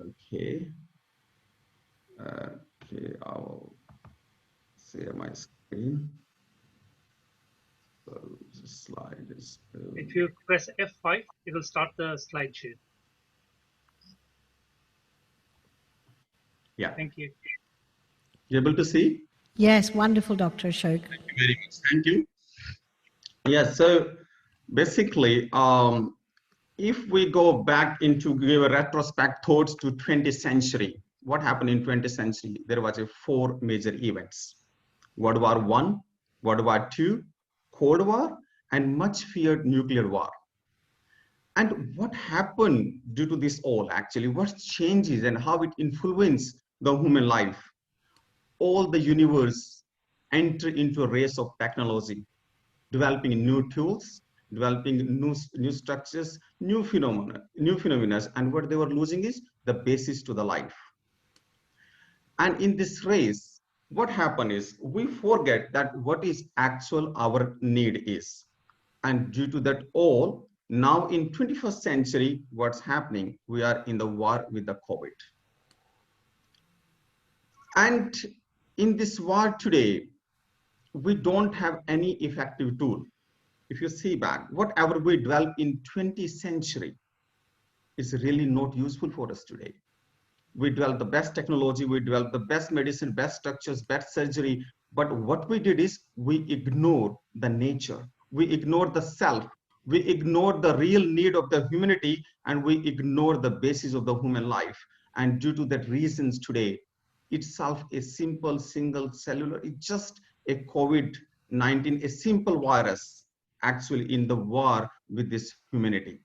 Okay. Okay, I'll share my screen. So the slide is. If you press F5, it will start the slideshow. Yeah. Thank you. You able to see? Yes, wonderful, Dr. Ashok. Thank you very much. Thank you. Yes, so basically, if we go back into give a retrospect thoughts to 20th century, what happened in 20th century? There was 4 major events. World War I, World War II, Cold War, and much feared nuclear war. And what happened due to this all actually? What changes and how it influenced the human life? All the universe enter into a race of technology, developing new tools, developing new structures, new phenomena, and what they were losing is the basis to the life. And in this race, what happened is we forget that what is actual our need is. And due to that all, now in 21st century, what's happening? We are in the war with the COVID. And in this war today, we don't have any effective tool. If you see back, whatever we developed in 20th century is really not useful for us today. We developed the best technology, we developed the best medicine, best structures, best surgery. But what we did is we ignored the nature, we ignored the self, we ignored the real need of the humanity, and we ignored the basis of the human life. And due to that reasons today, itself a simple single cellular, it's just a COVID-19, a simple virus actually in the war with this humanity.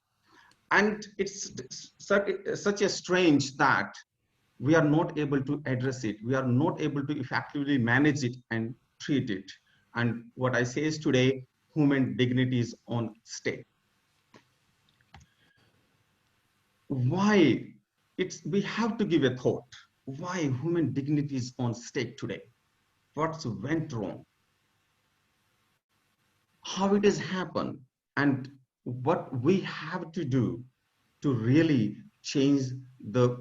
And it's such a strange that we are not able to address it. We are not able to effectively manage it and treat it. And what I say is today, human dignity is on stake. Why? We have to give a thought. Why human dignity is on stake today? What's went wrong? How it has happened? And what we have to do to really change the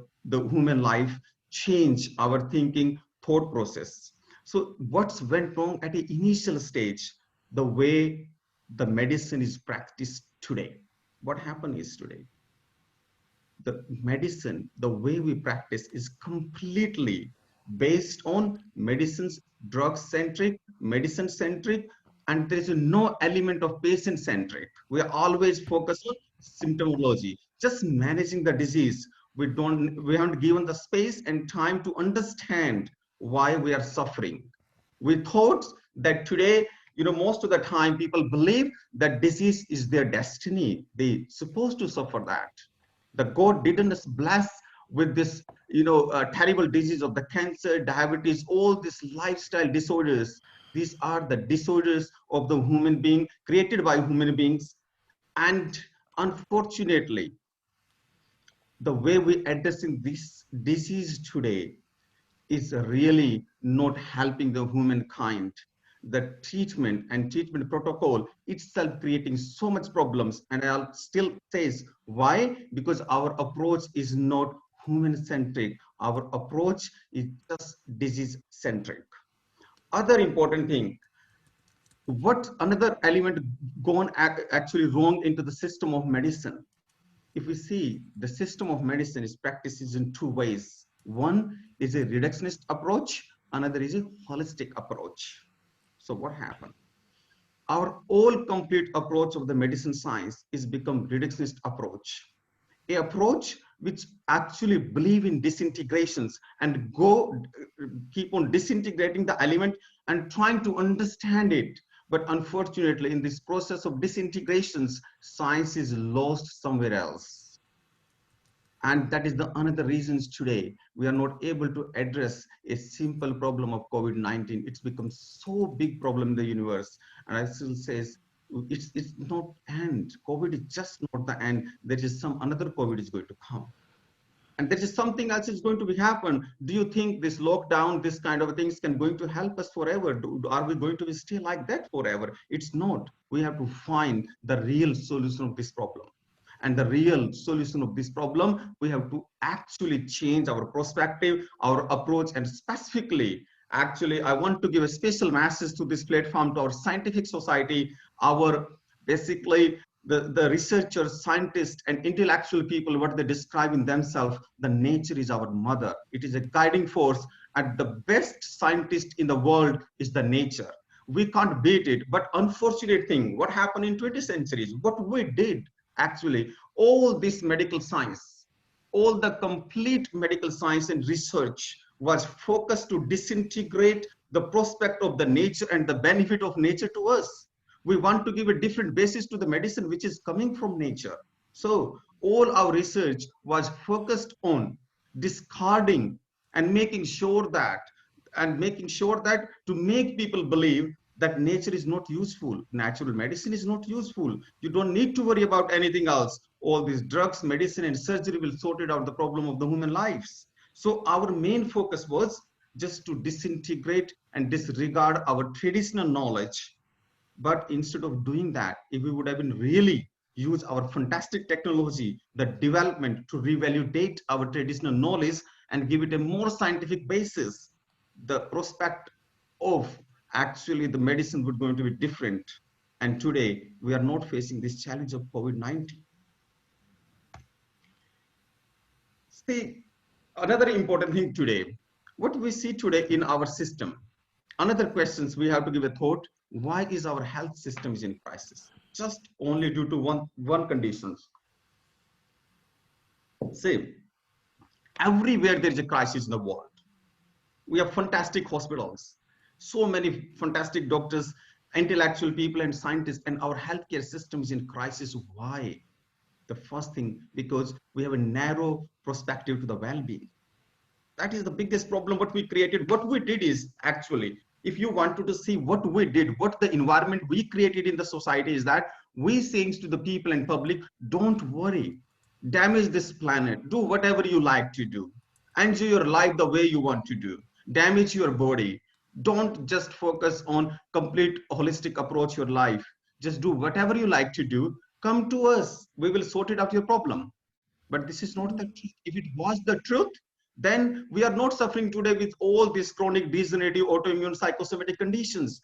human life, change our thinking, thought process. So what's went wrong at the initial stage? The way the medicine is practiced today. What happened is today, the medicine, the way we practice is completely based on medicines, drug-centric, medicine-centric, and there is no element of patient-centric. We are always focused on symptomology. just managing the disease. We haven't given the space and time to understand why we are suffering. We thought that today, most of the time people believe that disease is their destiny. They're supposed to suffer that. The God didn't bless with this, terrible disease of the cancer, diabetes, all these lifestyle disorders. These are the disorders of the human being, created by human beings. And unfortunately, the way we're addressing this disease today is really not helping the humankind. The treatment and treatment protocol itself creating so much problems. And I'll still say why? Because our approach is not human-centric. Our approach is just disease-centric. Other important thing, what another element gone actually wrong into the system of medicine? If we see, the system of medicine is practiced in two ways. One is a reductionist approach, another is a holistic approach. So what happened? Our all complete approach of the medicine science is become reductionist approach. A approach which actually believe in disintegrations and keep on disintegrating the element and trying to understand it. But unfortunately, in this process of disintegrations, science is lost somewhere else. And that is the another reasons today we are not able to address a simple problem of COVID-19. It's become so big problem in the universe. And I still says, it's not end. COVID is just not the end. There is some another COVID is going to come. And there is something else is going to be happen. Do you think this lockdown, this kind of things can going to help us forever? Are we going to stay like that forever? It's not. We have to find the real solution of this problem. And the real solution of this problem, we have to actually change our perspective, our approach, and specifically, actually, I want to give a special message to this platform, to our scientific society, our basically the researchers, scientists, and intellectual people, what they describe in themselves, the nature is our mother. It is a guiding force, and the best scientist in the world is the nature. We can't beat it, but unfortunate thing, what happened in 20th centuries, what we did, actually, all this medical science, all the complete medical science and research was focused to disintegrate the prospect of the nature and the benefit of nature to us. We want to give a different basis to the medicine which is coming from nature. So all our research was focused on discarding and making sure that to make people believe that nature is not useful, natural medicine is not useful. You don't need to worry about anything else. All these drugs, medicine, and surgery will sort it out the problem of the human lives. So our main focus was just to disintegrate and disregard our traditional knowledge. But instead of doing that, if we would have been really use our fantastic technology, the development to revalidate our traditional knowledge and give it a more scientific basis, the prospect of actually the medicine would going to be different. And today we are not facing this challenge of COVID-19. See, another important thing today, what we see today in our system, another questions we have to give a thought, why is our health system is in crisis? Just only due to one conditions. See, everywhere there is a crisis in the world. We have fantastic hospitals, so many fantastic doctors, intellectual people and scientists, and our healthcare system is in crisis. Why? The first thing, because we have a narrow perspective to the well-being. That is the biggest problem what we created. What we did is actually, if you wanted to see what we did, what the environment we created in the society is that we saying to the people and public, don't worry, damage this planet, do whatever you like to do, enjoy your life the way you want to do, damage your body, don't just focus on complete holistic approach your life, just do whatever you like to do, come to us, we will sort it out your problem. But this is not the truth. If it was the truth, then we are not suffering today with all these chronic degenerative autoimmune psychosomatic conditions.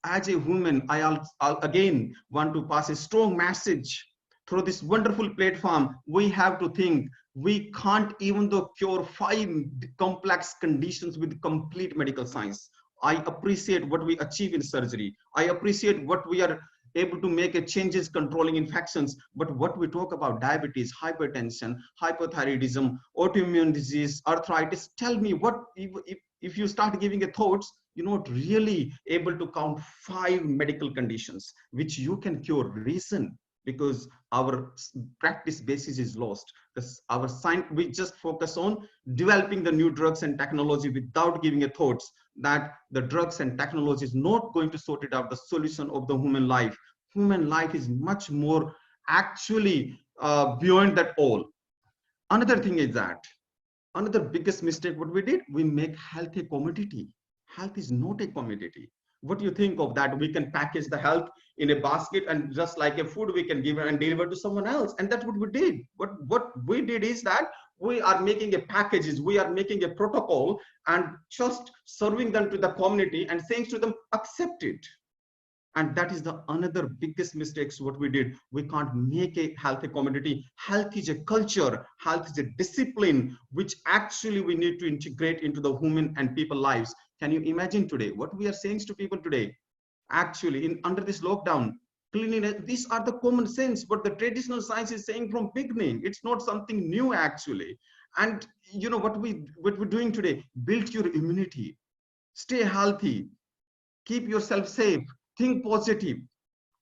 As a human, I again want to pass a strong message through this wonderful platform. We have to think we can't even though cure 5 complex conditions with complete medical science. I appreciate what we achieve in surgery. I appreciate what we are able to make a changes controlling infections. But what we talk about, diabetes, hypertension, hypothyroidism, autoimmune disease, arthritis, tell me what, if you start giving a thoughts, you're not really able to count 5 medical conditions which you can cure. Reason, because our practice basis is lost. Our science, we just focus on developing the new drugs and technology without giving a thoughts that the drugs and technology is not going to sort it out the solution of the human life. Human life is much more actually beyond that all. Another thing is that, another biggest mistake what we did, we make health a commodity. Health is not a commodity. What do you think of that? We can package the health in a basket and just like a food we can give and deliver to someone else. And that's what we did. What we did is that we are making a packages, we are making a protocol and just serving them to the community and saying to them, accept it. And that is the another biggest mistakes what we did. We can't make a health a commodity. Health is a culture, health is a discipline, which actually we need to integrate into the human and people lives. Can you imagine today what we are saying to people today? Actually, under this lockdown, cleanliness, these are the common sense, but the traditional science is saying from beginning, it's not something new actually. And you know what we're doing today, build your immunity, stay healthy, keep yourself safe, think positive.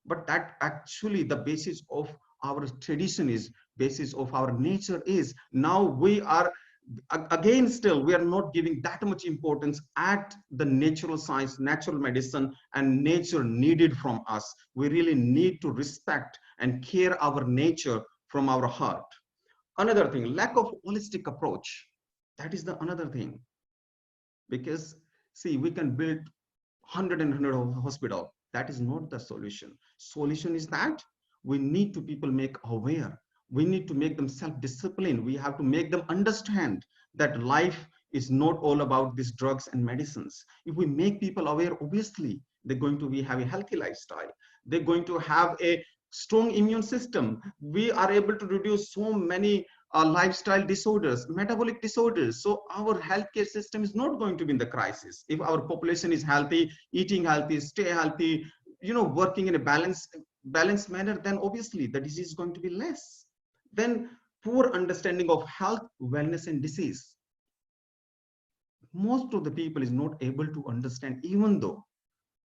But that actually the basis of our tradition is, basis of our nature is. Now we are again still we are not giving that much importance at the natural science, natural medicine and nature needed from us. We really need to respect and care our nature from our heart. Another thing, lack of holistic approach. That is the another thing. Because see, we can build 100 hospital. That is not the solution. Solution is that we need to people make aware. We need to make them self-disciplined. We have to make them understand that life is not all about these drugs and medicines. If we make people aware, obviously, they're going to have a healthy lifestyle. They're going to have a strong immune system. We are able to reduce so many lifestyle disorders, metabolic disorders. So our healthcare system is not going to be in the crisis. If our population is healthy, eating healthy, stay healthy, working in a balanced manner, then obviously the disease is going to be less. Then poor understanding of health, wellness and disease. Most of the people is not able to understand, even though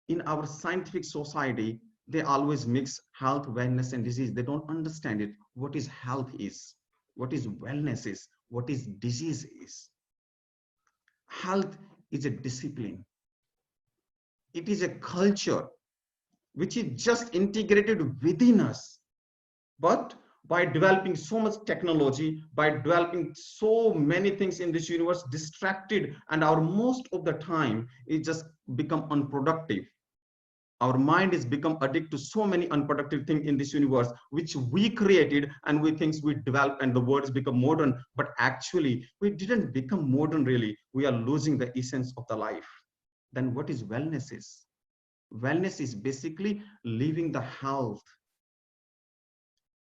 in our scientific society, they always mix health, wellness and disease. They don't understand it. What is health is, what is wellness is, what is disease is. Health is a discipline. It is a culture which is just integrated within us. But by developing so much technology, by developing so many things in this universe, distracted, and our most of the time it just become unproductive. Our mind is become addicted to so many unproductive things in this universe, which we created and we think we developed and the world has become modern. But actually, we didn't become modern really. We are losing the essence of the life. Then what is wellness is? Wellness is basically living the health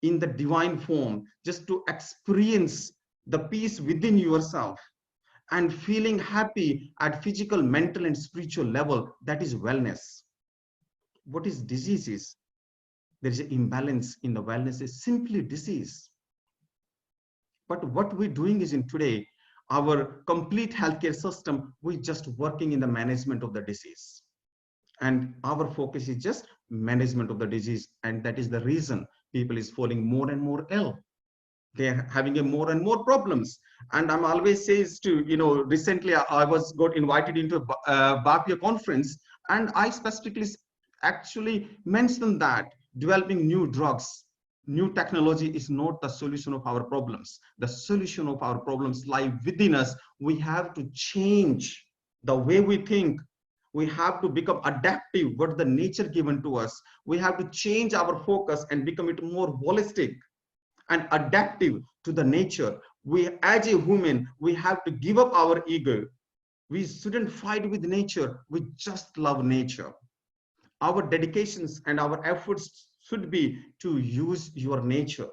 in the divine form, just to experience the peace within yourself and feeling happy at physical, mental and spiritual level. That is wellness. What is disease is? There is an imbalance in the wellness is simply disease. But what we're doing is in today, our complete healthcare system, we're just working in the management of the disease. And our focus is just management of the disease. And that is the reason people is falling more and more ill. They're having more and more problems. And I'm always says to, recently I got invited into a BAPIA conference, and I specifically actually mentioned that developing new drugs, new technology is not the solution of our problems. The solution of our problems lie within us. We have to change the way we think. We have to become adaptive, what the nature given to us. We have to change our focus and become it more holistic and adaptive to the nature. We, as a human, we have to give up our ego. We shouldn't fight with nature. We just love nature. Our dedications and our efforts should be to use your nature.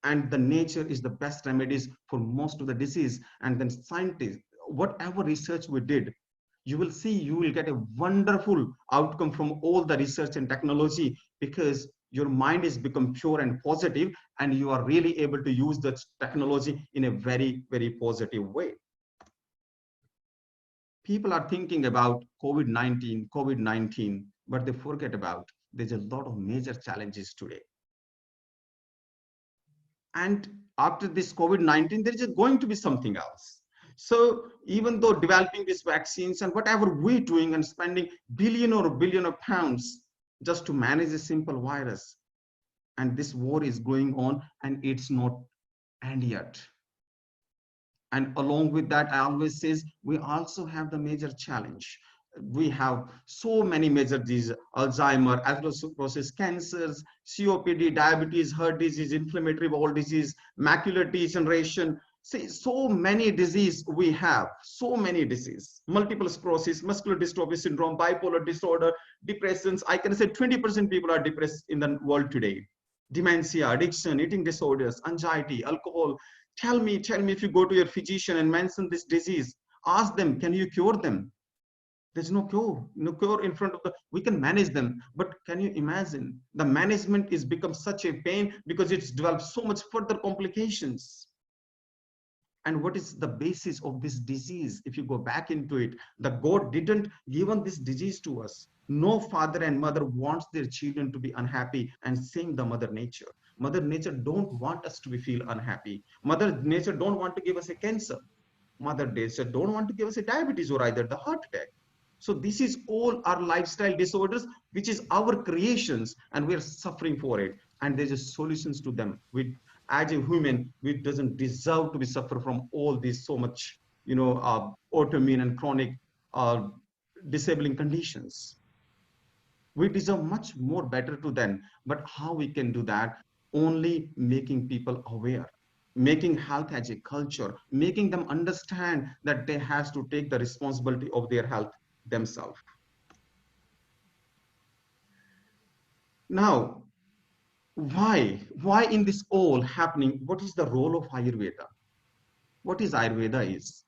And the nature is the best remedies for most of the disease. And then scientists, whatever research we did, you will see, you will get a wonderful outcome from all the research and technology, because your mind is become pure and positive, and you are really able to use the technology in a very, very positive way. People are thinking about COVID-19, but they forget about there's a lot of major challenges today. And after this COVID-19, there is going to be something else. So even though developing these vaccines and whatever we're doing and spending billion of pounds just to manage a simple virus, and this war is going on and it's not end yet. And along with that, I always says we also have the major challenge. We have so many major diseases: Alzheimer, atherosclerosis, cancers, COPD, diabetes, heart disease, inflammatory bowel disease, macular degeneration. See, so many diseases we have, so many diseases: multiple sclerosis, muscular dystrophy syndrome, bipolar disorder, depressions. I can say 20% people are depressed in the world today. Dementia, addiction, eating disorders, anxiety, alcohol. Tell me if you go to your physician and mention this disease, ask them, can you cure them? There's no cure in front of we can manage them, but can you imagine the management is become such a pain because it's developed so much further complications. And what is the basis of this disease? If you go back into it, the God didn't given this disease to us. No father and mother wants their children to be unhappy, and same the Mother Nature. Mother Nature don't want us to feel unhappy. Mother Nature don't want to give us a cancer. Mother Nature don't want to give us a diabetes or either the heart attack. So this is all our lifestyle disorders, which is our creations, and we're suffering for it. And there's a solutions to them. We, as a human, we doesn't deserve to be suffer from all these so much, autoimmune and chronic disabling conditions. We deserve much more better to them. But how we can do that? Only making people aware, making health as a culture, making them understand that they have to take the responsibility of their health themselves. Now, why in this all happening? What is the role of Ayurveda? What is Ayurveda is?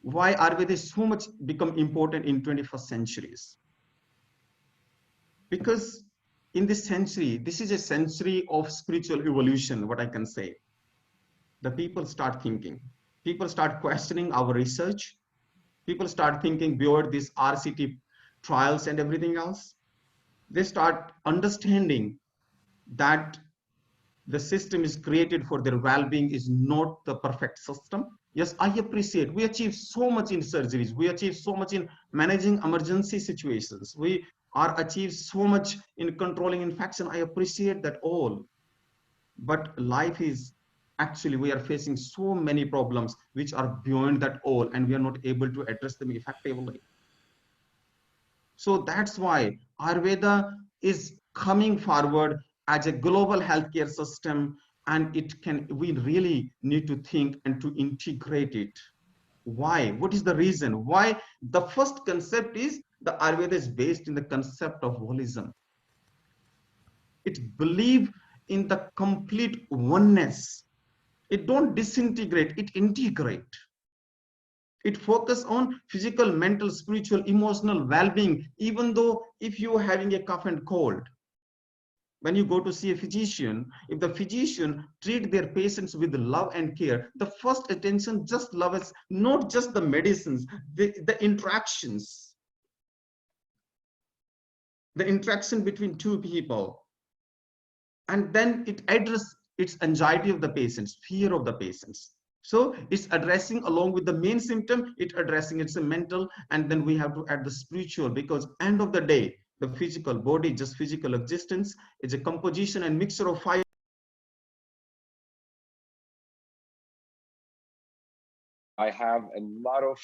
Why Ayurveda is so much become important in 21st centuries? Because in this century, this is a century of spiritual evolution, what I can say. The people start thinking, people start questioning our research, people start thinking beyond these RCT trials and everything else. They start understanding that the system is created for their well-being is not the perfect system. Yes, I appreciate we achieve so much in surgeries, we achieve so much in managing emergency situations, we are achieved so much in controlling infection. I appreciate that all. But life is actually, we are facing so many problems which are beyond that all, and we are not able to address them effectively. So that's why Ayurveda is coming forward as a global healthcare system, and we really need to think and to integrate it. Why? What is the reason? Why? The first concept is the Ayurveda is based in the concept of holism. It believes in the complete oneness. It don't disintegrate, it integrate. It focus on physical, mental, spiritual, emotional well-being, even though if you're having a cough and cold. When you go to see a physician, if the physician treat their patients with love and care, the first attention just love is not just the medicines, the interactions. The interaction between two people. And then it addresses its anxiety of the patients, fear of the patients. So it's addressing along with the main symptom, it addressing its mental, and then we have to add the spiritual, because end of the day, the physical body, just physical existence, is a composition and mixture of five. I have a lot of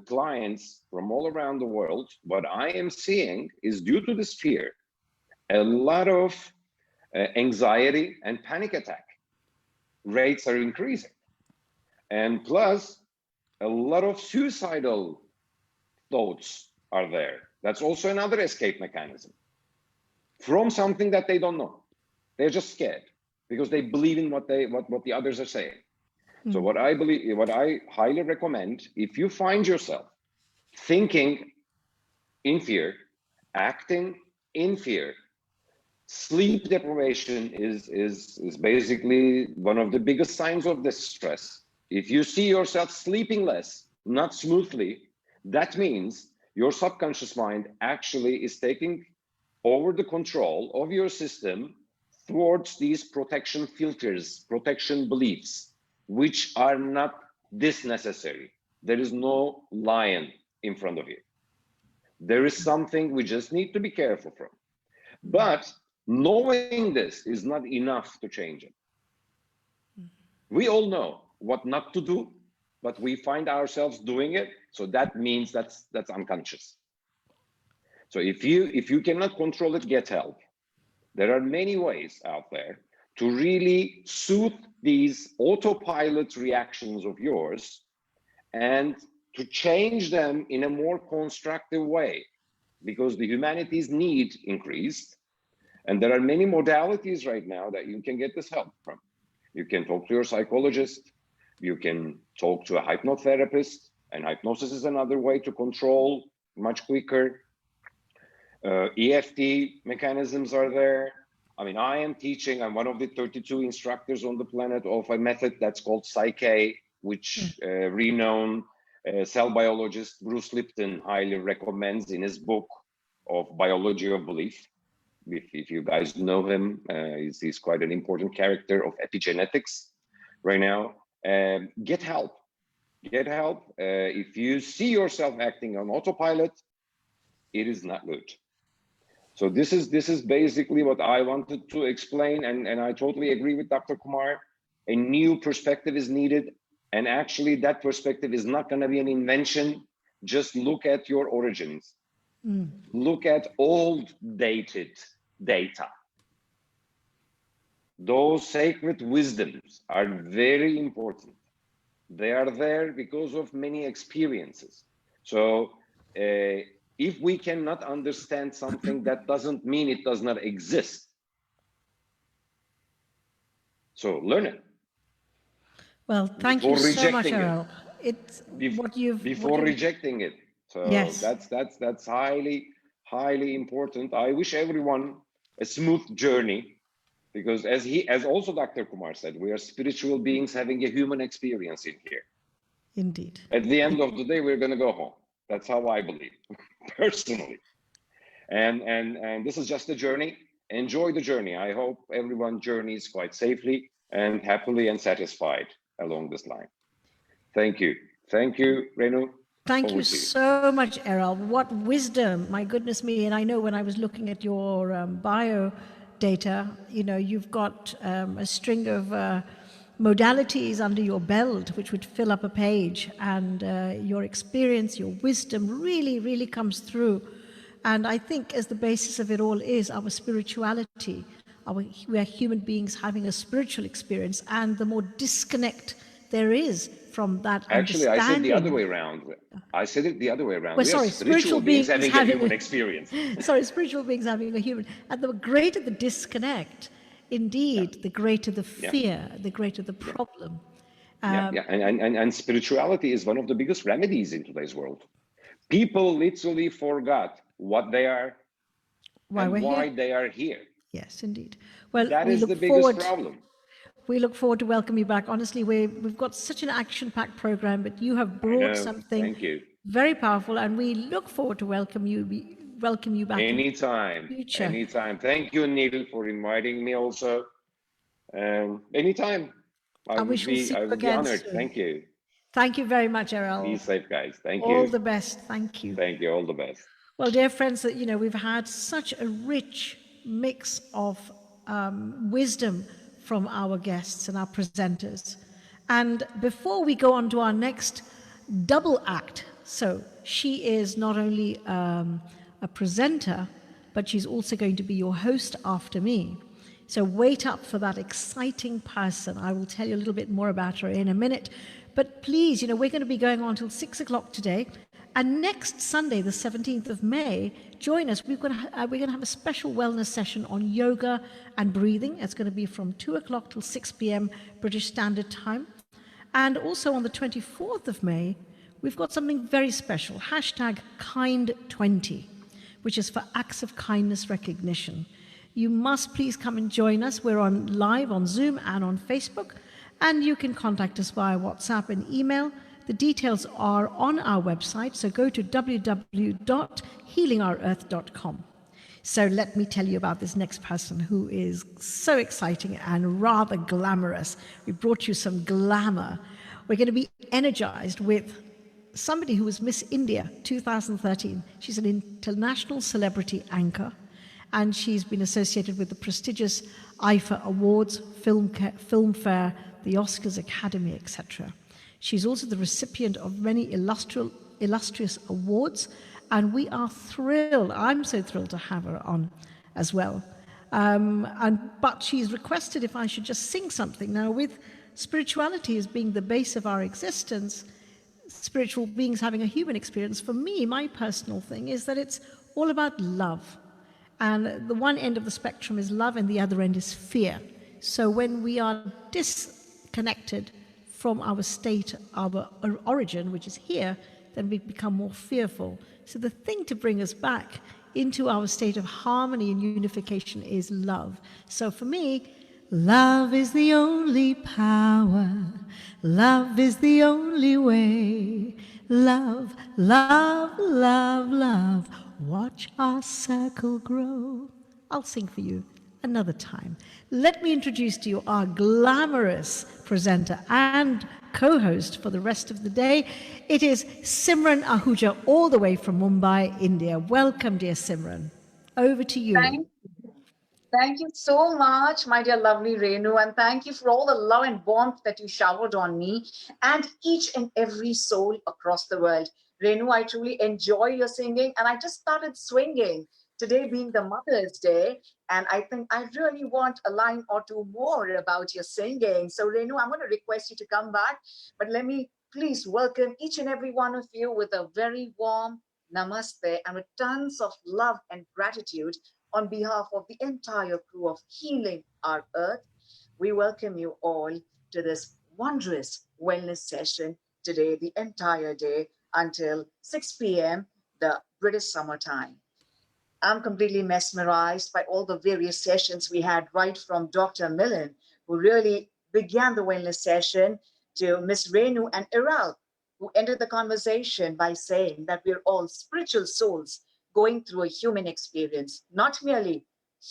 clients from all around the world. What I am seeing is, due to this fear, a lot of anxiety and panic attack rates are increasing. And plus, a lot of suicidal thoughts are there. That's also another escape mechanism from something that they don't know. They're just scared because they believe in what the others are saying. So what I highly recommend, if you find yourself thinking in fear, acting in fear. Sleep deprivation is basically one of the biggest signs of this stress. If you see yourself sleeping less, not smoothly, that means your subconscious mind actually is taking over the control of your system towards these protection filters, protection beliefs, which are not this necessary. There is no lion in front of you. There is something we just need to be careful from. But knowing this is not enough to change it. We all know what not to do, but we find ourselves doing it. So that means that's unconscious. So if you cannot control it, get help. There are many ways out there to really soothe these autopilot reactions of yours and to change them in a more constructive way, because the humanity's need increased. And there are many modalities right now that you can get this help from. You can talk to your psychologist, you can talk to a hypnotherapist, and hypnosis is another way to control much quicker. EFT mechanisms are there. I mean, I'm one of the 32 instructors on the planet of a method that's called Psyche, which renowned cell biologist Bruce Lipton highly recommends in his book of Biology of Belief. If you guys know him, he's quite an important character of epigenetics right now. Get help. Get help. If you see yourself acting on autopilot, it is not good. So this is basically what I wanted to explain, and I totally agree with Dr. Kumar. A new perspective is needed, and actually that perspective is not going to be an invention. Just look at your origins. Look at old dated data. Those sacred wisdoms are very important. They are there because of many experiences. So if we cannot understand something, that doesn't mean it does not exist. So learn it. Well, thank you so much, Errol. It's before rejecting it. So yes, that's highly important. I wish everyone a smooth journey, because as also Dr. Kumar said, we are spiritual beings having a human experience in here. Indeed. At the end of the day, we're going to go home. That's how I believe, personally. And this is just a journey. Enjoy the journey. I hope everyone journeys quite safely and happily and satisfied along this line. Thank you. Thank you, Renu. Thank you so much, Errol. What wisdom, my goodness me. And I know when I was looking at your bio data, you've got a string of modalities under your belt, which would fill up a page, and your experience, your wisdom really comes through. And I think as the basis of it all is our spirituality. We are human beings having a spiritual experience, and the more disconnect there is from that Actually, I said the other way around. I said it the other way around. Well, sorry, spiritual beings having a human experience. Sorry, spiritual beings having a human. And the greater the disconnect, indeed, the greater the fear, the greater the problem. And spirituality is one of the biggest remedies in today's world. People literally forgot what they are and why they are here. Yes, indeed. Well, that is the biggest problem. We look forward to welcome you back. Honestly, we've got such an action-packed program, but you have brought something very powerful, and we look forward to welcome you back. Anytime. Anytime. Thank you, Neil, for inviting me also. Anytime. I would be honored. Soon. Thank you. Thank you very much, Errol. Be safe, guys. Thank you. All the best. Thank you. Thank you. All the best. Well, dear friends, we've had such a rich mix of wisdom from our guests and our presenters. And before we go on to our next double act, so she is not only a presenter, but she's also going to be your host after me. So wait up for that exciting person. I will tell you a little bit more about her in a minute. But please, we're going to be going on till 6 o'clock today. And next Sunday, the 17th of May, join us. We're going to have a special wellness session on yoga and breathing. It's going to be from 2 o'clock till 6 p.m. British Standard Time. And also on the 24th of May, we've got something very special, #Kind20, which is for acts of kindness recognition. You must please come and join us. We're on live on Zoom and on Facebook, and you can contact us via WhatsApp and email. The details are on our website, so go to www.healingourearth.com. So let me tell you about this next person who is so exciting and rather glamorous. We brought you some glamour. We're going to be energized with somebody who was Miss India 2013. She's an international celebrity anchor, and she's been associated with the prestigious IFA Awards, Filmfare, the Oscars, Academy, etc. She's also the recipient of many illustrious awards, and we are thrilled. I'm so thrilled to have her on as well. But she's requested if I should just sing something. Now, with spirituality as being the base of our existence, spiritual beings having a human experience, for me, my personal thing is that it's all about love. And the one end of the spectrum is love and the other end is fear. So when we are disconnected from our state, our origin, which is here, then we become more fearful. So the thing to bring us back into our state of harmony and unification is love. So for me, love is the only power. Love is the only way. Love, love, love, love. Watch our circle grow. I'll sing for you another time. Let me introduce to you our glamorous presenter and co-host for the rest of the day. It is Simran Ahuja, all the way from Mumbai, India. Welcome, dear Simran. Over to you. Thank you so much, my dear lovely Renu, and thank you for all the love and warmth that you showered on me and each and every soul across the world. Renu, I truly enjoy your singing, and I just started swinging. Today being the Mother's Day, and I think I really want a line or two more about your singing. So Renu, I'm going to request you to come back, but let me please welcome each and every one of you with a very warm namaste and with tons of love and gratitude on behalf of the entire crew of Healing Our Earth. We welcome you all to this wondrous wellness session today, the entire day until 6 p.m. the British summertime. I'm completely mesmerized by all the various sessions we had, right from Dr. Millen, who really began the wellness session, to Miss Renu and Iral, who ended the conversation by saying that we're all spiritual souls going through a human experience, not merely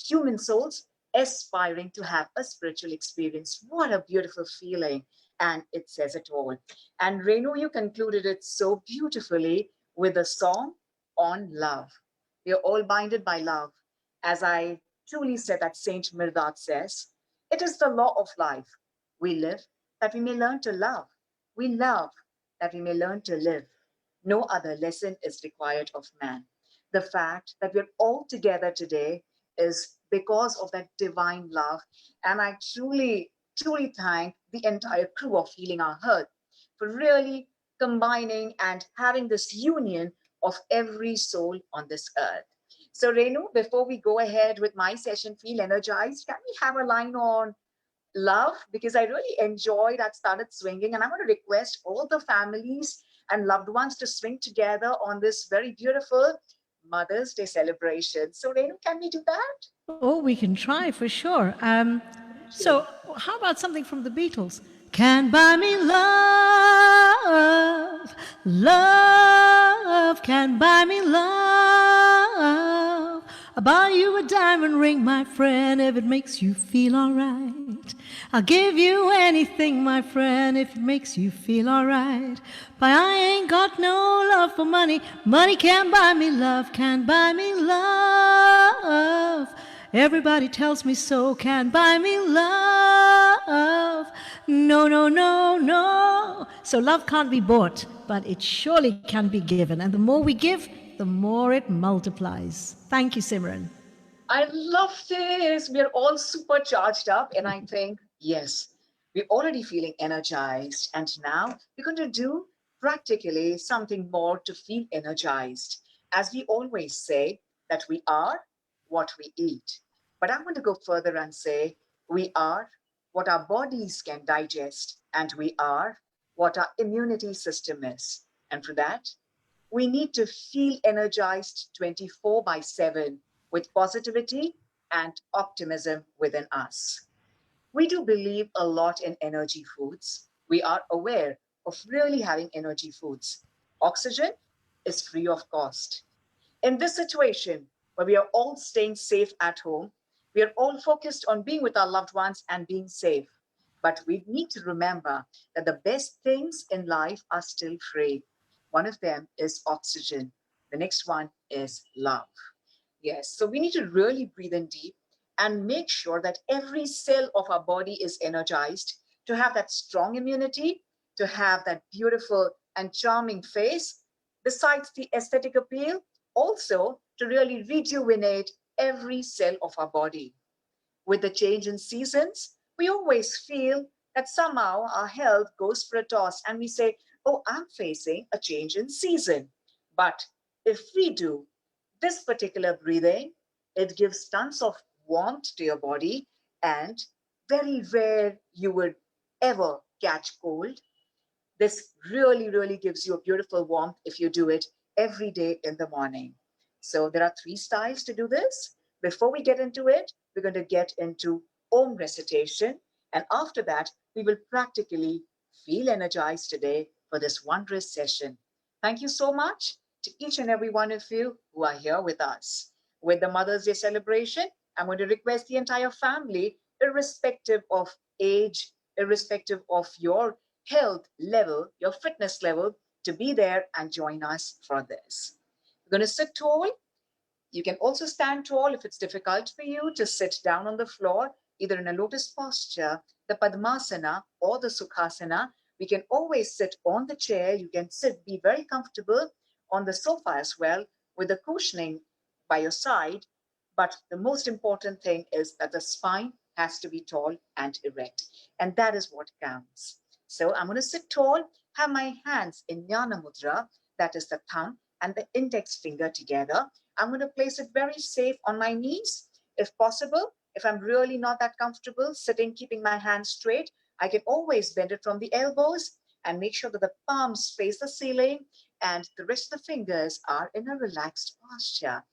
human souls aspiring to have a spiritual experience. What a beautiful feeling. And it says it all. And Renu, you concluded it so beautifully with a song on love. We are all binded by love. As I truly said that Saint Mirdad says, it is the law of life. We live that we may learn to love. We love that we may learn to live. No other lesson is required of man. The fact that we're all together today is because of that divine love. And I truly, truly thank the entire crew of Healing Our Earth for really combining and having this union of every soul on this earth. So Renu, before we go ahead with my session, Feel Energized, can we have a line on love? Because I really enjoyed that, started swinging, and I'm going to request all the families and loved ones to swing together on this very beautiful Mother's Day celebration. So Renu, can we do that? Oh, we can try for sure. So how about something from the Beatles? Can't buy me love, love can't buy me love. I'll buy you a diamond ring, my friend, if it makes you feel all right. I'll give you anything, my friend, if it makes you feel all right. But I ain't got no love for money. Money can't buy me love, can't buy me love. Everybody tells me so, can't buy me love. No, no, no, no. So love can't be bought, but it surely can be given. And the more we give, the more it multiplies. Thank you, Simran. I love this. We're all super charged up, and I think, yes, we're already feeling energized. And now we're going to do practically something more to feel energized. As we always say, that we are what we eat. But I'm going to go further and say, we are what our bodies can digest, and we are what our immunity system is. And for that, we need to feel energized 24/7 with positivity and optimism within us. We do believe a lot in energy foods. We are aware of really having energy foods. Oxygen is free of cost. In this situation, where we are all staying safe at home, we are all focused on being with our loved ones and being safe. But we need to remember that the best things in life are still free. One of them is oxygen. The next one is love. Yes, so we need to really breathe in deep and make sure that every cell of our body is energized to have that strong immunity, to have that beautiful and charming face, besides the aesthetic appeal, also to really rejuvenate every cell of our body. With the change in seasons, we always feel that somehow our health goes for a toss and we say, oh, I'm facing a change in season. But if we do this particular breathing, it gives tons of warmth to your body, and very rare you would ever catch cold. This really, really gives you a beautiful warmth if you do it every day in the morning. So there are 3 styles to do this. Before we get into it, we're going to get into Om recitation. And after that, we will practically feel energized today for this wondrous session. Thank you so much to each and every one of you who are here with us. With the Mother's Day celebration, I'm going to request the entire family, irrespective of age, irrespective of your health level, your fitness level, to be there and join us for this. We're going to sit tall. You can also stand tall if it's difficult for you to sit down on the floor, either in a lotus posture, the Padmasana, or the Sukhasana. We can always sit on the chair. You can sit, be very comfortable on the sofa as well, with the cushioning by your side. But the most important thing is that the spine has to be tall and erect. And that is what counts. So I'm going to sit tall, have my hands in Jnana Mudra, that is the thumb and the index finger together. I'm going to place it very safe on my knees. If possible, if I'm really not that comfortable sitting, keeping my hands straight, I can always bend it from the elbows and make sure that the palms face the ceiling and the rest of the fingers are in a relaxed posture.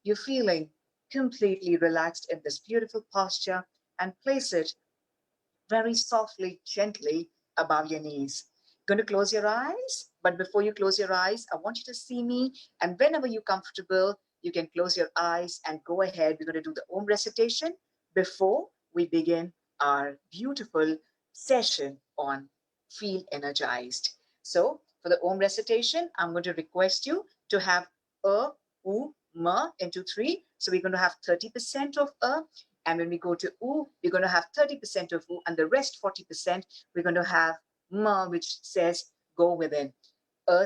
You're feeling completely relaxed in this beautiful posture, and place it very softly, gently above your knees. Going to close your eyes, but before you close your eyes, I want you to see me, and whenever you're comfortable, you can close your eyes and go ahead. We're going to do the Om recitation before we begin our beautiful session on Feel Energized. So for the Om recitation, I'm going to request you to have U, Ma into 3. So we're going to have 30% of and when we go to U, we're going to have 30% of U, and the rest 40%, we're going to have Ma, which says go within.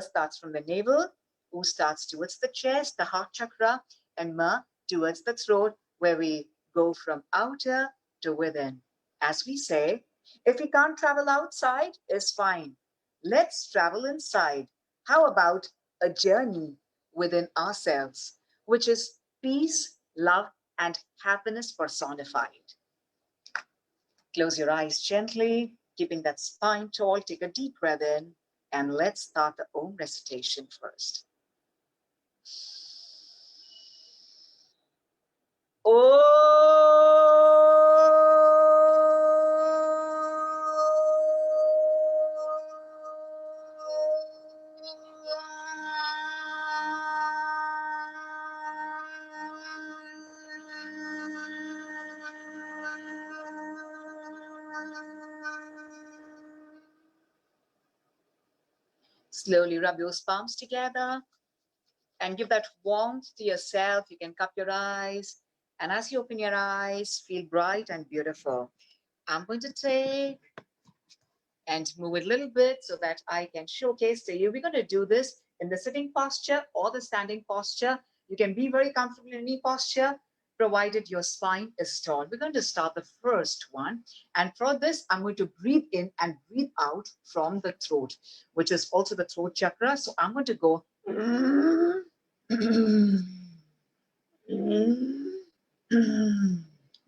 Starts from the navel, U starts towards the chest, the heart chakra, and Ma towards the throat, where we go from outer to within. As we say, if we can't travel outside, it's fine. Let's travel inside. How about a journey within ourselves, which is peace, love, and happiness personified. Close your eyes gently, keeping that spine tall. Take a deep breath in, and let's start the Om recitation first. Slowly rub those palms together and give that warmth to yourself. You can cup your eyes, and as you open your eyes, feel bright and beautiful. I'm going to take and move it a little bit so that I can showcase to you. We're going to do this in the sitting posture or the standing posture. You can be very comfortable in any posture, provided your spine is tall. We're going to start the first one. And for this, I'm going to breathe in and breathe out from the throat, which is also the throat chakra. So I'm going to go.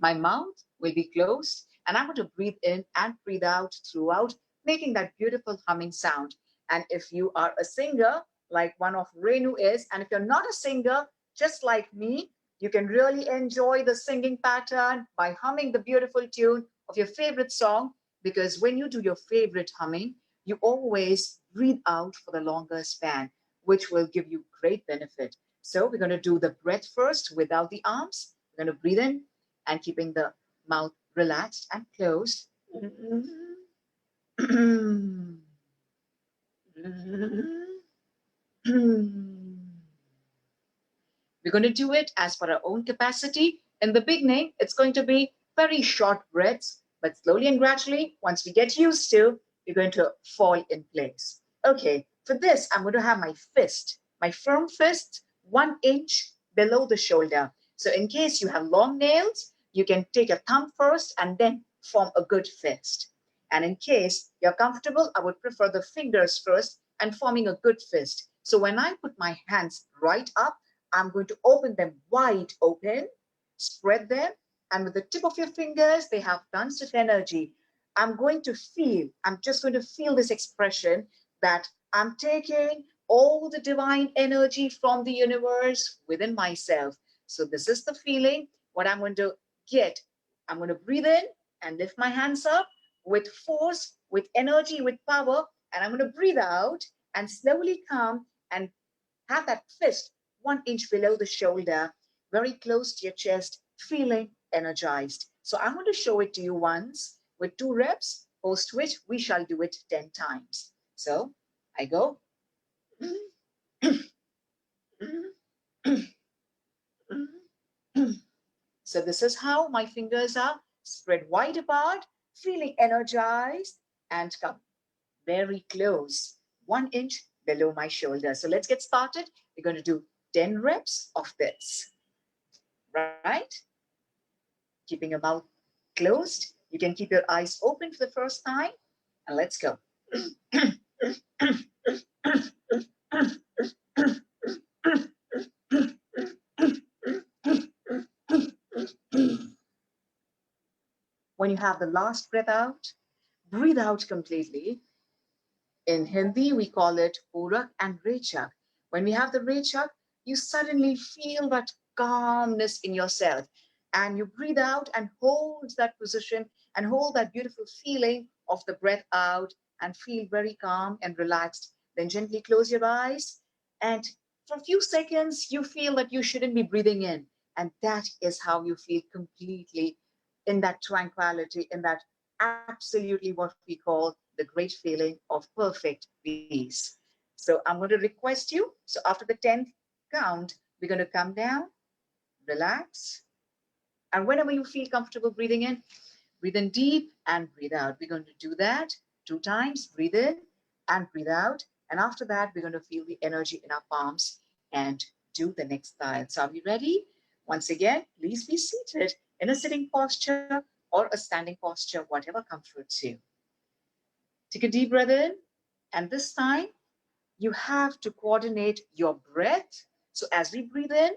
My mouth will be closed, and I'm going to breathe in and breathe out throughout, making that beautiful humming sound. And if you are a singer, like one of Renu is, and if you're not a singer, just like me, you can really enjoy the singing pattern by humming the beautiful tune of your favorite song, because when you do your favorite humming, you always breathe out for the longer span, which will give you great benefit. So we're going to do the breath first without the arms. We're going to breathe in and keeping the mouth relaxed and closed. We're going to do it as per our own capacity. In the beginning, it's going to be very short breaths, but slowly and gradually, once we get used to, you're going to fall in place. Okay, for this, I'm going to have my fist, my firm fist, 1 inch below the shoulder. So in case you have long nails, you can take your thumb first and then form a good fist. And in case you're comfortable, I would prefer the fingers first and forming a good fist. So when I put my hands right up, I'm going to open them wide open, spread them, and with the tip of your fingers, they have tons of energy. I'm just going to feel this expression that I'm taking all the divine energy from the universe within myself. So this is the feeling, what I'm going to get. I'm going to breathe in and lift my hands up with force, with energy, with power, and I'm going to breathe out and slowly come and have that fist 1 inch below the shoulder, very close to your chest, feeling energized. So I'm going to show it to you once with 2 reps, post which we shall do it 10 times. So I go. So this is how my fingers are spread wide apart, feeling energized, and come very close, 1 inch below my shoulder. So let's get started. We're going to do 10 reps of this, right? Keeping your mouth closed. You can keep your eyes open for the first time, and let's go. When you have the last breath out, breathe out completely. In Hindi, we call it Purak and Rechak. When we have the Rechak, you suddenly feel that calmness in yourself, and you breathe out and hold that position and hold that beautiful feeling of the breath out and feel very calm and relaxed. Then gently close your eyes, and for a few seconds, you feel that you shouldn't be breathing in. And that is how you feel completely in that tranquility, in that absolutely what we call the great feeling of perfect peace. So I'm going to request you. So after the 10th count, we're going to come down, relax. And whenever you feel comfortable breathing in, breathe in deep and breathe out. We're going to do that 2 times. Breathe in and breathe out. And after that, we're going to feel the energy in our palms and do the next style. So are we ready? Once again, please be seated in a sitting posture or a standing posture, whatever comforts you. Take a deep breath in, and this time you have to coordinate your breath. So as we breathe in,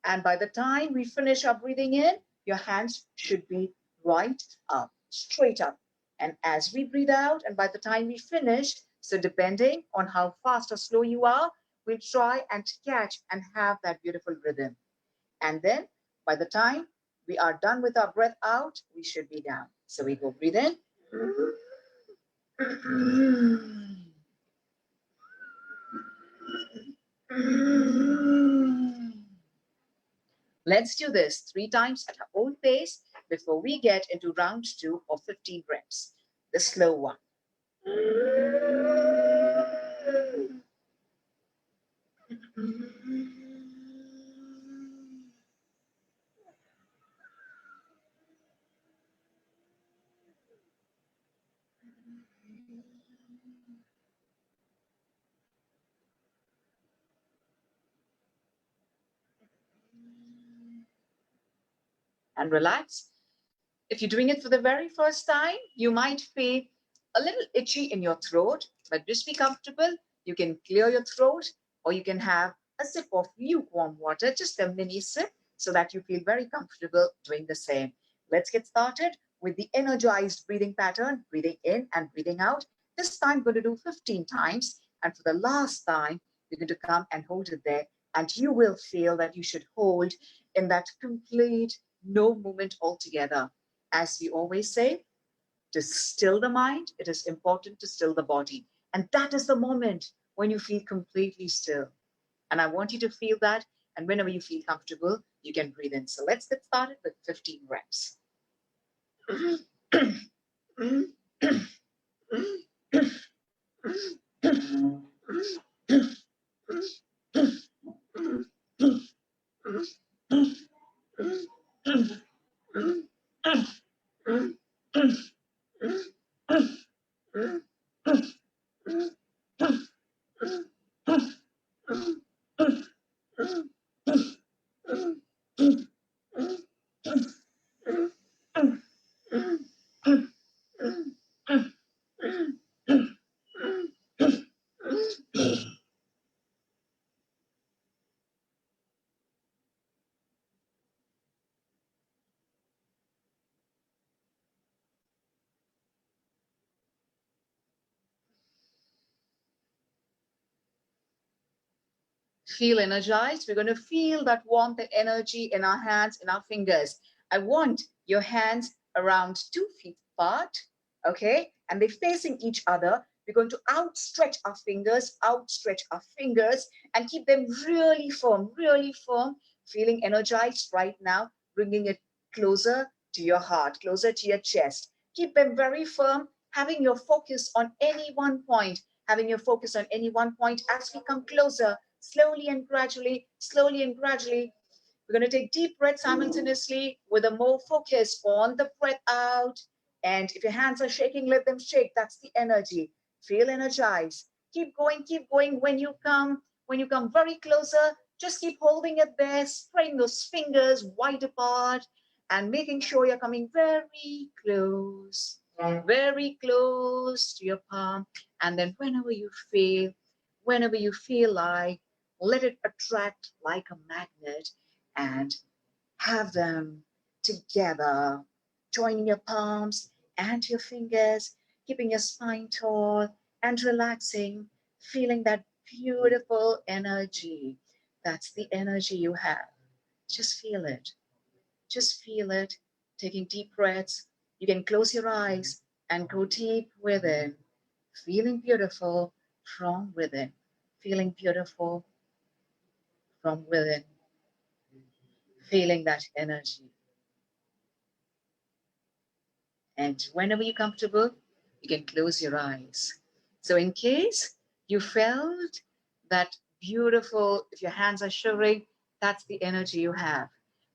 and by the time we finish our breathing in, your hands should be right up, straight up. And as we breathe out, and by the time we finish, so depending on how fast or slow you are, we'll try and catch and have that beautiful rhythm. And then by the time we are done with our breath out, we should be down. So we go breathe in. Let's do this 3 times at our own pace before we get into round 2 of 15 reps. The slow one. And relax. If you're doing it for the very first time, you might feel a little itchy in your throat, but just be comfortable. You can clear your throat, or you can have a sip of lukewarm water, just a mini sip, so that you feel very comfortable doing the same. Let's get started with the energized breathing pattern, breathing in and breathing out. This time we're going to do 15 times. And for the last time, you're going to come and hold it there. And you will feel that you should hold in that complete no movement altogether. As we always say, to still the mind, it is important to still the body. And that is the moment when you feel completely still. And I want you to feel that. And whenever you feel comfortable, you can breathe in. So let's get started with 15 reps. Feel energized. We're going to feel that warmth and energy in our hands, in our fingers. I want your hands around 2 feet apart, okay? And they're facing each other. We're going to outstretch our fingers, and keep them really firm, feeling energized right now, bringing it closer to your heart, closer to your chest. Keep them very firm, having your focus on any one point, as we come closer. Slowly and gradually, we're going to take deep breaths simultaneously with a more focus on the breath out. And if your hands are shaking, let them shake. That's the energy. Feel energized. Keep going. When you come very closer, just keep holding it there, spreading those fingers wide apart and making sure you're coming very close to your palm. And then whenever you feel like, let it attract like a magnet and have them together, joining your palms and your fingers, keeping your spine tall and relaxing, feeling that beautiful energy. That's the energy you have. Just feel it. Taking deep breaths. You can close your eyes and go deep within, feeling beautiful from within, feeling that energy. And whenever you're comfortable, you can close your eyes. So in case you felt that beautiful, if your hands are shivering, that's the energy you have.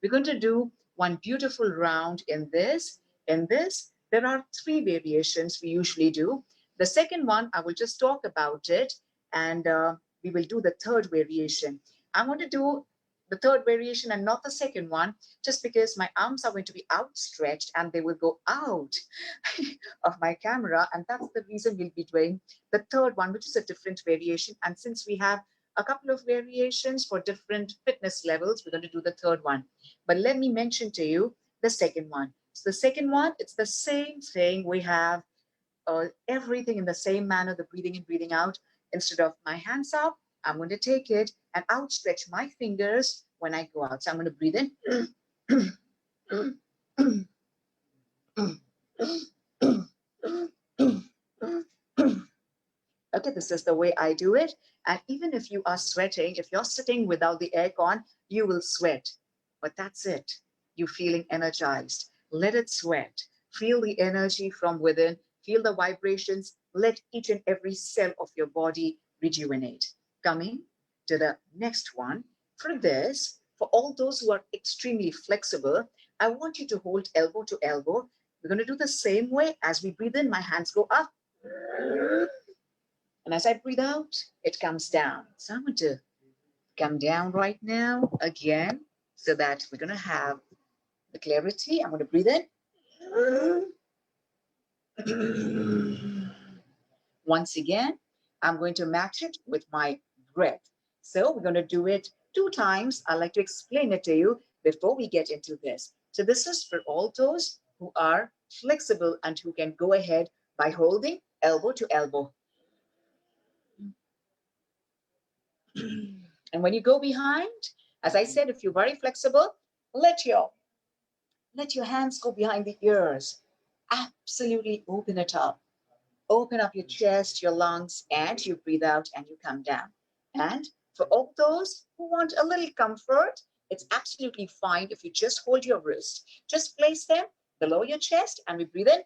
We're going to do one beautiful round in this. There are 3 variations we usually do. The second one, I will just talk about it, and we will do the third variation. I want to do the third variation and not the second one, just because my arms are going to be outstretched and they will go out of my camera. And that's the reason we'll be doing the third one, which is a different variation. And since we have a couple of variations for different fitness levels, we're going to do the third one. But let me mention to you the second one. So the second one, it's the same thing. We have everything in the same manner, the breathing in, breathing out. Instead of my hands up, I'm going to take it and outstretch my fingers when I go out. So I'm going to breathe in. Okay, this is the way I do it. And even if you are sweating, if you're sitting without the aircon, you will sweat. But that's it. You're feeling energized. Let it sweat. Feel the energy from within. Feel the vibrations. Let each and every cell of your body rejuvenate. Coming to the next one. For this, for all those who are extremely flexible, I want you to hold elbow to elbow. We're going to do the same way. As we breathe in, my hands go up. And as I breathe out, it comes down. So I'm going to come down right now again, so that we're going to have the clarity. I'm going to breathe in. Once again, I'm going to match it with my breath. So we're going to do it 2 times. I'd like to explain it to you before we get into this. So this is for all those who are flexible and who can go ahead by holding elbow to elbow. And when you go behind, as I said, if you're very flexible, let your hands go behind the ears. Absolutely open it up. Open up your chest, your lungs, and you breathe out and you come down. And for all those who want a little comfort, it's absolutely fine if you just hold your wrist. Just place them below your chest and we breathe in.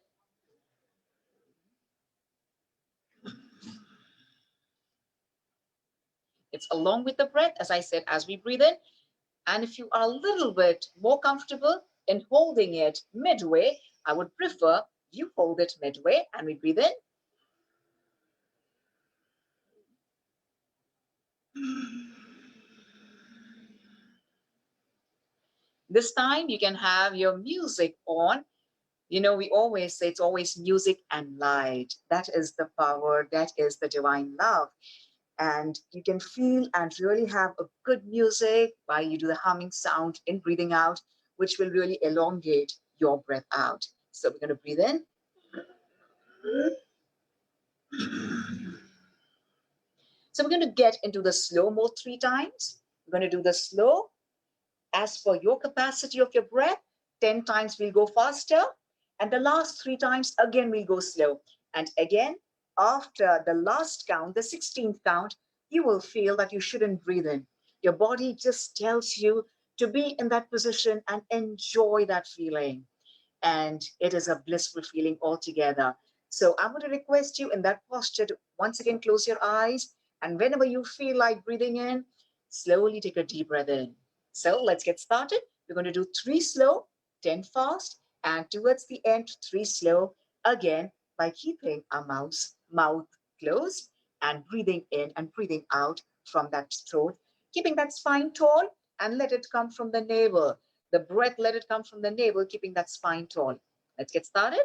It's along with the breath, as I said, as we breathe in. And if you are a little bit more comfortable in holding it midway, I would prefer you hold it midway and we breathe in. This time you can have your music on. You know, we always say it's always music and light. That is the power, that is the divine love. And you can feel and really have a good music while you do the humming sound in breathing out, which will really elongate your breath out. So we're going to breathe in. So we're going to get into the slow mode 3 times. We're going to do the slow. As per your capacity of your breath, 10 times we'll go faster. And the last 3 times, again, we'll go slow. And again, after the last count, the 16th count, you will feel that you shouldn't breathe in. Your body just tells you to be in that position and enjoy that feeling. And it is a blissful feeling altogether. So I'm going to request you in that posture to once again close your eyes. And whenever you feel like breathing in, slowly take a deep breath in. So let's get started. We're going to do 3 slow, 10 fast, and towards the end, 3 slow, again, by keeping our mouth closed and breathing in and breathing out from that throat, keeping that spine tall and let it come from the navel. The breath, let it come from the navel, keeping that spine tall. Let's get started.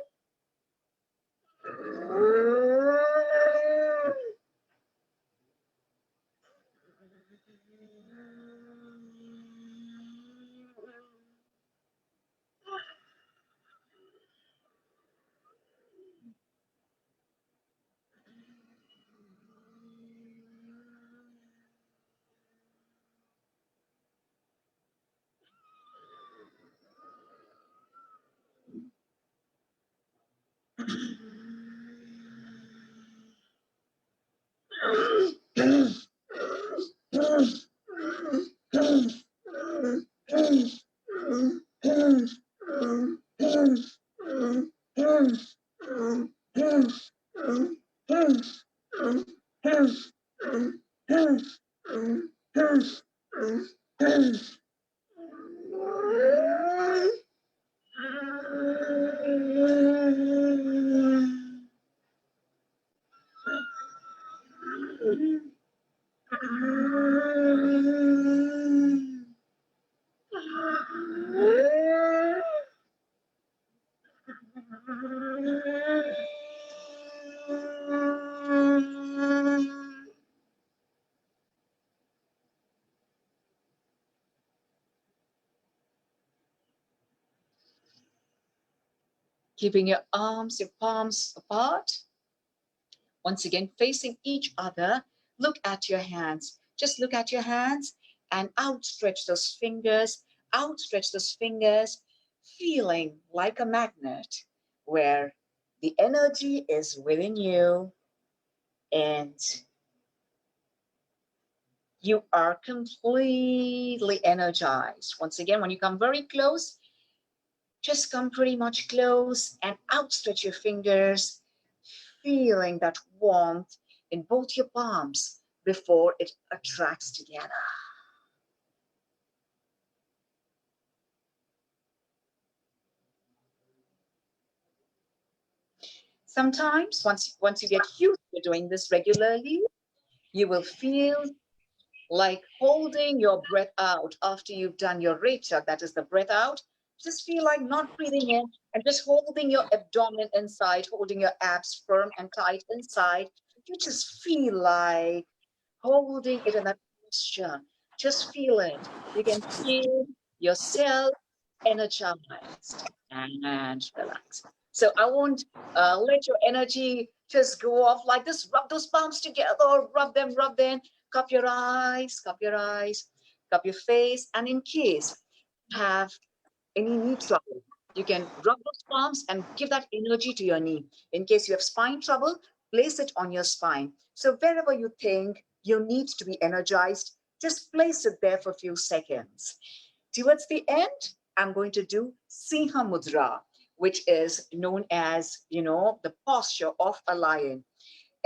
Keeping your arms, your palms apart. Once again, facing each other, look at your hands. Just look at your hands and outstretch those fingers, feeling like a magnet where the energy is within you and you are completely energized. Once again, when you come very close, just come pretty much close and outstretch your fingers, feeling that warmth in both your palms before it attracts together. Sometimes, once you get used to doing this regularly, you will feel like holding your breath out after you've done your Recha, that is the breath out. Just feel like not breathing in and just holding your abdomen inside, holding your abs firm and tight inside. You just feel like holding it in that posture. Just feel it. You can feel yourself energized and relax. So I won't let your energy just go off like this. Rub those palms together, rub them, cup your eyes, cup your eyes, cup your face. And in case you have any knee trouble, you can rub those palms and give that energy to your knee. In case you have spine trouble, place it on your spine. So wherever you think you need to be energized, just place it there for a few seconds. Towards the end, I'm going to do Sinha Mudra, which is known as, the posture of a lion.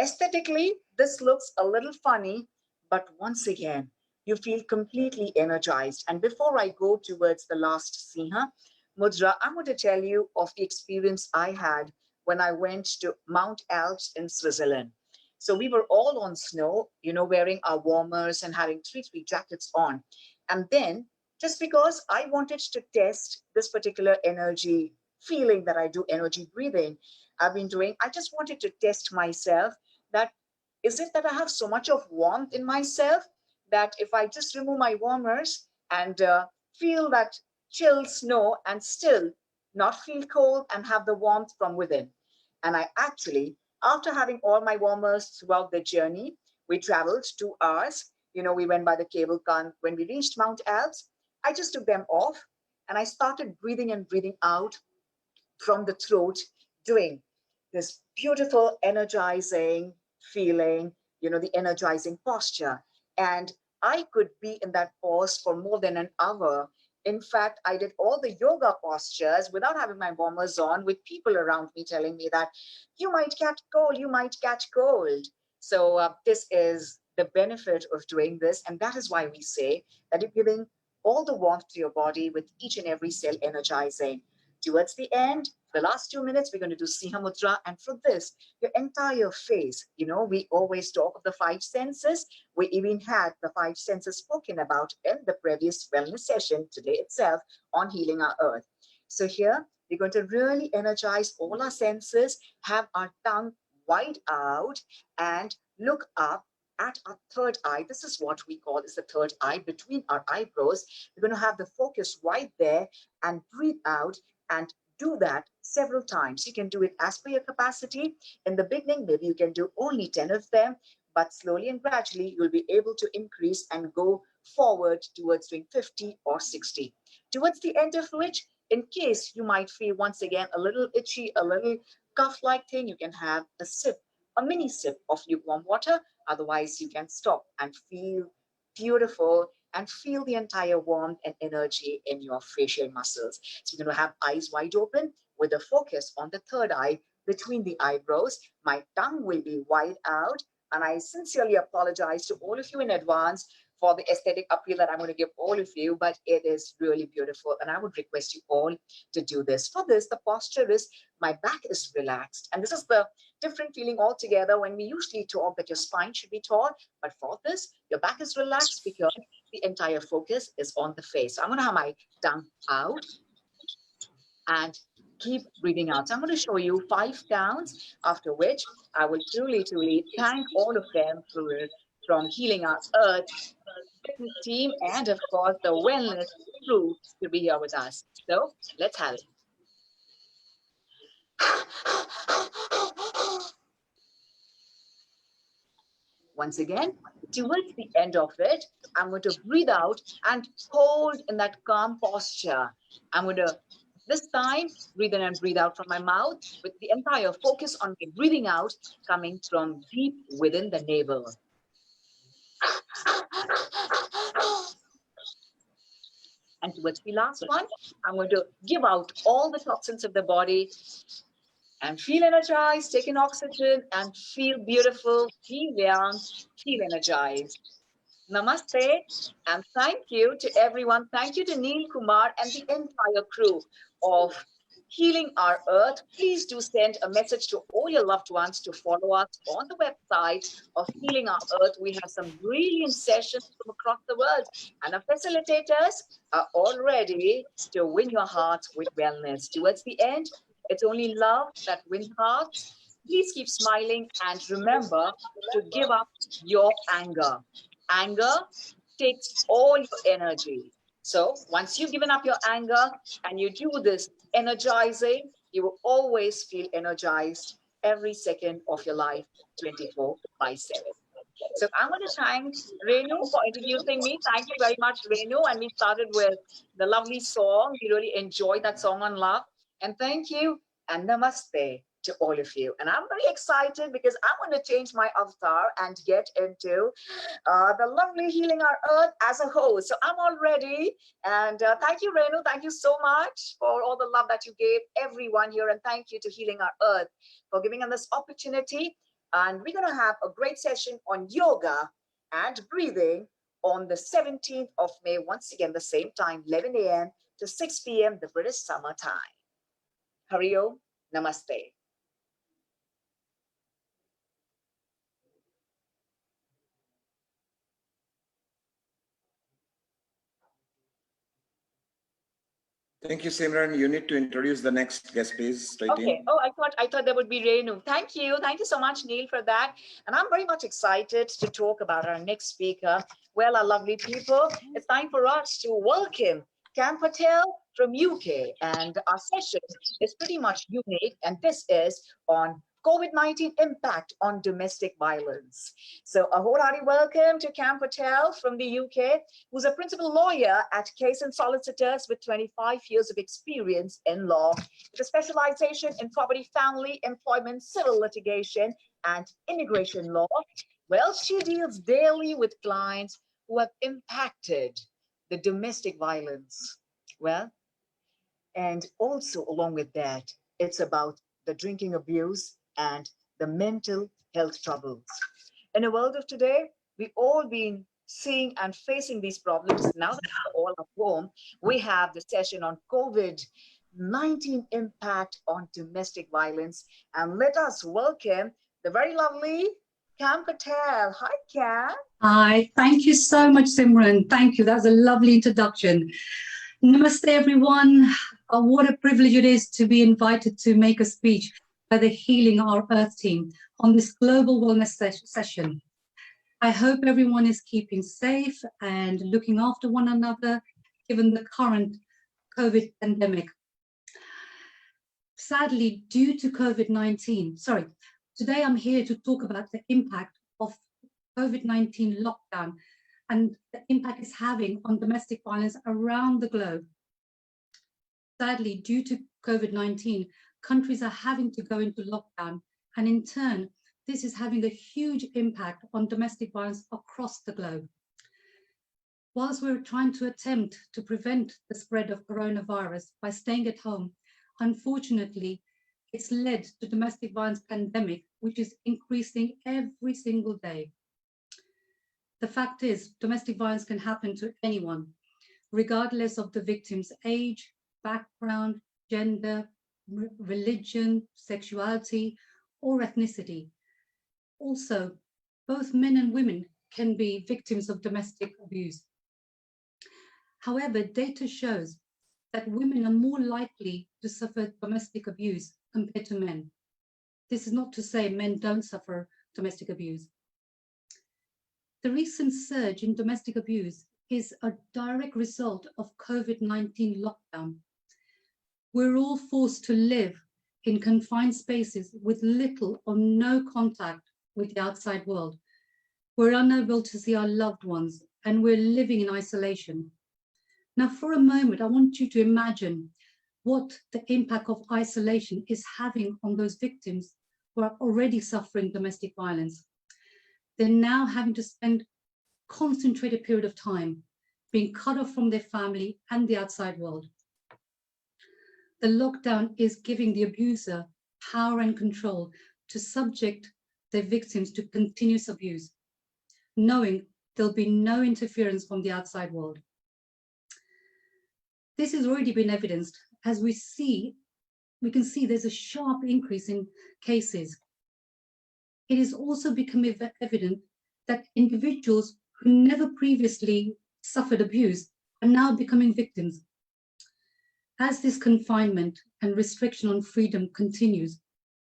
Aesthetically, this looks a little funny, but once again, you feel completely energized. And before I go towards the last Sinha Mudra, I'm going to tell you of the experience I had when I went to Mount Alps in Switzerland. So we were all on snow, wearing our warmers and having three jackets on. And then, just because I wanted to test this particular energy feeling that I do, energy breathing, I've been doing, I just wanted to test myself that, is it that I have so much of warmth in myself that if I just remove my warmers and feel that chill snow and still not feel cold and have the warmth from within? And I actually, after having all my warmers throughout the journey, we traveled 2 hours. We went by the cable car. When we reached Mount Alps, I just took them off and I started breathing and breathing out from the throat, doing this beautiful, energizing feeling, the energizing posture. And I could be in that pose for more than an hour. In fact, I did all the yoga postures without having my warmers on, with people around me telling me that you might catch cold, you might catch cold. So this is the benefit of doing this. And that is why we say that you're giving all the warmth to your body with each and every cell energizing. Towards the end, the last 2 minutes, we're going to do Sinha Mudra. And for this, your entire face, we always talk of the 5 senses. We even had the 5 senses spoken about in the previous wellness session today itself on Healing Our Earth. So here, we're going to really energize all our senses, have our tongue wide out and look up at our third eye. This is what we call is the third eye between our eyebrows. We're going to have the focus right there and breathe out and do that several times. You can do it as per your capacity. In the beginning, maybe you can do only 10 of them, but slowly and gradually, you'll be able to increase and go forward towards doing 50 or 60. Towards the end of which, in case you might feel once again a little itchy, a little cough-like thing, you can have a sip, a mini sip of lukewarm water. Otherwise, you can stop and feel beautiful and feel the entire warmth and energy in your facial muscles. So you're going to have eyes wide open with a focus on the third eye between the eyebrows. My tongue will be wide out. And I sincerely apologize to all of you in advance for the aesthetic appeal that I'm going to give all of you, but it is really beautiful. And I would request you all to do this. For this, the posture is my back is relaxed. And this is the different feeling altogether when we usually talk that your spine should be tall. But for this, your back is relaxed because the entire focus is on the face. So I'm going to have my tongue out and keep breathing out. So I'm going to show you 5 counts, after which I will truly thank all of them from Healing Our Earth team and of course the wellness crew to be here with us. So let's have it. Once again, towards the end of it, I'm going to breathe out and hold in that calm posture. I'm going to, this time, breathe in and breathe out from my mouth with the entire focus on my breathing out coming from deep within the navel. And towards the last one, I'm going to give out all the toxins of the body and feel energized, take in oxygen and feel beautiful, feel young, feel energized. Namaste and thank you to everyone. Thank you to Neil Kumar and the entire crew of Healing Our Earth. Please do send a message to all your loved ones to follow us on the website of Healing Our Earth. We have some brilliant sessions from across the world and our facilitators are all ready to win your hearts with wellness. Towards the end, it's only love that wins hearts. Please keep smiling and remember to give up your anger. Anger takes all your energy. So once you've given up your anger and you do this energizing, you will always feel energized every second of your life, 24/7. So I want to thank Renu for introducing me. Thank you very much, Renu. And we started with the lovely song. We really enjoyed that song on love. And thank you and namaste to all of you. And I'm very excited because I want to change my avatar and get into the lovely Healing Our Earth as a host. So I'm all ready. And thank you, Renu. Thank you so much for all the love that you gave everyone here. And thank you to Healing Our Earth for giving us this opportunity. And we're going to have a great session on yoga and breathing on the 17th of May. Once again, the same time, 11 a.m. to 6 p.m. the British summer time. Hari Om, namaste. Thank you, Simran. You need to introduce the next guest, please. Straight Okay. in. Oh, I thought that would be Renu. Thank you. Thank you so much, Neil, for that. And I'm very much excited to talk about our next speaker. Well, our lovely people, it's time for us to welcome Cam Patel from UK. And our session is pretty much unique. And this is on COVID-19 impact on domestic violence. So a wholehearted welcome to Cam Patel from the UK, who's a principal lawyer at Case and Solicitors with 25 years of experience in law, with a specialization in property, family, employment, civil litigation, and immigration law. Well, she deals daily with clients who have impacted the domestic violence. Well, and also along with that, it's about the drinking abuse and the mental health troubles. In a world of today, we've all been seeing and facing these problems. Now that we're all at home, we have the session on COVID-19 impact on domestic violence. And let us welcome the very lovely Cam Patel. Hi, Cam. Hi, thank you so much, Simran. Thank you. That was a lovely introduction. Namaste, everyone. What a privilege it is to be invited to make a speech by the Healing Our Earth team on this global wellness session. I hope everyone is keeping safe and looking after one another, given the current COVID pandemic. Sadly, due to COVID-19, today I'm here to talk about the impact of COVID-19 lockdown and the impact it's having on domestic violence around the globe. Sadly, due to COVID-19, countries are having to go into lockdown, and in turn, this is having a huge impact on domestic violence across the globe. Whilst we're trying to attempt to prevent the spread of coronavirus by staying at home, unfortunately, it's led to domestic violence pandemic, which is increasing every single day. The fact is, domestic violence can happen to anyone, regardless of the victim's age, background, gender, religion, sexuality, or ethnicity. Also, both men and women can be victims of domestic abuse. However, data shows that women are more likely to suffer domestic abuse compared to men. This is not to say men don't suffer domestic abuse. The recent surge in domestic abuse is a direct result of COVID-19 lockdown. We're all forced to live in confined spaces with little or no contact with the outside world. We're unable to see our loved ones and we're living in isolation. Now, for a moment, I want you to imagine what the impact of isolation is having on those victims who are already suffering domestic violence. They're now having to spend a concentrated period of time being cut off from their family and the outside world. The lockdown is giving the abuser power and control to subject their victims to continuous abuse, knowing there'll be no interference from the outside world. This has already been evidenced as we can see there's a sharp increase in cases. It is also becoming evident that individuals who never previously suffered abuse are now becoming victims. As this confinement and restriction on freedom continues,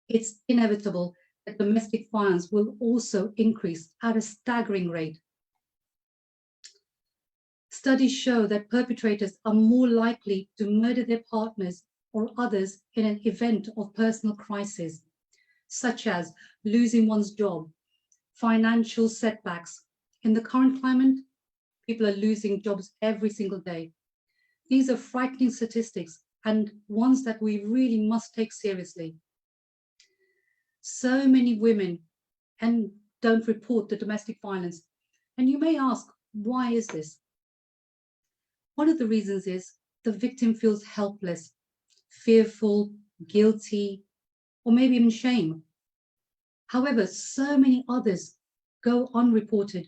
it's inevitable that domestic violence will also increase at a staggering rate. Studies show that perpetrators are more likely to murder their partners or others in an event of personal crisis, such as losing one's job, financial setbacks. In the current climate, people are losing jobs every single day. These are frightening statistics and ones that we really must take seriously. So many women don't report the domestic violence. And you may ask, why is this? One of the reasons is the victim feels helpless, fearful, guilty, or maybe even shame. However, so many others go unreported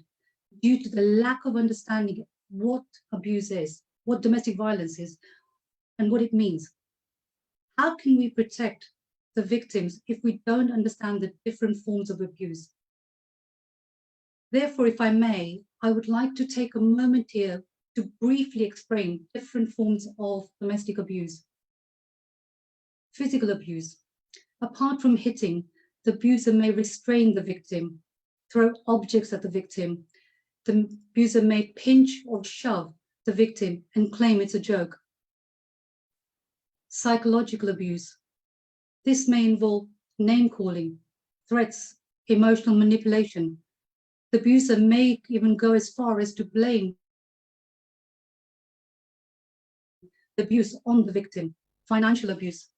due to the lack of understanding what abuse is, what domestic violence is, and what it means. How can we protect the victims if we don't understand the different forms of abuse? Therefore, if I may, I would like to take a moment here to briefly explain different forms of domestic abuse. Physical abuse. Apart from hitting, the abuser may restrain the victim, throw objects at the victim. The abuser may pinch or shove the victim and claim it's a joke. Psychological abuse. This may involve name-calling, threats, emotional manipulation. The abuser may even go as far as to blame the abuse on the victim. Financial abuse.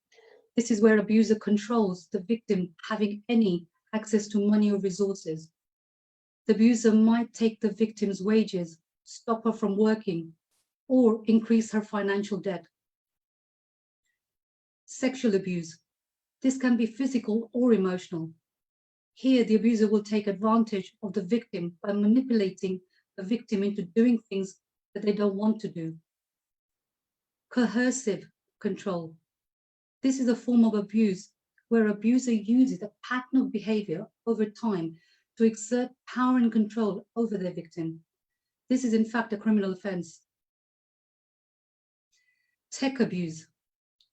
This is where abuser controls the victim having any access to money or resources. The abuser might take the victim's wages, stop her from working, or increase her financial debt. Sexual abuse. This can be physical or emotional. Here, the abuser will take advantage of the victim by manipulating the victim into doing things that they don't want to do. Coercive control. This is a form of abuse where abuser uses a pattern of behavior over time to exert power and control over their victim. This is in fact a criminal offense. Tech abuse.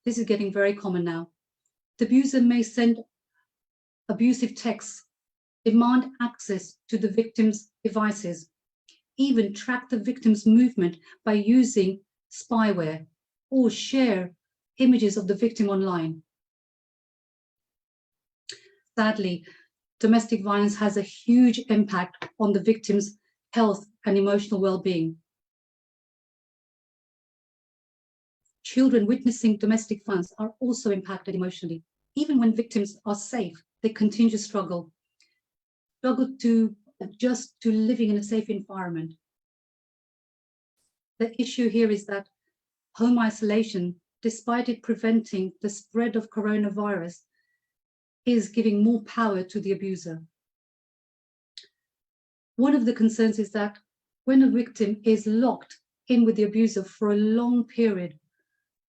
This is getting very common now. The abuser may send abusive texts, demand access to the victim's devices, even track the victim's movement by using spyware, or share images of the victim online. Sadly, domestic violence has a huge impact on the victim's health and emotional well-being. Children witnessing domestic violence are also impacted emotionally. Even when victims are safe, they continue to struggle to adjust to living in a safe environment. The issue here is that home isolation, despite it preventing the spread of coronavirus, is giving more power to the abuser. One of the concerns is that when a victim is locked in with the abuser for a long period,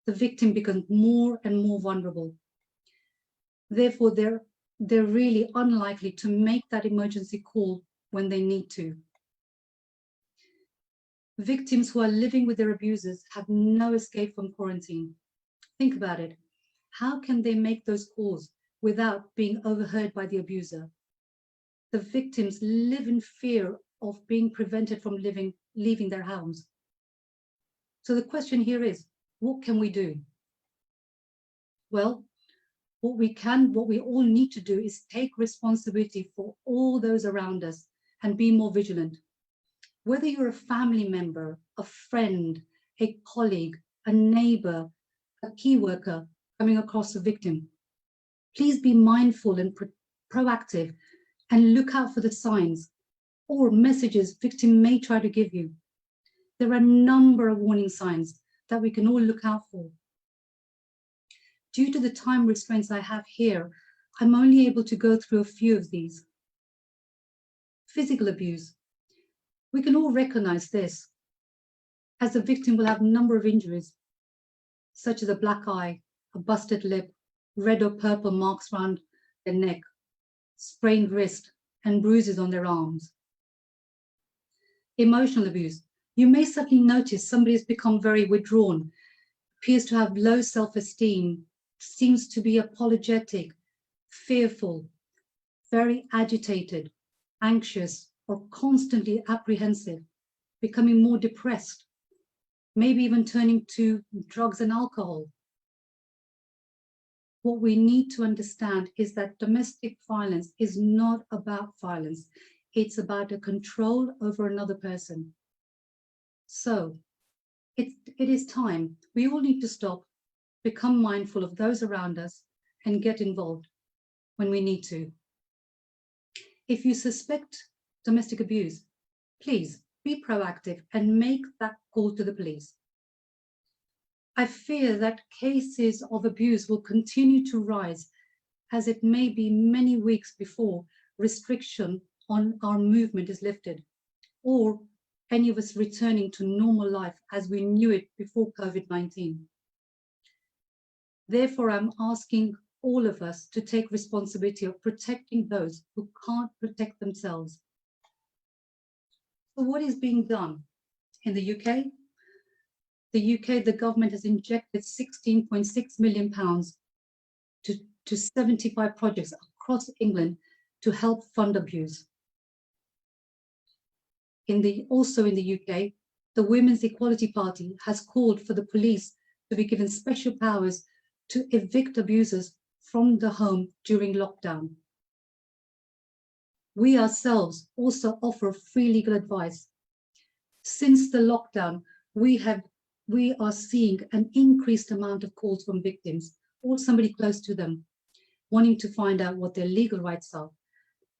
the victim becomes more and more vulnerable. Therefore, they're really unlikely to make that emergency call when they need to. Victims who are living with their abusers have no escape from quarantine. Think about it. How can they make those calls without being overheard by the abuser? The victims live in fear of being prevented from leaving their homes. So the question here is, what can we do? Well, what we all need to do is take responsibility for all those around us and be more vigilant. Whether you're a family member, a friend, a colleague, a neighbor, a key worker coming across a victim, please be mindful and proactive and look out for the signs or messages victim may try to give you. There are a number of warning signs that we can all look out for. Due to the time restraints I have here, I'm only able to go through a few of these. Physical abuse. We can all recognize this, as the victim will have a number of injuries, such as a black eye, a busted lip, red or purple marks around their neck, sprained wrist, and bruises on their arms. Emotional abuse. You may suddenly notice somebody has become very withdrawn, appears to have low self-esteem, seems to be apologetic, fearful, very agitated, anxious, or constantly apprehensive, becoming more depressed, maybe even turning to drugs and alcohol. what we need to understand is that domestic violence is not about violence. It's about a control over another person. So it is time. We all need to stop, become mindful of those around us, and get involved when we need to. If you suspect domestic abuse, please be proactive and make that call to the police. I fear that cases of abuse will continue to rise, as it may be many weeks before restriction on our movement is lifted, or any of us returning to normal life as we knew it before COVID-19. Therefore, I'm asking all of us to take responsibility of protecting those who can't protect themselves. So what is being done in the UK? The government has injected £16.6 million to 75 projects across England to help fund abuse. Also in the UK, the Women's Equality Party has called for the police to be given special powers to evict abusers from the home during lockdown. We ourselves also offer free legal advice. Since the lockdown, we are seeing an increased amount of calls from victims or somebody close to them, wanting to find out what their legal rights are.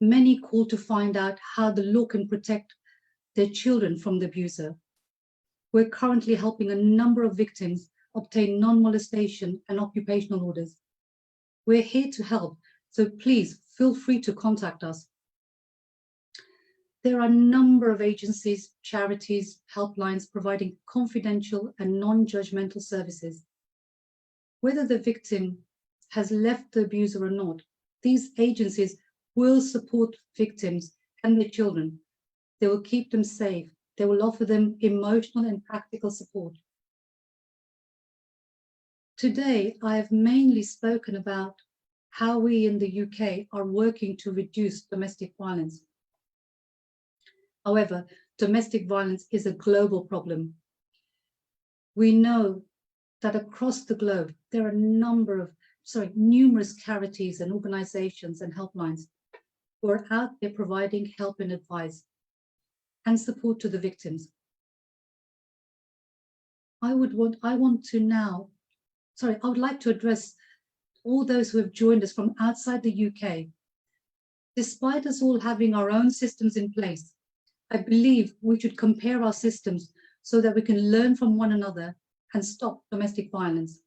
Many call to find out how the law can protect their children from the abuser. We're currently helping a number of victims obtain non-molestation and occupational orders. We're here to help, so please feel free to contact us. There are a number of agencies, charities, helplines providing confidential and non-judgmental services. Whether the victim has left the abuser or not, these agencies will support victims and their children. They will keep them safe. They will offer them emotional and practical support. Today, I have mainly spoken about how we in the UK are working to reduce domestic violence. However, domestic violence is a global problem. We know that across the globe, there are numerous charities and organizations and helplines who are out there providing help and advice and support to the victims. I would like to address all those who have joined us from outside the UK. Despite us all having our own systems in place, I believe we should compare our systems so that we can learn from one another and stop domestic violence.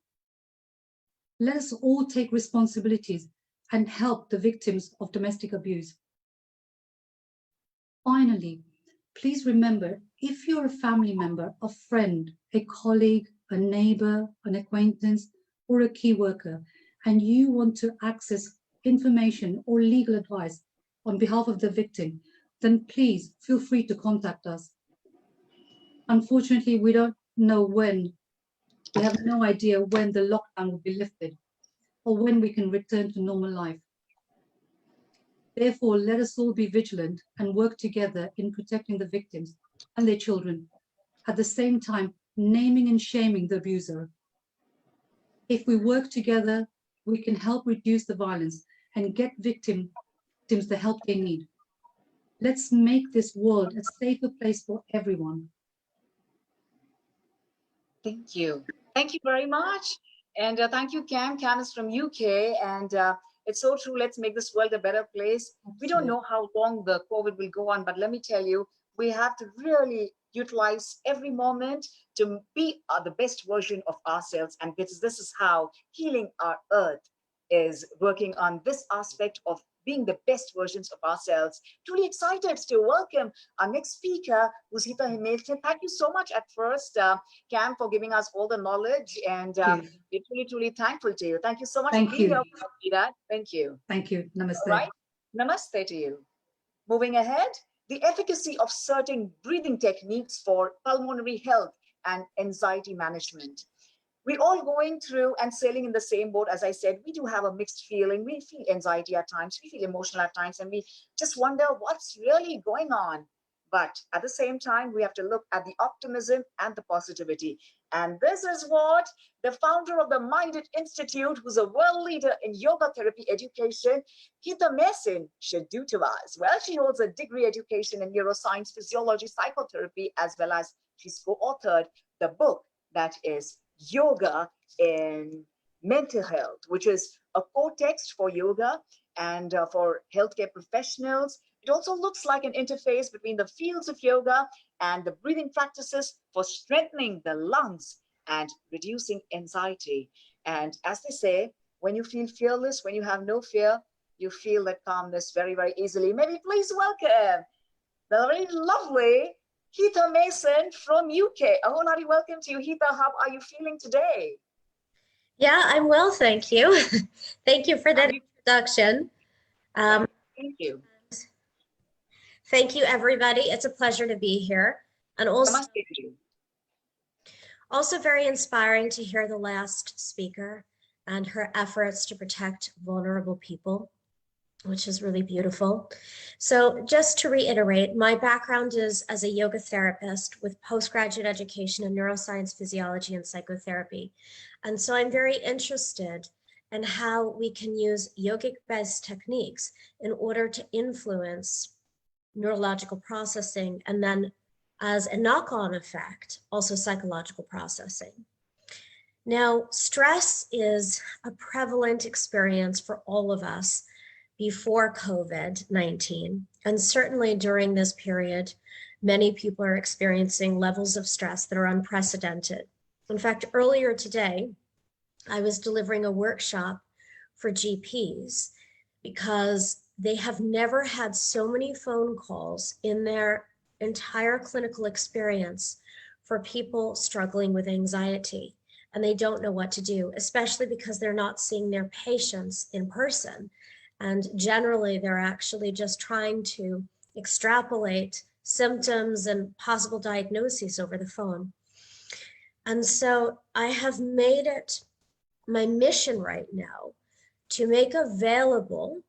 Let us all take responsibilities and help the victims of domestic abuse. Finally, please remember, if you're a family member, a friend, a colleague, a neighbor, an acquaintance, or a key worker, and you want to access information or legal advice on behalf of the victim, then please feel free to contact us. Unfortunately, we don't know when, we have no idea when the lockdown will be lifted or when we can return to normal life. Therefore, let us all be vigilant and work together in protecting the victims and their children, at the same time naming and shaming the abuser. If we work together, we can help reduce the violence and get victims the help they need. Let's make this world a safer place for everyone. Thank you. Thank you very much. And thank you, Cam. Cam is from UK. And it's so true. Let's make this world a better place. We don't know how long the COVID will go on, but let me tell you, we have to really utilize every moment to be the best version of ourselves. And this is how Healing Our Earth is working on this aspect of being the best versions of ourselves. Truly excited to welcome our next speaker, Usita Hamilton. Thank you so much at first, Cam, for giving us all the knowledge, and we're truly, truly thankful to you. Thank you so much for being here, Usita. Thank you. Thank you. Namaste. All right. Namaste to you. Moving ahead, the efficacy of certain breathing techniques for pulmonary health and anxiety management. We're all going through and sailing in the same boat. As I said, we do have a mixed feeling. We feel anxiety at times, we feel emotional at times, and we just wonder what's really going on. But at the same time, we have to look at the optimism and the positivity. And this is what the founder of the Minded Institute, who's a world leader in yoga therapy education, Geeta Mason, should do to us. Well, she holds a degree education in neuroscience, physiology, psychotherapy, as well as she's co-authored the book that is Yoga in Mental Health, which is a core text for yoga and for healthcare professionals. It also looks like an interface between the fields of yoga and the breathing practices for strengthening the lungs and reducing anxiety. And as they say, when you feel fearless, when you have no fear, you feel that calmness very, very easily. Maybe please welcome the very lovely Geeta Mason from UK. A whole hearty welcome to you, Geeta. How are you feeling today? Yeah, I'm well, thank you. Thank you for that introduction. Thank you. Thank you, everybody. It's a pleasure to be here. And also very inspiring to hear the last speaker and her efforts to protect vulnerable people, which is really beautiful. So just to reiterate, my background is as a yoga therapist with postgraduate education in neuroscience, physiology, and psychotherapy. And so I'm very interested in how we can use yogic-based techniques in order to influence neurological processing, and then as a knock-on effect, also psychological processing. Now, stress is a prevalent experience for all of us before COVID-19, and certainly during this period, many people are experiencing levels of stress that are unprecedented. In fact, earlier today, I was delivering a workshop for GPs because they have never had so many phone calls in their entire clinical experience for people struggling with anxiety, and they don't know what to do, especially because they're not seeing their patients in person. And generally, they're actually just trying to extrapolate symptoms and possible diagnoses over the phone. And so I have made it my mission right now to make available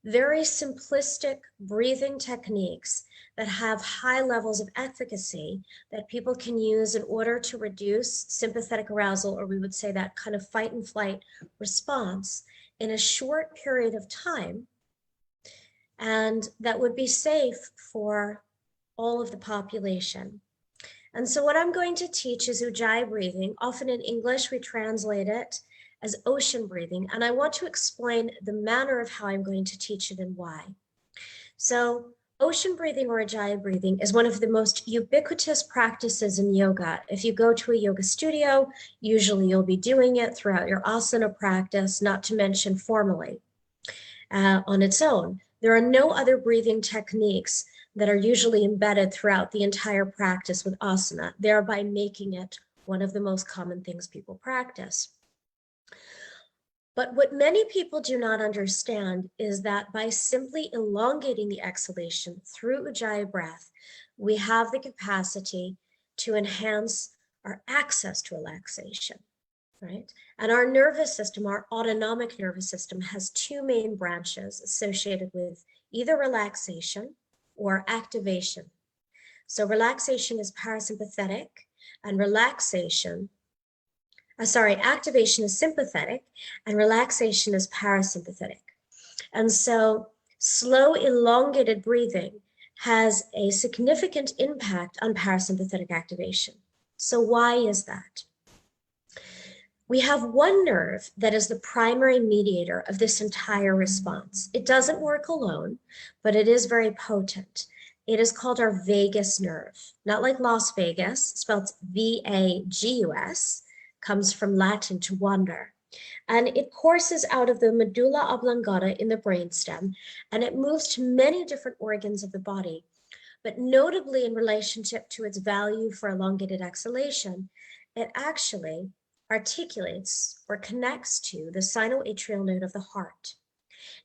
very simplistic breathing techniques that have high levels of efficacy that people can use in order to reduce sympathetic arousal, or we would say that kind of fight and flight response, in a short period of time, and that would be safe for all of the population. And so what I'm going to teach is Ujjayi breathing. Often in English, we translate it as ocean breathing, and I want to explain the manner of how I'm going to teach it and why. So ocean breathing or Ujjayi breathing is one of the most ubiquitous practices in yoga. If you go to a yoga studio, usually you'll be doing it throughout your asana practice, not to mention formally on its own. There are no other breathing techniques that are usually embedded throughout the entire practice with asana, thereby making it one of the most common things people practice. But what many people do not understand is that by simply elongating the exhalation through Ujjayi breath, we have the capacity to enhance our access to relaxation, right? And our nervous system, our autonomic nervous system, has two main branches associated with either relaxation or activation. So relaxation is parasympathetic, and activation is sympathetic and relaxation is parasympathetic. And so slow, elongated breathing has a significant impact on parasympathetic activation. So why is that? We have one nerve that is the primary mediator of this entire response. It doesn't work alone, but it is very potent. It is called our vagus nerve, not like Las Vegas, spelled V-A-G-U-S, comes from Latin to wander. And it courses out of the medulla oblongata in the brainstem, and it moves to many different organs of the body. But notably in relationship to its value for elongated exhalation, it actually articulates or connects to the sinoatrial node of the heart.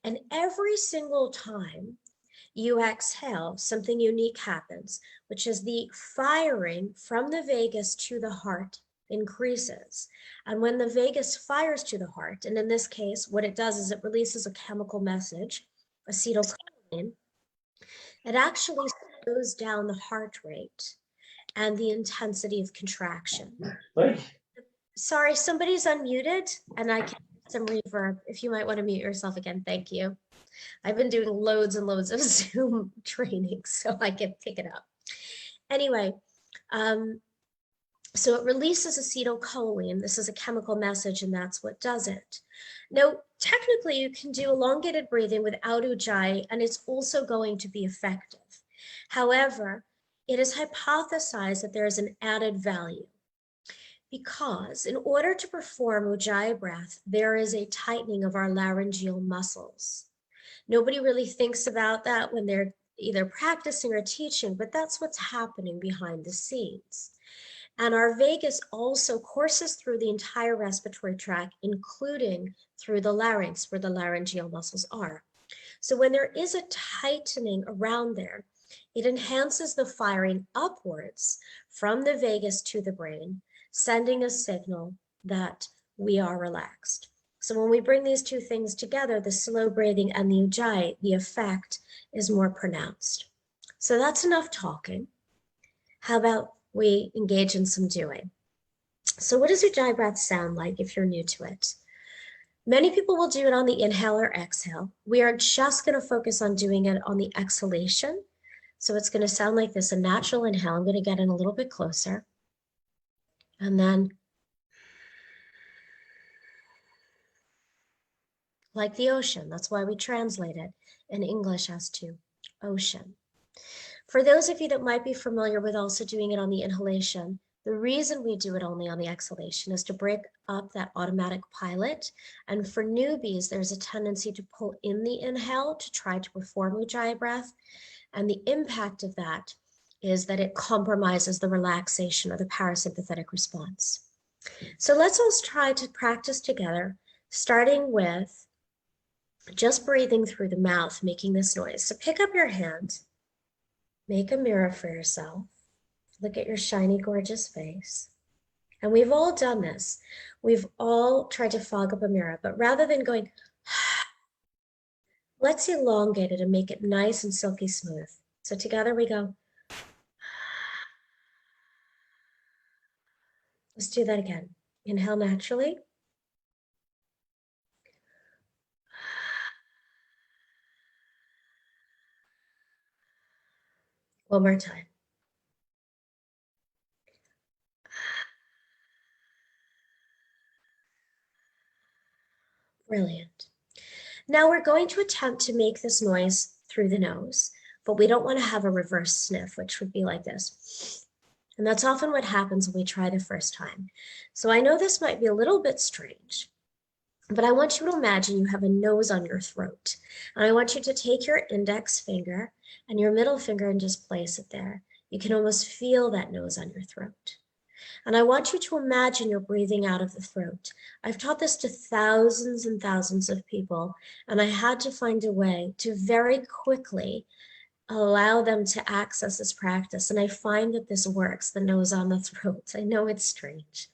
And every single time you exhale, something unique happens, which is the firing from the vagus to the heart increases. And when the vagus fires to the heart, and in this case, what it does is it releases a chemical message, acetylcholine, it actually goes down the heart rate and the intensity of contraction. Sorry, somebody's unmuted and I can get some reverb. If you might want to mute yourself again, thank you. I've been doing loads and loads of Zoom training, so I can pick it up. Anyway, so it releases acetylcholine. This is a chemical message, and that's what does it. Now, technically, you can do elongated breathing without Ujjayi, and it's also going to be effective. However, it is hypothesized that there is an added value because in order to perform Ujjayi breath, there is a tightening of our laryngeal muscles. Nobody really thinks about that when they're either practicing or teaching, but that's what's happening behind the scenes. And our vagus also courses through the entire respiratory tract, including through the larynx, where the laryngeal muscles are. So when there is a tightening around there, it enhances the firing upwards from the vagus to the brain, sending a signal that we are relaxed. So when we bring these two things together, the slow breathing and the Ujjayi, the effect is more pronounced. So that's enough talking. How about we engage in some doing? So what does Ujjayi breath sound like if you're new to it? Many people will do it on the inhale or exhale. We are just going to focus on doing it on the exhalation. So it's going to sound like this, a natural inhale. I'm going to get in a little bit closer. And then like the ocean. That's why we translate it in English as to ocean. For those of you that might be familiar with also doing it on the inhalation, the reason we do it only on the exhalation is to break up that automatic pilot. And for newbies, there's a tendency to pull in the inhale to try to perform Ujjayi breath. And the impact of that is that it compromises the relaxation or the parasympathetic response. So let's all try to practice together, starting with just breathing through the mouth, making this noise. So pick up your hand, make a mirror for yourself, look at your shiny, gorgeous face. And we've all done this. We've all tried to fog up a mirror, but rather than going, let's elongate it and make it nice and silky smooth. So together we go. Let's do that again. Inhale naturally. One more time. Brilliant. Now we're going to attempt to make this noise through the nose, but we don't want to have a reverse sniff, which would be like this. And that's often what happens when we try the first time. So I know this might be a little bit strange, but I want you to imagine you have a nose on your throat. And I want you to take your index finger and your middle finger and just place it there. You can almost feel that nose on your throat. And I want you to imagine you're breathing out of the throat. I've taught this to thousands and thousands of people, and I had to find a way to very quickly allow them to access this practice. And I find that this works, the nose on the throat. I know it's strange.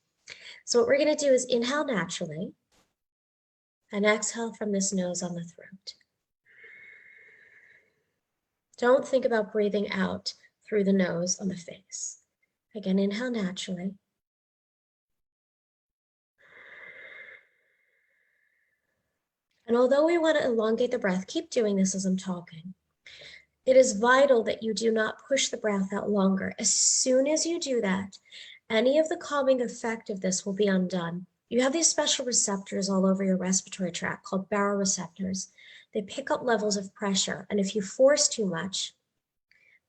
So what we're going to do is inhale naturally and exhale from this nose on the throat. Don't think about breathing out through the nose on the face. Again, inhale naturally. And although we want to elongate the breath, keep doing this as I'm talking. It is vital that you do not push the breath out longer. As soon as you do that, any of the calming effect of this will be undone. You have these special receptors all over your respiratory tract called baroreceptors. They pick up levels of pressure, and if you force too much,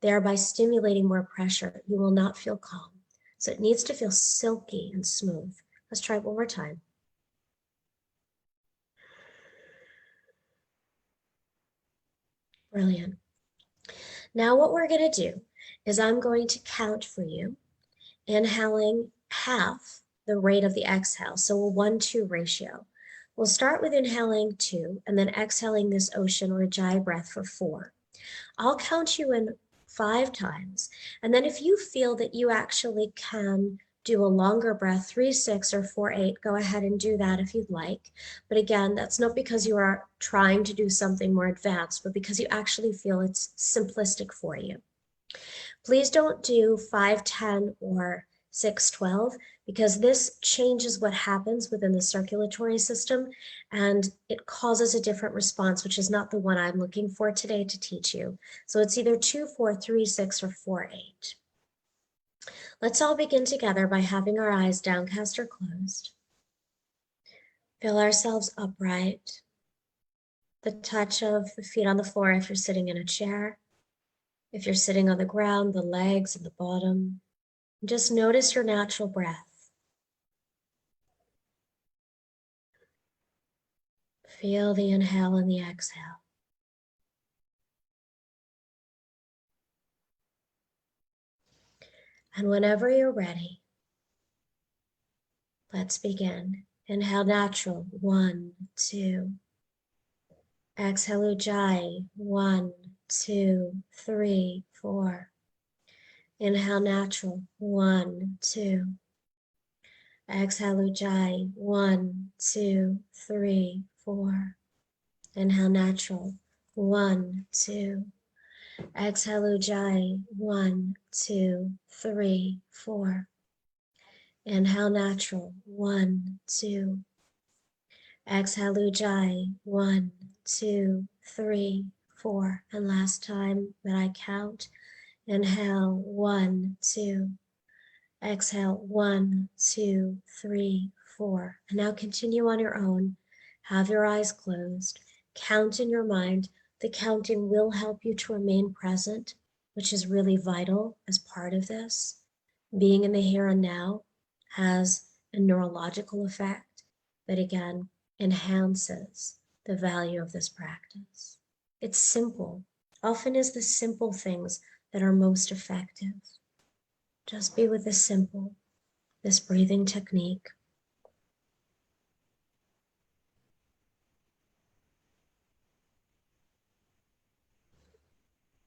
thereby stimulating more pressure, you will not feel calm. So it needs to feel silky and smooth. Let's try it one more time. Brilliant. Now what we're going to do is I'm going to count for you, inhaling half the rate of the exhale, so a 1-2 ratio. We'll start with inhaling 2 and then exhaling this ocean or Ujjayi breath for 4. I'll count you in 5 times, and then if you feel that you actually can do a longer breath, 3, 6, or 4, 8, go ahead and do that if you'd like. But again, that's not because you are trying to do something more advanced, but because you actually feel it's simplistic for you. Please don't do 5-10 or 6-12 because this changes what happens within the circulatory system and it causes a different response, which is not the one I'm looking for today to teach you. So it's either 2-4, 3-6, or 4-8. Let's all begin together by having our eyes downcast or closed. Feel ourselves upright. The touch of the feet on the floor if you're sitting in a chair. If you're sitting on the ground, the legs and the bottom. Just notice your natural breath. Feel the inhale and the exhale. And whenever you're ready, let's begin. Inhale natural, 1, 2. Exhale ujjayi, 1, 2, 3, 4. Inhale natural, 1, 2. Exhale ujjayi, 1, 2, 3, 4. Inhale natural, 1, 2. Exhale ujjayi, 1, 2, 3, 4. Inhale natural, 1, 2. Exhale ujjayi, 1, 2, 3, 4. And last time that I count, inhale, 1, 2. Exhale, 1, 2, 3, 4. And now continue on your own. Have your eyes closed. Count in your mind. The counting will help you to remain present, which is really vital as part of this. Being in the here and now has a neurological effect that again enhances the value of this practice. It's simple. Often is the simple things that are most effective. Just be with the simple, this breathing technique.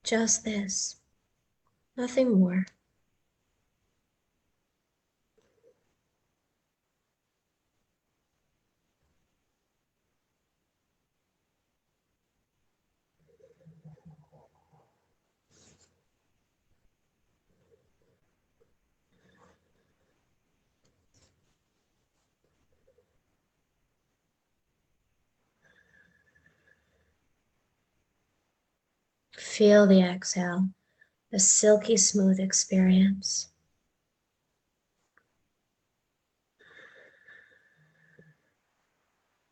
Just this, nothing more. Feel the exhale, a silky smooth experience.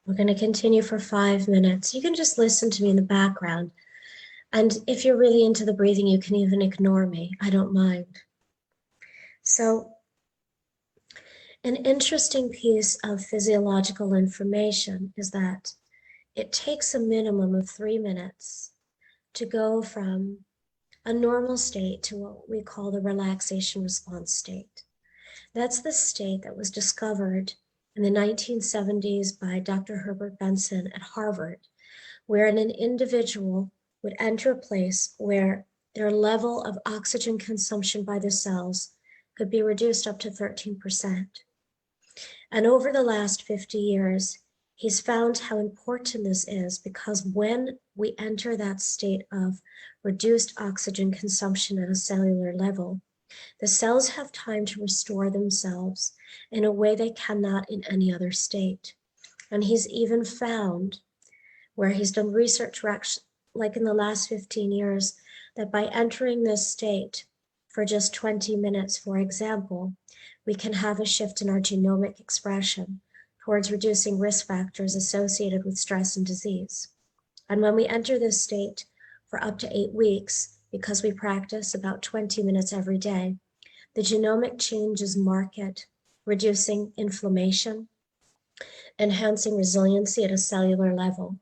We're going to continue for 5 minutes. You can just listen to me in the background. And if you're really into the breathing, you can even ignore me. I don't mind. So, an interesting piece of physiological information is that it takes a minimum of 3 minutes to go from a normal state to what we call the relaxation response state. That's the state that was discovered in the 1970s by Dr. Herbert Benson at Harvard, where an individual would enter a place where their level of oxygen consumption by the cells could be reduced up to 13%. And over the last 50 years, he's found how important this is because when we enter that state of reduced oxygen consumption at a cellular level, the cells have time to restore themselves in a way they cannot in any other state. And he's even found, where he's done research like in the last 15 years, that by entering this state for just 20 minutes, for example, we can have a shift in our genomic expression towards reducing risk factors associated with stress and disease. And when we enter this state for up to 8 weeks, because we practice about 20 minutes every day, the genomic change is marked, reducing inflammation, enhancing resiliency at a cellular level.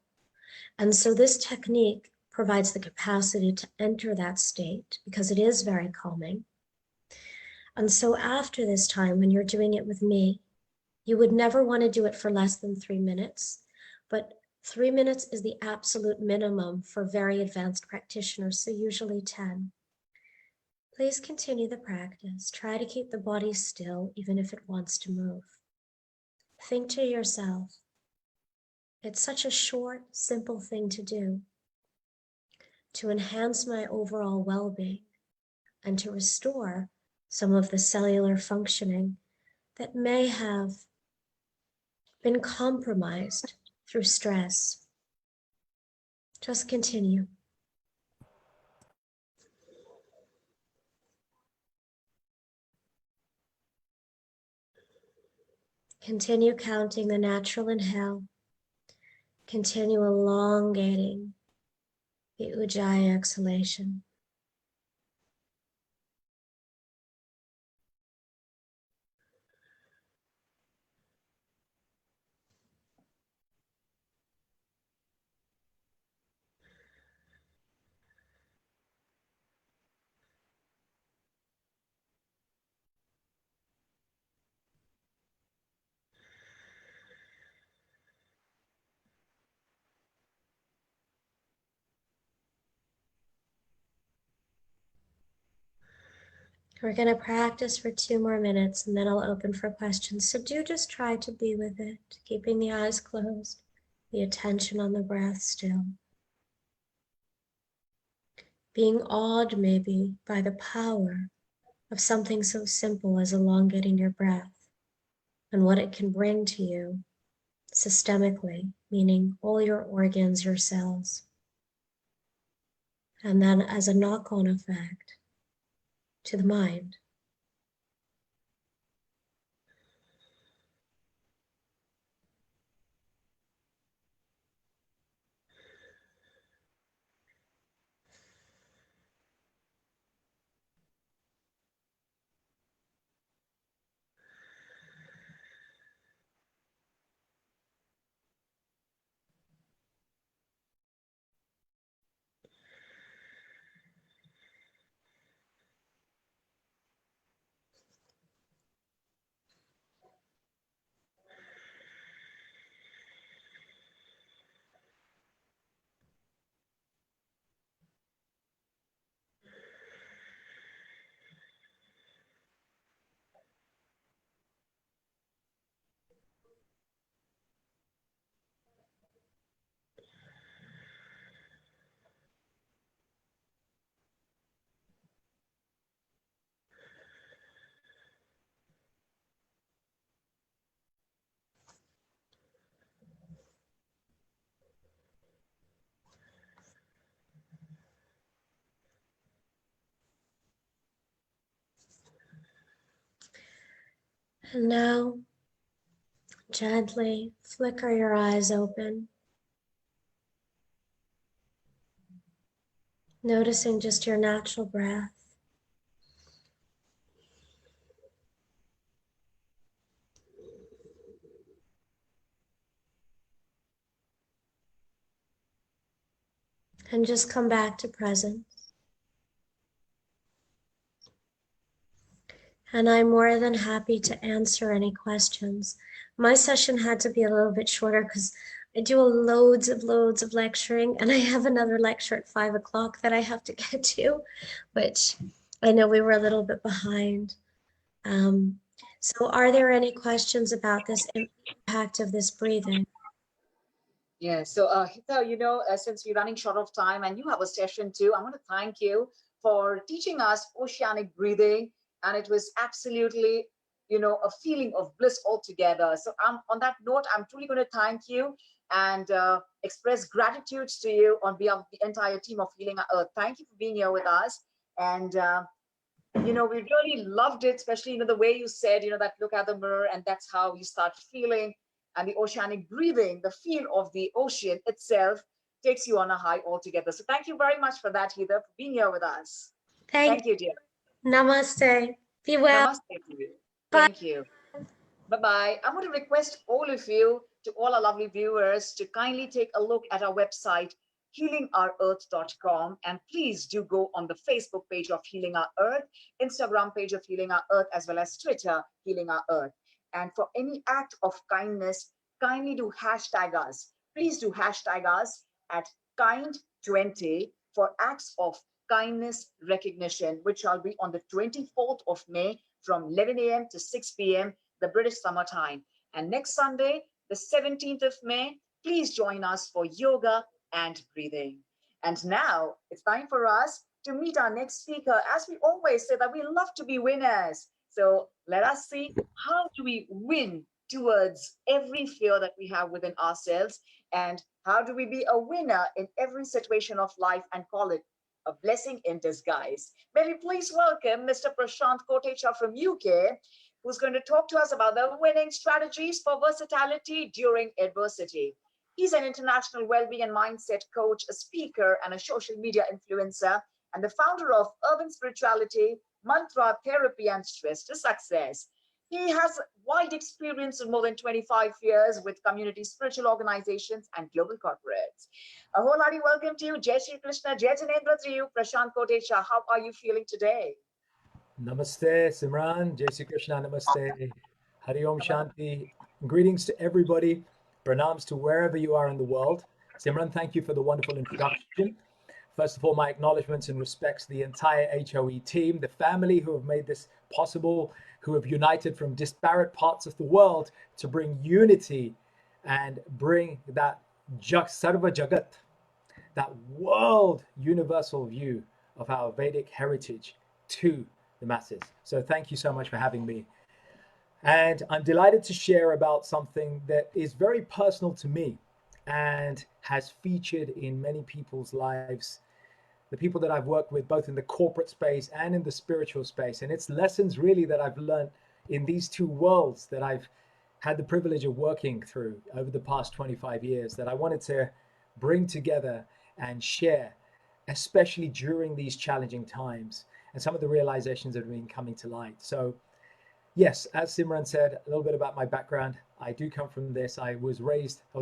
And so this technique provides the capacity to enter that state because it is very calming. And so after this time, when you're doing it with me, you would never want to do it for less than 3 minutes, but 3 minutes is the absolute minimum for very advanced practitioners, so usually 10. Please continue the practice. Try to keep the body still, even if it wants to move. Think to yourself, it's such a short, simple thing to do to enhance my overall well-being. and to restore some of the cellular functioning that may have been compromised through stress. Just continue. Continue counting the natural inhale. Continue elongating the Ujjayi exhalation. We're going to practice for 2 more minutes and then I'll open for questions. So do just try to be with it, keeping the eyes closed, the attention on the breath still. Being awed maybe by the power of something so simple as elongating your breath and what it can bring to you systemically, meaning all your organs, your cells. And then as a knock-on effect to the mind. And now, gently flicker your eyes open, noticing just your natural breath. And just come back to presence. And I'm more than happy to answer any questions. My session had to be a little bit shorter because I do loads of lecturing, and I have another lecture at 5 o'clock that I have to get to, which I know we were a little bit behind. So are there any questions about this impact of this breathing? Yeah, so Hita, since we're running short of time and you have a session too, I want to thank you for teaching us oceanic breathing. And it was absolutely, a feeling of bliss altogether. So on that note, I'm truly going to thank you and express gratitude to you on behalf of the entire team of Healing Our Earth. Thank you for being here with us. And, we really loved it, especially, the way you said, that look at the mirror and that's how you start feeling. And the oceanic breathing, the feel of the ocean itself takes you on a high altogether. So thank you very much for that, Heather, for being here with us. Thank you, dear. Namaste. Be well. Namaste to you. Thank you. Bye-bye. I'm going to request all of you, to all our lovely viewers, to kindly take a look at our website, healingourearth.com. And please do go on the Facebook page of Healing Our Earth, Instagram page of Healing Our Earth, as well as Twitter, Healing Our Earth. And for any act of kindness, kindly do hashtag us. Please do hashtag us at kind20 for acts of kindness recognition, which shall be on the 24th of May from 11 a.m. to 6 p.m. the British summer time. And next Sunday, the 17th of May, please join us for yoga and breathing. And now it's time for us to meet our next speaker. As we always say that we love to be winners. So let us see, how do we win towards every fear that we have within ourselves, and how do we be a winner in every situation of life and call it a blessing in disguise. May we please welcome Mr. Prashant Kotecha from UK, who's going to talk to us about the winning strategies for versatility during adversity. He's an international well-being and mindset coach, a speaker, and a social media influencer, and the founder of Urban Spirituality, Mantra Therapy, and Stress to Success. He has wide experience of more than 25 years with community spiritual organizations and global corporates. A wholehearty welcome to you, Jai Shri Krishna, Jai Jinendra to you, Prashant Kotecha. How are you feeling today? Namaste, Simran. Jai Shri Krishna, namaste. Hari Om Shanti. Greetings to everybody. Pranams to wherever you are in the world. Simran, thank you for the wonderful introduction. First of all, my acknowledgements and respects to the entire HOE team, the family who have made this possible, who have united from disparate parts of the world to bring unity and bring that Sarva Jagat, that world universal view of our Vedic heritage to the masses. So thank you so much for having me. And I'm delighted to share about something that is very personal to me and has featured in many people's lives, the people that I've worked with, both in the corporate space and in the spiritual space. And it's lessons really that I've learned in these two worlds that I've had the privilege of working through over the past 25 years that I wanted to bring together and share, especially during these challenging times, and some of the realizations that have been coming to light. So yes, as Simran said, a little bit about my background. I do come from this. I was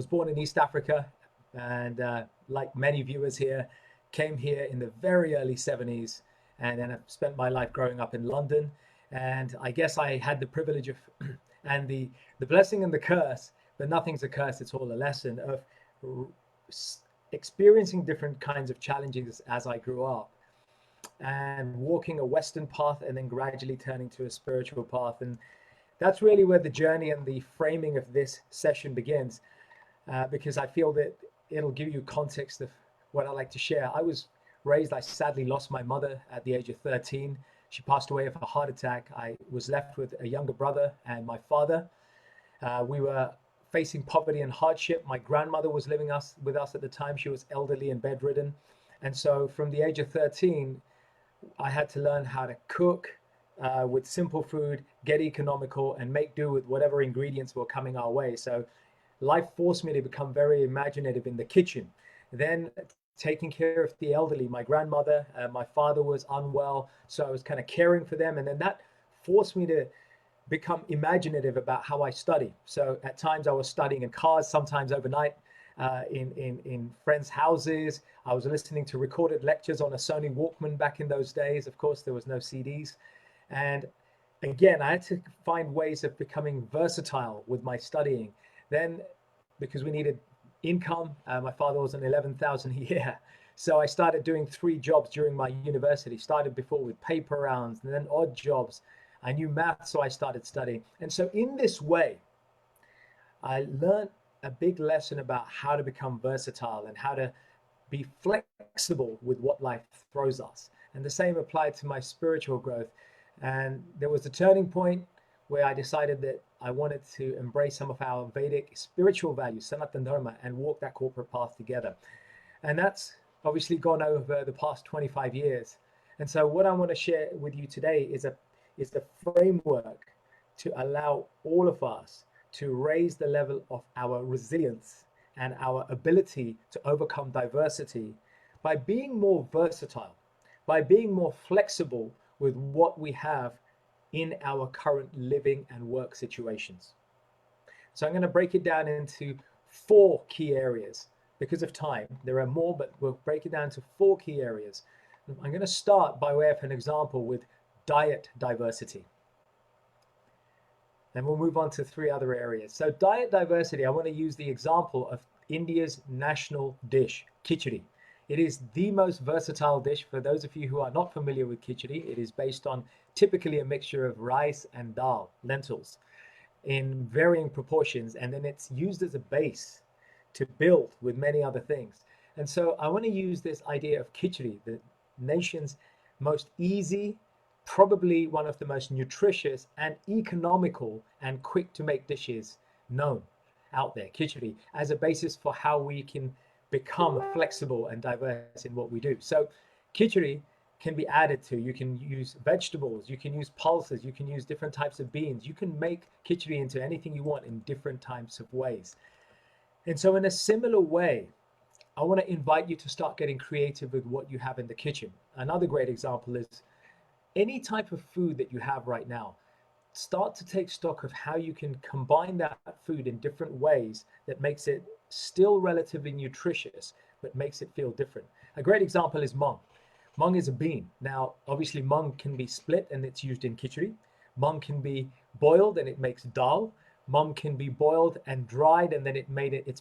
born in East Africa, and like many viewers here, came here in the very early 70s, and then I've spent my life growing up in London. And I guess I had the privilege of, and the blessing and the curse, but nothing's a curse, it's all a lesson, of experiencing different kinds of challenges as I grew up, and walking a Western path and then gradually turning to a spiritual path. And that's really where the journey and the framing of this session begins, because I feel that it'll give you context of what I like to share. I was raised, I sadly lost my mother at the age of 13. She passed away of a heart attack. I was left with a younger brother and my father. We were facing poverty and hardship. My grandmother was living with us at the time. She was elderly and bedridden. And so from the age of 13, I had to learn how to cook with simple food, get economical, and make do with whatever ingredients were coming our way. So life forced me to become very imaginative in the kitchen. Then taking care of the elderly, my grandmother, my father was unwell, so I was kind of caring for them. And then that forced me to become imaginative about how I study. So at times I was studying in cars, sometimes overnight in friends' houses. I was listening to recorded lectures on a Sony Walkman back in those days. Of course, there was no CDs. And again, I had to find ways of becoming versatile with my studying. Then, because we needed income, my father was on 11,000 a year. So I started doing 3 jobs during my university. Started before with paper rounds and then odd jobs. I knew math, so I started studying. And so in this way, I learned a big lesson about how to become versatile and how to be flexible with what life throws us. And the same applied to my spiritual growth. And there was a turning point where I decided that I wanted to embrace some of our Vedic spiritual values, Sanatana Dharma, and walk that corporate path together. And that's obviously gone over the past 25 years. And so what I want to share with you today is the framework to allow all of us to raise the level of our resilience and our ability to overcome diversity by being more versatile, by being more flexible with what we have in our current living and work situations. So I'm going to break it down into 4 key areas. Because of time, there are more, but we'll break it down to 4 key areas. I'm going to start by way of an example with diet diversity. Then we'll move on to 3 other areas. So diet diversity, I want to use the example of India's national dish, khichdi. It is the most versatile dish. For those of you who are not familiar with khichdi, it is based on typically a mixture of rice and dal, lentils, in varying proportions, and then it's used as a base to build with many other things. And so I want to use this idea of khichdi, nation's most easy, probably one of the most nutritious and economical and quick to make dishes known out there, khichdi, as a basis for how we can become flexible and diverse in what we do. So khichdi can be added to, you can use vegetables, you can use pulses, you can use different types of beans, you can make khichdi into anything you want in different types of ways. And so in a similar way, I want to invite you to start getting creative with what you have in the kitchen. Another great example is any type of food that you have right now. Start to take stock of how you can combine that food in different ways that makes it still relatively nutritious, but makes it feel different. A great example is mung. Mung is a bean. Now, obviously mung can be split and it's used in khichdi. Mung can be boiled and it makes dal. Mung can be boiled and dried and then it's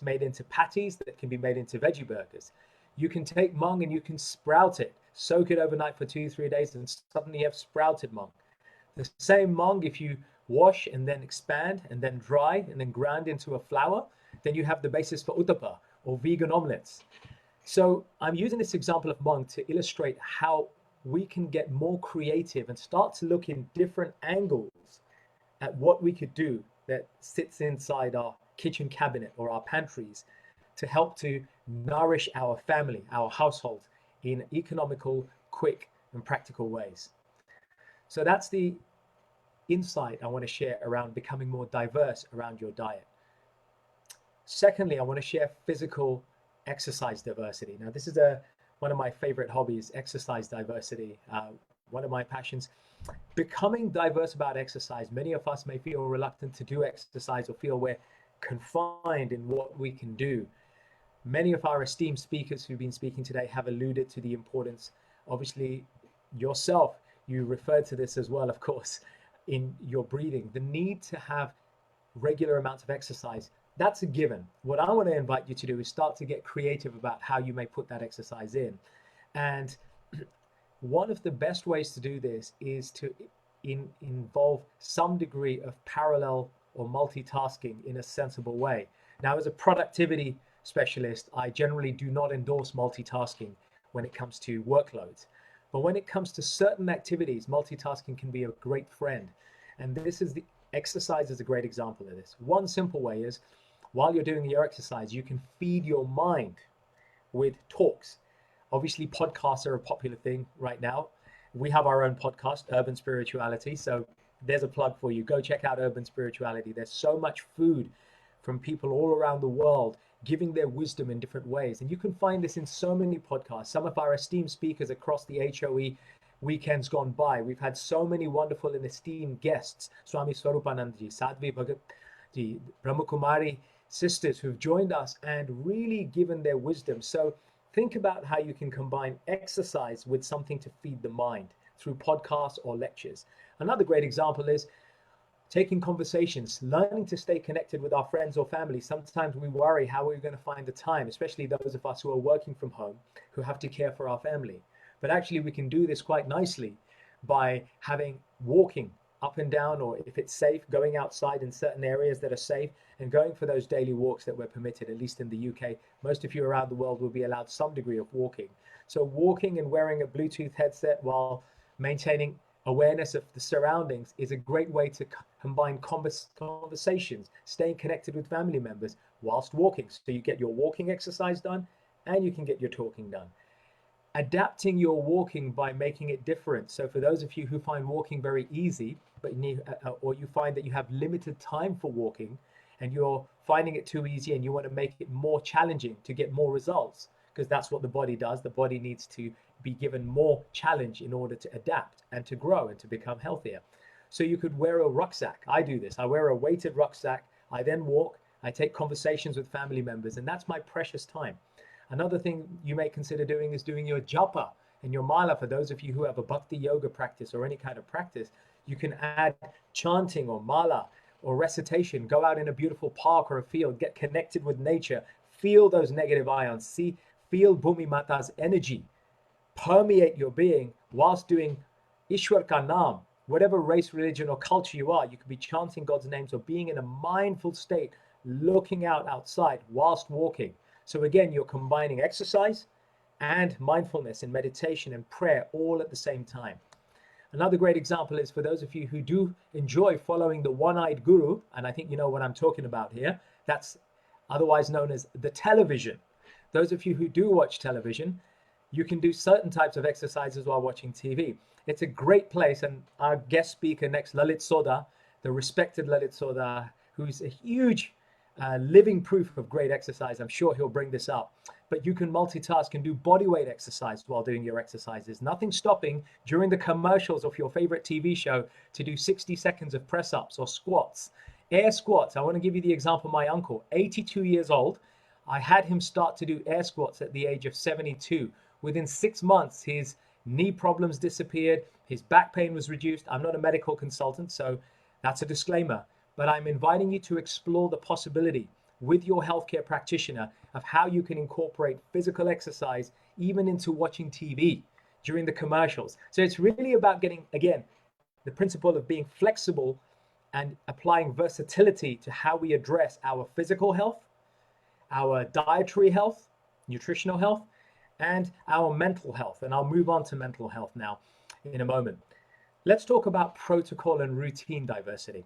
made into patties that can be made into veggie burgers. You can take mung and you can sprout it, soak it overnight for 2-3 days, and suddenly you have sprouted mung. The same mung, if you wash and then expand and then dry and then ground into a flour, then you have the basis for uttapa or vegan omelets. So I'm using this example of mung to illustrate how we can get more creative and start to look in different angles at what we could do that sits inside our kitchen cabinet or our pantries to help to nourish our family, our household in economical, quick, and practical ways. So that's the insight I want to share around becoming more diverse around your diet. Secondly, I want to share physical exercise diversity. Now, this is one of my favorite hobbies, exercise diversity, one of my passions. Becoming diverse about exercise. Many of us may feel reluctant to do exercise or feel we're confined in what we can do. Many of our esteemed speakers who've been speaking today have alluded to the importance, obviously yourself, you referred to this as well, of course, in your breathing, the need to have regular amounts of exercise. That's a given. What I want to invite you to do is start to get creative about how you may put that exercise in. And one of the best ways to do this is to involve some degree of parallel or multitasking in a sensible way. Now, as a productivity specialist, I generally do not endorse multitasking when it comes to workloads. But when it comes to certain activities, multitasking can be a great friend. And exercise is a great example of this. One simple way is, while you're doing your exercise, you can feed your mind with talks. Obviously, podcasts are a popular thing right now. We have our own podcast, Urban Spirituality. So there's a plug for you. Go check out Urban Spirituality. There's so much food from people all around the world giving their wisdom in different ways. And you can find this in so many podcasts. Some of our esteemed speakers across the HOE weekends gone by. We've had so many wonderful and esteemed guests. Swami Swarupanandaji, Sadhvi Bhagatji, Brahmakumari sisters who've joined us and really given their wisdom. So think about how you can combine exercise with something to feed the mind through podcasts or lectures. Another great example is taking conversations, learning to stay connected with our friends or family. Sometimes we worry how we're going to find the time, especially those of us who are working from home, who have to care for our family. But actually we can do this quite nicely by walking up and down, or if it's safe, going outside in certain areas that are safe and going for those daily walks that we're permitted, at least in the UK. Most of you around the world will be allowed some degree of walking. So walking and wearing a Bluetooth headset while maintaining awareness of the surroundings is a great way to combine conversations, staying connected with family members whilst walking. So you get your walking exercise done and you can get your talking done. Adapting your walking by making it different. So for those of you who find walking very easy, but or you find that you have limited time for walking and you're finding it too easy and you want to make it more challenging to get more results, because that's what the body does. The body needs to be given more challenge in order to adapt and to grow and to become healthier. So you could wear a rucksack. I do this. I wear a weighted rucksack. I then walk. I take conversations with family members, and that's my precious time. Another thing you may consider doing is doing your japa and your mala. For those of you who have a bhakti yoga practice or any kind of practice, you can add chanting or mala or recitation. Go out in a beautiful park or a field, get connected with nature, feel those negative ions, feel Bhumi Mata's energy permeate your being whilst doing Ishwar Ka Naam. Whatever race, religion, or culture you are, you could be chanting God's names or being in a mindful state, looking outside whilst walking. So again, you're combining exercise and mindfulness and meditation and prayer all at the same time. Another great example is for those of you who do enjoy following the one-eyed guru, and I think you know what I'm talking about here, that's otherwise known as the television. Those of you who do watch television, you can do certain types of exercises while watching TV. It's a great place, and our guest speaker next, Lalit Sodha, the respected Lalit Sodha, who's a huge living proof of great exercise. I'm sure he'll bring this up. But you can multitask and do body weight exercise while doing your exercises. Nothing stopping during the commercials of your favorite TV show to do 60 seconds of press-ups or squats. Air squats. I want to give you the example of my uncle, 82 years old. I had him start to do air squats at the age of 72. Within 6 months, his knee problems disappeared. His back pain was reduced. I'm not a medical consultant, so that's a disclaimer. But I'm inviting you to explore the possibility with your healthcare practitioner of how you can incorporate physical exercise even into watching TV during the commercials. So it's really about getting, again, the principle of being flexible and applying versatility to how we address our physical health, our dietary health, nutritional health, and our mental health. And I'll move on to mental health now in a moment. Let's talk about protocol and routine diversity.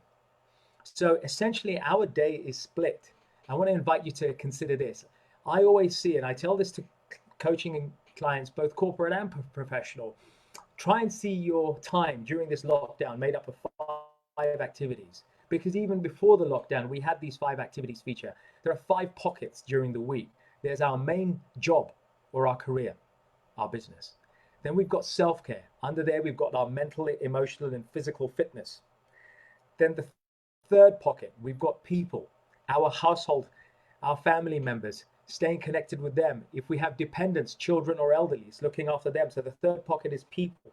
So essentially our day is split. I want to invite you to consider this. I always see, and I tell this to coaching clients, both corporate and professional, try and see your time during this lockdown made up of 5 activities. Because even before the lockdown, we had these 5 activities feature. There are 5 pockets during the week. There's our main job or our career, our business. Then we've got self-care. Under there, we've got our mental, emotional, and physical fitness. Then the third pocket, we've got people, our household, our family members, staying connected with them. If we have dependents, children or elderlies, looking after them. So the third pocket is people.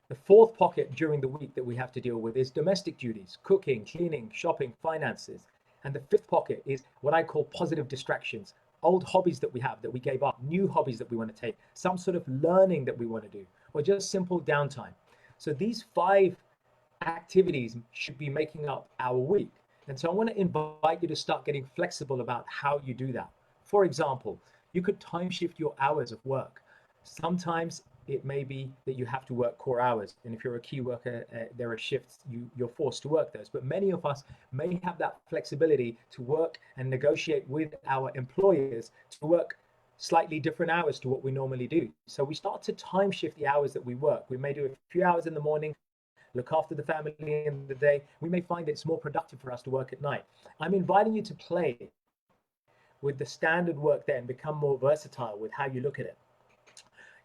The fourth pocket during the week that we have to deal with is domestic duties, cooking, cleaning, shopping, finances. And the fifth pocket is what I call positive distractions, old hobbies that we have that we gave up, new hobbies that we want to take, some sort of learning that we want to do, or just simple downtime. So these 5 activities should be making up our week. And so I want to invite you to start getting flexible about how you do that. For example, you could time shift your hours of work. Sometimes it may be that you have to work core hours. And if you're a key worker, there are shifts, you're forced to work those. But many of us may have that flexibility to work and negotiate with our employers to work slightly different hours to what we normally do. So we start to time shift the hours that we work. We may do a few hours in the morning, look after the family in the day. We may find it's more productive for us to work at night. I'm inviting you to play with the standard work there and become more versatile with how you look at it.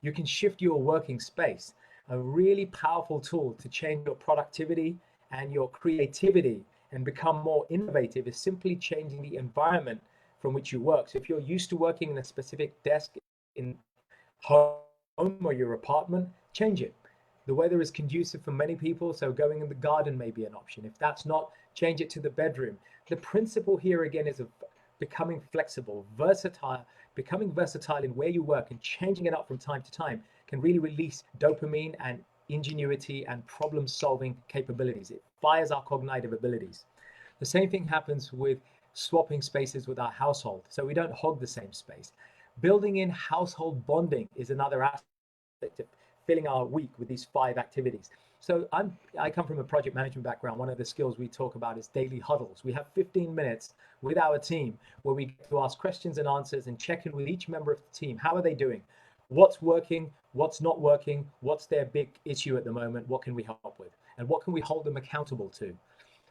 You can shift your working space. A really powerful tool to change your productivity and your creativity and become more innovative is simply changing the environment from which you work. So if you're used to working in a specific desk in home or your apartment, change it. The weather is conducive for many people, so going in the garden may be an option. If that's not, change it to the bedroom. The principle here again is of becoming flexible, versatile, becoming versatile in where you work and changing it up from time to time can really release dopamine and ingenuity and problem-solving capabilities. It fires our cognitive abilities. The same thing happens with swapping spaces with our household, so we don't hog the same space. Building in household bonding is another aspect of filling our week with these 5 activities. So I come from a project management background. One of the skills we talk about is daily huddles. We have 15 minutes with our team where we get to ask questions and answers and check in with each member of the team. How are they doing? What's working? What's not working? What's their big issue at the moment? What can we help with? And what can we hold them accountable to?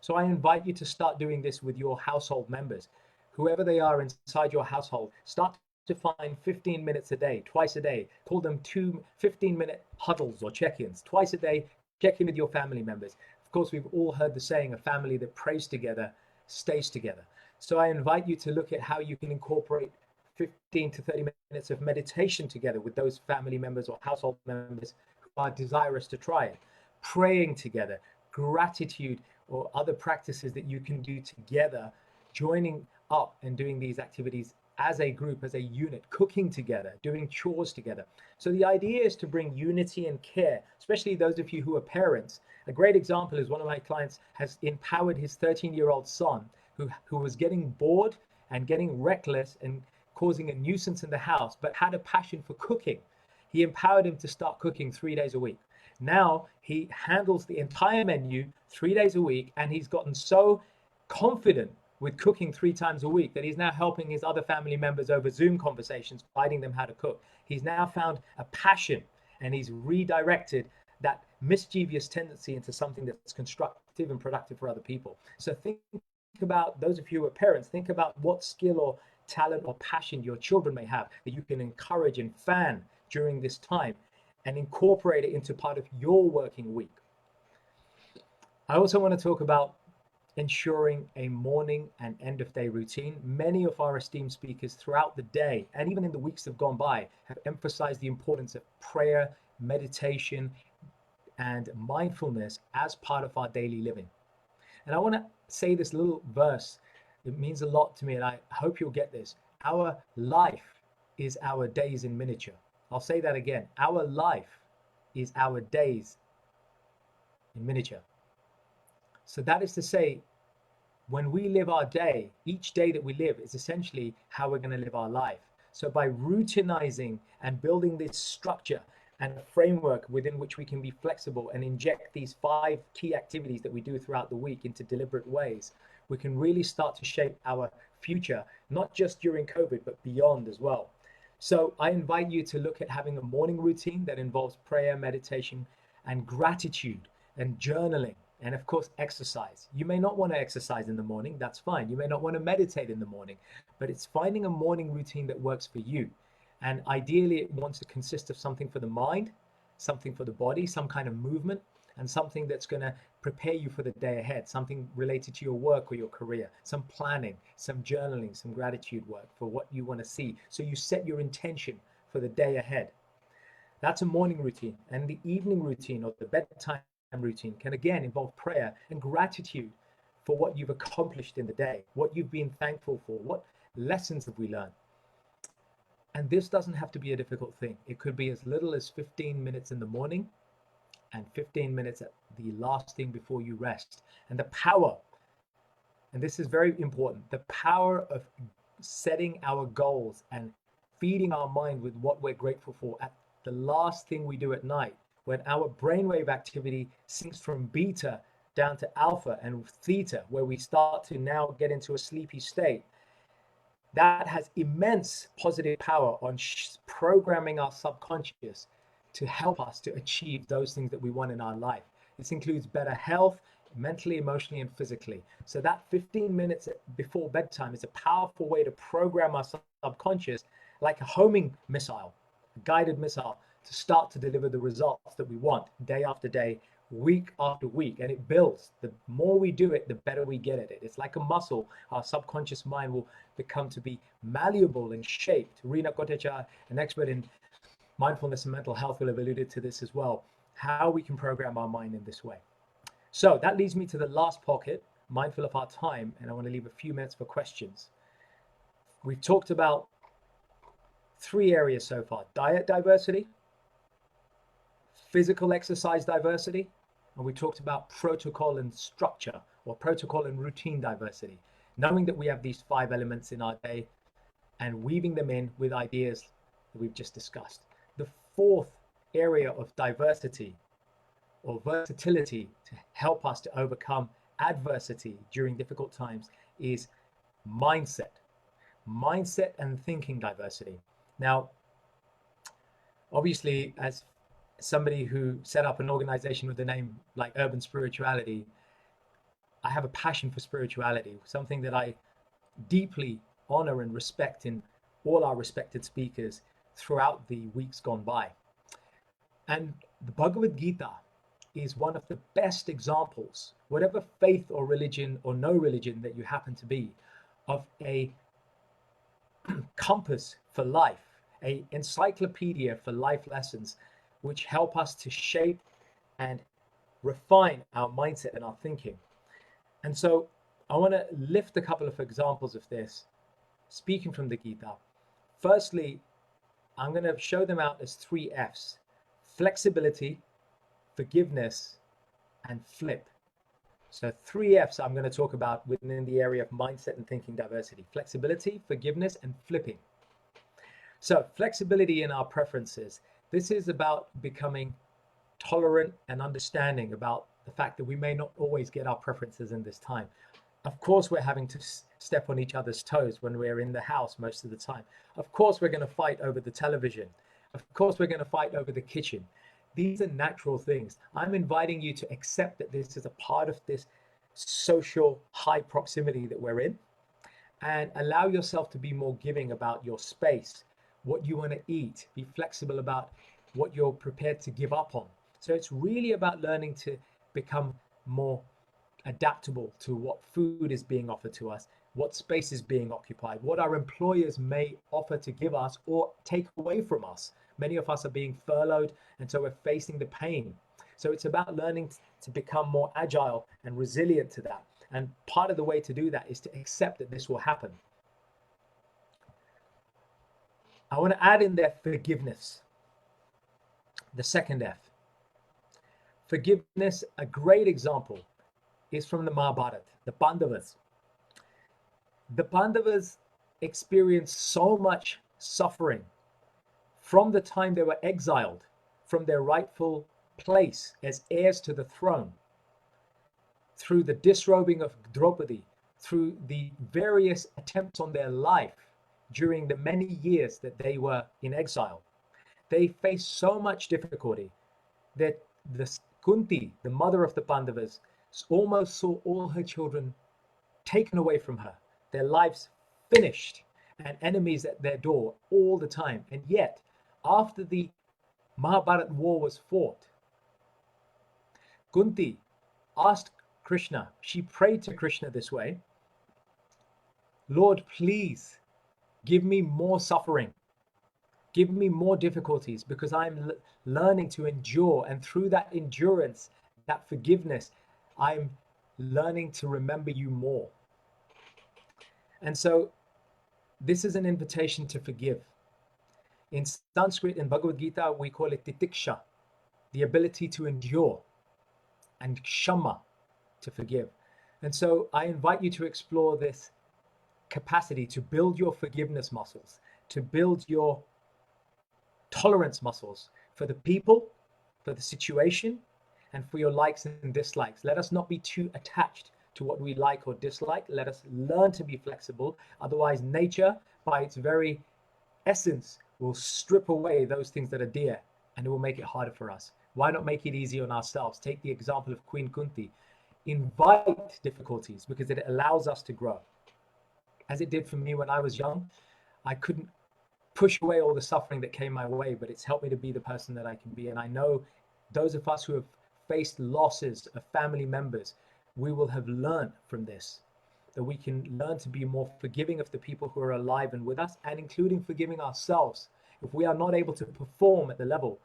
So I invite you to start doing this with your household members. Whoever they are inside your household, start to find 15 minutes a day, twice a day. Call them 2 15-minute huddles or check-ins. Twice a day, check in with your family members. Of course, we've all heard the saying, a family that prays together stays together. So I invite you to look at how you can incorporate 15 to 30 minutes of meditation together with those family members or household members who are desirous to try it. Praying together, gratitude, or other practices that you can do together, joining up and doing these activities as a group, as a unit, cooking together, doing chores together. So the idea is to bring unity and care, especially those of you who are parents. A great example is one of my clients has empowered his 13-year-old son who was getting bored and getting reckless and causing a nuisance in the house, but had a passion for cooking. He empowered him to start cooking 3 days a week. Now he handles the entire menu 3 days a week, and he's gotten so confident with cooking 3 times a week that he's now helping his other family members over Zoom conversations, guiding them how to cook. He's now found a passion, and he's redirected that mischievous tendency into something that's constructive and productive for other people. So think about, those of you who are parents, think about what skill or talent or passion your children may have that you can encourage and fan during this time and incorporate it into part of your working week. I also want to talk about ensuring a morning and end of day routine. Many of our esteemed speakers throughout the day and even in the weeks that have gone by have emphasized the importance of prayer, meditation, and mindfulness as part of our daily living. And I want to say this little verse. It means a lot to me, and I hope you'll get this. Our life is our days in miniature. I'll say that again. Our life is our days in miniature. So that is to say, when we live our day, each day that we live is essentially how we're going to live our life. So by routinizing and building this structure and a framework within which we can be flexible and inject these 5 key activities that we do throughout the week into deliberate ways, we can really start to shape our future, not just during COVID, but beyond as well. So I invite you to look at having a morning routine that involves prayer, meditation, and gratitude, and journaling, and of course, exercise. You may not want to exercise in the morning, that's fine. You may not want to meditate in the morning, but it's finding a morning routine that works for you. And ideally, it wants to consist of something for the mind, something for the body, some kind of movement, and something that's going to prepare you for the day ahead, something related to your work or your career, some planning, some journaling, some gratitude work for what you want to see. So you set your intention for the day ahead. That's a morning routine. And the evening routine or the bedtime routine can again involve prayer and gratitude for what you've accomplished in the day, what you've been thankful for, what lessons have we learned. And this doesn't have to be a difficult thing. It could be as little as 15 minutes in the morning and 15 minutes at the last thing before you rest. And the power, and this is very important, the power of setting our goals and feeding our mind with what we're grateful for at the last thing we do at night, when our brainwave activity sinks from beta down to alpha and theta, where we start to now get into a sleepy state. That has immense positive power on programming our subconscious to help us to achieve those things that we want in our life. This includes better health, mentally, emotionally, and physically. So that 15 minutes before bedtime is a powerful way to program our subconscious like a homing missile, a guided missile, to start to deliver the results that we want day after day, week after week. And it builds. The more we do it, the better we get at it. It's like a muscle. Our subconscious mind will become to be malleable and shaped. Rina Kotecha, an expert in mindfulness and mental health, will have alluded to this as well, how we can program our mind in this way. So that leads me to the last pocket, mindful of our time, and I want to leave a few minutes for questions. We've talked about 3 areas so far: diet diversity, physical exercise diversity, and we talked about protocol and structure, or protocol and routine diversity, knowing that we have these 5 elements in our day and weaving them in with ideas that we've just discussed. The 4th area of diversity or versatility to help us to overcome adversity during difficult times is mindset and thinking diversity. Now, obviously, as somebody who set up an organization with a name like Urban Spirituality, I have a passion for spirituality, something that I deeply honor and respect in all our respected speakers throughout the weeks gone by. And the Bhagavad Gita is one of the best examples, whatever faith or religion or no religion that you happen to be, of a compass for life, an encyclopedia for life lessons, which help us to shape and refine our mindset and our thinking. And so I want to lift a couple of examples of this, speaking from the Gita. Firstly, I'm going to show them out as 3 F's: flexibility, forgiveness, and flip. So 3 F's I'm going to talk about within the area of mindset and thinking diversity: flexibility, forgiveness, and flipping. So flexibility in our preferences. This is about becoming tolerant and understanding about the fact that we may not always get our preferences in this time. Of course, we're having to step on each other's toes when we're in the house most of the time. Of course, we're going to fight over the television. Of course, we're going to fight over the kitchen. These are natural things. I'm inviting you to accept that this is a part of this social high proximity that we're in, and allow yourself to be more giving about your space, what you want to eat. Be flexible about what you're prepared to give up on. So it's really about learning to become more adaptable to what food is being offered to us, what space is being occupied, what our employers may offer to give us or take away from us. Many of us are being furloughed, and so we're facing the pain. So it's about learning to become more agile and resilient to that. And part of the way to do that is to accept that this will happen. I want to add in there forgiveness, the second F. Forgiveness, a great example, is from the Mahabharata, the Pandavas. The Pandavas experienced so much suffering from the time they were exiled from their rightful place as heirs to the throne, through the disrobing of Draupadi, through the various attempts on their life during the many years that they were in exile. They faced so much difficulty that the Kunti, the mother of the Pandavas, almost saw all her children taken away from her, their lives finished, and enemies at their door all the time. And yet, after the Mahabharata war was fought, Kunti asked Krishna, she prayed to Krishna this way, Lord, please give me more suffering. Give me more difficulties, because I'm learning to endure. And through that endurance, that forgiveness, I'm learning to remember you more. And so this is an invitation to forgive. In Sanskrit, in Bhagavad Gita, we call it titiksha, the ability to endure, and kshama, to forgive. And so I invite you to explore this capacity to build your forgiveness muscles, to build your tolerance muscles for the people, for the situation, and for your likes and dislikes. Let us not be too attached to what we like or dislike. Let us learn to be flexible. Otherwise, nature, by its very essence, will strip away those things that are dear, and it will make it harder for us. Why not make it easy on ourselves? Take the example of Queen Kunti. Invite difficulties, because it allows us to grow. As it did for me when I was young, I couldn't push away all the suffering that came my way, but it's helped me to be the person that I can be. And I know those of us who have faced losses of family members, we will have learned from this, that we can learn to be more forgiving of the people who are alive and with us, and including forgiving ourselves. If we are not able to perform at the level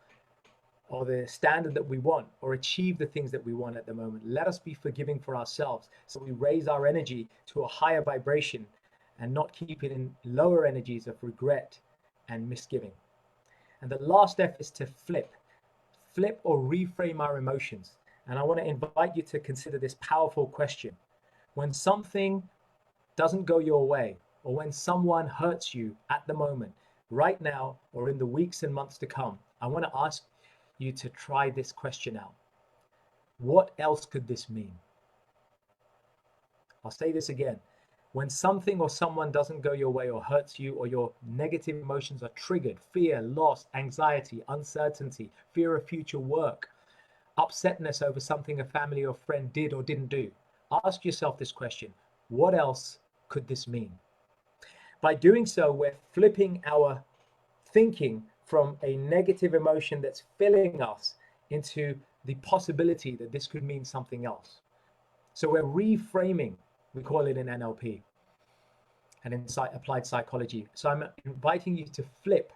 or the standard that we want, or achieve the things that we want at the moment, let us be forgiving for ourselves, so we raise our energy to a higher vibration and not keep it in lower energies of regret and misgiving. And the last F is to flip or reframe our emotions. And I want to invite you to consider this powerful question. When something doesn't go your way, or when someone hurts you at the moment, right now, or in the weeks and months to come, I want to ask you to try this question out. What else could this mean? I'll say this again. When something or someone doesn't go your way or hurts you, or your negative emotions are triggered, fear, loss, anxiety, uncertainty, fear of future work, upsetness over something a family or friend did or didn't do, ask yourself this question: what else could this mean? By doing so, we're flipping our thinking from a negative emotion that's filling us into the possibility that this could mean something else. So we're reframing, we call it in NLP and in applied psychology. So I'm inviting you to flip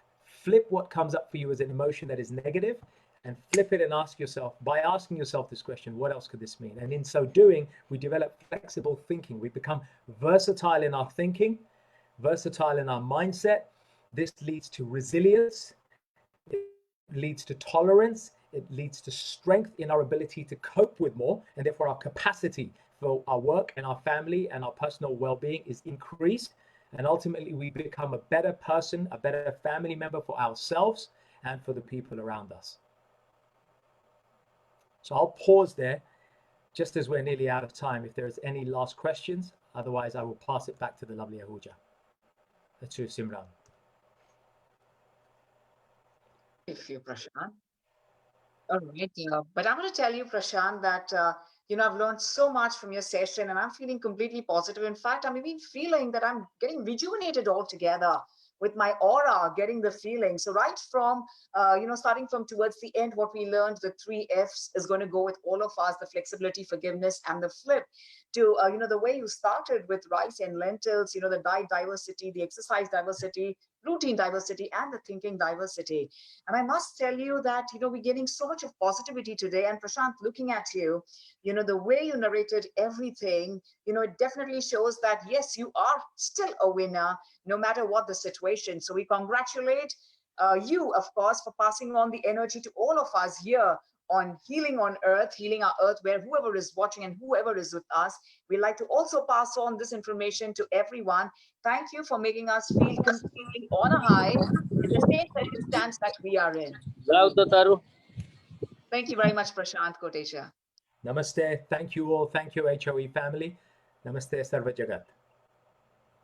what comes up for you as an emotion that is negative, and flip it and ask yourself, by asking yourself this question, what else could this mean? And in so doing, we develop flexible thinking. We become versatile in our thinking, versatile in our mindset. This leads to resilience, it leads to tolerance, it leads to strength in our ability to cope with more, and therefore our capacity for our work and our family and our personal well-being is increased. And ultimately, we become a better person, a better family member for ourselves and for the people around us. So I'll pause there just as we're nearly out of time. If there's any last questions, otherwise I will pass it back to the lovely Ahuja, to Simran. Thank you, Prashant. All right, but I'm going to tell you, Prashant, that I've learned so much from your session, and I'm feeling completely positive. In fact, I'm even feeling that I'm getting rejuvenated altogether with my aura, getting the feeling. So right from, starting from towards the end, what we learned, the 3 Fs is going to go with all of us: the flexibility, forgiveness, and the flip. To, the way you started with rice and lentils, the diet diversity, the exercise diversity, routine diversity, and the thinking diversity. And I must tell you that, we're getting so much of positivity today. And Prashant, looking at you, the way you narrated everything, it definitely shows that, yes, you are still a winner, no matter what the situation. So we congratulate you, of course, for passing on the energy to all of us here on Healing on Earth, healing our earth, where whoever is watching and whoever is with us. We like to also pass on this information to everyone. Thank you for making us feel completely on a high in the same circumstance that we are in. Thank you very much, Prashant Kotecha. Namaste. Thank you all. Thank you, HOE family. Namaste, Sarva Jagat.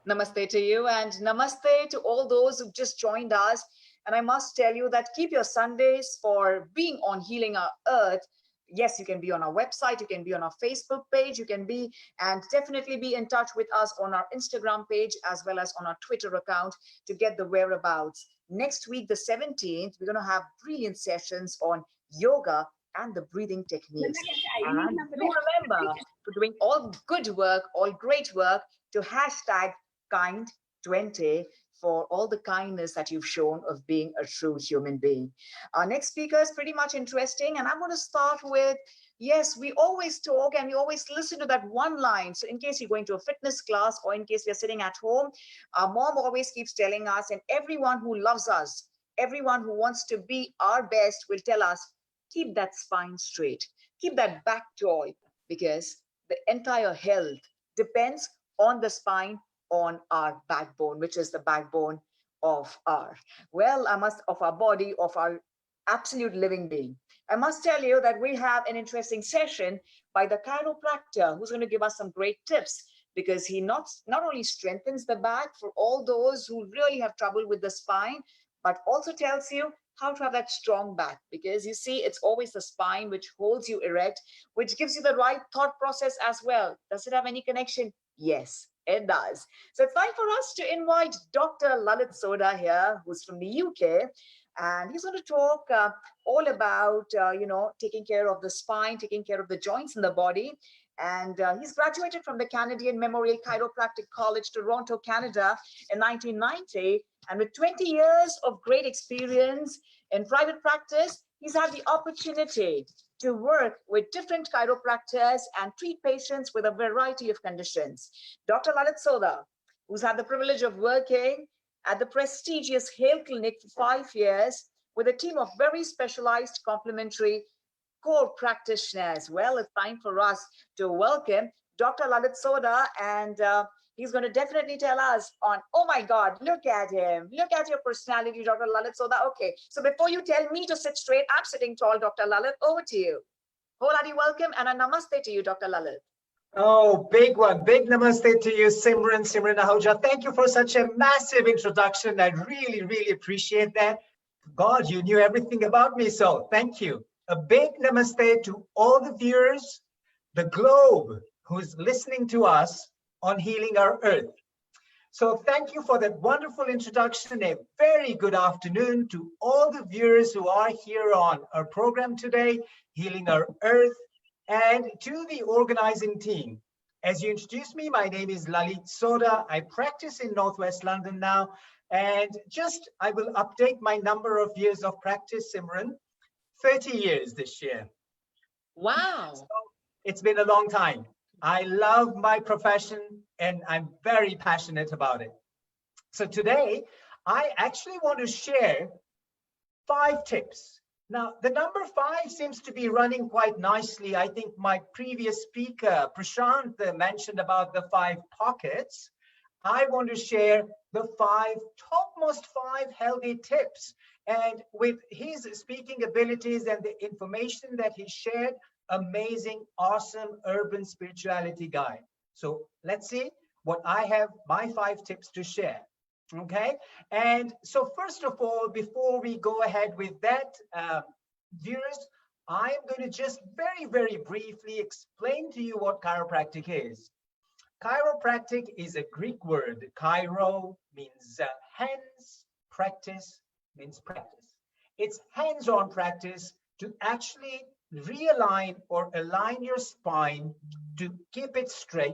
Namaste to you, and namaste to all those who've just joined us. And I must tell you that keep your Sundays for being on Healing Our Earth. Yes, you can be on our website, you can be on our Facebook page, you can be, and definitely be in touch with us on our Instagram page as well as on our Twitter account to get the whereabouts. Next week, the 17th, we're going to have brilliant sessions on yoga and the breathing techniques. And do remember, for doing all good work, all great work, to hashtag kind20 for all the kindness that you've shown of being a true human being. Our next speaker is pretty much interesting, and I'm going to start with, yes, we always talk and we always listen to that one line. So in case you're going to a fitness class or in case you're sitting at home, our mom always keeps telling us, and everyone who loves us, everyone who wants to be our best will tell us, keep that spine straight, keep that back tall, because the entire health depends on the spine, on our backbone, which is the backbone of our body, of our absolute living being. I must tell you that we have an interesting session by the chiropractor who's going to give us some great tips, because he not only strengthens the back for all those who really have trouble with the spine, but also tells you how to have that strong back, because you see, it's always the spine which holds you erect, which gives you the right thought process as well. Does it have any connection? Yes, it does. So it's time for us to invite Dr. Lalit Soda here, who's from the UK, and he's going to talk all about, taking care of the spine, taking care of the joints in the body. And he's graduated from the Canadian Memorial Chiropractic College, Toronto, Canada in 1990. And with 20 years of great experience in private practice, he's had the opportunity to work with different chiropractors and treat patients with a variety of conditions. Dr. Lalit Soda, who's had the privilege of working at the prestigious Hale Clinic for 5 years with a team of very specialized complementary core practitioners. Well, it's time for us to welcome Dr. Lalit Soda, and he's going to definitely tell us on, oh my God, look at him. Look at your personality, Dr. Lalit Soda. Okay, so before you tell me to sit straight, I'm sitting tall, Dr. Lalit. Over to you. Wholehearty welcome and a namaste to you, Dr. Lalit. Oh, big one. Big namaste to you, Simran Ahuja. Thank you for such a massive introduction. I really, really appreciate that. God, you knew everything about me, so thank you. A big namaste to all the viewers, the globe, who's listening to us on Healing Our Earth. So thank you for that wonderful introduction. A very good afternoon to all the viewers who are here on our program today, Healing Our Earth, and to the organizing team. As you introduced me, my name is Lalit Soda. I practice in Northwest London now, and I will update my number of years of practice, Simran. 30 years this year. Wow. So it's been a long time. I love my profession and I'm very passionate about it. So today, I actually want to share 5 tips. Now, the number 5 seems to be running quite nicely. I think my previous speaker, Prashant, mentioned about the 5 pockets. I want to share the topmost five healthy tips. And with his speaking abilities and the information that he shared, amazing, awesome urban spirituality guy. So let's see what I have, my 5 tips to share. Okay. And so first of all, before we go ahead with that, viewers, I'm going to just very, very briefly explain to you what chiropractic is. Chiropractic is a Greek word. Chiro means hands, practice means practice. It's hands-on practice to actually realign or align your spine to keep it straight,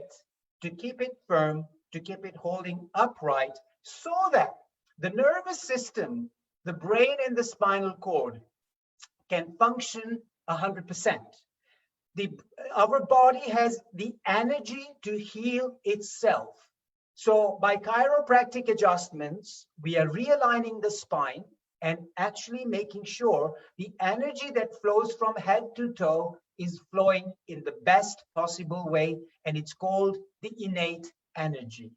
to keep it firm, to keep it holding upright, so that the nervous system, the brain and the spinal cord can function 100%. Our body has the energy to heal itself. So by chiropractic adjustments, we are realigning the spine and actually making sure the energy that flows from head to toe is flowing in the best possible way, and it's called the innate energy.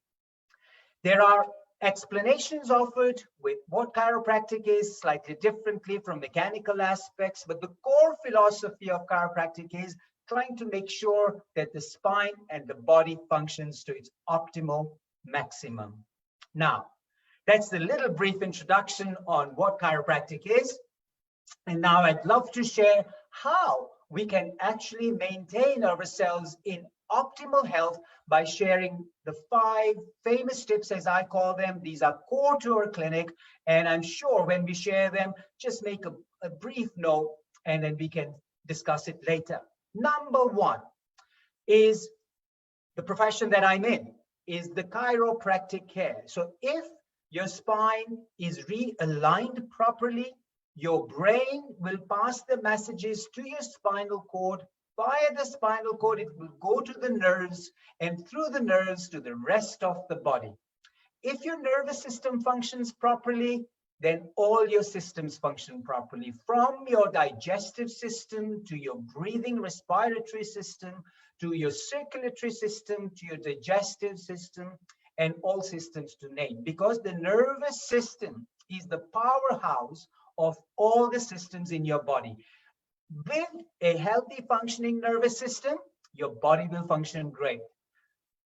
There are explanations offered with what chiropractic is slightly differently from mechanical aspects, but the core philosophy of chiropractic is trying to make sure that the spine and the body functions to its optimal maximum. Now, that's the little brief introduction on what chiropractic is. And now I'd love to share how we can actually maintain ourselves in optimal health by sharing the 5 famous tips, as I call them. These are core to our clinic, and I'm sure when we share them, just make a brief note and then we can discuss it later. Number 1 is the profession that I'm in, is the chiropractic care. So if your spine is realigned properly, your brain will pass the messages to your spinal cord. Via the spinal cord, it will go to the nerves, and through the nerves to the rest of the body. If your nervous system functions properly, then all your systems function properly, from your digestive system to your breathing respiratory system, to your circulatory system, to your digestive system, and all systems to name, because the nervous system is the powerhouse of all the systems in your body. With a healthy functioning nervous system, your body will function great.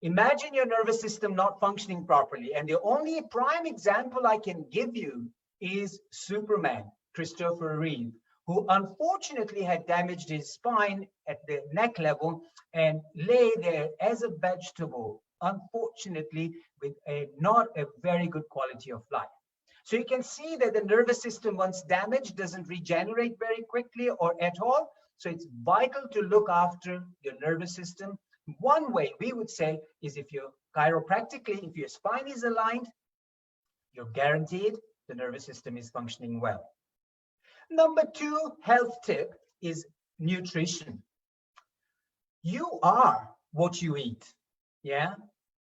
Imagine your nervous system not functioning properly, and the only prime example I can give you is Superman, Christopher Reeve, who unfortunately had damaged his spine at the neck level and lay there as a vegetable, unfortunately, with not a very good quality of life. So you can see that the nervous system, once damaged, doesn't regenerate very quickly or at all. So it's vital to look after your nervous system. One way we would say is, if you're chiropractically, if your spine is aligned, you're guaranteed the nervous system is functioning well. Number 2 health tip is nutrition. You are what you eat. Yeah.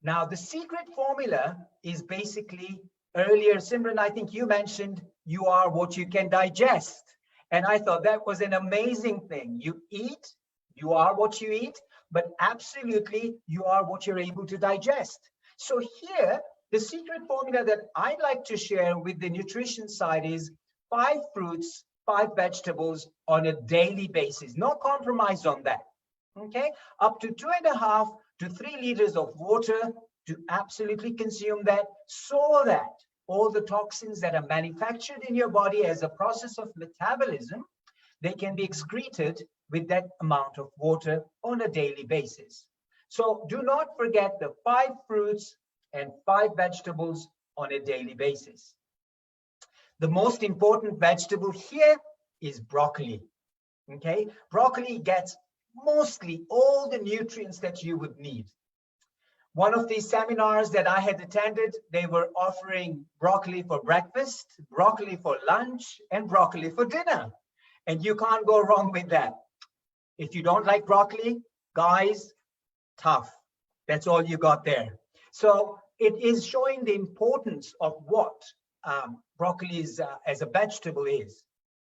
Now, the secret formula is basically, earlier, Simran, I think you mentioned you are what you can digest. And I thought that was an amazing thing. You eat, you are what you eat, but absolutely you are what you're able to digest. So here, the secret formula that I'd like to share with the nutrition side is 5 fruits, 5 vegetables on a daily basis. No compromise on that. Okay, up to 2.5 to 3 liters of water to absolutely consume that, so that all the toxins that are manufactured in your body as a process of metabolism, they can be excreted with that amount of water on a daily basis. So do not forget the 5 fruits and 5 vegetables on a daily basis. The most important vegetable here is broccoli. Okay, broccoli gets mostly all the nutrients that you would need. One of these seminars that I had attended, they were offering broccoli for breakfast, broccoli for lunch, and broccoli for dinner. And you can't go wrong with that. If you don't like broccoli, guys, tough. That's all you got there. So it is showing the importance of what broccoli is, as a vegetable is.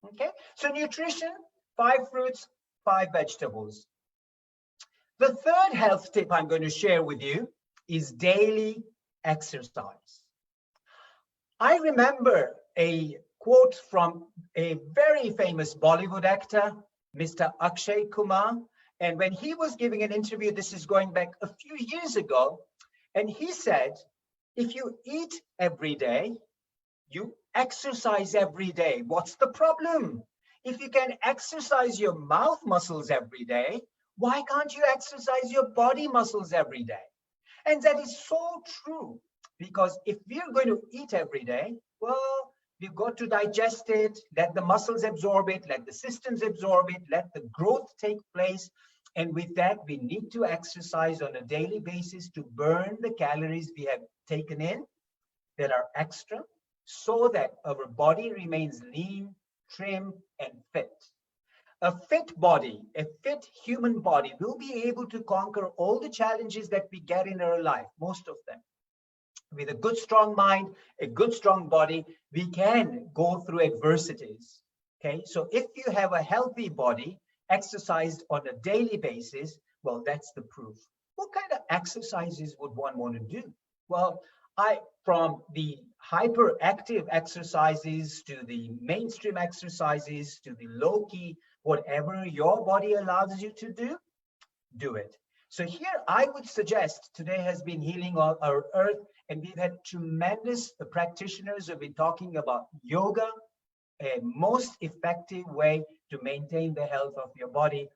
Okay, so nutrition, 5 fruits, 5 vegetables. The third health tip I'm going to share with you is daily exercise. I remember a quote from a very famous Bollywood actor, Mr. Akshay Kumar. And when he was giving an interview, this is going back a few years ago, and he said, if you eat every day, you exercise every day. What's the problem? If you can exercise your mouth muscles every day, why can't you exercise your body muscles every day? And that is so true, because if we're going to eat every day, well, we've got to digest it, let the muscles absorb it, let the systems absorb it, let the growth take place. And with that, we need to exercise on a daily basis to burn the calories we have taken in that are extra, so that our body remains lean, trim, and fit. A fit body, a fit human body will be able to conquer all the challenges that we get in our life, most of them. With a good, strong mind, a good, strong body, we can go through adversities. Okay, so if you have a healthy body, exercised on a daily basis, well, that's the proof. What kind of exercises would one want to do? Well, from the hyperactive exercises to the mainstream exercises to the low-key, whatever your body allows you to do, do it. So here I would suggest, today has been Healing Our Earth, and we've had tremendous practitioners who have been talking about yoga, a most effective way to maintain the health of your body,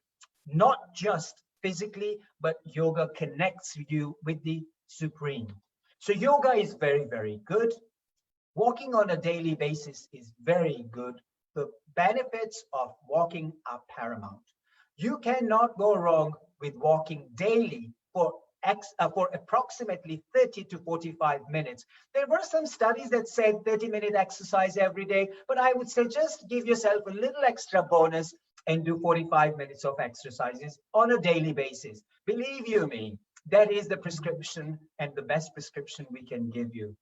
not just physically, but yoga connects you with the Supreme. So yoga is very, very good. Walking on a daily basis is very good. The benefits of walking are paramount. You cannot go wrong with walking daily for approximately 30 to 45 minutes. There were some studies that said 30-minute exercise every day, but I would say just give yourself a little extra bonus and do 45 minutes of exercises on a daily basis. Believe you me, that is the prescription and the best prescription we can give you.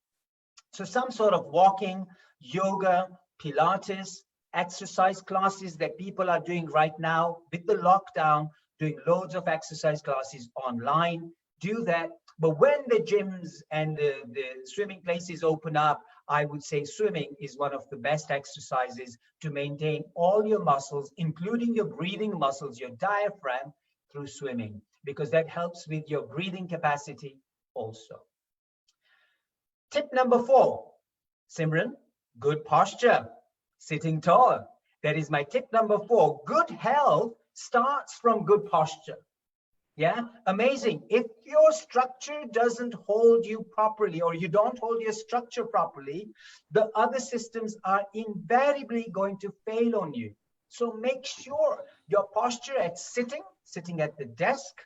So some sort of walking, yoga, Pilates, exercise classes that people are doing right now with the lockdown, doing loads of exercise classes online, do that. But when the gyms and the swimming places open up, I would say swimming is one of the best exercises to maintain all your muscles, including your breathing muscles, your diaphragm, through swimming, because that helps with your breathing capacity also. Tip number 4, Simran, good posture, sitting tall. That is my tip number 4. Good health starts from good posture. Yeah, amazing. If your structure doesn't hold you properly, or you don't hold your structure properly, the other systems are invariably going to fail on you. So make sure your posture at sitting at the desk,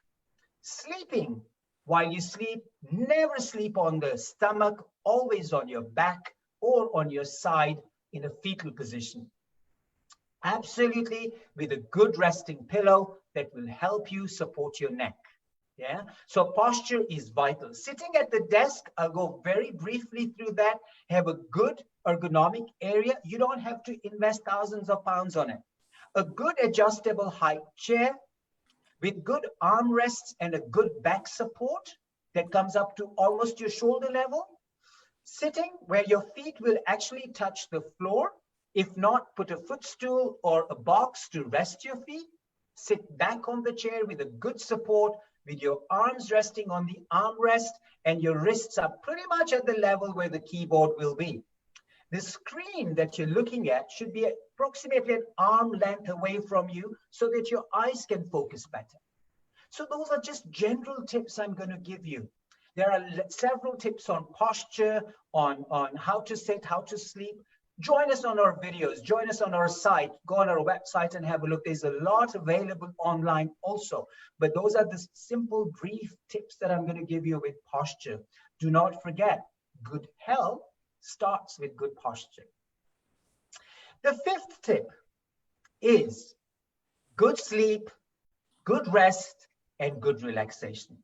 sleeping. While you sleep, never sleep on the stomach, always on your back or on your side in a fetal position. Absolutely, with a good resting pillow that will help you support your neck. Yeah, so posture is vital. Sitting at the desk, I'll go very briefly through that. Have a good ergonomic area. You don't have to invest thousands of pounds on it. A good adjustable high chair with good armrests and a good back support that comes up to almost your shoulder level. Sitting where your feet will actually touch the floor. If not, put a footstool or a box to rest your feet. Sit back on the chair with a good support, with your arms resting on the armrest and your wrists are pretty much at the level where the keyboard will be. The screen that you're looking at should be approximately an arm length away from you so that your eyes can focus better. So those are just general tips I'm going to give you. There are several tips on posture, on how to sit, how to sleep. Join us on our videos, join us on our site, go on our website and have a look. There's a lot available online also, but those are the simple, brief tips that I'm going to give you with posture. Do not forget, good health starts with good posture. The 5th tip is good sleep, good rest, and good relaxation.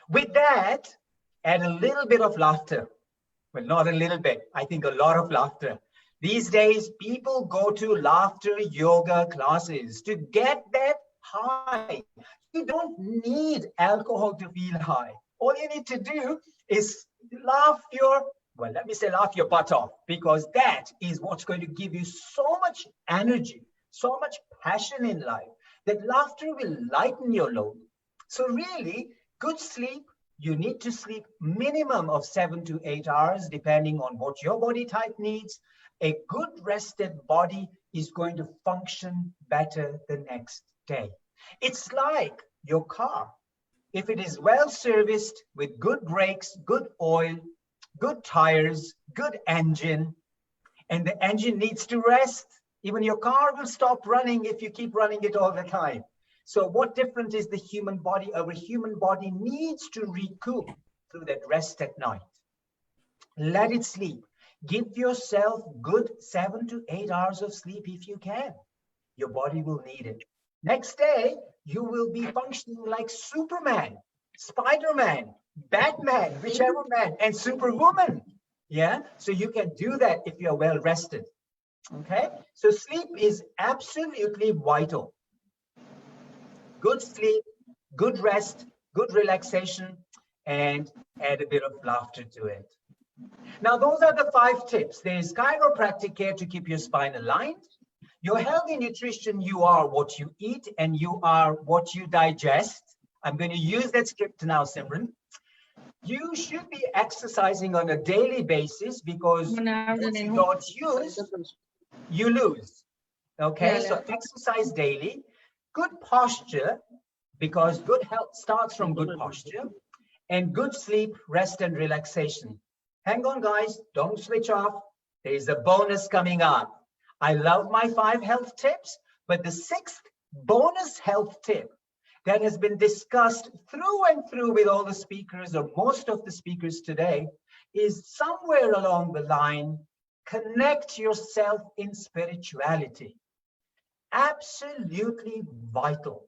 With that, add a little bit of laughter. Well, not a little bit, I think a lot of laughter. These days, people go to laughter yoga classes to get that high. You don't need alcohol to feel high. All you need to do is laugh your, well, let me say laugh your butt off, because that is what's going to give you so much energy, so much passion in life, that laughter will lighten your load. So really, good sleep, you need to sleep minimum of 7 to 8 hours, depending on what your body type needs. A good rested body is going to function better the next day. It's like your car. If it is well serviced with good brakes, good oil, good tires, good engine, and the engine needs to rest, even your car will stop running if you keep running it all the time. So what different is the human body? Our human body needs to recoup through that rest at night. Let it sleep. Give yourself good 7 to 8 hours of sleep if you can. Your body will need it. Next day, you will be functioning like Superman, Spider-Man, Batman, whichever man, and Superwoman. Yeah, so you can do that if you're well rested. Okay, so sleep is absolutely vital. Good sleep, good rest, good relaxation, and add a bit of laughter to it. Now, those are the 5 tips. There's chiropractic care to keep your spine aligned. Your healthy nutrition, you are what you eat and you are what you digest. I'm going to use that script now, Simran. You should be exercising on a daily basis, because what you don't use, you lose. Okay, so exercise daily. Good posture, because good health starts from good posture, and good sleep, rest, and relaxation. Hang on, guys, don't switch off. There is a bonus coming up. I love my 5 health tips, but the 6th bonus health tip that has been discussed through and through with all the speakers, or most of the speakers today, is somewhere along the line, connect yourself in spirituality. Absolutely vital.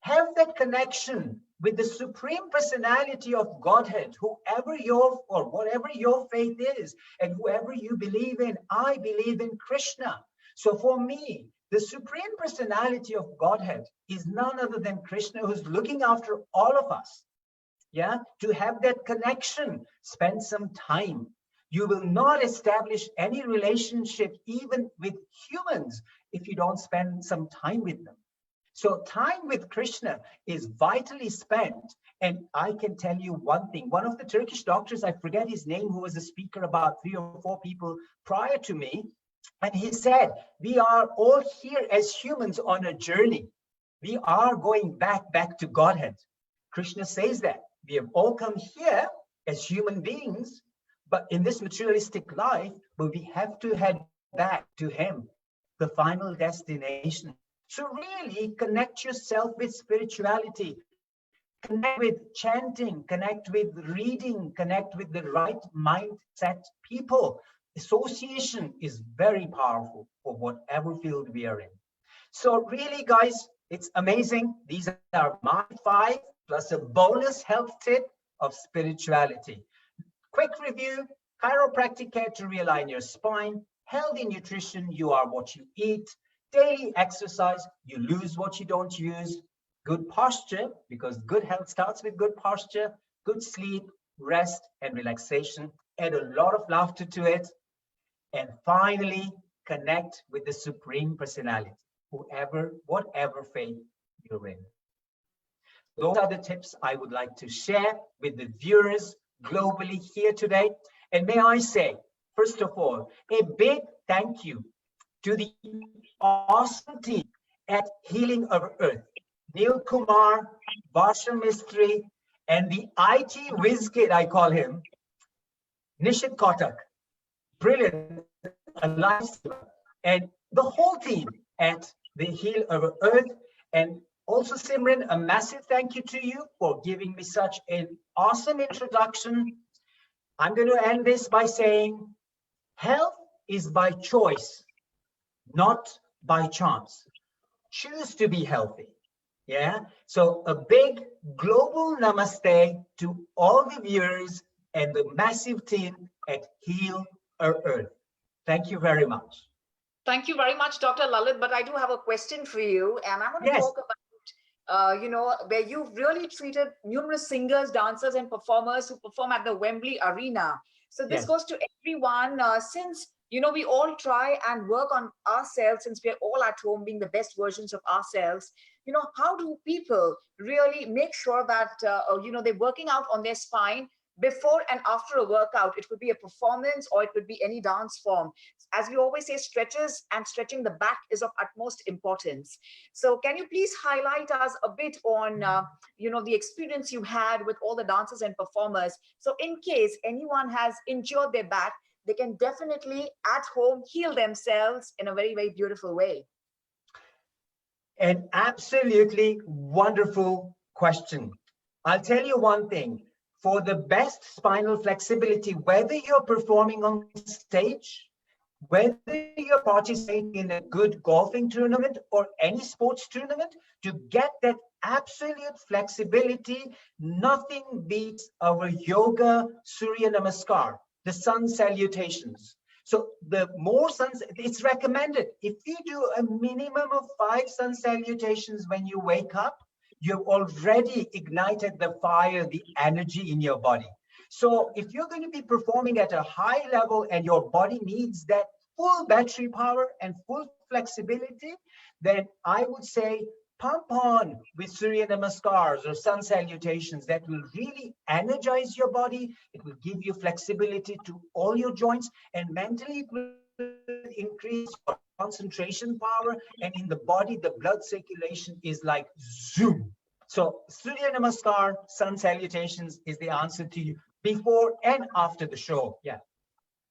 Have that connection with the Supreme Personality of Godhead, whoever your, or whatever your faith is, and whoever you believe in. I believe in Krishna. So for me, the Supreme Personality of Godhead is none other than Krishna, who's looking after all of us. Yeah, to have that connection, spend some time. You will not establish any relationship even with humans if you don't spend some time with them. So time with Krishna is vitally spent. And I can tell you one thing. One of the Turkish doctors, I forget his name, who was a speaker about 3 or 4 people prior to me, and he said, we are all here as humans on a journey. We are going back to Godhead. Krishna says that. We have all come here as human beings, but in this materialistic life, but we have to head back to him, the final destination. So really connect yourself with spirituality, connect with chanting, connect with reading, connect with the right mindset people. Association is very powerful for whatever field we are in. So really, guys, it's amazing. These are my 5 plus a bonus health tip of spirituality. Quick review: chiropractic care to realign your spine, healthy nutrition, you are what you eat, daily exercise, you lose what you don't use, good posture, because good health starts with good posture, good sleep, rest, and relaxation. Add a lot of laughter to it. And finally, connect with the Supreme Personality, whatever faith you're in. Those are the tips I would like to share with the viewers globally here today. And may I say, first of all, a big thank you to the awesome team at Healing Our Earth, Neil Kumar, Varsha Mistry, and the IT whiz kid, I call him, Nishit Kotak. Brilliant, a lifesaver, and the whole team at the Heal Our Earth. And also, Simran, a massive thank you to you for giving me such an awesome introduction. I'm going to end this by saying, health is by choice, not by chance. Choose to be healthy. Yeah. So a big global namaste to all the viewers and the massive team at Heal Our Earth. Thank you very much. Thank you very much, Dr. Lalit. But I do have a question for you, and I want to talk about where you've really treated numerous singers, dancers, and performers who perform at the Wembley Arena. So this Yes. goes to everyone, since we all try and work on ourselves, since we're all at home being the best versions of ourselves. How do people really make sure that they're working out on their spine before and after a workout? It could be a performance or it could be any dance form. As we always say, stretches and stretching the back is of utmost importance. So can you please highlight us a bit on the experience you had with all the dancers and performers? So in case anyone has injured their back, they can definitely at home heal themselves in a very, very beautiful way. An absolutely wonderful question. I'll tell you one thing. For the best spinal flexibility, whether you're performing on stage, whether you're participating in a good golfing tournament or any sports tournament, to get that absolute flexibility, nothing beats our yoga Surya Namaskar, the sun salutations. So the more suns, it's recommended. If you do a minimum of 5 sun salutations when you wake up, you've already ignited the fire, the energy in your body. So if you're going to be performing at a high level and your body needs that full battery power and full flexibility, then I would say pump on with Surya Namaskars or sun salutations. That will really energize your body. It will give you flexibility to all your joints, and mentally it will increase your concentration power, and in the body the blood circulation is like zoom. So Surya Namaskar, sun salutations is the answer to you before and after the show. Yeah.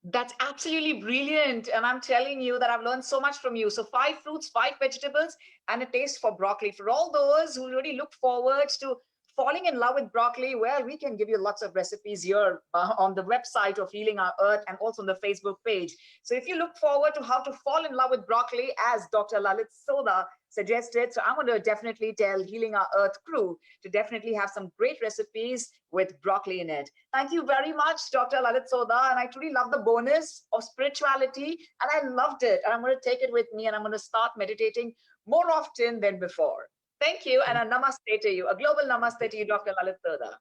That's absolutely brilliant. And I'm telling you that I've learned so much from you. So 5 fruits, 5 vegetables, and a taste for broccoli. For all those who really look forward to falling in love with broccoli, well, we can give you lots of recipes here on the website of Healing Our Earth and also on the Facebook page. So if you look forward to how to fall in love with broccoli, as Dr. Lalit Sodha suggested, so I'm going to definitely tell Healing Our Earth crew to definitely have some great recipes with broccoli in it. Thank you very much, Dr. Lalit Sodha. And I truly love the bonus of spirituality, and I loved it. And I'm going to take it with me, and I'm going to start meditating more often than before. Thank you, and a namaste to you, a global namaste to you, Dr. Lalit Sodha.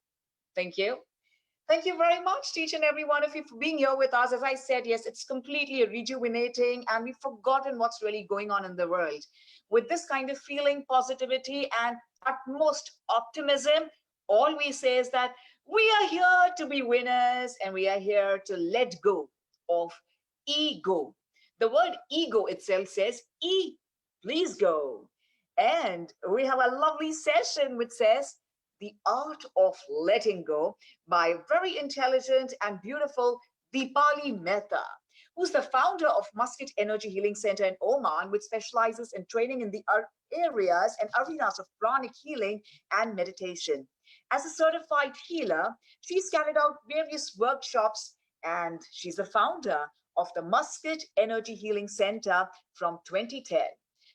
Thank you. Thank you very much to each and every one of you for being here with us. As I said, yes, it's completely rejuvenating, and we've forgotten what's really going on in the world. With this kind of feeling, positivity, and utmost optimism, all we say is that we are here to be winners, and we are here to let go of ego. The word ego itself says, please go. And we have a lovely session which says, The Art of Letting Go, by very intelligent and beautiful Deepali Mehta, who's the founder of Muscat Energy Healing Center in Oman, which specializes in training in the areas and arenas of pranic healing and meditation. As a certified healer, she's carried out various workshops, and she's the founder of the Muscat Energy Healing Center from 2010.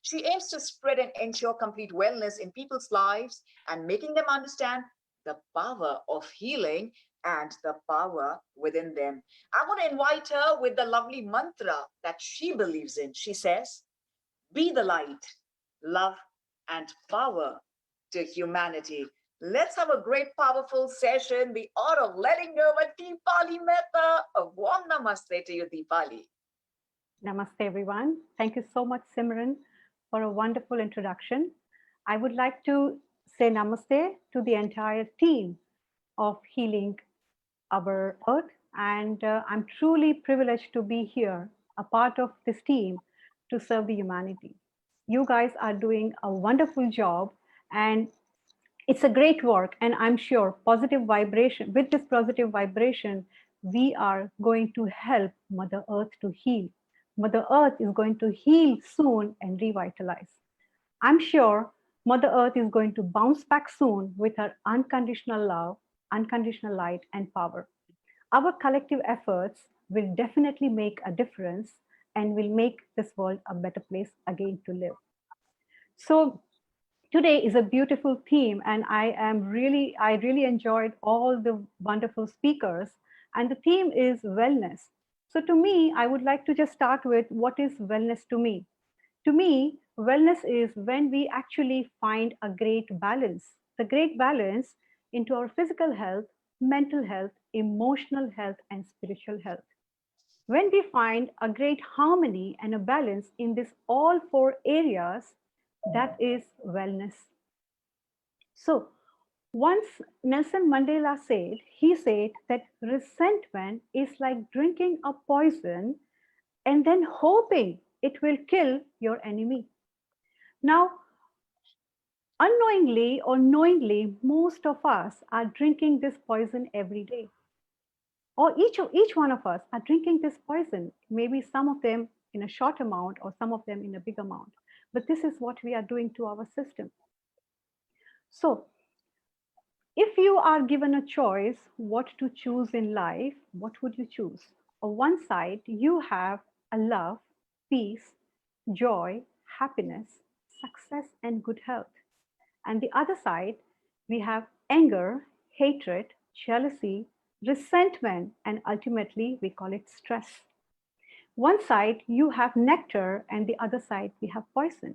She aims to spread and ensure complete wellness in people's lives and making them understand the power of healing and the power within them. I'm going to invite her with the lovely mantra that she believes in. She says, be the light, love, and power to humanity. Let's have a great, powerful session, The Art of Letting Go with Deepali Mehta. A warm namaste to you, Deepali. Namaste, everyone. Thank you so much, Simran, for a wonderful introduction. I would like to say namaste to the entire team of Healing Our Earth, and I'm truly privileged to be here, a part of this team to serve the humanity. You guys are doing a wonderful job, and it's a great work, and I'm sure positive vibration, with this positive vibration, we are going to help Mother Earth to heal. Mother Earth is going to heal soon and revitalize. I'm sure Mother Earth is going to bounce back soon with her unconditional love, unconditional light, and power. Our collective efforts will definitely make a difference and will make this world a better place again to live. So today is a beautiful theme, and I really enjoyed all the wonderful speakers, and the theme is wellness. So to me, I would like to just start with what is wellness to me. To me, wellness is when we actually find a great balance, the great balance into our physical health, mental health, emotional health, and spiritual health. When we find a great harmony and a balance in these all four areas, that is wellness. So once Nelson Mandela said, he said that resentment is like drinking a poison and then hoping it will kill your enemy. Now, unknowingly or knowingly, most of us are drinking this poison every day. Or each one of us are drinking this poison, maybe some of them in a short amount or some of them in a big amount. But this is what we are doing to our system. So if you are given a choice what to choose in life, what would you choose? On one side, you have a love, peace, joy, happiness, success, and good health. And the other side, we have anger, hatred, jealousy, resentment, and ultimately we call it stress. One side, you have nectar, and the other side, we have poison.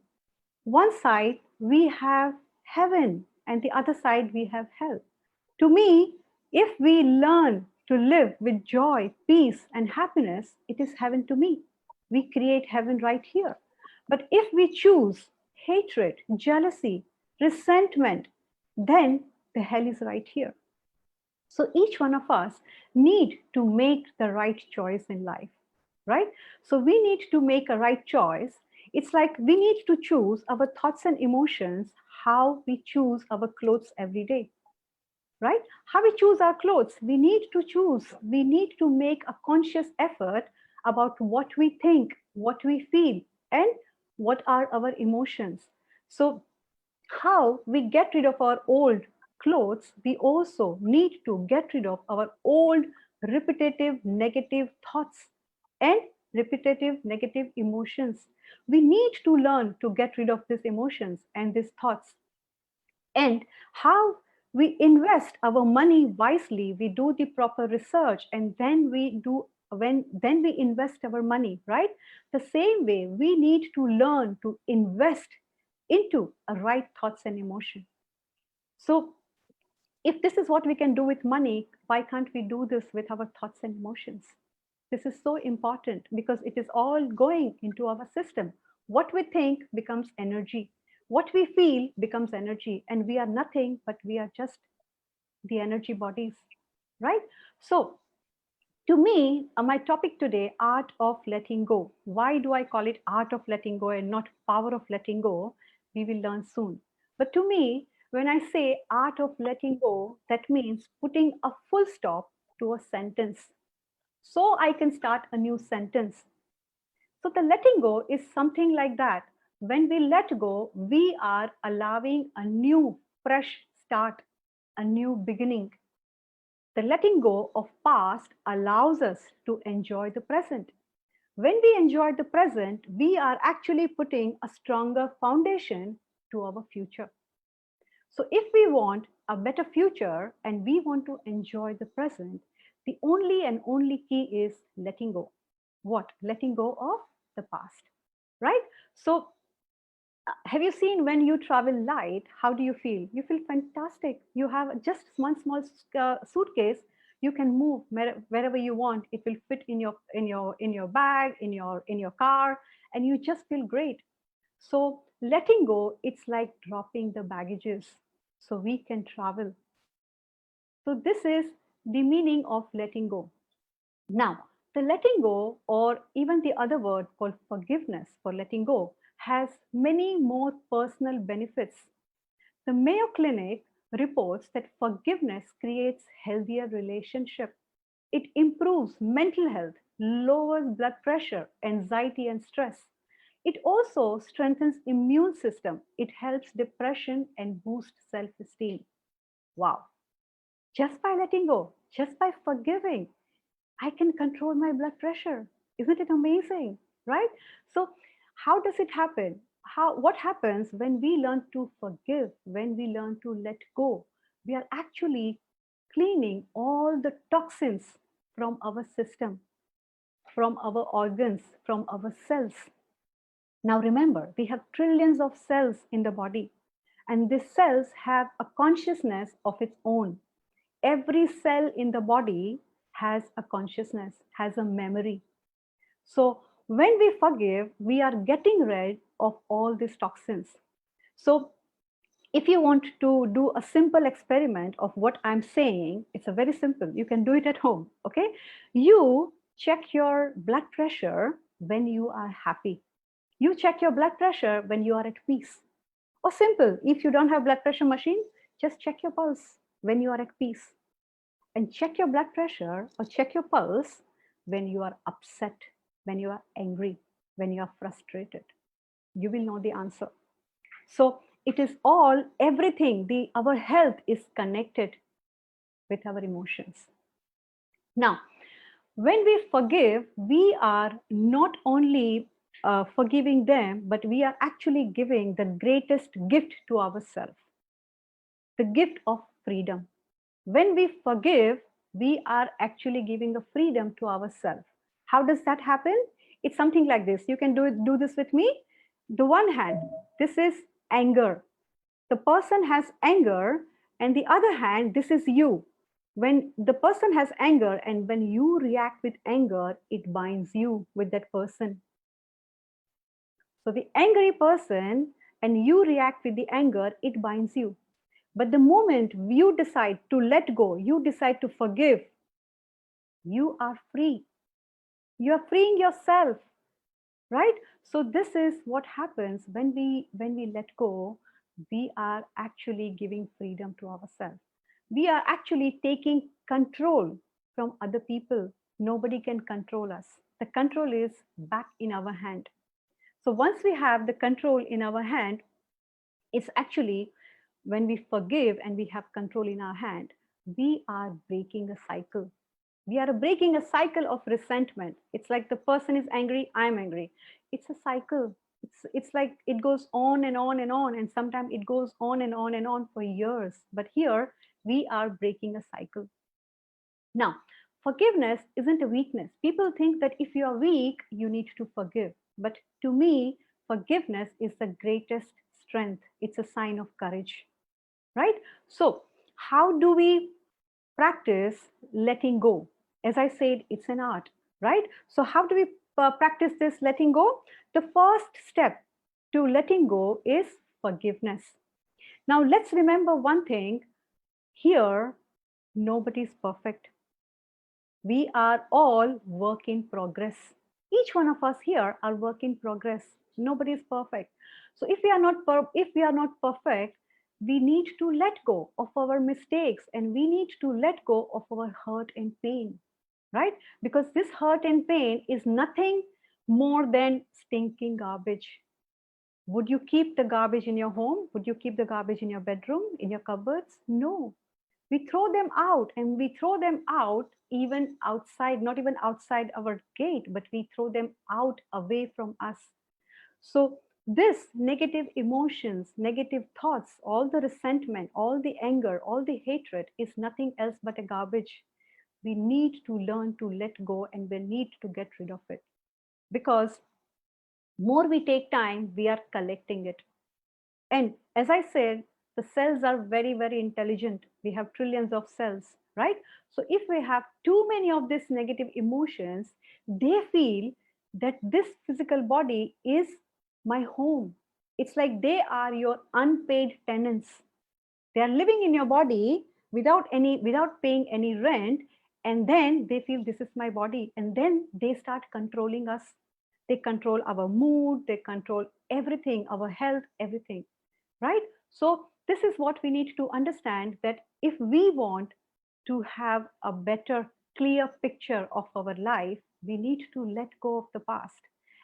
One side, we have heaven, and the other side, we have hell. To me, if we learn to live with joy, peace, and happiness, it is heaven to me. We create heaven right here. But if we choose hatred, jealousy, resentment, then the hell is right here. So each one of us need to make the right choice in life, right? So we need to make a right choice. It's like we need to choose our thoughts and emotions, how we choose our clothes every day, right? How we choose our clothes, we need to choose. We need to make a conscious effort about what we think, what we feel, and what are our emotions. So how we get rid of our old clothes, we also need to get rid of our old repetitive negative thoughts and repetitive negative emotions. We need to learn to get rid of these emotions and these thoughts. And how we invest our money wisely, we do the proper research, and then we invest our money, right? The same way we need to learn to invest into a right thoughts and emotion. So if this is what we can do with money, why can't we do this with our thoughts and emotions? This is so important because it is all going into our system. What we think becomes energy. What we feel becomes energy, and we are nothing, but we are just the energy bodies, right? So to me, my topic today, art of letting go. Why do I call it art of letting go and not power of letting go? We will learn soon. But to me, when I say art of letting go, that means putting a full stop to a sentence so I can start a new sentence. So the letting go is something like that. When we let go, we are allowing a new, fresh start, a new beginning. The letting go of past allows us to enjoy the present. When we enjoy the present, we are actually putting a stronger foundation to our future. So if we want a better future and we want to enjoy the present, the only and only key is letting go. What? Letting go of the past, right? So have you seen when you travel light, how do you feel? You feel fantastic. You have just one small suitcase. You can move wherever you want. It will fit in your bag, in your car, and you just feel great. So letting go, it's like dropping the baggages so we can travel. So this is the meaning of letting go. Now, the letting go, or even the other word called forgiveness for letting go, has many more personal benefits. The Mayo Clinic reports that forgiveness creates healthier relationships. It improves mental health, lowers blood pressure, anxiety, and stress. It also strengthens immune system. It helps depression and boosts self-esteem. Wow. Just by letting go, just by forgiving, I can control my blood pressure. Isn't it amazing, right? So how does it happen? What happens when we learn to forgive, when we learn to let go? We are actually cleaning all the toxins from our system, from our organs, from our cells. Now remember, we have trillions of cells in the body, and these cells have a consciousness of its own. Every cell in the body has a consciousness, has a memory. So when we forgive, we are getting rid of all these toxins. So if you want to do a simple experiment of what I'm saying, it's a very simple. You can do it at home, okay? You check your blood pressure when you are happy. You check your blood pressure when you are at peace. Or simple, if you don't have blood pressure machine, just check your pulse when you are at peace. And check your blood pressure or check your pulse when you are upset, when you are angry, when you are frustrated. You will know the answer. So it is all, everything, our health is connected with our emotions. Now, when we forgive, we are not only forgiving them, but we are actually giving the greatest gift to ourselves, the gift of freedom. When we forgive, we are actually giving a freedom to ourselves. How does that happen? It's something like this. You can do this with me. The one hand, this is anger. The person has anger, and the other hand, this is you. When the person has anger and when you react with anger, it binds you with that person. So the angry person and you react with the anger, it binds you. But the moment you decide to let go, you decide to forgive, you are free. You are freeing yourself, right? So this is what happens when we let go. We are actually giving freedom to ourselves. We are actually taking control from other people. Nobody can control us. The control is back in our hand. So once we have the control in our hand, it's actually when we forgive and we have control in our hand, we are breaking a cycle. We are breaking a cycle of resentment. It's like the person is angry, I'm angry. It's a cycle. It's like it goes on and on and on, and sometimes it goes on and on and on for years. But here we are breaking a cycle. Now, forgiveness isn't a weakness. People think that if you are weak, you need to forgive. But to me, forgiveness is the greatest strength. It's a sign of courage, right? So how do we practice letting go? As I said, it's an art, right? So how do we practice this letting go? The first step to letting go is forgiveness. Now let's remember one thing. Here, nobody's perfect. We are all work in progress. Each one of us here are work in progress. Nobody is perfect. So if we are not perfect, we need to let go of our mistakes, and we need to let go of our hurt and pain, right? Because this hurt and pain is nothing more than stinking garbage. Would you keep the garbage in your home? Would you keep the garbage in your bedroom, in your cupboards? No. We throw them out, and we throw them out even outside, not even outside our gate, but we throw them out away from us. So this negative emotions, negative thoughts, all the resentment, all the anger, all the hatred is nothing else but a garbage. We need to learn to let go, and we need to get rid of it. Because more we take time, we are collecting it. And as I said, the cells are very, very intelligent. We have trillions of cells, right? So if we have too many of these negative emotions, they feel that this physical body is my home. It's like they are your unpaid tenants. They are living in your body without paying any rent, and then they feel this is my body, and then they start controlling us. They control our mood, they control everything, our health, everything, right? So this is what we need to understand, that if we want to have a better, clear picture of our life, we need to let go of the past.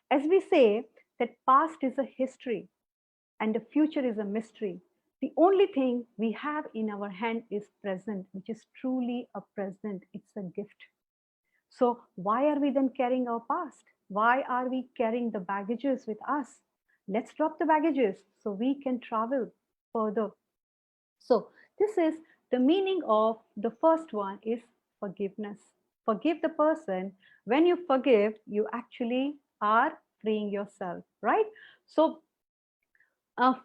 As we say, that past is a history and the future is a mystery. The only thing we have in our hand is present, which is truly a present. It's a gift. So why are we then carrying our past? Why are we carrying the baggages with us? Let's drop the baggages so we can travel further. So this is the meaning of the first one, is forgiveness. Forgive the person. When you forgive, you actually are freeing yourself, right? So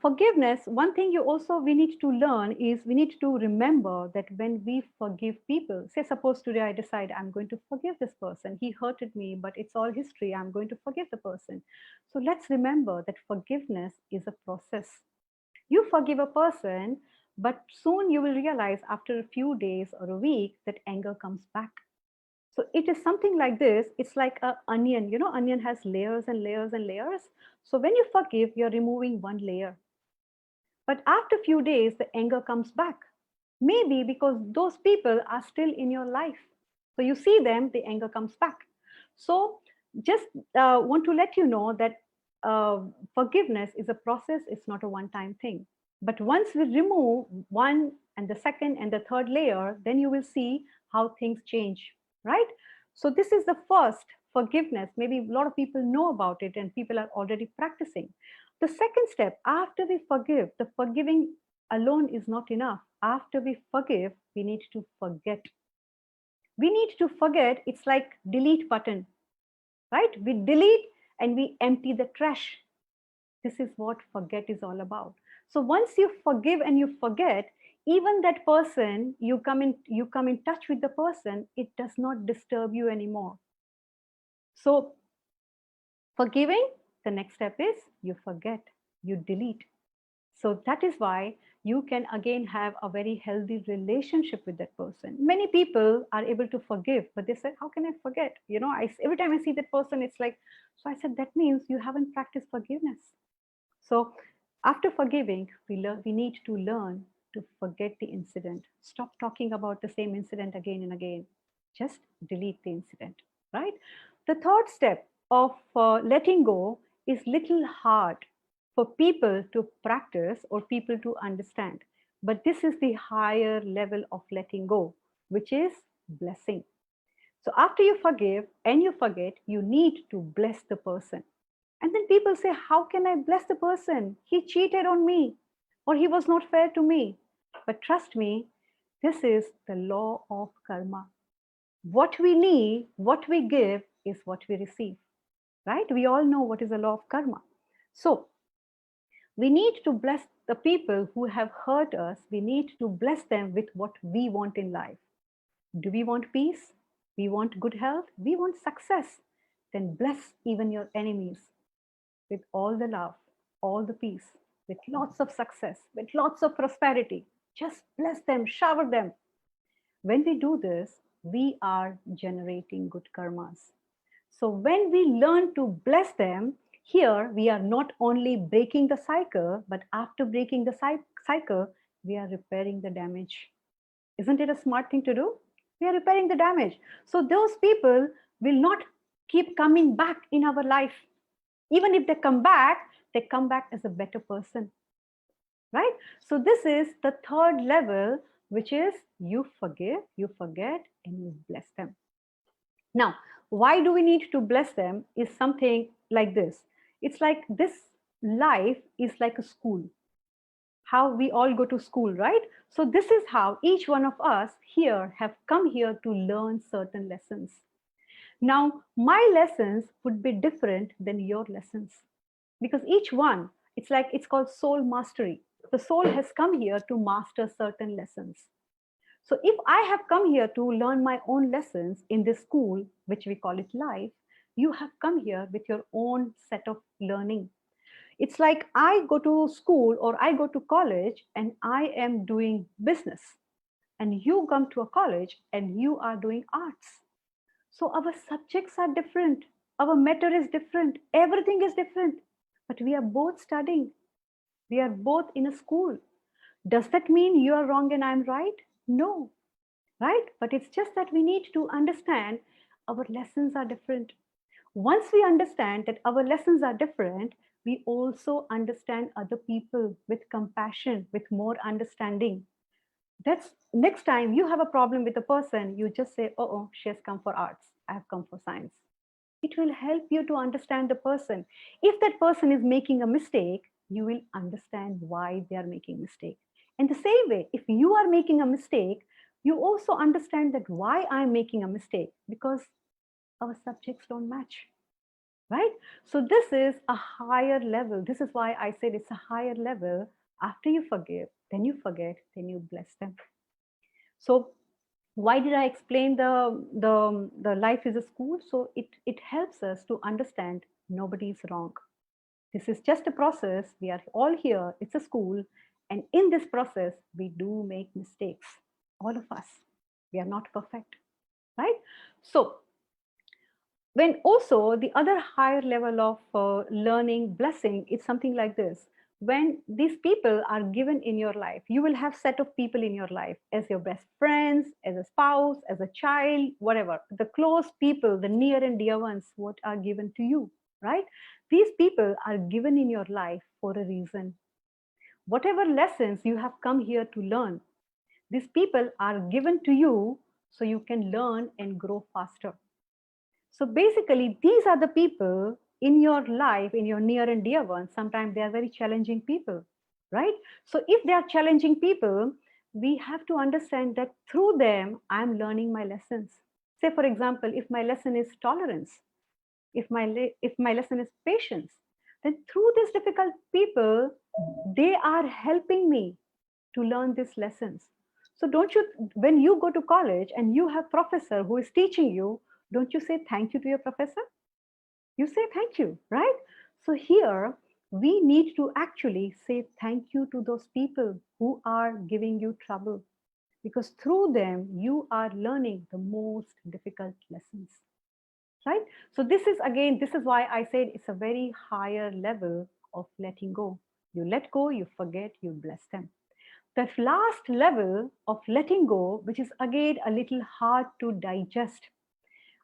forgiveness, one thing we need to learn is we need to remember that when we forgive people, say suppose today I decide I'm going to forgive this person, he hurted me, but it's all history, I'm going to forgive the person. So let's remember that forgiveness is a process. You forgive a person, but soon you will realize after a few days or a week that anger comes back. So it is something like this. It's like an onion. You know, onion has layers and layers and layers. So when you forgive, you're removing one layer. But after a few days, the anger comes back. Maybe because those people are still in your life. So you see them, the anger comes back. So just want to let you know that forgiveness is a process. It's not a one-time thing. But once we remove one and the second and the third layer, then you will see how things change, right? So this is the first forgiveness. Maybe a lot of people know about it and people are already practicing. The second step, after we forgive, the forgiving alone is not enough. After we forgive, we need to forget. We need to forget. It's like delete button, right? We delete and we empty the trash. This is what forget is all about. So once you forgive and you forget, even that person, you come in touch with the person, it does not disturb you anymore. So forgiving, the next step is you forget, you delete. So that is why you can again have a very healthy relationship with that person. Many people are able to forgive, but they said, how can I forget? You know, every time I see that person, it's like, so I said, that means you haven't practiced forgiveness. So after forgiving, we need to learn to forget the incident. Stop talking about the same incident again and again. Just delete the incident, right? The third step of letting go is little hard for people to practice or people to understand. But this is the higher level of letting go, which is blessing. So after you forgive and you forget, you need to bless the person. And then people say, how can I bless the person? He cheated on me or he was not fair to me. But trust me, this is the law of karma. What we need, what we give is what we receive, right? We all know what is the law of karma. So we need to bless the people who have hurt us. We need to bless them with what we want in life. Do we want peace? We want good health? We want success? Then bless even your enemies with all the love, all the peace, with lots of success, with lots of prosperity. Just bless them, shower them. When we do this, we are generating good karmas. So when we learn to bless them, here we are not only breaking the cycle, but after breaking the cycle, we are repairing the damage. Isn't it a smart thing to do? We are repairing the damage. So those people will not keep coming back in our life. Even if they come back as a better person, right? So this is the third level, which is you forgive, you forget, and you bless them. Now, why do we need to bless them is something like this. It's like this life is like a school. How we all go to school, right? So this is how each one of us here have come here to learn certain lessons. Now, my lessons would be different than your lessons because each one, it's called soul mastery. The soul has come here to master certain lessons. So if I have come here to learn my own lessons in this school, which we call it life, you have come here with your own set of learning. It's like I go to school or I go to college and I am doing business, and you come to a college and you are doing arts. So our subjects are different. Our matter is different. Everything is different. But we are both studying. We are both in a school. Does that mean you are wrong and I'm right? No, right? But it's just that we need to understand our lessons are different. Once we understand that our lessons are different, we also understand other people with compassion, with more understanding. That's next time you have a problem with a person, you just say, oh, she has come for arts, I have come for science. It will help you to understand the person. If that person is making a mistake, you will understand why they are making a mistake. In the same way, if you are making a mistake, you also understand that why I'm making a mistake, because our subjects don't match. right? So this is a higher level. This is why I said it's a higher level. After you forgive, then you forget, then you bless them. So why did I explain the life is a school? So it helps us to understand nobody is wrong. This is just a process. We are all here. It's a school. And in this process, we do make mistakes. All of us. We are not perfect, right? So when also the other higher level of learning, blessing, it's something like this. When these people are given in your life, you will have set of people in your life as your best friends, as a spouse, as a child, whatever. The close people, the near and dear ones, what are given to you, right? These people are given in your life for a reason. Whatever lessons you have come here to learn, these people are given to you so you can learn and grow faster. So basically, these are the people in your life, in your near and dear ones. Sometimes they are very challenging people, right? So if they are challenging people, we have to understand that through them, I'm learning my lessons. Say, for example, if my lesson is tolerance, if my lesson is patience, then through these difficult people, they are helping me to learn these lessons. So don't you, when you go to college and you have professor who is teaching you, don't you say thank you to your professor? You say thank you, right? So here we need to actually say thank you to those people who are giving you trouble, because through them you are learning the most difficult lessons, right? So this is, again, this is why I said it's a very higher level of letting go. You let go, you forget, you bless them. The last level of letting go, which is again a little hard to digest.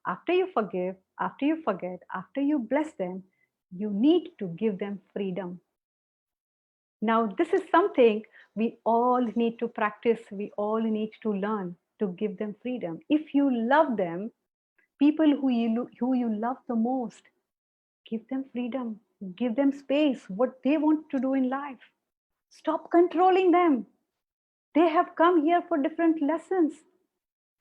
After you forgive, after you forget, after you bless them, you need to give them freedom. Now, this is something we all need to practice. We all need to learn to give them freedom. If you love them, people who you love the most, give them freedom, give them space, what they want to do in life. Stop controlling them. They have come here for different lessons,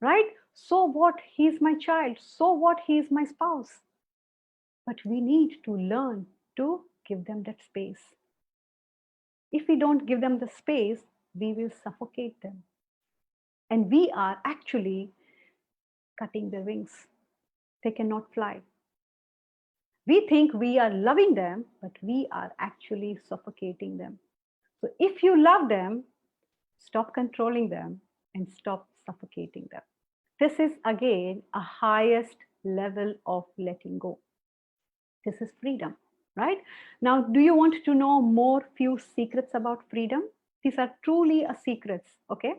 right? So what? He's my child. So what? He's my spouse. But we need to learn to give them that space. If we don't give them the space, we will suffocate them. And we are actually cutting their wings. They cannot fly. We think we are loving them, but we are actually suffocating them. So if you love them, stop controlling them and stop suffocating them. This is again a highest level of letting go. This is freedom, right? Now, do you want to know more few secrets about freedom? These are truly a secrets, okay?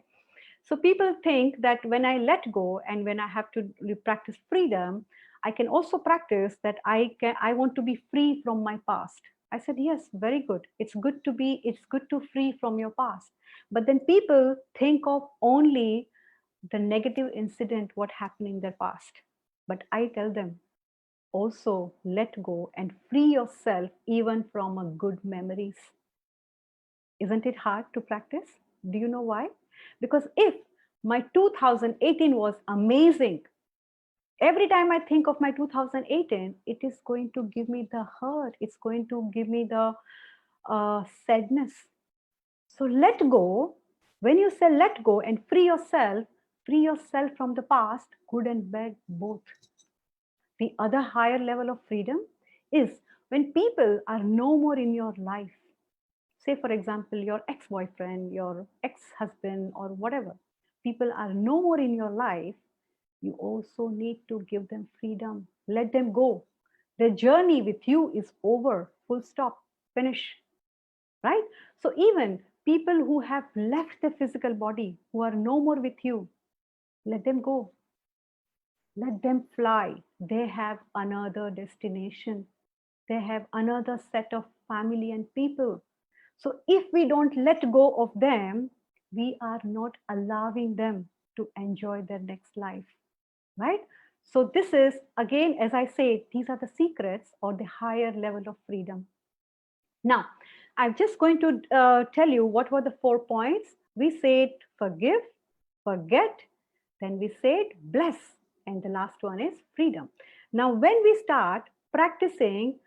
So people think that when I let go and when I have to practice freedom, I can also practice that I want to be free from my past. I said, yes, very good. It's good to free from your past. But then people think of only the negative incident, what happened in their past. But I tell them, also let go and free yourself even from a good memories. Isn't it hard to practice? Do you know why? Because if my 2018 was amazing, every time I think of my 2018, it is going to give me the hurt. It's going to give me the sadness. So let go. When you say let go and free yourself from the past, good and bad, both. The other higher level of freedom is when people are no more in your life. Say, for example, your ex-boyfriend, your ex-husband, or whatever. People are no more in your life. You also need to give them freedom. Let them go. The journey with you is over. Full stop. Finish. Right? So even people who have left the physical body, who are no more with you, let them go. Let them fly. They have another destination. They have another set of family and people. So if we don't let go of them, we are not allowing them to enjoy their next life, right? So this is, again, as I say, these are the secrets or the higher level of freedom. Now, I'm just going to tell you what were the 4 points. We said forgive, forget, then we said bless, and the last one is freedom. Now, when we start practicing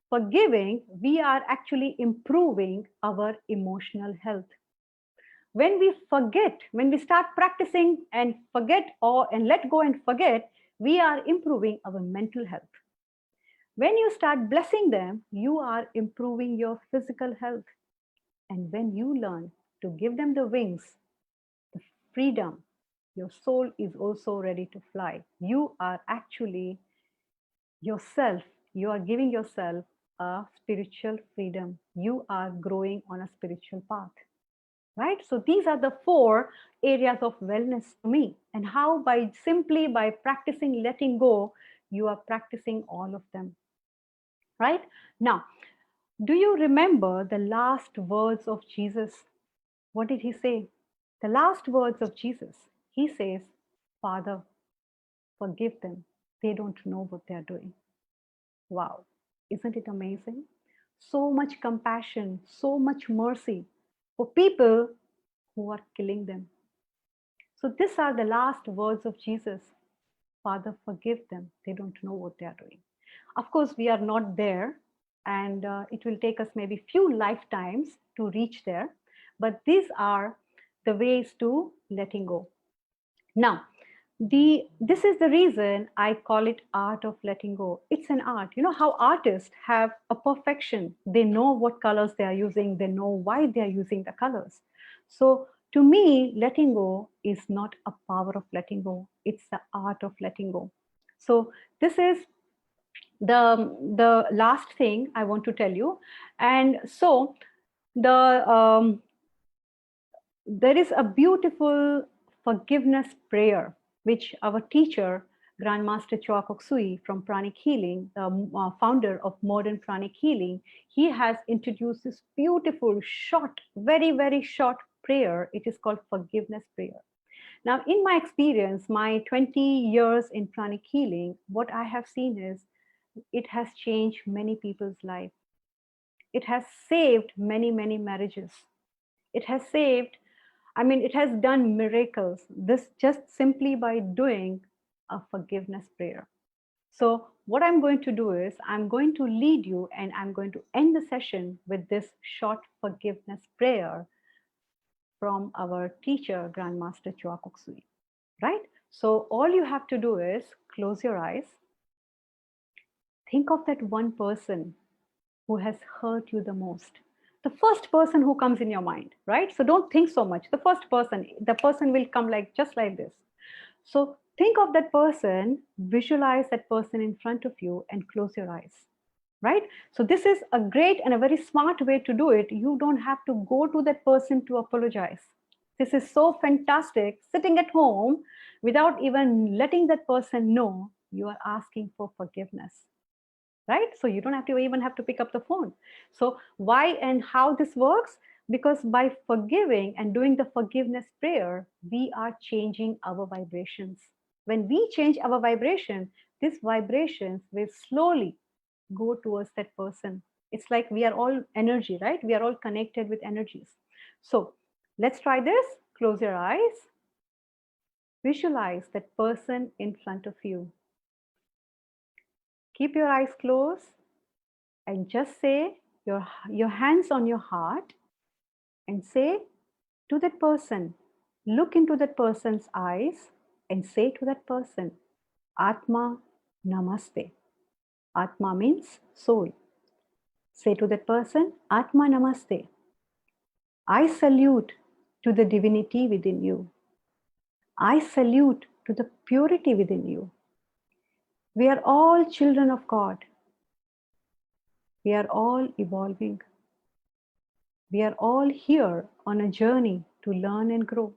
forgiving, we are actually improving our emotional health. When we forget, when we start practicing and forget and let go and forget, we are improving our mental health. When you start blessing them, you are improving your physical health. And when you learn to give them the wings, the freedom, your soul is also ready to fly. You are actually yourself, you are giving yourself a spiritual freedom. You are growing on a spiritual path, right? So these are the 4 areas of wellness to me, and how simply by practicing letting go, you are practicing all of them, right? Now, do you remember the last words of Jesus? What did he say? The last words of Jesus, he says, Father, forgive them. They don't know what they're doing. Wow, isn't it amazing? So much compassion, so much mercy for people who are killing them. So these are the last words of Jesus. Father, forgive them. They don't know what they are doing. Of course, we are not there, and it will take us maybe few lifetimes to reach there. But these are the ways to letting go. Now, this is the reason I call it art of letting go. It's an art. You know how artists have a perfection. They know what colors they are using. They know why they are using the colors. So to me, letting go is not a power of letting go. It's the art of letting go. So this is the last thing I want to tell you. And so there is a beautiful forgiveness prayer which our teacher, Grandmaster Choa Kok Sui from Pranic Healing, the founder of modern Pranic Healing, he has introduced this beautiful, short, very, very short prayer. It is called forgiveness prayer. Now, in my experience, my 20 years in Pranic Healing, what I have seen is it has changed many people's lives. It has saved many, many marriages. It has saved, it has done miracles. This just simply by doing a forgiveness prayer. So what I'm going to do is I'm going to lead you, and I'm going to end the session with this short forgiveness prayer from our teacher, Grandmaster Choa Kok Sui, right? So all you have to do is close your eyes. Think of that one person who has hurt you the most. The first person who comes in your mind, right? So don't think so much. The person will come just like this. So think of that person, visualize that person in front of you, and close your eyes, right? So this is a great and a very smart way to do it. You don't have to go to that person to apologize. This is so fantastic. Sitting at home without even letting that person know, you are asking for forgiveness. Right? So you don't even have to pick up the phone. So why and how this works? Because by forgiving and doing the forgiveness prayer, we are changing our vibrations. When we change our vibration, these vibrations will slowly go towards that person. It's like we are all energy, right? We are all connected with energies. So let's try this. Close your eyes. Visualize that person in front of you. Keep your eyes closed and just say your hands on your heart and say to that person, look into that person's eyes and say to that person, Atma Namaste. Atma means soul. Say to that person, Atma Namaste. I salute to the divinity within you. I salute to the purity within you. We are all children of God. We are all evolving. We are all here on a journey to learn and grow.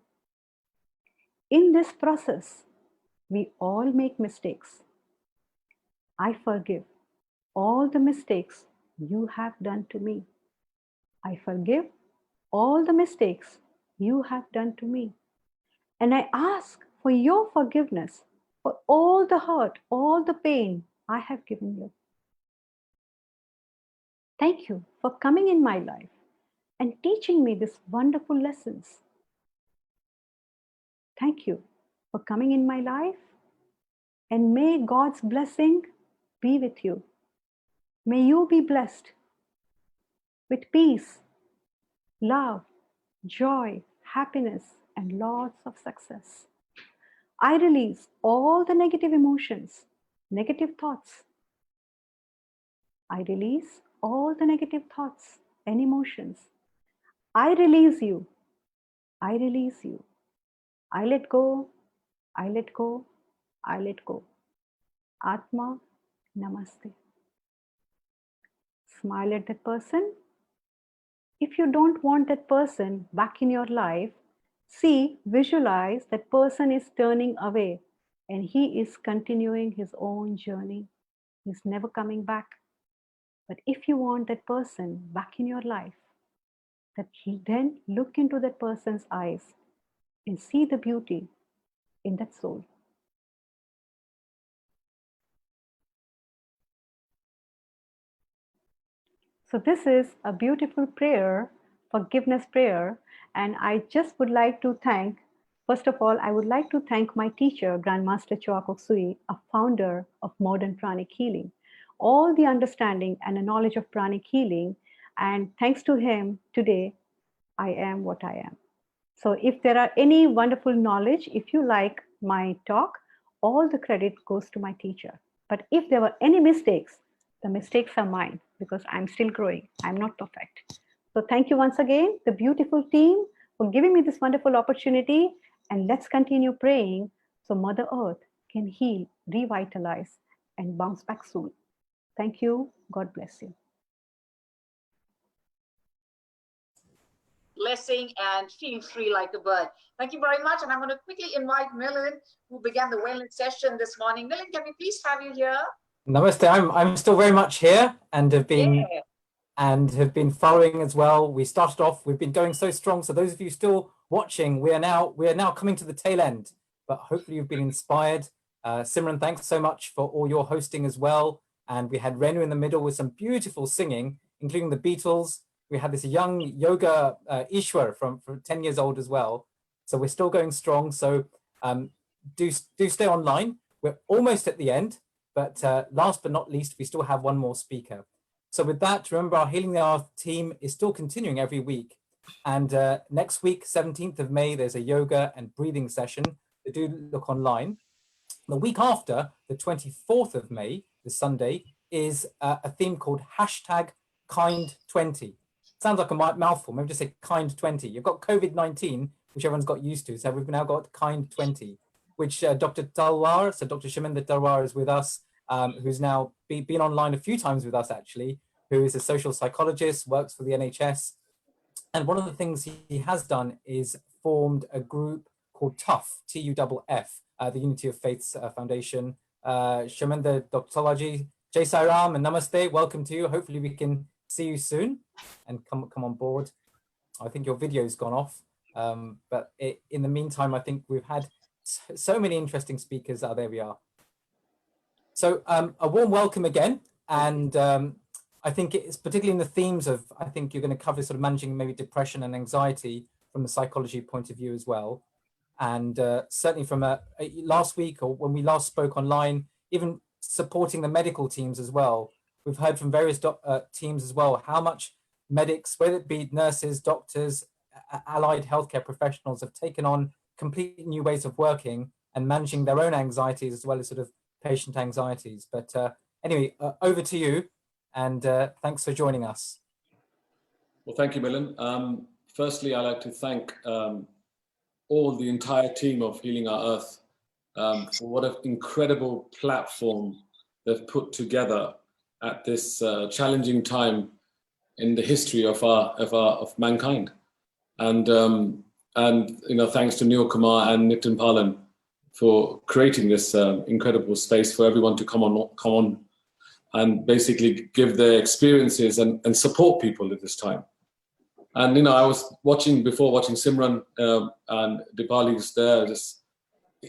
In this process, we all make mistakes. I forgive all the mistakes you have done to me. I forgive all the mistakes you have done to me. And I ask for your forgiveness for all the hurt, all the pain I have given you. Thank you for coming in my life and teaching me these wonderful lessons. Thank you for coming in my life, and may God's blessing be with you. May you be blessed with peace, love, joy, happiness, and lots of success. I release all the negative emotions, negative thoughts. I release all the negative thoughts and emotions. I release you. I release you. I let go. I let go. I let go. Atma, namaste. Smile at that person. If you don't want that person back in your life, see, visualize that person is turning away and he is continuing his own journey. He's never coming back. But if you want that person back in your life, then look into that person's eyes and see the beauty in that soul. So this is a beautiful prayer, forgiveness prayer. And I just would like to thank, first of all, I would like to thank my teacher, Grandmaster Choa Kok Sui, a founder of modern pranic healing. All the understanding and the knowledge of pranic healing. And thanks to him, today, I am what I am. So if there are any wonderful knowledge, if you like my talk, all the credit goes to my teacher. But if there were any mistakes, the mistakes are mine because I'm still growing. I'm not perfect. So thank you once again, the beautiful team, for giving me this wonderful opportunity. And let's continue praying so Mother Earth can heal, revitalize, and bounce back soon. Thank you. God bless you. Blessing and feel free like a bird. Thank you very much. And I'm going to quickly invite Milind, who began the wellness session this morning. Milind, can we please have you here? Namaste. I'm still very much here and have been following as well. We started off. We've been going so strong. So those of you still watching, we are now coming to the tail end. But hopefully you've been inspired. Simran, thanks so much for all your hosting as well. And we had Renu in the middle with some beautiful singing, including the Beatles. We had this young yoga Ishwar from 10 years old as well. So we're still going strong. So do stay online. We're almost at the end. But last but not least, we still have one more speaker. So with that, remember our Healing the Earth team is still continuing every week. And next week, 17th of May, there's a yoga and breathing session. So do look online. The week after, the 24th of May, this Sunday, is a theme called #Kind20. Sounds like a mouthful. Maybe just say Kind20. You've got COVID-19, which everyone's got used to. So we've now got Kind20, which Dr. Talwar, so Dr. Shaminder Talwar is with us, who's now been online a few times with us actually, who is a social psychologist, works for the NHS. And one of the things he has done is formed a group called TUFF, T-U-F-F, the Unity of Faiths Foundation. Shaminder, Dr. Talwarji, Jai Sai Ram and Namaste, welcome to you. Hopefully we can see you soon and come on board. I think your video's gone off, but in the meantime, I think we've had so many interesting speakers. There we are. So a warm welcome again. And I think it's particularly in the themes of, I think you're going to cover sort of managing maybe depression and anxiety from the psychology point of view as well. And certainly from last week or when we last spoke online, even supporting the medical teams as well. We've heard from various teams as well, how much medics, whether it be nurses, doctors, allied healthcare professionals have taken on completely new ways of working and managing their own anxieties as well as sort of patient anxieties. But anyway, over to you, and thanks for joining us. Well, thank you, Milind. Firstly, I'd like to thank the entire team of Healing Our Earth for what an incredible platform they've put together at this challenging time in the history of mankind. And thanks to Neil Kumar and Nitin Palan for creating this incredible space for everyone to come on and basically give their experiences and support people at this time. And I was watching Simran and Dipali was there, just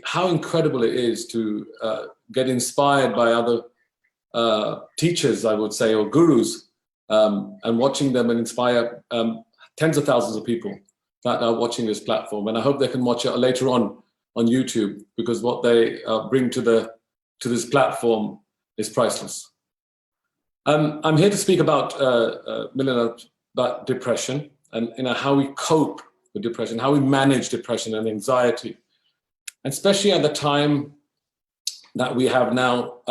how incredible it is to get inspired by other teachers, I would say, or gurus, and watching them and inspire tens of thousands of people that are watching this platform. And I hope they can watch it later on YouTube, because what they bring to this platform is priceless. I'm here to speak about about depression and how we cope with depression, how we manage depression and anxiety, and especially at the time that we have now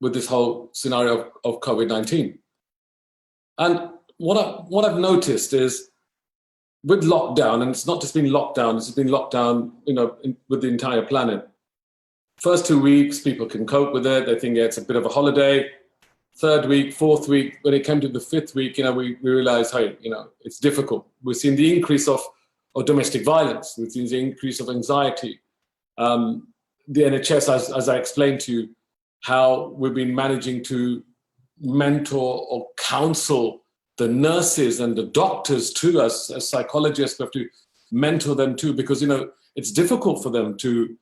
with this whole scenario of COVID-19. And what I've noticed is with lockdown, and it's not just been lockdown, it's been lockdown, with the entire planet. First 2 weeks, people can cope with it. They think it's a bit of a holiday. Third week, fourth week, when it came to the fifth week, we realized, hey, it's difficult. We've seen the increase of domestic violence. We've seen the increase of anxiety. The NHS, as I explained to you, how we've been managing to mentor or counsel the nurses and the doctors too, as psychologists, we have to mentor them too, because it's difficult for them to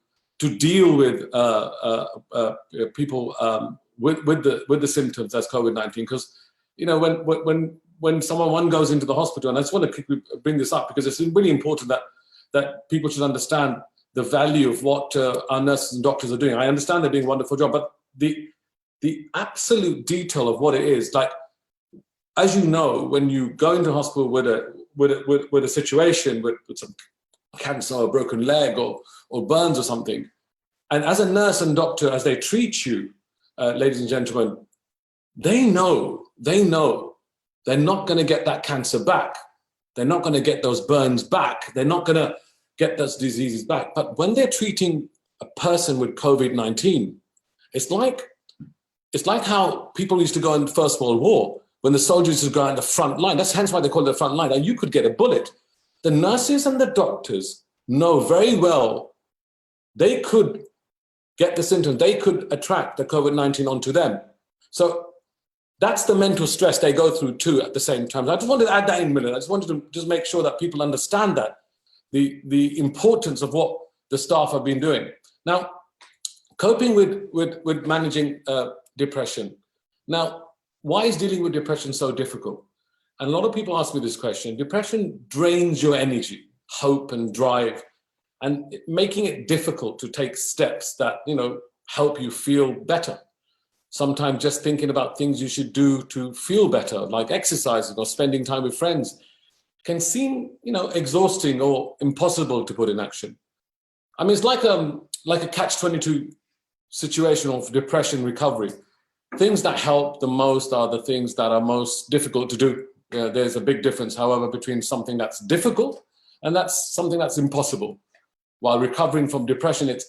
deal with people with the symptoms as COVID-19. Because when someone goes into the hospital, and I just want to quickly bring this up because it's really important that people should understand the value of what our nurses and doctors are doing. I understand they're doing a wonderful job, but the absolute detail of what it is, like, as you know, when you go into hospital with a situation with some cancer or a broken leg or burns or something, and as a nurse and doctor, as they treat you, ladies and gentlemen, they know they're not going to get that cancer back. They're not going to get those burns back. They're not going to get those diseases back. But when they're treating a person with COVID-19, it's like how people used to go in the First World War, when the soldiers would go in the front line. That's hence why they call it the front line. And you could get a bullet. The nurses and the doctors know very well they could get the symptoms. They could attract the COVID-19 onto them. So that's the mental stress they go through too at the same time. I just wanted to add that in a minute. I just wanted to just make sure that people understand that, the importance of what the staff have been doing. Now, coping with managing depression. Now, why is dealing with depression so difficult? And a lot of people ask me this question. Depression drains your energy, hope and drive, and making it difficult to take steps that, help you feel better. Sometimes just thinking about things you should do to feel better, like exercising or spending time with friends, can seem, exhausting or impossible to put in action. I mean, it's like a catch-22 situation of depression recovery. Things that help the most are the things that are most difficult to do. There's a big difference, however, between something that's difficult and that's something that's impossible. While recovering from depression, it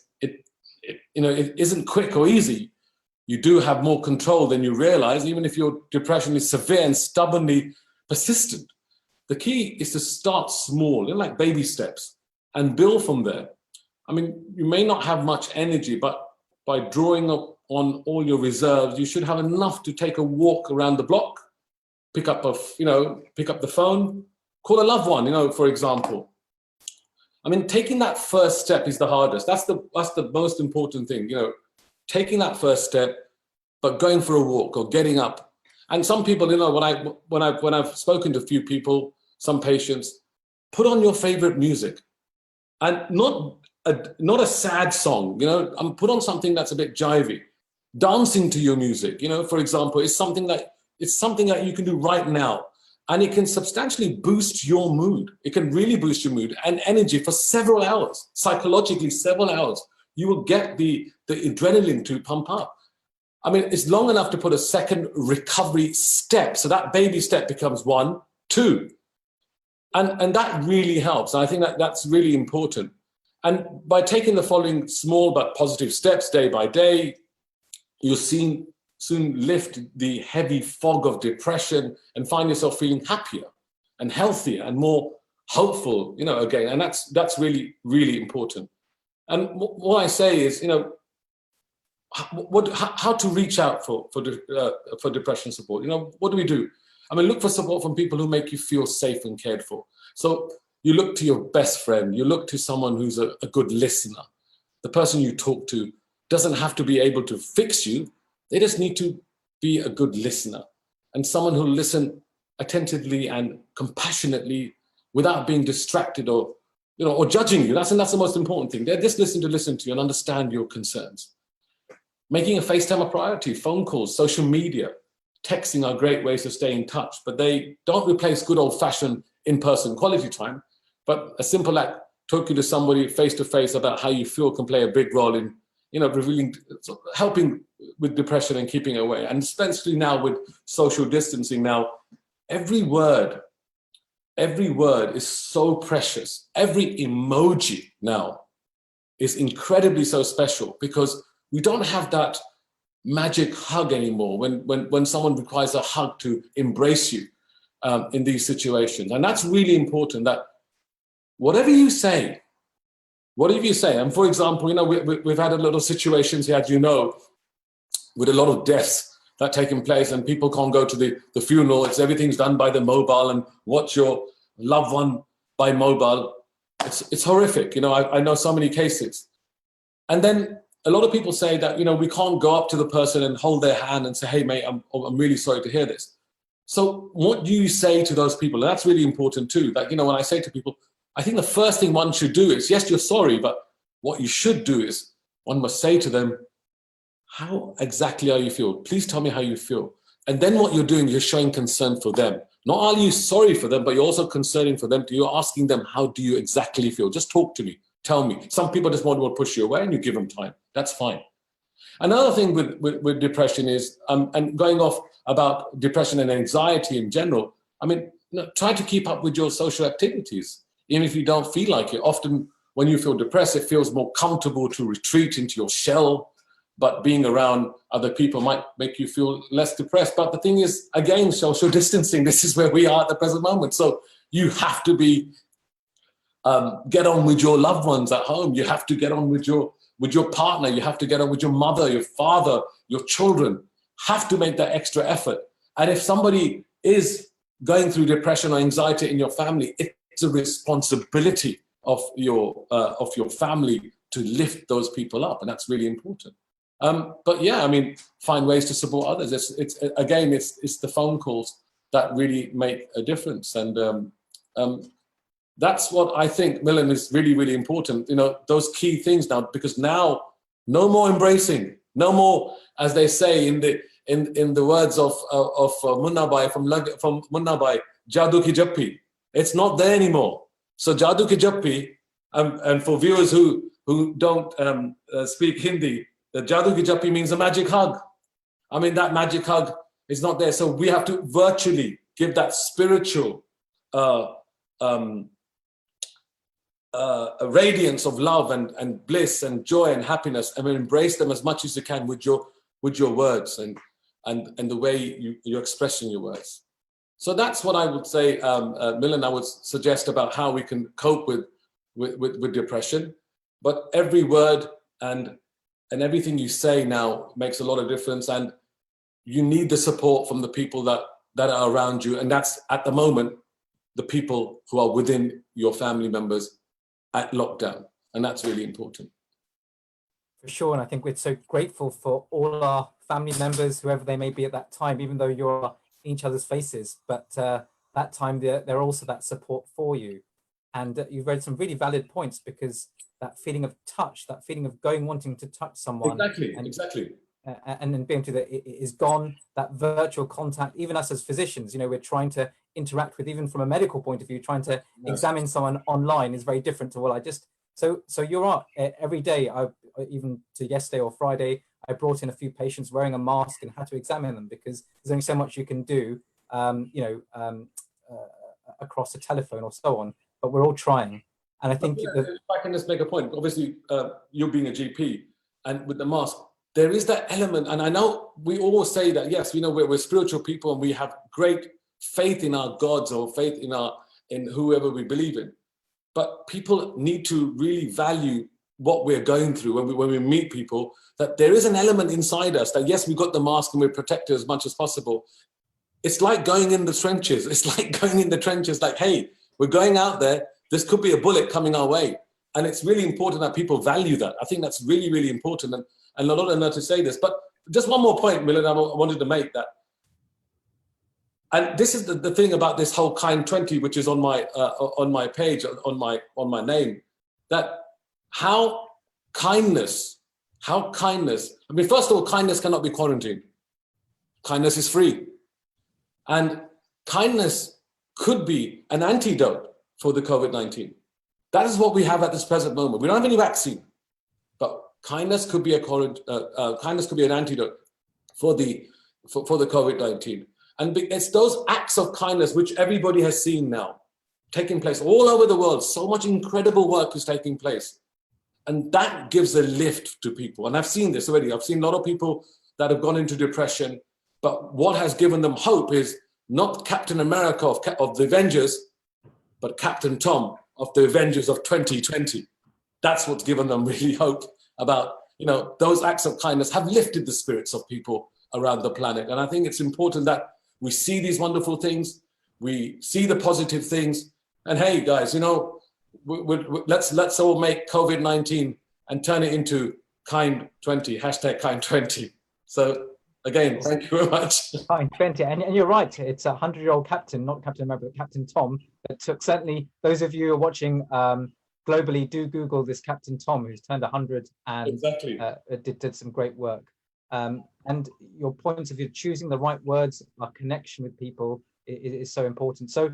isn't quick or easy. You do have more control than you realize, even if your depression is severe and stubbornly persistent. The key is to start small, like baby steps, and build from there. I mean, you may not have much energy, but by drawing up on all your reserves, you should have enough to take a walk around the block, pick up the phone, call a loved one, for example. I mean, taking that first step is the hardest. That's the most important thing, taking that first step, but going for a walk or getting up. And some people, when I've spoken to a few people, some patients, put on your favorite music, and not a sad song, put on something that's a bit jivey. Dancing to your music, for example, is something that you can do right now, and it can substantially boost your mood. It can really boost your mood and energy for several hours, psychologically several hours. You will get the adrenaline to pump up. I mean, it's long enough to put a second recovery step. So that baby step becomes 1, 2. And that really helps. And I think that's really important. And by taking the following small but positive steps day by day, you'll soon lift the heavy fog of depression and find yourself feeling happier and healthier and more hopeful, again. And that's really, really important. And what I say is, how to reach out for depression support. What do we do? I mean, look for support from people who make you feel safe and cared for. So you look to your best friend, you look to someone who's a good listener. The person you talk to doesn't have to be able to fix you. They just need to be a good listener, and someone who'll listen attentively and compassionately without being distracted or judging you. That's the most important thing. They're just listen to you and understand your concerns. Making a FaceTime a priority, phone calls, social media, texting are great ways to stay in touch, but they don't replace good old-fashioned in-person quality time. But a simple act, talking to somebody face-to-face about how you feel, can play a big role in, revealing, helping with depression and keeping away. And especially now with social distancing now, every word is so precious. Every emoji now is incredibly so special, because we don't have that magic hug anymore when someone requires a hug to embrace you in these situations. And that's really important, that whatever you say, and for example, we've had a lot of situations here, as you know, with a lot of deaths that are taking place, and people can't go to the funeral. Everything's done by the mobile, and watch your loved one by mobile. It's horrific. I know so many cases. And then a lot of people say that, we can't go up to the person and hold their hand and say, hey, mate, I'm really sorry to hear this. So what do you say to those people? And that's really important too. That, when I say to people, I think the first thing one should do is, yes, you're sorry, but what you should do is one must say to them, how exactly are you feel? Please tell me how you feel. And then what you're doing, you're showing concern for them. Not only are you sorry for them, but you're also concerning for them. You're asking them, how do you exactly feel? Just talk to me. Tell me. Some people just want to push you away, and you give them time. That's fine. Another thing with depression is, and going off about depression and anxiety in general, try to keep up with your social activities, even if you don't feel like it. Often when you feel depressed, it feels more comfortable to retreat into your shell, but being around other people might make you feel less depressed. But the thing is, again, social distancing, this is where we are at the present moment. So you have to get on with your loved ones at home. You have to get on with your partner. You have to get on with your mother, your father, your children. Have to make that extra effort. And if somebody is going through depression or anxiety in your family, it's a responsibility of your family to lift those people up, and that's really important. But yeah, find ways to support others. It's the phone calls that really make a difference, and that's what I think, Milan, is really, really important. Those key things now, because now no more embracing, no more, as they say in the words of Munna Bhai from Munna Bhai, Jadoo Ki Jappi. It's not there anymore. So Jadoo Ki Jappi, and for viewers who don't speak Hindi, the Jadoo Ki Jappi means a magic hug. That magic hug is not there. So we have to virtually give that spiritual a radiance of love and bliss and joy and happiness, and embrace them as much as you can with your words and the way you're expressing your words. So that's what I would say, Milan, I would suggest about how we can cope with depression. But every word and everything you say now makes a lot of difference, and you need the support from the people that are around you, and that's at the moment the people who are within your family members at lockdown, and that's really important. For sure, and I think we're so grateful for all our family members, whoever they may be at that time, even though you're in each other's faces, but that time they're also that support for you. And you've raised some really valid points, because that feeling of touch, that feeling of wanting to touch someone. Exactly. And then being able to that is gone. That virtual contact, even us as physicians, we're trying to interact with, even from a medical point of view, trying to examine someone online is very different to what I just. So you're right. Every day, even to yesterday or Friday, I brought in a few patients wearing a mask and had to examine them, because there's only so much you can do, across a telephone or so on. But we're all trying. And I think if I can just make a point, obviously you being a GP and with the mask, there is that element. And I know we always say that, yes, we're spiritual people and we have great faith in our gods or faith in whoever we believe in. But people need to really value what we're going through when we meet people, that there is an element inside us that, yes, we've got the mask and we're protected as much as possible. It's like going in the trenches. Like, hey, we're going out there. This could be a bullet coming our way. And it's really important that people value that. I think that's really, really important. And a lot of them know to say this. But just one more point, Milan, I wanted to make that. And this is the thing about this whole Kind 20, which is on my page, on my name, that how kindness, first of all, kindness cannot be quarantined. Kindness is free. And kindness could be an antidote for the COVID-19. That is what we have at this present moment. We don't have any vaccine, but kindness could be an antidote for the COVID-19. And it's those acts of kindness which everybody has seen now taking place all over the world. So much incredible work is taking place. And that gives a lift to people. And I've seen this already. I've seen a lot of people that have gone into depression, but what has given them hope is not Captain America of the Avengers, but Captain Tom of the Avengers of 2020. That's what's given them really hope about, those acts of kindness have lifted the spirits of people around the planet. And I think it's important that we see these wonderful things, we see the positive things, and hey guys, let's all make COVID-19 and turn it into kind 20, hashtag kind 20. So again, thank you very much. Kind 20, and you're right, it's a 100-year-old captain, not Captain America, but Captain Tom. That took, certainly those of you who are watching globally, do Google this Captain Tom who's turned 100 and exactly. did some great work. And your point of view, choosing the right words, our connection with people is so important. So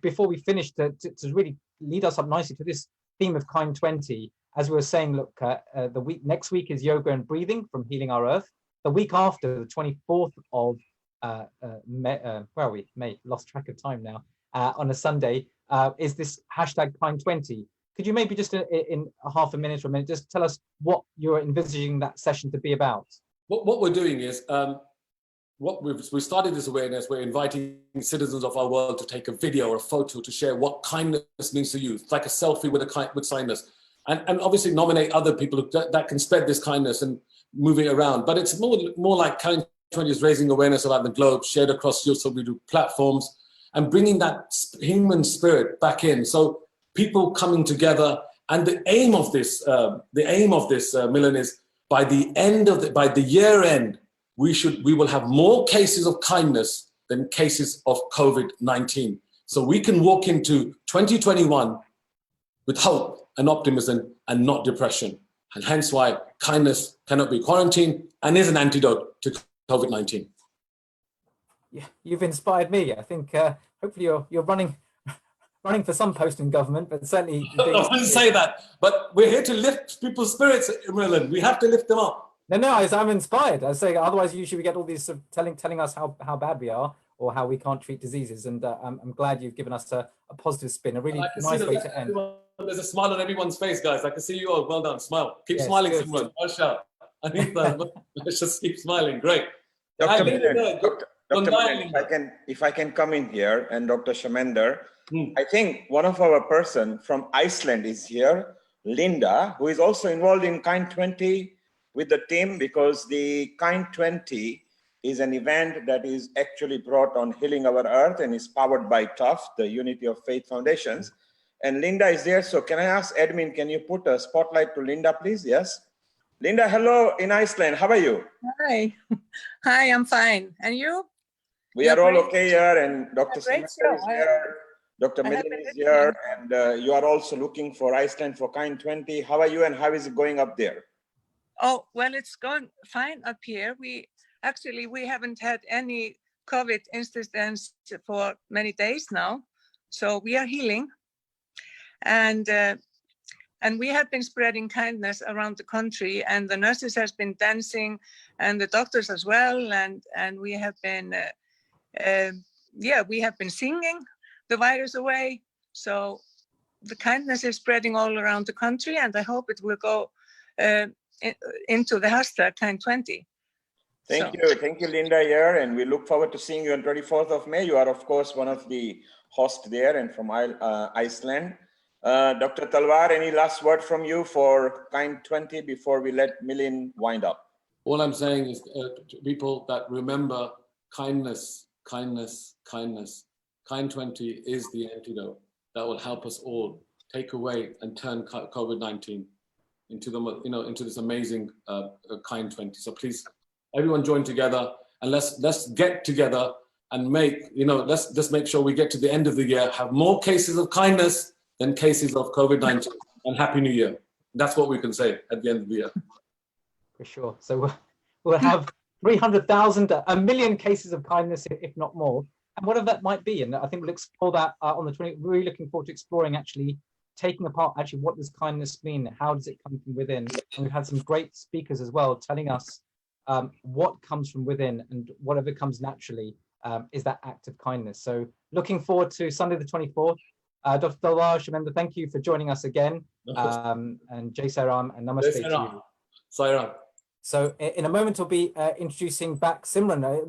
before we finish, to really lead us up nicely to this theme of Kind 20, as we were saying, look, next week is yoga and breathing from Healing Our Earth. The week after, the 24th of May, where are we? May, lost track of time now, on a Sunday, is this hashtag Kind 20. Could you maybe just in a half a minute or a minute, just tell us what you're envisaging that session to be about? What we're doing is, we started this awareness, we're inviting citizens of our world to take a video or a photo to share what kindness means to you. It's like a selfie with kindness. And obviously nominate other people that can spread this kindness and move it around. But it's more like Kind 20 is raising awareness about the globe, shared across your social media platforms, and bringing that human spirit back in. So people coming together, and the aim of this, Milan, is by the year end, we will have more cases of kindness than cases of COVID-19. So we can walk into 2021 with hope and optimism and not depression. And hence why kindness cannot be quarantined and is an antidote to COVID-19. Yeah, you've inspired me. I think hopefully you're running for some post in government, but certainly... I wouldn't say that, but we're here to lift people's spirits, Merlin. We have to lift them up. No, I'm inspired. I was saying, otherwise usually we get all these sort of telling us how bad we are or how we can't treat diseases. And I'm glad you've given us a positive spin, a really nice way to end. There's a smile on everyone's face, guys. I can see you all. Well done. Smile. Keep smiling, Simran. Watch out. I need that. Let's just keep smiling. Great. Dr. Milan, if I can come in here, and Dr. Shamender, I think one of our person from Iceland is here, Linda, who is also involved in Kind 20 with the team, because the Kind 20 is an event that is actually brought on Healing Our Earth and is powered by TUF, the Unity of Faith Foundations. And Linda is there. So can I ask admin, can you put a spotlight to Linda, please? Yes. Linda, hello in Iceland. How are you? Hi. Hi, I'm fine. And you? We are all okay here, and Dr. Shamender is here. Dr. Milan is here, and you are also looking for Iceland for Kind 20. How are you, and how is it going up there? Oh, well, it's going fine up here. We haven't had any COVID incidents for many days now. So we are healing. And we have been spreading kindness around the country, and the nurses has been dancing, and the doctors as well. And we have been, we have been singing the virus away. So the kindness is spreading all around the country, and I hope it will go into the hashtag Kind 20. Thank you, Linda here, and we look forward to seeing you on 24th of May. You are, of course, one of the hosts there and from Iceland. Dr. Talwar, any last word from you for Kind 20 before we let Milan wind up? All I'm saying is people that remember kindness, kindness, kindness. Kind 20 is the antidote that will help us all take away and turn COVID-19 into this amazing Kind 20. So please, everyone join together, and let's get together and let's just make sure we get to the end of the year, have more cases of kindness than cases of COVID-19. And Happy New Year. That's what we can say at the end of the year. For sure. So we'll have 300,000, a million cases of kindness, if not more, and whatever that might be. And I think we'll explore that on the 20th. Really looking forward to exploring, actually taking apart, actually, what does kindness mean? How does it come from within? And we've had some great speakers as well telling us what comes from within, and whatever comes naturally is that act of kindness. So looking forward to Sunday the 24th. Dr. Talwar, Shamendra, thank you for joining us again. And Jai Sairam and Namaste to you. Sairam. So in a moment, we'll be introducing back Simran.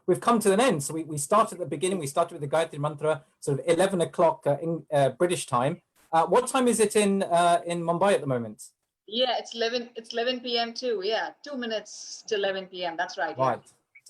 We've come to an end. So we started at the beginning. We started with the Gayatri Mantra, sort of 11 o'clock in British time. What time is it in Mumbai at the moment? Yeah, it's 11 p.m. too. Yeah, 2 minutes to 11 p.m. That's right. Yeah. Right.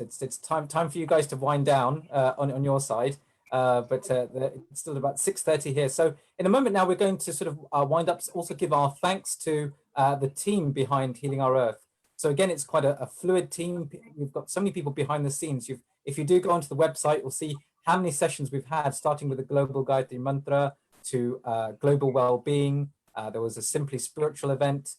So it's time for you guys to wind down on your side. But it's still about 6:30 here. So in a moment now, we're going to sort of wind up, also give our thanks to the team behind Healing Our Earth. So again, it's quite a fluid team. We've got so many people behind the scenes. If you do go onto the website, you'll see how many sessions we've had, starting with the Global Gayatri Mantra to Global Wellbeing. There was a Simply Spiritual event,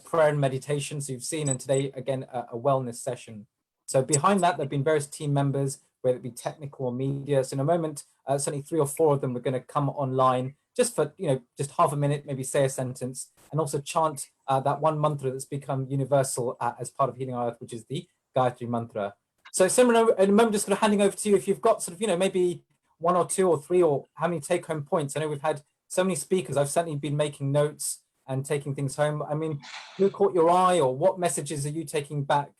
prayer and meditation. So you've seen, and today, again, a wellness session. So behind that, there have been various team members, whether it be technical or media. So in a moment, certainly 3 or 4 of them are going to come online just for, just half a minute, maybe say a sentence, and also chant that one mantra that's become universal as part of Healing Our Earth, which is the Gayatri Mantra. So Simran, in a moment, just sort of handing over to you, if you've got sort of, maybe 1 or 2 or 3, or how many take-home points. I know we've had so many speakers. I've certainly been making notes and taking things home. I mean, who caught your eye, or what messages are you taking back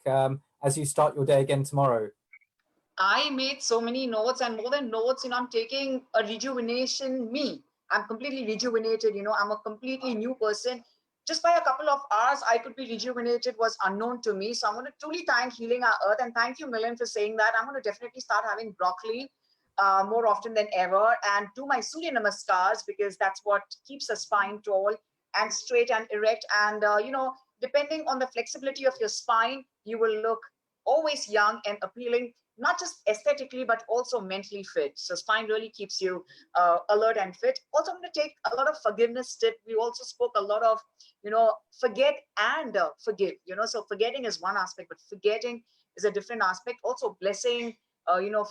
as you start your day again tomorrow? I made so many notes, and more than notes, I'm taking a rejuvenation me. I'm completely rejuvenated, I'm a completely new person. Just by a couple of hours, I could be rejuvenated was unknown to me. So I'm going to truly thank Healing Our Earth. And thank you, Milan, for saying that. I'm going to definitely start having broccoli more often than ever, and do my Surya Namaskars, because that's what keeps the spine tall and straight and erect. And, depending on the flexibility of your spine, you will look always young and appealing, not just aesthetically, but also mentally fit. So spine really keeps you alert and fit. Also, I'm going to take a lot of forgiveness tip. We also spoke a lot of, forget and forgive, so forgetting is one aspect, but forgetting is a different aspect. Also blessing,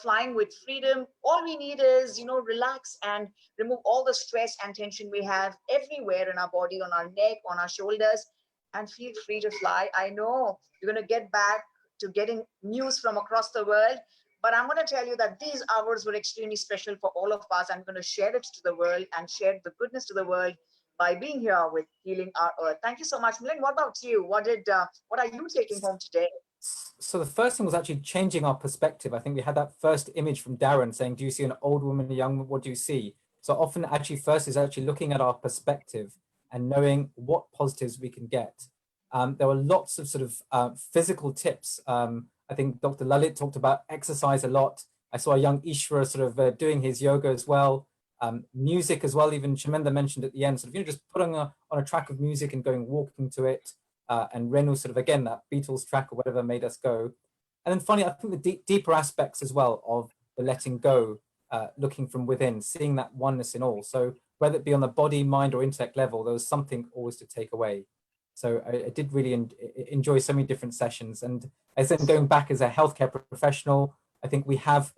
flying with freedom. All we need is, relax and remove all the stress and tension we have everywhere in our body, on our neck, on our shoulders, and feel free to fly. I know you're going to get back to getting news from across the world, but I'm going to tell you that these hours were extremely special for all of us. I'm going to share it to the world and share the goodness to the world by being here with Healing Our Earth. Thank you so much. Milan, what about you? What are you taking home today? So the first thing was actually changing our perspective. I think we had that first image from Darren saying, do you see an old woman, a young woman? What do you see? So often actually first is actually looking at our perspective and knowing what positives we can get. There were lots of sort of physical tips. I think Dr. Lalit talked about exercise a lot. I saw a young Ishwar sort of doing his yoga as well. Music as well, even Shamendra mentioned at the end, sort of, just putting on a track of music and going walking to it. And Renu sort of, again, that Beatles track or whatever made us go. And then finally, I think the deeper aspects as well of the letting go, looking from within, seeing that oneness in all. So whether it be on the body, mind or intellect level, there was something always to take away. So I did really enjoy so many different sessions. And as I'm going back as a healthcare professional, I think we have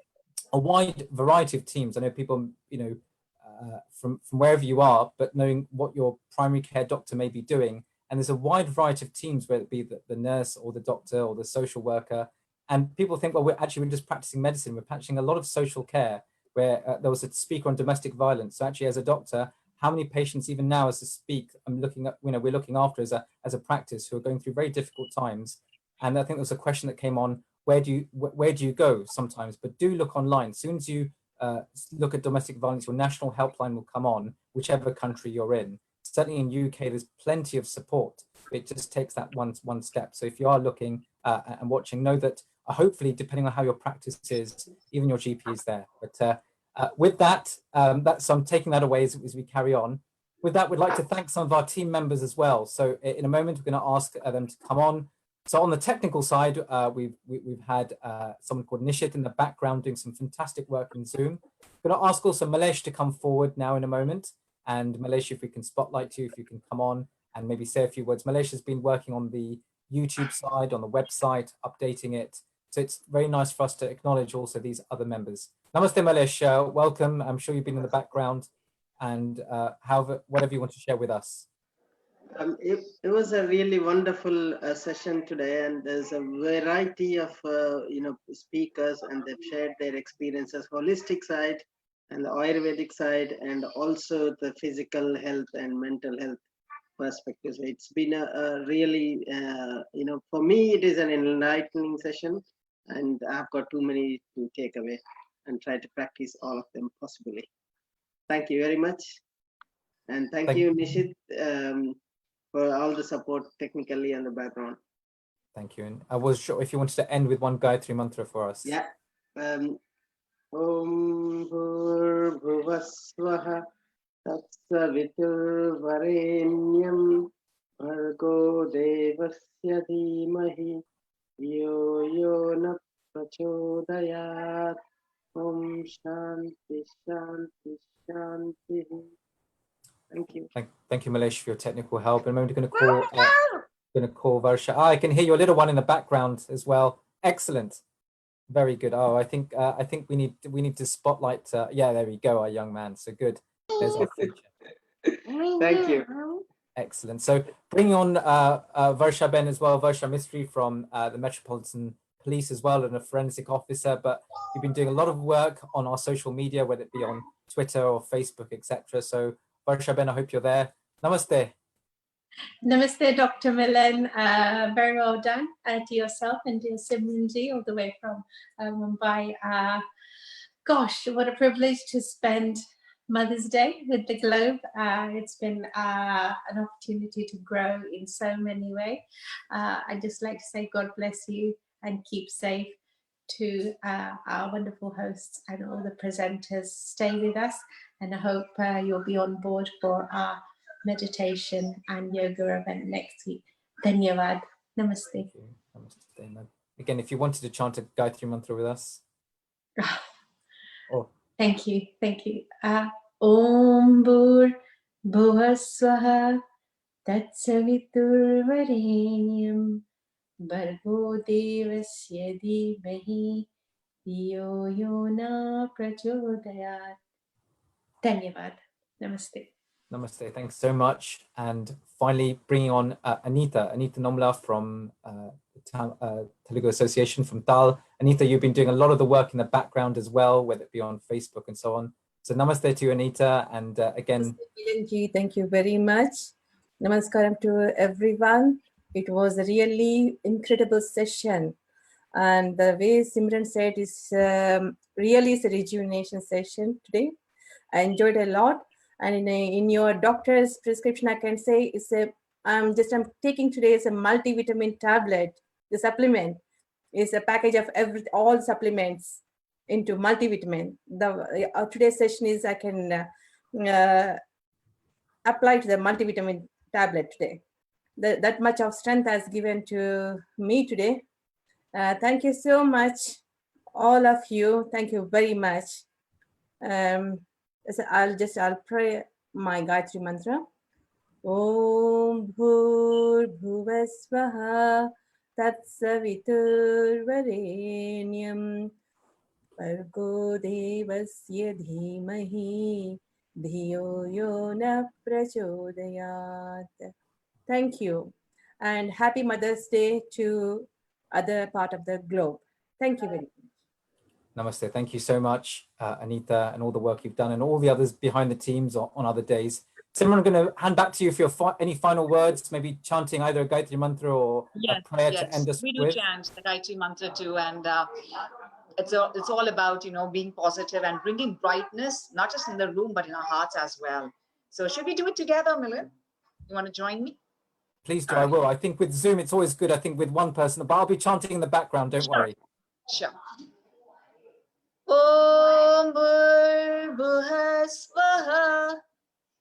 a wide variety of teams. I know people, from wherever you are, but knowing what your primary care doctor may be doing. And there's a wide variety of teams, whether it be the nurse or the doctor or the social worker. And people think, well, we're just practicing medicine. We're practicing a lot of social care, where there was a speaker on domestic violence. So actually, as a doctor, how many patients, even now as I speak, I'm looking at, we're looking after as a practice, who are going through very difficult times. And I think there was a question that came on, where do you go sometimes? But do look online. As soon as you look at domestic violence, your national helpline will come on, whichever country you're in. Certainly in UK, there's plenty of support. It just takes that one step. So if you are looking and watching, know that hopefully, depending on how your practice is, even your GP is there. But with that, so I'm taking that away as we carry on. With that, we'd like to thank some of our team members as well. So in a moment, we're going to ask them to come on. So on the technical side, we've had someone called Nishit in the background doing some fantastic work in Zoom. We're going to ask also Malesh to come forward now in a moment. And Malesh, if we can spotlight you, if you can come on and maybe say a few words. Malesh has been working on the YouTube side, on the website, updating it. So it's very nice for us to acknowledge also these other members. Namaste, Malesh. Welcome. I'm sure you've been in the background, and whatever you want to share with us. It was a really wonderful session today, and there's a variety of speakers, and they've shared their experiences, holistic side and the Ayurvedic side, and also the physical health and mental health perspectives. It's been a really, for me, it is an enlightening session, and I've got too many to take away and try to practice all of them possibly. Thank you very much. And thank you, Nishit, for all the support technically on the background. Thank you. And I was sure if you wanted to end with one Gayatri mantra for us. Yeah. Om Bhuvasvaha Tatsavitur Varenyam Bhargo Devasya Dhimahi Yo Na Prachodayat. Om Shanti Shanti Shanti. Thank you. Thank you, Malesh, for your technical help. And I'm going to call Varsha. I can hear your little one in the background as well. Excellent. Very good. Oh, I think we need to spotlight. Yeah, there we go, our young man. So good. There's our future. Thank you. Excellent. So bringing on Varsha Ben as well, Varsha Mistry from the Metropolitan Police as well, and a forensic officer. But you've been doing a lot of work on our social media, whether it be on Twitter or Facebook, etc. So Varsha Ben, I hope you're there. Namaste. Namaste, Dr. Milan. Very well done to yourself and to Simranji all the way from Mumbai. Gosh, what a privilege to spend Mother's Day with the Globe. It's been an opportunity to grow in so many ways. I'd just like to say God bless you and keep safe to our wonderful hosts and all the presenters. Stay with us, and I hope you'll be on board for our meditation and yoga event next week. Dhanyavad. Namaste. Namaste. Again, if you wanted to chant a Gayatri mantra with us. Oh. Thank you. Thank you. Om Bhur Bhuvasvaha Tatsavitur Varenyam Bhargo Devasya Dhimahi Yo Na Prachodayat. Dhanyavad. Namaste. Namaste. Thanks so much. And finally, bringing on Anita Nomla from the Telugu Association from TAL. Anita, you've been doing a lot of the work in the background as well, whether it be on Facebook and so on. So namaste to you, Anita. And again, thank you very much. Namaskaram to everyone. It was a really incredible session. And the way Simran said is really is a rejuvenation session today. I enjoyed a lot. And in your doctor's prescription, I can say I'm taking today is a multivitamin tablet. The supplement is a package of all supplements into multivitamin. Today's session is I can apply to the multivitamin tablet today. That much of strength has given to me today. Thank you so much, all of you. Thank you very much. So I'll pray my Gayatri mantra. Om Bhur Bhuvasvaha Tatsavitur Varenyam Bhargo Devasya Dhimahi Dhiyo Yo Na Prachodayat. Thank you, and happy Mother's Day to other part of the globe. Thank you very much. namaste. Thank you so much, Anita, and all the work you've done, and all the others behind the teams on other days. Simran, I'm going to hand back to you for any final words, maybe chanting either a Gayatri mantra or a prayer to end us we do with. chant the Gayatri mantra too, and it's all about being positive and bringing brightness, not just in the room but in our hearts as well. So should we do it together, Milan? You want to join me? Please do. I will. I think with Zoom it's always good. I think with one person, but I'll be chanting in the background. Don't worry. Sure. Om Bhur Bhuvasvaha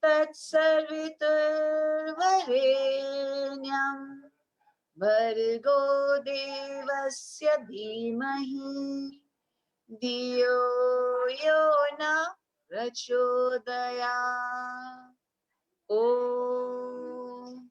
Tatsavitur Varenyam Bhargo Devasya Dhimahi Dhiyo Yo Na Prachodayat. Om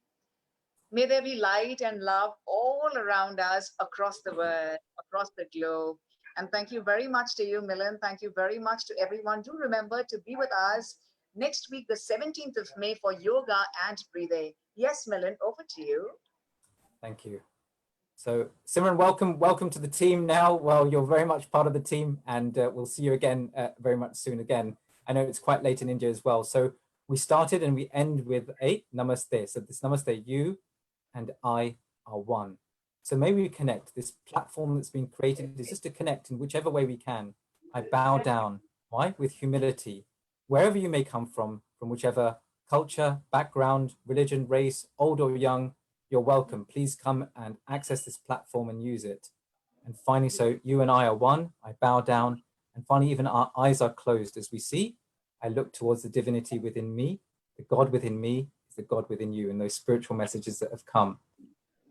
May there be light and love all around us across the world, across the globe. And thank you very much to you, Milind. Thank you very much to everyone. Do remember to be with us next week, the 17th of May, for yoga and breathing. Yes, Milind, over to you. Thank you. So Simran, welcome to the team now. Well, you're very much part of the team, and we'll see you again very much soon again. I know it's quite late in India as well. So we started and we end with a namaste. So this namaste, you and I are one. So maybe we connect. This platform that's been created is just to connect in whichever way we can. I bow down. Why? With humility. Wherever you may come from whichever culture, background, religion, race, old or young, you're welcome. Please come and access this platform and use it. And finally, so you and I are one. I bow down. And finally, even our eyes are closed as we see. I look towards the divinity within me. The God within me is the God within you, and those spiritual messages that have come.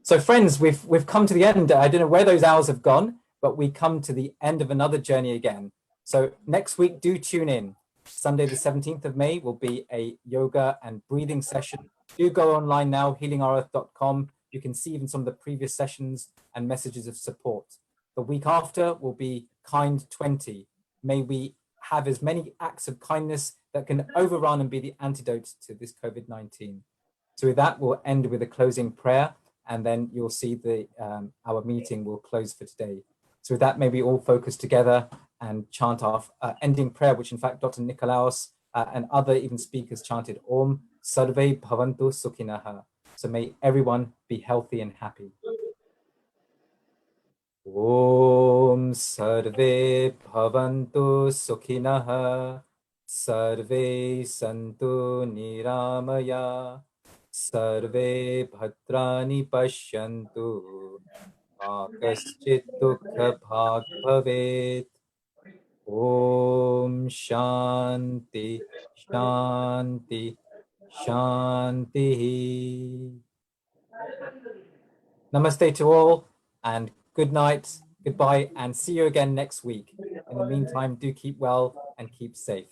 So friends, we've come to the end. I don't know where those hours have gone, but we come to the end of another journey again. So next week, do tune in. Sunday, the 17th of May will be a yoga and breathing session. Do go online now, healingourearth.com. You can see even some of the previous sessions and messages of support. The week after will be Kind 20. May we have as many acts of kindness that can overrun and be the antidote to this COVID-19. So with that, we'll end with a closing prayer, and then you'll see our meeting will close for today. So with that, may we all focus together and chant our ending prayer, which in fact Dr. Nikolaos and other even speakers chanted, Om Sarve Bhavantu Sukhinaha. So may everyone be healthy and happy. Om Sarve Bhavantu Sukhinaha. Sarve Santu Niramaya. Sarve Bhadrani Pashyantu. Kaschit Dukha Bhag Bhavet. Om Shanti Shanti Shanti. Namaste to all, and good night, goodbye, and see you again next week. In the meantime, do keep well and keep safe.